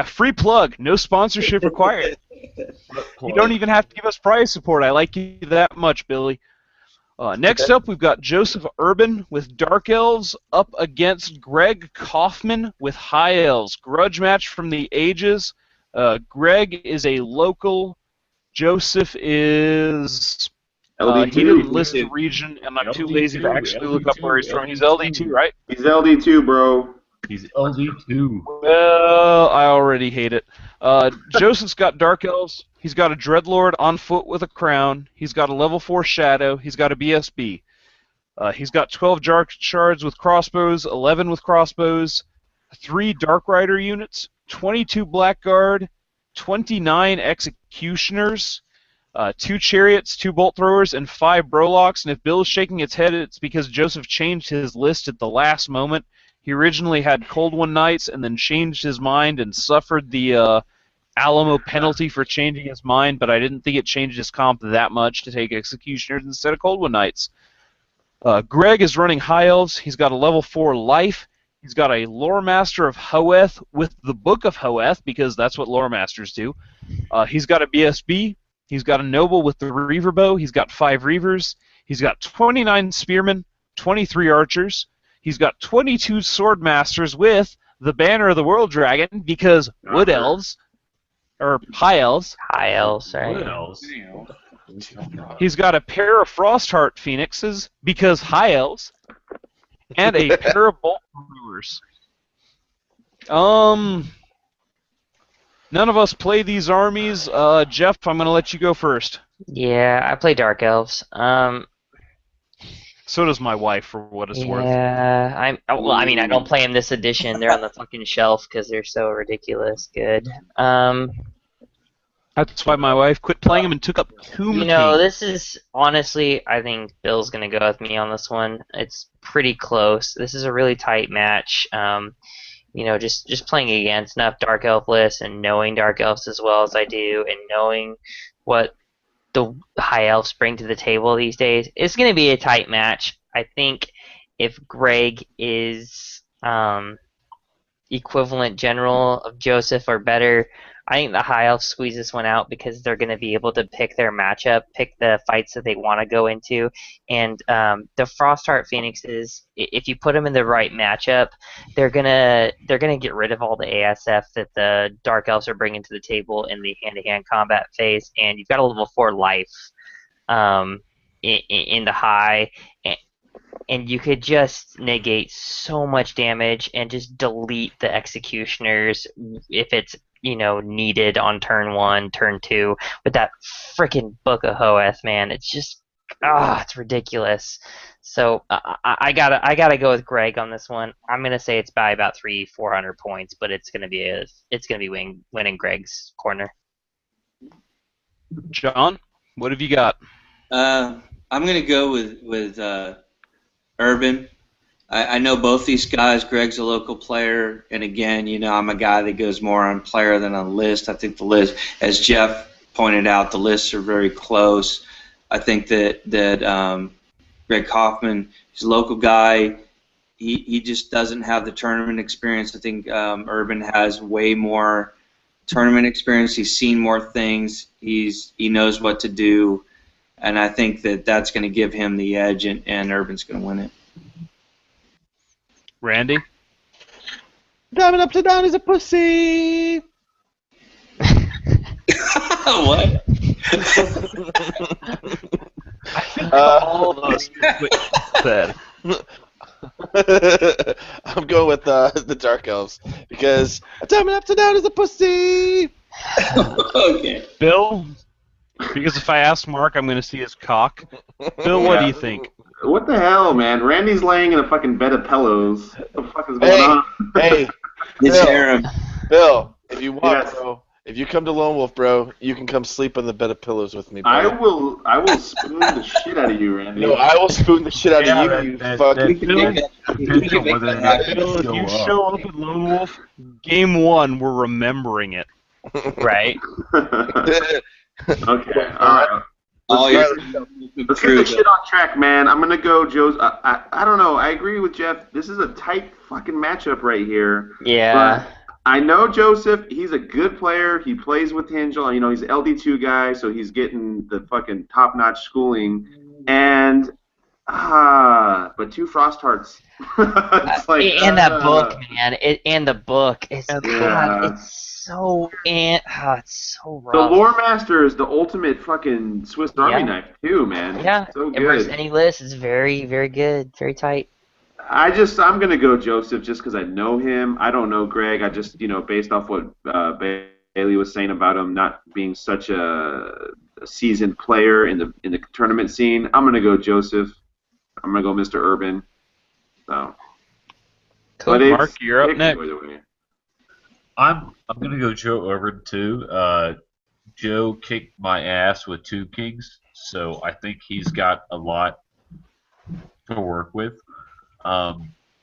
free plug. No sponsorship required. You don't even have to give us prize support. I like you that much, Billy. Next up, we've got Joseph Urban with Dark Elves up against Greg Kaufman with High Elves. Grudge match from the ages. Greg is a local. Joseph is... LD2. He didn't list the region, and I'm too lazy to actually look up where he's from. He's LD2, right? He's LD2, bro. He's LD2. Well, I already hate it. Joseph's got Dark Elves. He's got a Dreadlord on foot with a crown. He's got a level 4 Shadow. He's got a BSB. He's got 12 Dark Shards with crossbows, 11 with crossbows, 3 Dark Rider units, 22 Blackguard, 29 Executioners, 2 Chariots, 2 Bolt Throwers, and 5 Brolocks. And if Bill's shaking its head, it's because Joseph changed his list at the last moment. He originally had Cold One Knights and then changed his mind and suffered the Alamo penalty for changing his mind, but I didn't think it changed his comp that much to take Executioners instead of Cold One Knights. Greg is running High Elves. He's got a level 4 Life. He's got a Lore Master of Hoeth with the Book of Hoeth, because that's what Lore Masters do. He's got a BSB. He's got a Noble with the Reaver Bow. He's got 5 Reavers. He's got 29 Spearmen, 23 Archers. He's got 22 Sword Masters with the Banner of the World Dragon, because Wood Elves, or High Elves. High elves, right? What else? He's got a pair of Frostheart Phoenixes, because High Elves. And a pair of Bolt Brewers. None of us play these armies. Jeff, I'm going to let you go first. Yeah, I play Dark Elves. So does my wife, for what it's worth. Yeah, I mean, I don't play them this edition. They're on the fucking shelf because they're so ridiculous good. That's why my wife quit playing them and took up Tomb You know, King. this is honestly, I think Bill's gonna go with me on this one. It's pretty close. This is a really tight match. You know, just playing against enough Dark Elf lists and knowing Dark Elves as well as I do, and knowing what the High Elves bring to the table these days, it's gonna be a tight match. I think if Greg is equivalent general of Joseph or better, I think the High Elves squeeze this one out because they're going to be able to pick their matchup, pick the fights that they want to go into, and the Frostheart Phoenixes, if you put them in the right matchup, they're gonna get rid of all the ASF that the Dark Elves are bringing to the table in the hand-to-hand combat phase, and you've got a level 4 life in the high. And you could just negate so much damage and just delete the Executioners if it's, you know, needed on turn 1, turn 2 with that freaking Book of Hoeth, man. It's just, it's ridiculous. So I gotta go with Greg on this one. I'm gonna say it's by about 300-400 points, but it's gonna be winning Greg's corner. John, what have you got? I'm gonna go with Urban. I know both these guys. Greg's a local player, and again, you know, I'm a guy that goes more on player than on list. I think the list, as Jeff pointed out, the lists are very close. I think that Greg Kaufman is a local guy. He just doesn't have the tournament experience. I think Urban has way more tournament experience. He's seen more things. He knows what to do, and I think that that's going to give him the edge, and Urban's going to win it. Randy? Diamond up to down is a pussy. What? All of us said. I'm going with the Dark Elves because diamond up to down is a pussy. Okay. Bill? Because if I ask Mark, I'm going to see his cock. Bill, what do you think? What the hell, man? Randy's laying in a fucking bed of pillows. What the fuck is going on? Hey, It's Bill. harem. Bill, if you want, Yes. bro, if you come to Lone Wolf, bro, you can come sleep on the bed of pillows with me, bro. I will spoon the shit out of you, Randy. No, I will spoon the shit out of you, you fucking. Potential whether or not Bill, if you show up at Lone Wolf, game 1, we're remembering it. Right? Okay, alright. All Let's your get the shit on track, man. I'm gonna go, Joe's. I don't know. I agree with Jeff. This is a tight fucking matchup right here. Yeah. But I know Joseph. He's a good player. He plays with Hingel. You know, he's an LD2 guy, so he's getting the fucking top-notch schooling. And but 2 Frosthearts. It's like, And that book, man. And the book. It's Yeah. it's so it's so The rough. Lore Master is the ultimate fucking Swiss Army Yeah. knife too, man. Yeah. It's so It versus good. any list is very, very good. Very tight. I'm gonna go Joseph just because I know him. I don't know Greg. I just based off what Bailey was saying about him not being such a seasoned player in the tournament scene. I'm gonna go Joseph. I'm gonna go Mr. Urban. So. Cool. But it's Mark, you're up picky, next. by the way. I'm gonna go Joe Urban too. Joe kicked my ass with 2 kings, so I think he's got a lot to work with.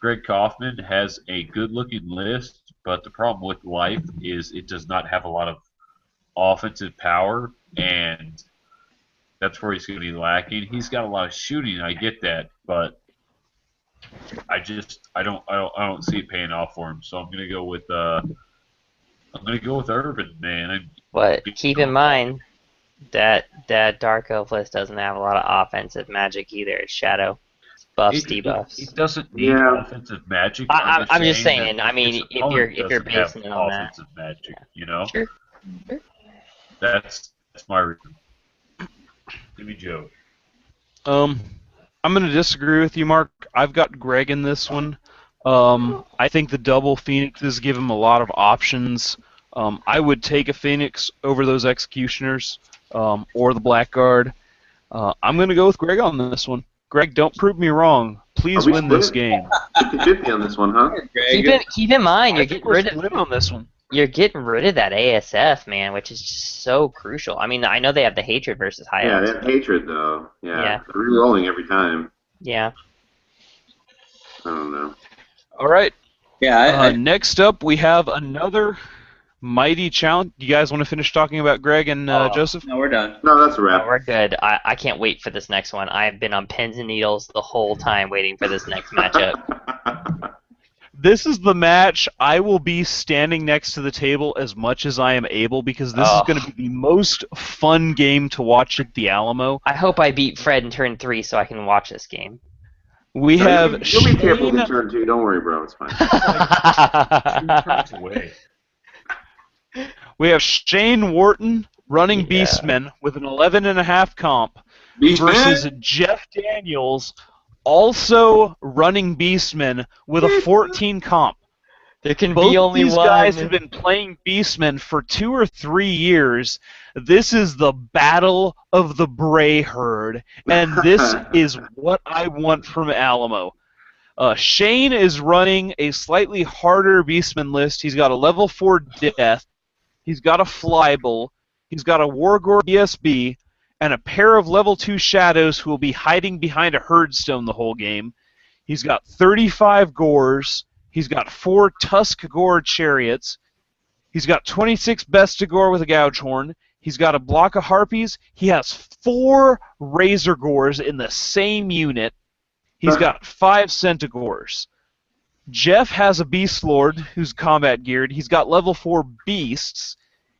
Greg Kaufman has a good-looking list, but the problem with life is it does not have a lot of offensive power, and that's where he's going to be lacking. He's got a lot of shooting, I get that, but I don't see it paying off for him. So I'm going to go with Urban, man. But keep in mind that Dark Elf list doesn't have a lot of offensive magic either. It's Shadow. It's buffs, debuffs. It doesn't need Yeah. offensive magic. I'm just saying. that I mean, its if opponent you're doesn't have basing it on that, offensive magic, you know, sure. that's my reason. Give me Joe. I'm going to disagree with you, Mark. I've got Greg in this one. I think the double Phoenixes give him a lot of options. I would take a Phoenix over those Executioners or the Blackguard. I'm going to go with Greg on this one. Greg, don't prove me wrong. Please Are we win this split? game. 50-50 on this one, huh? Keep in mind, I you're think getting we're rid of split on this one. that ASF, man, which is just so crucial. I mean, I know they have the hatred versus high Yeah, elves. they have hatred, though. Yeah. Yeah. They're re-rolling every time. Yeah. I don't know. All right. Yeah, Next up, we have another mighty challenge. You guys want to finish talking about Greg and Joseph? no, we're done. No, that's a No, wrap. we're good. I can't wait for this next one. I've been on pins and needles the whole time waiting for this next matchup. This is the match I will be standing next to the table as much as I am able because this is going to be the most fun game to watch at the Alamo. I hope I beat Fred in turn 3 so I can watch this game. We have You'll be careful Shane. in turn 2. Don't worry, bro. It's fine. 2 turns away. We have Shane Wharton running Yeah. Beastmen with an 11.5 comp Beastman? versus Jeff Daniels also running Beastmen with a 14 comp. There can Both be only these one. guys have been playing Beastmen for 2 or 3 years. This is the battle of the Bray herd, and this is what I want from Alamo. Shane is running a slightly harder Beastman list. He's got a level 4 Death. He's got a Flybull. He's got a Wargore BSB, and a pair of level 2 Shadows who will be hiding behind a Herdstone the whole game. He's got 35 Gores. He's got 4 Tusk Gore Chariots. He's got 26 Bestigore with a Gouge Horn. He's got a block of Harpies. He has 4 Razor Gores in the same unit. He's got 5 Centigores. Jeff has a Beast Lord who's combat geared. He's got level 4 Beasts.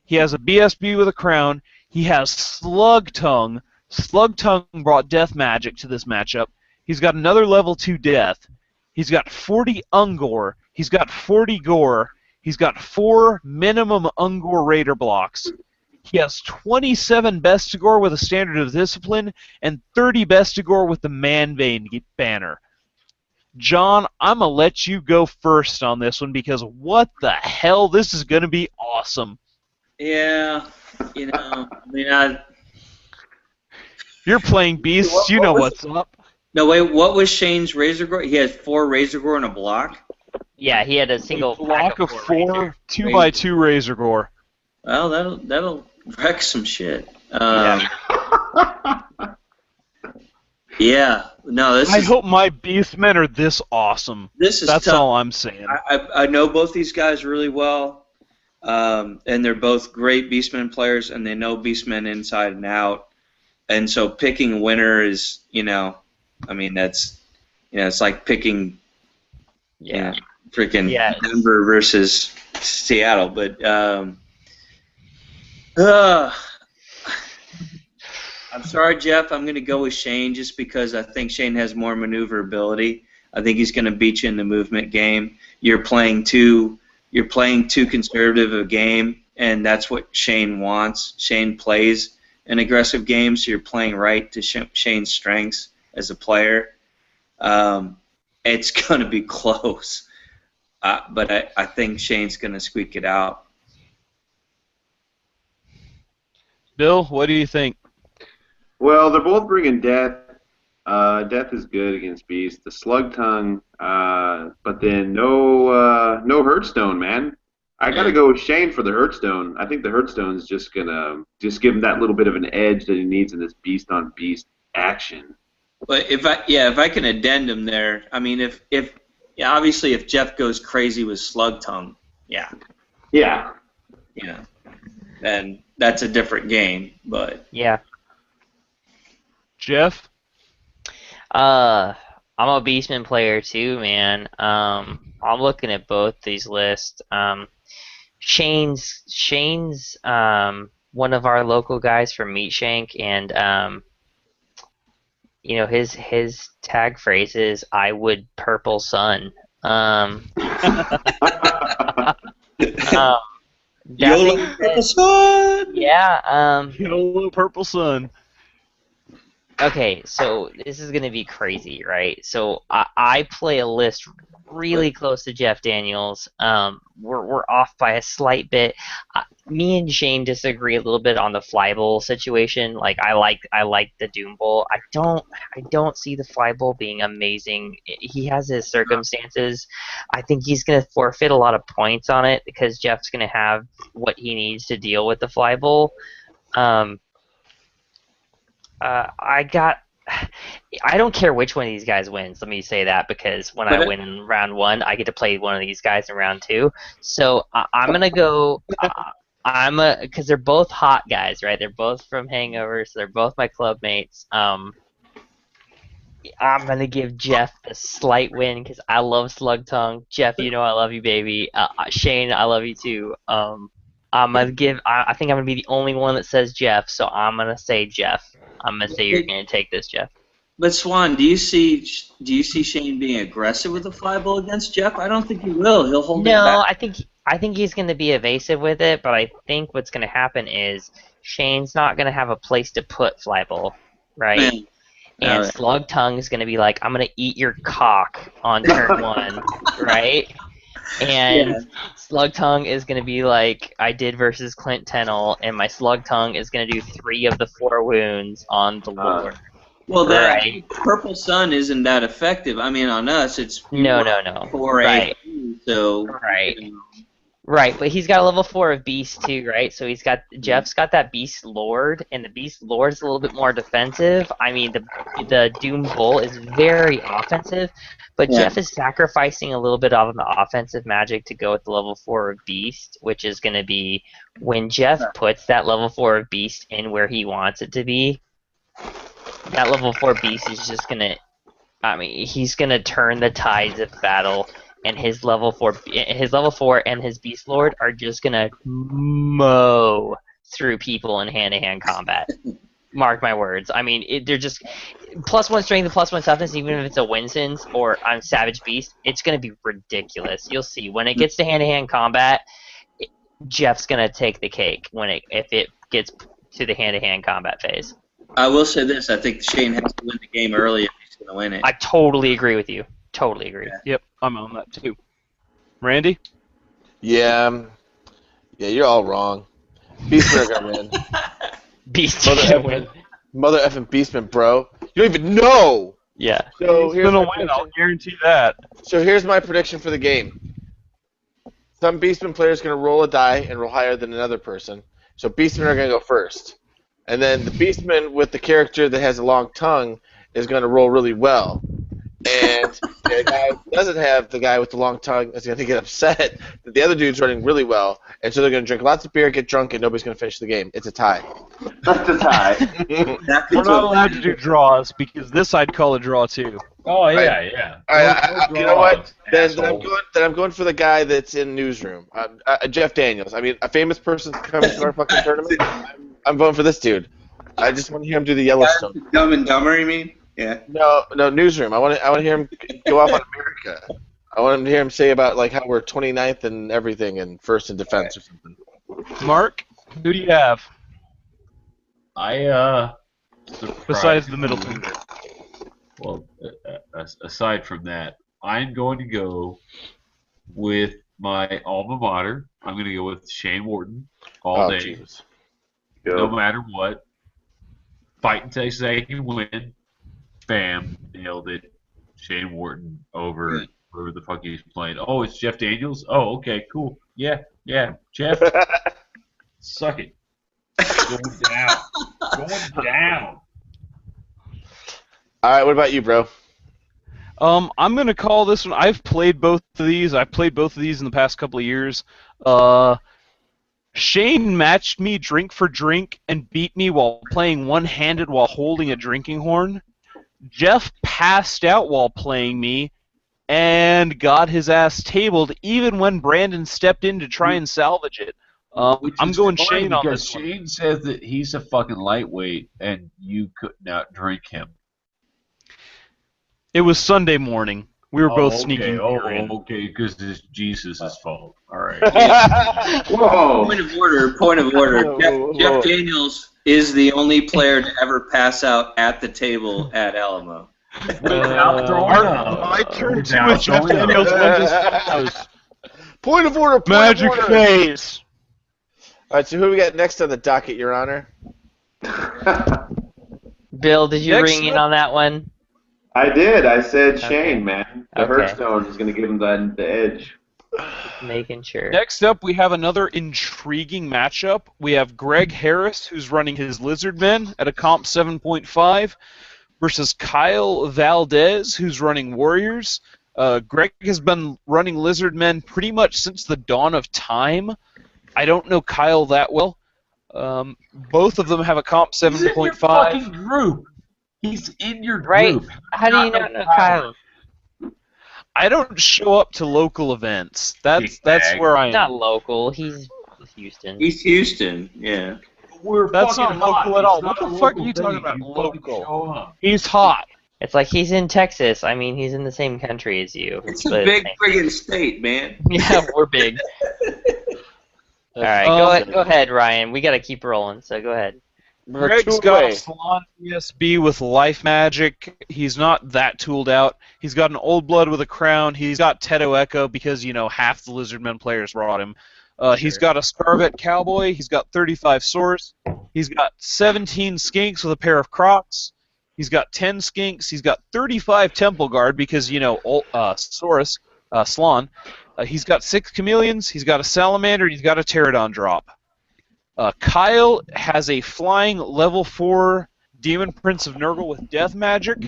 He has a BSB with a crown. He has Slug Tongue. Slug Tongue brought death magic to this matchup. He's got another level 2 death. He's got 40 Ungor. He's got 40 Gore. He's got 4 minimum Ungor Raider blocks. He has 27 Bestigore with a Standard of Discipline and 30 Bestigore with the Manbane banner. John, I'm going to let you go first on this one because what the hell? This is going to be awesome. Yeah, I mean, You're playing Beasts. You know what's up. no, wait, what was Shane's Razor Gore? He had 4 Razor Gore in a block? Yeah, he had a single A block of 4 Razor. 2x2 Razor Gore. Well, that'll wreck some shit. Yeah, no, I hope my Beastmen are this awesome. this is That's tough. all I'm saying. I know both these guys really well, and they're both great Beastmen players, and they know Beastmen inside and out. And so picking a winner is, I mean, that's, it's like picking, Yeah. freaking Yeah. Denver versus Seattle. But I'm sorry, Jeff. I'm going to go with Shane just because I think Shane has more maneuverability. I think he's going to beat you in the movement game. You're playing too conservative a game, and that's what Shane wants. Shane plays an aggressive game, so you're playing right to Shane's strengths as a player. It's going to be close, but I think Shane's going to squeak it out. Bill, what do you think? Well, they're both bringing death. Death is good against Beast. The Slug Tongue, but then no Herdstone, man. I gotta go with Shane for the Herdstone. I think the Herdstone is just gonna give him that little bit of an edge that he needs in this beast on beast action. But if I can addendum there, I mean, if Yeah, obviously, if Jeff goes crazy with Slug Tongue, Yeah. then that's a different game. But Yeah. Jeff? I'm a Beastman player too, man. I'm looking at both these lists. Shane's one of our local guys from Meat Shank, and his tag phrase is "I would purple sun." Um, that YOLO being Purple said, Sun! yeah. Yellow Purple Sun. Okay, so this is gonna be crazy, right? So I play a list really close to Jeff Daniels. We're off by a slight bit. Me and Shane disagree a little bit on the fly bowl situation. Like I like the Doom Bowl. I don't see the fly bowl being amazing. He has his circumstances. I think he's gonna forfeit a lot of points on it because Jeff's gonna have what he needs to deal with the fly bowl. Um, I don't care which one of these guys wins. Let me say that because when I But win in round one, I get to play one of these guys in round two. So I'm gonna go. Because they're both hot guys, right? They're both from Hangover, so they're both my club mates. I'm gonna give Jeff a slight win because I love Slug Tongue. Jeff, you know I love you, baby. Shane, I love you too. I'm gonna give. I think I'm gonna be the only one that says Jeff, so I'm gonna say Jeff. I'm gonna say you're gonna take this, Jeff. But Swan, do you see Shane being aggressive with the fly ball against Jeff? I don't think he will. He'll hold it No, back. I think he's gonna be evasive with it, but I think what's gonna happen is Shane's not gonna have a place to put Flyball, right? Man. And Alright. Slug Tongue is going to be like, I'm going to eat your cock on turn one, right? And Yeah. Slug Tongue is going to be like I did versus Clint Tennell, and my Slug Tongue is going to do 3 of the 4 wounds on the Lord. Well, that Right. Purple Sun isn't that effective. I mean, on us, it's No. 4 Right. so Right. you know. Right, but he's got a level 4 of Beast too, right? So Jeff's got that Beast Lord, and the Beast Lord's a little bit more defensive. I mean, the Doom Bull is very offensive, but Yeah. Jeff is sacrificing a little bit of the offensive magic to go with the level 4 of Beast, which is going to be when Jeff puts that level 4 of Beast in where he wants it to be. That level 4 Beast is just going to, I mean, he's going to turn the tides of battle. And his level 4 and his Beast Lord are just gonna mow through people in hand-to-hand combat. Mark my words. I mean, they're just +1 strength and +1 toughness. Even if it's a Winston's or on Savage Beast, it's gonna be ridiculous. You'll see when it gets to hand-to-hand combat. Jeff's gonna take the cake if it gets to the hand-to-hand combat phase. I will say this: I think Shane has to win the game early if he's going to win it. I totally agree with you. Totally agree. Yep, I'm on that too. Randy? Yeah, you're all wrong. Beastmen are gonna win. Beast Mother gonna win. Mother effing Beastman, bro. You don't even know. Yeah. So here's Gonna my win, I'll prediction. guarantee that. So here's my prediction for the game. Some Beastman player is going to roll a die and roll higher than another person. So Beastmen are going to go first. And then the Beastman with the character that has a long tongue is going to roll really well. And the guy who doesn't have the guy with the long tongue is going to get upset that the other dude's running really well. And so they're going to drink lots of beer, get drunk, and nobody's going to finish the game. It's a tie. That's a tie. We're not allowed to do draws because this I'd call a draw too. Oh yeah, Right. yeah. All right, No you know what? draws, Then asshole. I'm going for the guy that's in newsroom, Jeff Daniels. I mean, a famous person coming to our fucking tournament. I'm voting for this dude. I just want to hear him do the Yellowstone. Dumb and Dumber, you mean? Yeah. No, newsroom. I want to hear him go off on America. I want him to hear him say about like how we're 29th and everything and first in defense or something. Mark, who do you have I besides the middle finger? Well, aside from that, I'm going to go with my alma mater. I'm going to go with Shane Wharton all day, Jesus. no matter what. Fight until they say he can win. Bam, nailed it. Shane Wharton over whoever the fuck he's playing. Oh, it's Jeff Daniels? Oh, okay, cool. Yeah, Jeff, suck it. Going down. Going down. All right, what about you, bro? I'm gonna call this one. I've played both of these. I've played both of these in the past couple of years. Shane matched me drink for drink and beat me while playing one-handed while holding a drinking horn. Jeff passed out while playing me and got his ass tabled even when Brandon stepped in to try and salvage it. Which I'm is going funny Shane on because this one. Shane says that he's a fucking lightweight and you could not drink him. It was Sunday morning. We were both sneaking beer in. Okay, because it's Jesus' fault. All right. Whoa! Point of order. Point of order. Whoa. Jeff Daniels is the only player to ever pass out at the table at Alamo. Without throwing up. My turn to Without with Jeff throwing up. Daniels went as follows. Point of order. Point Magic of order. phase. All right, so who we got next on the docket, Your Honor? Bill, did you Next ring in up- on that one? I did. I said Okay. Shane, man. The Okay. Hearthstone is going to give him the edge. Making sure. Next up, we have another intriguing matchup. We have Greg Harris, who's running his Lizardmen at a comp 7.5, versus Kyle Valdez, who's running Warriors. Greg has been running Lizardmen pretty much since the dawn of time. I don't know Kyle that well. Both of them have a comp He's in your 7.5. fucking group. He's in your Right? group. How do you not know Kyle? I don't show up to local events. That's bag. where I He's am. not local. He's Houston. East Houston, yeah. We're That's fucking not local hot. at all. It's What not the a fuck are local you talking thing. about, You fucking local? show up. He's hot. It's like he's in Texas. I mean, he's in the same country as you. It's a but- big friggin' state, man. Yeah, we're big. All right, go ahead, Ryan. We got to keep rolling, so go ahead. Greg's got a Salon ESB with life magic. He's not that tooled out. He's got an Old Blood with a crown. He's got Teto Echo because, half the Lizardmen players brought him. He's got a Scarvet Cowboy. He's got 35 Swords. He's got 17 Skinks with a pair of Crocs. He's got 10 Skinks. He's got 35 Temple Guard because, Saurus, Slon. He's got 6 Chameleons. He's got a Salamander. He's got a Pterodon drop. Kyle has a flying level 4 Demon Prince of Nurgle with Death Magic.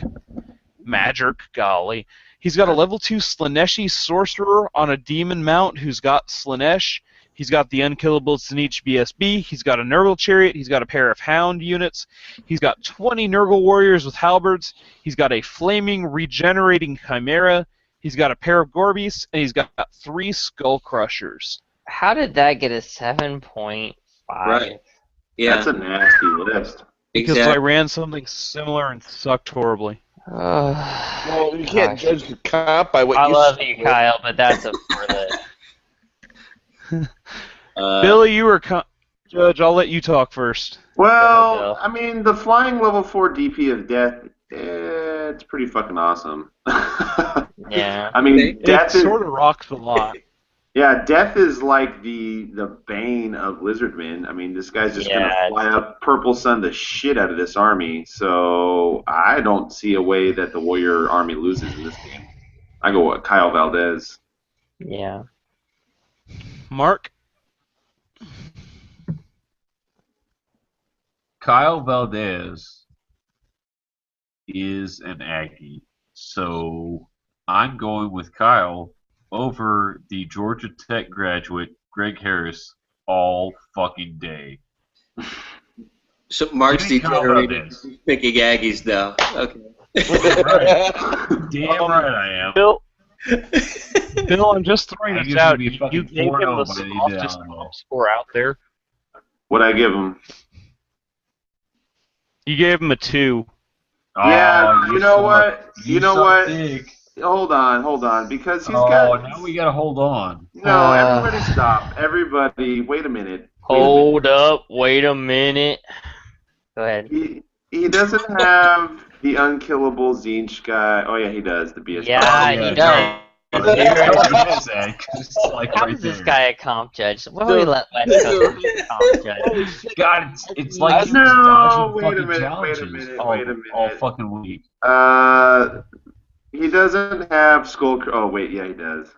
Golly. He's got a level 2 Slaneshi Sorcerer on a Demon Mount who's got Slanesh. He's got the Unkillable Tzeentch BSB. He's got a Nurgle Chariot. He's got a pair of Hound units. He's got 20 Nurgle Warriors with Halberds. He's got a Flaming Regenerating Chimera. He's got a pair of Gorbeasts. And he's got 3 Skull Crushers. How did that get a 7.5? Right. Yeah, That's a nasty list. Because I exactly. ran something similar and sucked horribly. Well, you can't judge the comp by what I you love see. you, Kyle, but that's a for the. Billy, you were Judge. I'll let you talk first. Well, I mean, the flying level 4 DP of Death, it's pretty fucking awesome. Yeah. I mean, It Death is, sort of rocks a lot. yeah, Death is like the bane of Lizardmen. I mean, this guy's just Yeah, gonna fly up, Purple Sun the shit out of this army. So I don't see a way that the Warrior army loses in this game. I go with Kyle Valdez. Yeah. Mark? Kyle Valdez is an Aggie, so I'm going with Kyle over the Georgia Tech graduate Greg Harris all fucking day. So Mark's Give me Kyle degenerated. Valdez. He's picking Aggies now. Okay. Damn right I am. Bill, I'm just throwing Aggies this out. would be You fucking gave him 4-0 the by the end of softest the comp score out there. What'd I give him? You gave him a 2. Yeah, Oh, you know suck. what? You know suck what? dick. Hold on, because he's Oh, got. now we gotta hold on. No, everybody stop. Everybody, wait a minute. Hold up. Wait a minute. Go ahead. He doesn't have the unkillable Tzeentch guy. Oh yeah, he does. The BS. Yeah, he does. How does How is this guy a comp judge? Why don't we let West Coast be a comp judge? God, it's like he's No, dodging wait a fucking minute, challenges wait a minute, all, wait a minute. all fucking week. He doesn't have skull. Oh wait, yeah, he does.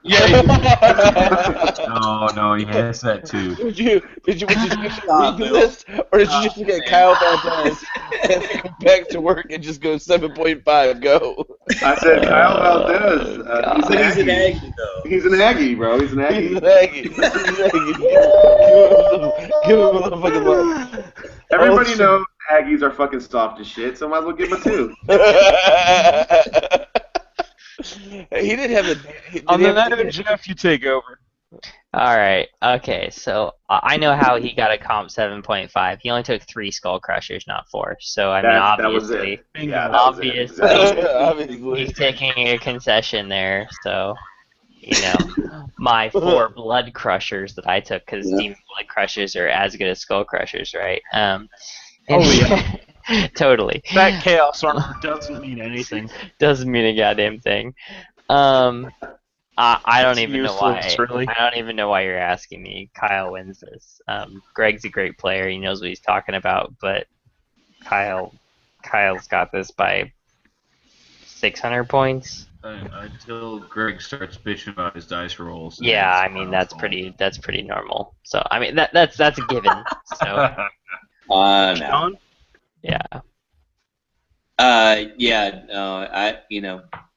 No, he has that too. Did you actually Stop, read the Bill. list, or did you just look at Kyle Valdez and go back to work and just go 7.5? Go. I said Kyle Valdez. He's an But he's an Aggie. Aggie, though. He's an Aggie, bro. He's an He's Aggie. an Aggie. He's an Aggie. Give him a fucking love. Everybody knows Aggies are fucking soft as shit, so might as well give him a 2. He didn't have the. Did On he the have night of Jeff, you take over. All right. Okay. So I know how he got a comp 7.5. He only took 3 Skull Crushers, not 4. So I mean, That was obviously, it. Yeah, that was it. obviously. Exactly. Obviously. he's taking a concession there. So my 4 Blood Crushers that I took, because Demon Blood Crushers are as good as Skull Crushers, right? Yeah. Totally. That Chaos Armor doesn't mean anything. Doesn't mean a goddamn thing. I don't It's even know why. useless, really. I don't even know why you're asking me. Kyle wins this. Greg's a great player. He knows what he's talking about, but Kyle's got this by 600 points. Until Greg starts bitching about his dice rolls. Yeah, I mean that's pretty normal. So I mean that's a given. So No. Sean? yeah.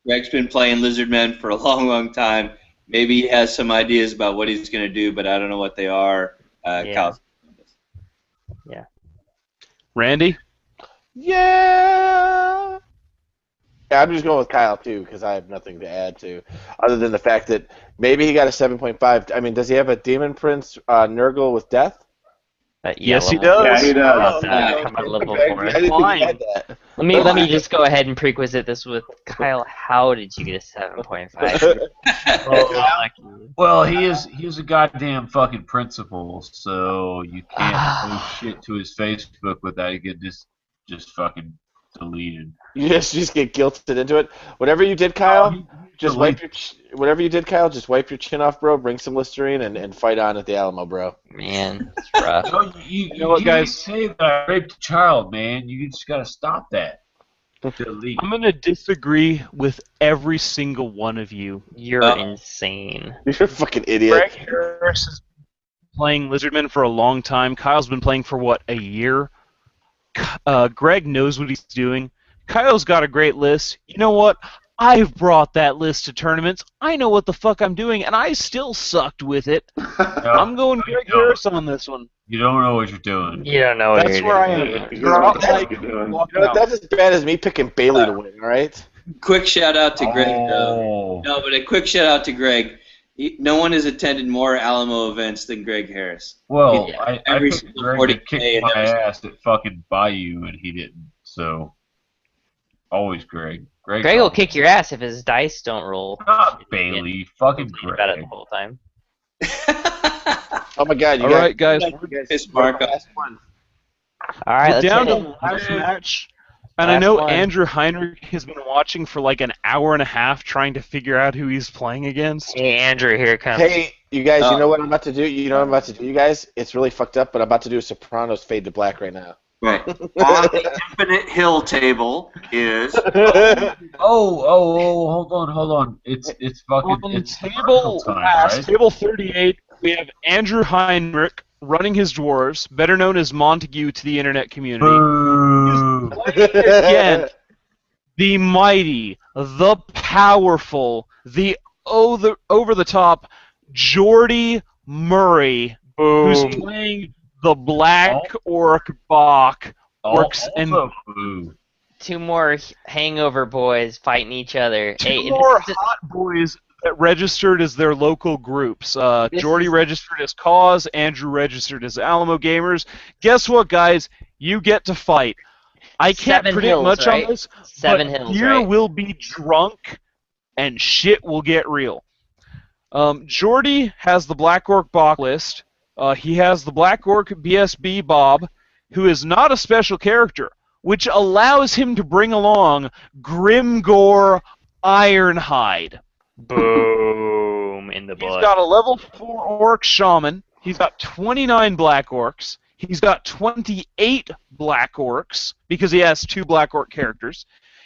Greg's been playing Lizardmen for a long, long time. Maybe he has some ideas about what he's going to do, but I don't know what they are. Kyle's Randy? Yeah. I'm just going with Kyle too because I have nothing to add to, other than the fact that maybe he got a 7.5. I mean, does he have a Demon Prince Nurgle with death? Yes, he level- does. Yeah, he does. Come on, level Okay, 4. I didn't think Fine. he had that. Let me just go ahead and prerequisite this with Kyle. How did you get a 7.5? Well, he is a goddamn fucking principal, so you can't post shit to his Facebook without he get just fucking deleted. You just get guilted into it. Whatever you did, Kyle, just wipe your whatever you did, Kyle. Just wipe your chin off, bro. Bring some Listerine and fight on at the Alamo, bro. Man, it's rough. No, you know what, guys? say that I raped a child, man. You just gotta stop that. Delete. I'm going to disagree with every single one of you. You're insane. You're a fucking idiot. Greg Harris has been playing Lizardman for a long time. Kyle's been playing for, what, a year? Greg knows what he's doing. Kyle's got a great list. You know what? I've brought that list to tournaments. I know what the fuck I'm doing, and I still sucked with it. I'm going Greg Harris on this one. You don't know what you're doing. You don't know what That's you're where I doing. am. Here's what the fuck you're doing. You know, that's as bad as me picking Bailey to win. All right. Quick shout out to Greg. Oh. No, but a quick shout out to Greg. No one has attended more Alamo events than Greg Harris. Well, Yeah, I every picked single Greg 40K to kick my and ass at fucking Bayou, and he didn't. So, always Greg. Greg will kick your ass if his dice don't roll. Not Bailey. Fucking Think about it Greg. the whole time. Oh my God! You All right, guys. Piss Mark off. last one. All right, We're let's down hit to it. the last match. And I Last know one. Andrew Heinrich has been watching for like an hour and a half trying to figure out who he's playing against. Hey, Andrew, here it comes. Hey, you guys. You know what I'm about to do? You know what I'm about to do, you guys? It's really fucked up, but I'm about to do a Sopranos fade to black right now. Right. On the Infinite Hill table is Oh, hold on. It's fucking On it's table time, last, right? table 38, we have Andrew Heinrich running his dwarves, better known as Montague to the internet community. Boo. Again, the mighty, the powerful, the over-the-top Jordy Murray, who's playing the Black Orc Bach. Orcs and boo. 2 more hangover boys fighting each other. two Hey, more hot boys that registered as their local groups. Jordy registered as Cause, Andrew registered as Alamo Gamers. Guess what, guys? You get to fight. I can't 7 predict hills, much right? on this, 7 but hills, here right? will be drunk, and shit will get real. Jordy has the Black Orc Bach list. He has the Black Orc BSB Bob, who is not a special character, which allows him to bring along Grimgore Ironhide. Boom in the He's butt. got a level 4 Orc Shaman. He's got 29 Black Orcs. He's got 28 Black Orcs, because he has 2 Black Orc characters.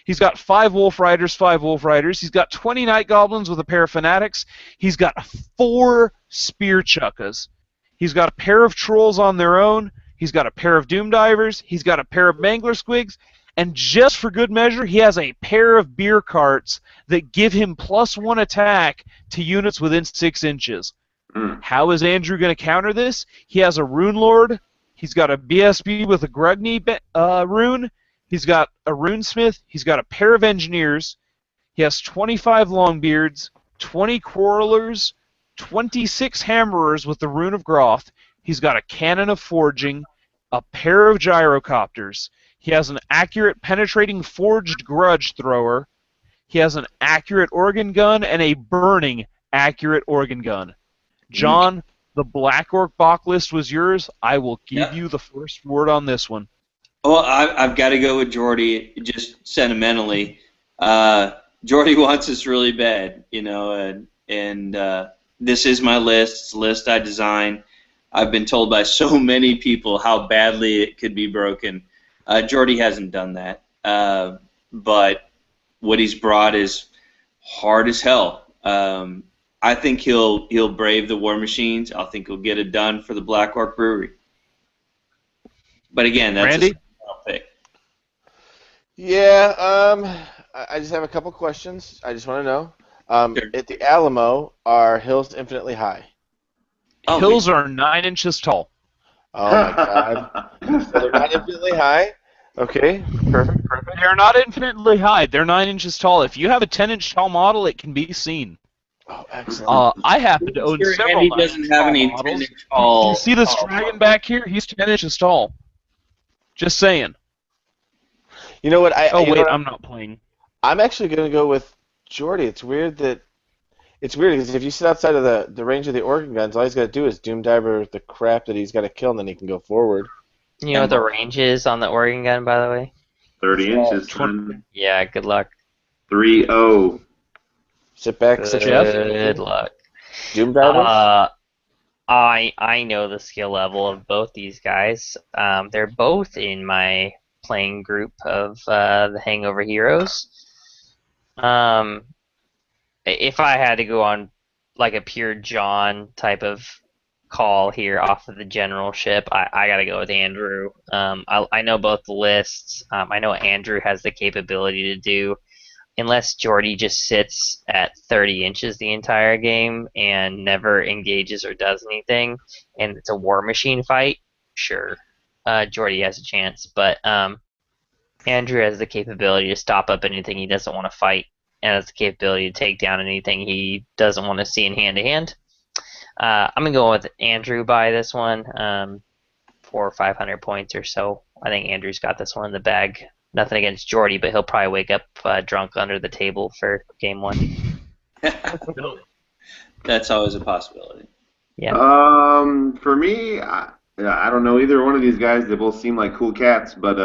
He's got 5 Wolf Riders, 5 Wolf Riders. He's got 20 Night Goblins with a pair of Fanatics. He's got 4 Spear Chukkas. He's got a pair of Trolls on their own. He's got a pair of Doom Divers. He's got a pair of Mangler Squigs. And just for good measure, he has a pair of Beer Carts that give him +1 attack to units within 6 inches. How is Andrew going to counter this? He has a Rune Lord. He's got a BSB with a Grugny rune. He's got a Runesmith. He's got a pair of Engineers. He has 25 Longbeards, 20 Quarrelers, 26 Hammerers with the Rune of Groth. He's got a Cannon of Forging, a pair of Gyrocopters. He has an accurate penetrating forged grudge thrower. He has an accurate organ gun and a burning accurate organ gun. John, the Black Orc Bach list was yours. I will give you the first word on this one. Well, I've got to go with Jordy, just sentimentally. Jordy wants this really bad, you know, and this is my list. It's a list I designed. I've been told by so many people how badly it could be broken. Jordy hasn't done that, but what he's brought is hard as hell. I think he'll brave the War Machines. I think he'll get it done for the Black Orc Brewery. But again, that's Randy? a pick. Yeah, I just have a couple questions. I just want to know. Sure. At the Alamo, are hills infinitely high? Oh, Hills are 9 inches tall. Oh my god. So they're not infinitely high? Okay, perfect. They're not infinitely high. They're 9 inches tall. If you have a 10-inch tall model, it can be seen. Oh, excellent. I happen to own Sure, several Andy 9 doesn't inch have tall any models. 10-inch tall. You see this dragon back here? He's 10 inches tall. Just saying. You know what? I'm not playing. I'm actually going to go with Jordy. It's weird because if you sit outside of the range of the organ guns, all he's got to do is Doom Diver the crap that he's got to kill, and then he can go forward. You know what the range is on the organ gun, by the way? 30 inches, son. Yeah, good luck. 3-0. Sit back, sit your Good luck. Doom Diver? I know the skill level of both these guys. They're both in my playing group of the Hangover Heroes. If I had to go on like a pure John type of call here off of the generalship, I got to go with Andrew. I know both the lists. I know Andrew has the capability to do, unless Jordy just sits at 30 inches the entire game and never engages or does anything, and it's a War Machine fight, sure, Jordy has a chance. But Andrew has the capability to stop up anything he doesn't want to fight, and has the capability to take down anything he doesn't want to see in hand-to-hand. I'm going to go with Andrew by this one, 400 or 500 points or so. I think Andrew's got this one in the bag. Nothing against Jordy, but he'll probably wake up drunk under the table for game 1. That's always a possibility. Yeah. For me, I don't know either one of these guys. They both seem like cool cats, but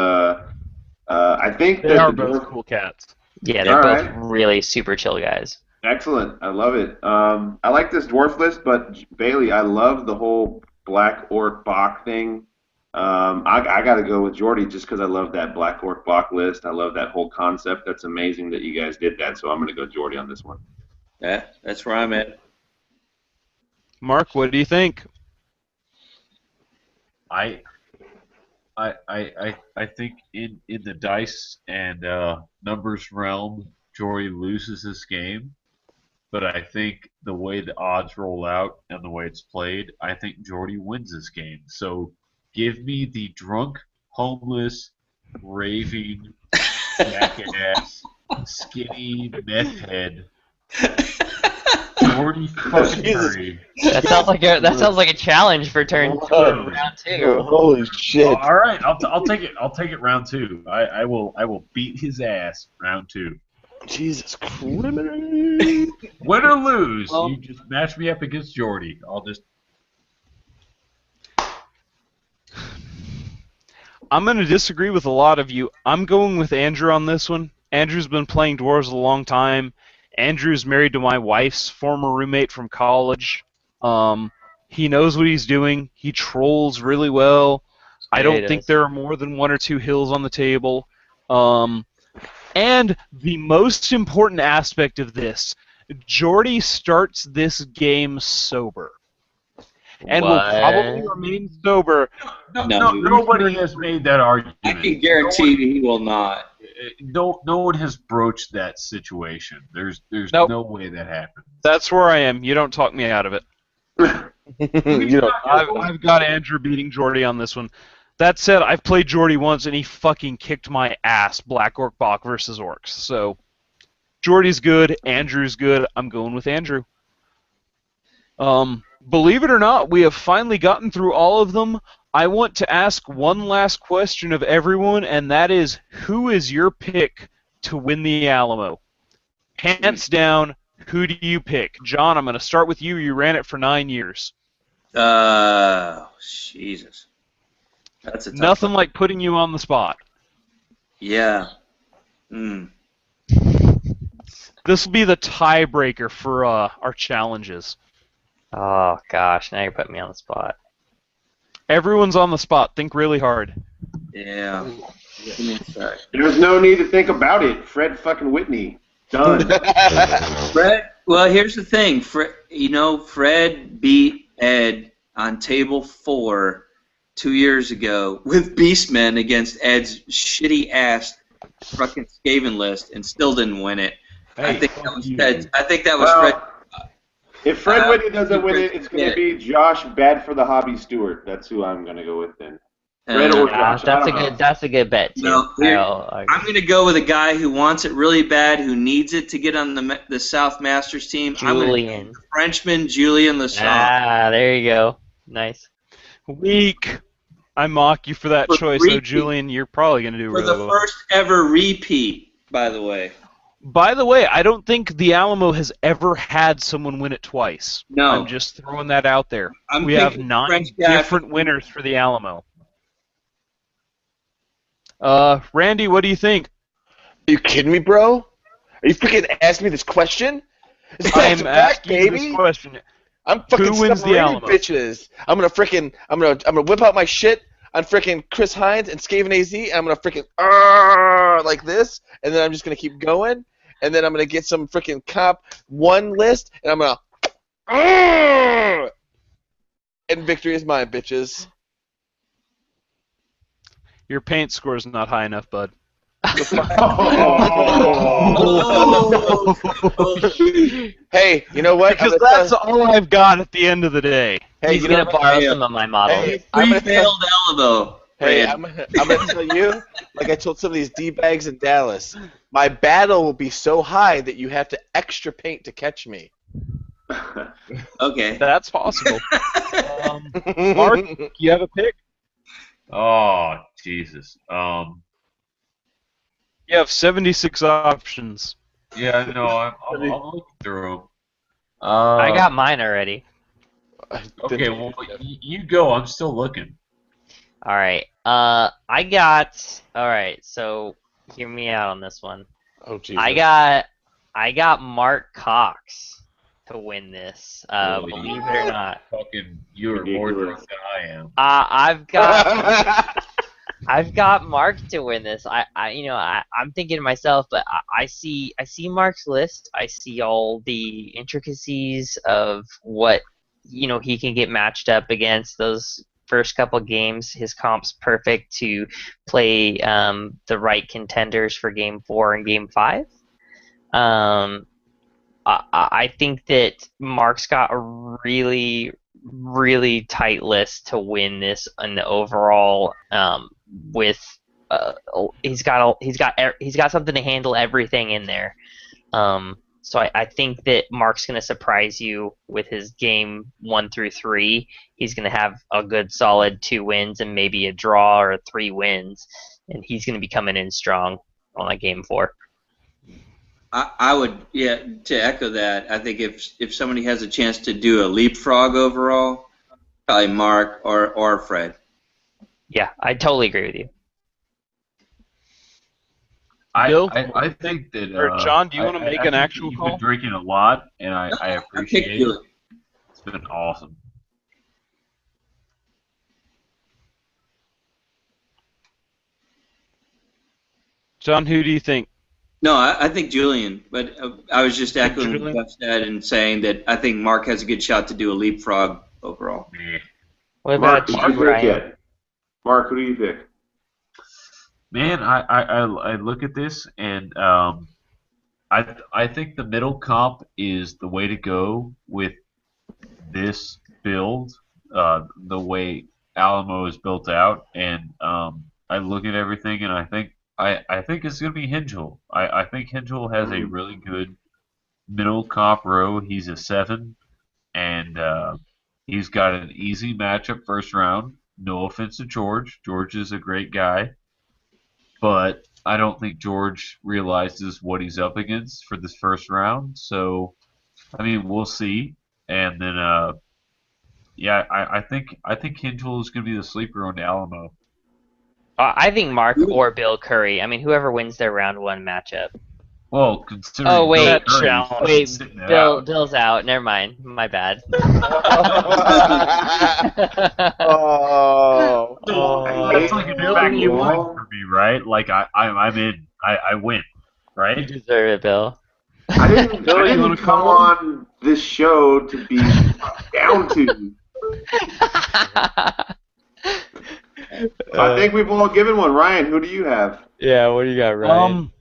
I think They that are the both dwarf- cool cats. Yeah, they're All both right. really super chill guys. Excellent. I love it. I like this dwarf list, but Bailey, I love the whole Black Orc Bach thing. I got to go with Jordy just because I love that Black Orc Bach list. I love that whole concept. That's amazing that you guys did that. So I'm going to go Jordy on this one. Yeah, that's where I'm at. Mark, what do you think? I think in the dice and numbers realm, Jory loses this game. But I think the way the odds roll out and the way it's played, I think Jordy wins this game. So give me the drunk, homeless, raving, jackass, skinny meth head, Jordy fucking Murray. That sounds like a challenge for round 2. Holy shit. All right, I'll take it. I'll take it round 2. I will beat his ass round 2. Jesus Christ. Win or lose, you just match me up against Jordy. I'll just. I'm going to disagree with a lot of you. I'm going with Andrew on this one. Andrew's been playing Dwarves a long time. Andrew's married to my wife's former roommate from college. He knows what he's doing. He trolls really well. I don't think there are more than 1 or 2 hills on the table. And the most important aspect of this, Jordy starts this game sober. And will probably What? remain sober. Nobody has made that argument. I can guarantee he will not. No one has broached that situation. There's Nope. no way that happened. That's where I am. You don't talk me out of it. You know, I've got Andrew beating Jordy on this one. That said, I've played Jordy once, and he fucking kicked my ass, Black Orc Bach versus Orcs. So, Jordy's good, Andrew's good. I'm going with Andrew. Believe it or not, we have finally gotten through all of them. I want to ask one last question of everyone, and that is, who is your pick to win the Alamo? Hands down, who do you pick? John, I'm going to start with you. You ran it for 9 years. Jesus. That's a tough Nothing one. like putting you on the spot. Yeah. Mm. This will be the tiebreaker for our challenges. Oh gosh, now you're putting me on the spot. Everyone's on the spot. Think really hard. Yeah. Give me a sec. There's no need to think about it. Fred fucking Whitney. Done. Fred. Well, here's the thing. Fred beat Ed on table 4 2 years ago with Beastmen against Ed's shitty ass fucking Skaven list and still didn't win it. I think that was Fred. Fred. If Fred Whitney doesn't win it, it's going to be Josh Bad for the Hobby Stewart. That's who I'm going to go with then. Fred or Josh. That's a good bet too. No, I'm going to go with a guy who wants it really bad, who needs it to get on the South Masters team. Julian. Frenchman Julian Lassaume. Ah, there you go. Nice. Weak. I mock you for that choice, though, Julian. You're probably going to do for really the well. first ever repeat, by the way. By the way, I don't think the Alamo has ever had someone win it twice. No. I'm just throwing that out there. I'm We have picking 9 French guy different winners for the Alamo. Randy, what do you think? Are you kidding me, bro? Are you freaking asking me this question? It's back I'm to back, asking you baby. this question. I'm fucking Who wins the separating Alamo? bitches. I'm gonna whip out my shit on freaking Chris Hines and Skaven AZ, and I'm gonna freaking like this, and then I'm just gonna keep going, and then I'm gonna get some freaking Comp 1 list, and I'm gonna and victory is mine, bitches. Your paint score is not high enough, bud. Hey, you know what? Because that's all I've got at the end of the day. Hey, He's you gonna know, borrow some of my models. Hey, We failed Alamo. Hey, I'm gonna tell you, like I told some of these D-bags in Dallas, my battle will be so high that you have to extra paint to catch me. Okay. That's possible. Mark, you have a pick? Oh, Jesus. You have 76 options. Yeah, no, I'm looking through them. I got mine already. Okay, well, you go. I'm still looking. All right. All right. So hear me out on this one. Oh, Jesus. I got Mark Cox to win this. Oh, Believe it or not. Fucking, you are more drunk than I am. I've got Mark to win this. I'm thinking to myself, but I see Mark's list. I see all the intricacies of what he can get matched up against. Those first couple games, his comp's perfect to play the right contenders for Game 4 and Game 5. I think that Mark's got a really, really tight list to win this in the overall. He's got something to handle everything in there. So I think that Mark's going to surprise you with his game 1 through 3. He's going to have a good solid 2 wins and maybe a draw or 3 wins, and he's going to be coming in strong on that Game 4. I would, to echo that, I think if somebody has a chance to do a leapfrog overall, probably Mark or Fred. Yeah, I totally agree with you. Bill? I think that. Or John, do you want to make an think actual you've call? been drinking a lot, and I appreciate it. It's been awesome. John, who do you think? No, I think Julian, but I was just echoing what Julian? Jeff said and saying that I think Mark has a good shot to do a leapfrog overall. Meh. What Mark, about who'd you, you pick Ryan? yet? Mark, who do you pick? Man, I look at this and I think the middle comp is the way to go with this build, the way Alamo is built out, and I look at everything and I think it's gonna be Hingel. I think Hingel has a really good middle comp row. He's a 7, and he's got an easy matchup first round. No offense to George. George is a great guy, but I don't think George realizes what he's up against for this first round. So, I mean, we'll see. And then, yeah, I think Hingel is going to be the sleeper on the Alamo. I think Mark or Bill Curry. I mean, whoever wins their round 1 matchup. Well, considering Oh, wait. Bill Curry's Challenge. fucking Wait, sitting it Bill, out. Bill's out. Never mind. My bad. Oh. That's like a de facto Bill. win for me, right? Like I'm in. I win, You right? deserve it, Bill. I didn't wanna come call on this show to be down to. I think we've all given one. Ryan, who do you have? Yeah, what do you got, Ryan?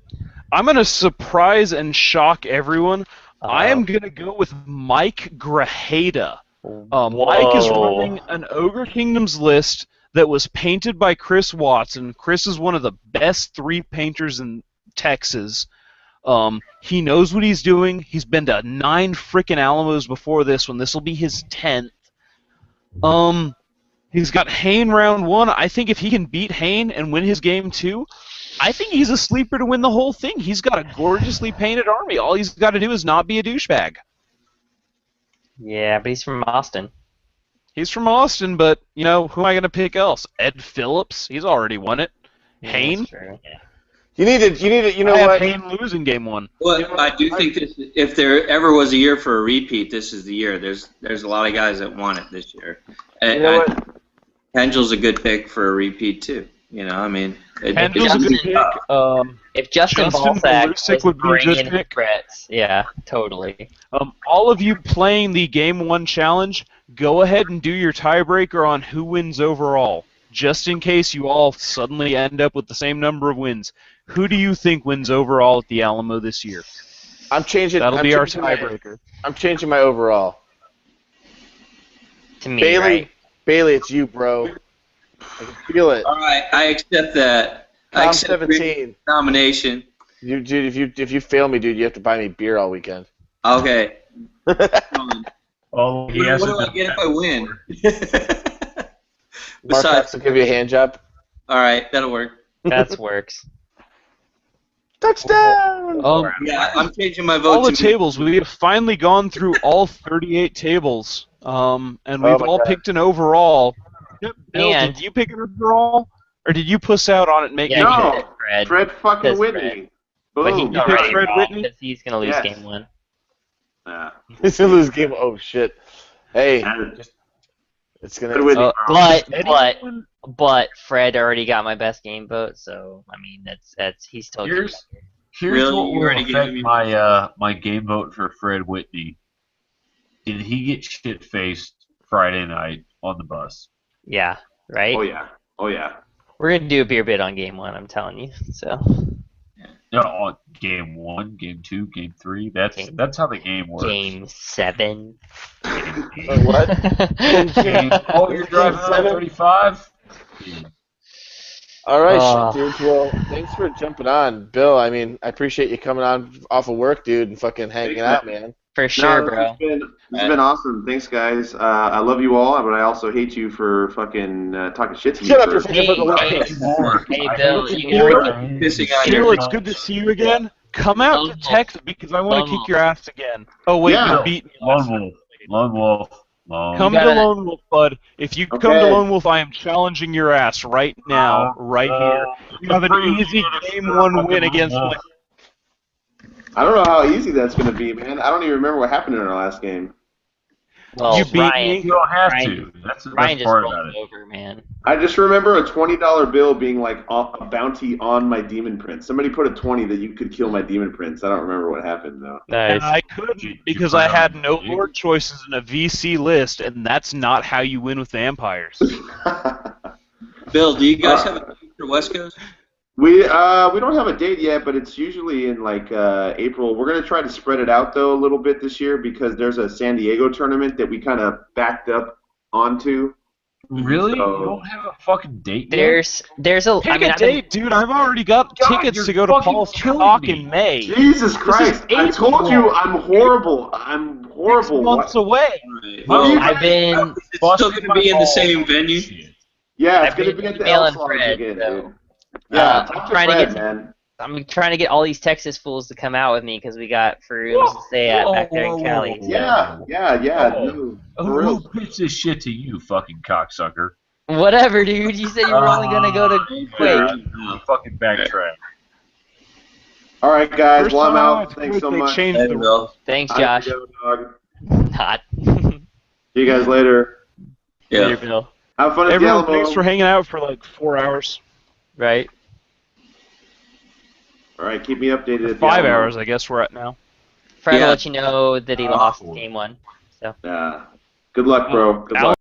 I'm gonna surprise and shock everyone. I am Uh-oh. gonna go with Mike Grajeda. Mike is Whoa. running an Ogre Kingdoms list that was painted by Chris Watson. Chris is one of the best 3 painters in Texas. He knows what he's doing. He's been to 9 frickin' Alamos before this one. This will be his 10th. He's got Hain round 1. I think if he can beat Hain and win his game 2, I think he's a sleeper to win the whole thing. He's got a gorgeously painted army. All he's got to do is not be a douchebag. Yeah, but he's from Austin. He's from Austin, but, who am I going to pick else? Ed Phillips? He's already won it. Yeah, Hain? that's true. You need to, I have what? Hain losing game 1. Well, I do think this, if there ever was a year for a repeat, this is the year. There's a lot of guys that want it this year. And, You know what? Angel's a good pick for a repeat too. I mean, Angel's a good pick. If Justin Justin Balsack Malusik was would be a good bringing pick. threats, yeah, totally. All of you playing the game 1 challenge, go ahead and do your tiebreaker on who wins overall. Just in case you all suddenly end up with the same number of wins. Who do you think wins overall at the Alamo this year? That'll be our tiebreaker. I'm changing my overall. To me, Bailey, right? Bailey, it's you, bro. I can feel it. all right, I accept that. I Tom accept 17. nomination. Dude, if you fail me, dude, you have to buy me beer all weekend. Okay. Oh, What, he has what do I get if I win? Mark has Besides, to give you a hand job. all right, that'll work. That works. Touchdown! Yeah, I'm changing my vote. All the to tables, we have finally gone through all 38 tables, and we've my all God. picked an overall. Yep, Bill, And- did you pick an overall? Or did you puss out on it and make Yeah, me No. he did, Fred. Fred fucking Says Whitney. But he's Boom. You picked already Fred wrong Whitney? because he's gonna lose Yes. game 1. Yeah. He's gonna lose game. Oh shit! Hey, And it's gonna. Fred Whitney. But Fred already got my best game vote, so I mean that's he's told you. Here's Really? what You will already affect gave me- my game vote for Fred Whitney. Did he get shit faced Friday night on the bus? Yeah, right. Oh yeah. Oh yeah. We're gonna do a beer bit on game 1. I'm telling you. So No, on game 1, game 2, game 3. That's how the game works. game 7. what? Oh, you're driving around 35. All right, Oh. dude. Well, thanks for jumping on, Bill. I mean, I appreciate you coming on off of work, dude, and fucking hanging out, man. For sure, No, bro. This has been awesome. Thanks, guys. I love you all, but I also hate you for fucking talking shit to me. Shut up, for- you're fucking fucking Hey, listening. Hey, Bill, you Bill, can pissing on Bill, you. it's good to see you again. Come out to Texas because I want to kick your ass again. Oh wait, Yeah. you beat me last Lone Wolf. Lone Wolf. Lone Come You to gotta- Lone Wolf, bud. If you come to Okay. Lone Wolf, I am challenging your ass right now, right here. You have an easy game 1 win against me. I don't know how easy that's going to be, man. I don't even remember what happened in our last game. Well, You beat Ryan, me. You don't have Ryan, to. That's the Ryan best just part rolled about it. over, man. I just remember a $20 bill being like a bounty on my demon prince. Somebody put a 20 that you could kill my demon prince. I don't remember what happened though. And Nice. I Did couldn't you because put I it on had the no pig? lord choices in a VC list, and that's not how you win with vampires. Bill, do you guys have a date for West Coast? We don't have a date yet, but it's usually in like April. We're gonna try to spread it out though a little bit this year because there's a San Diego tournament that we kind of backed up onto. Really? So- You don't have a fucking date yet? There's a. Pick I mean, a I've been, date, dude. I've already got God, tickets you're to go to fucking Paul's killing talk me. in May. Jesus Christ! I told you April. I'm horrible. I'm 6 horrible. months What? away. Well, you I've been it's still going to be in the same venue. Shit. Yeah, it's I've gonna been be at the emailing Elks Lodge Fred, again, so, dude. Yeah, I'm talk to trying to Fred, get- man. I'm trying to get all these Texas fools to come out with me because we got free rooms to stay at back there in Cali. So. Yeah. Oh. No, for Who real. pitched this shit to you, fucking cocksucker? Whatever, dude. You said you were only gonna go to Quake. Fucking backtrack. All right, guys. First Well, I'm time I out. went to Thanks Quake, so they much. changed Hey, the Bill. rules. Thanks, I have Josh. to go, dog. Not. See you guys later. Later, Yeah. Bill. Have fun at the Everyone, Alamo. thanks for hanging out for like 4 hours. Right? All right, keep me updated. At the 5 Alamo. hours, I guess we're at now. Fred will Yeah. let you know that he lost game one. Yeah. Good luck, bro. Good luck.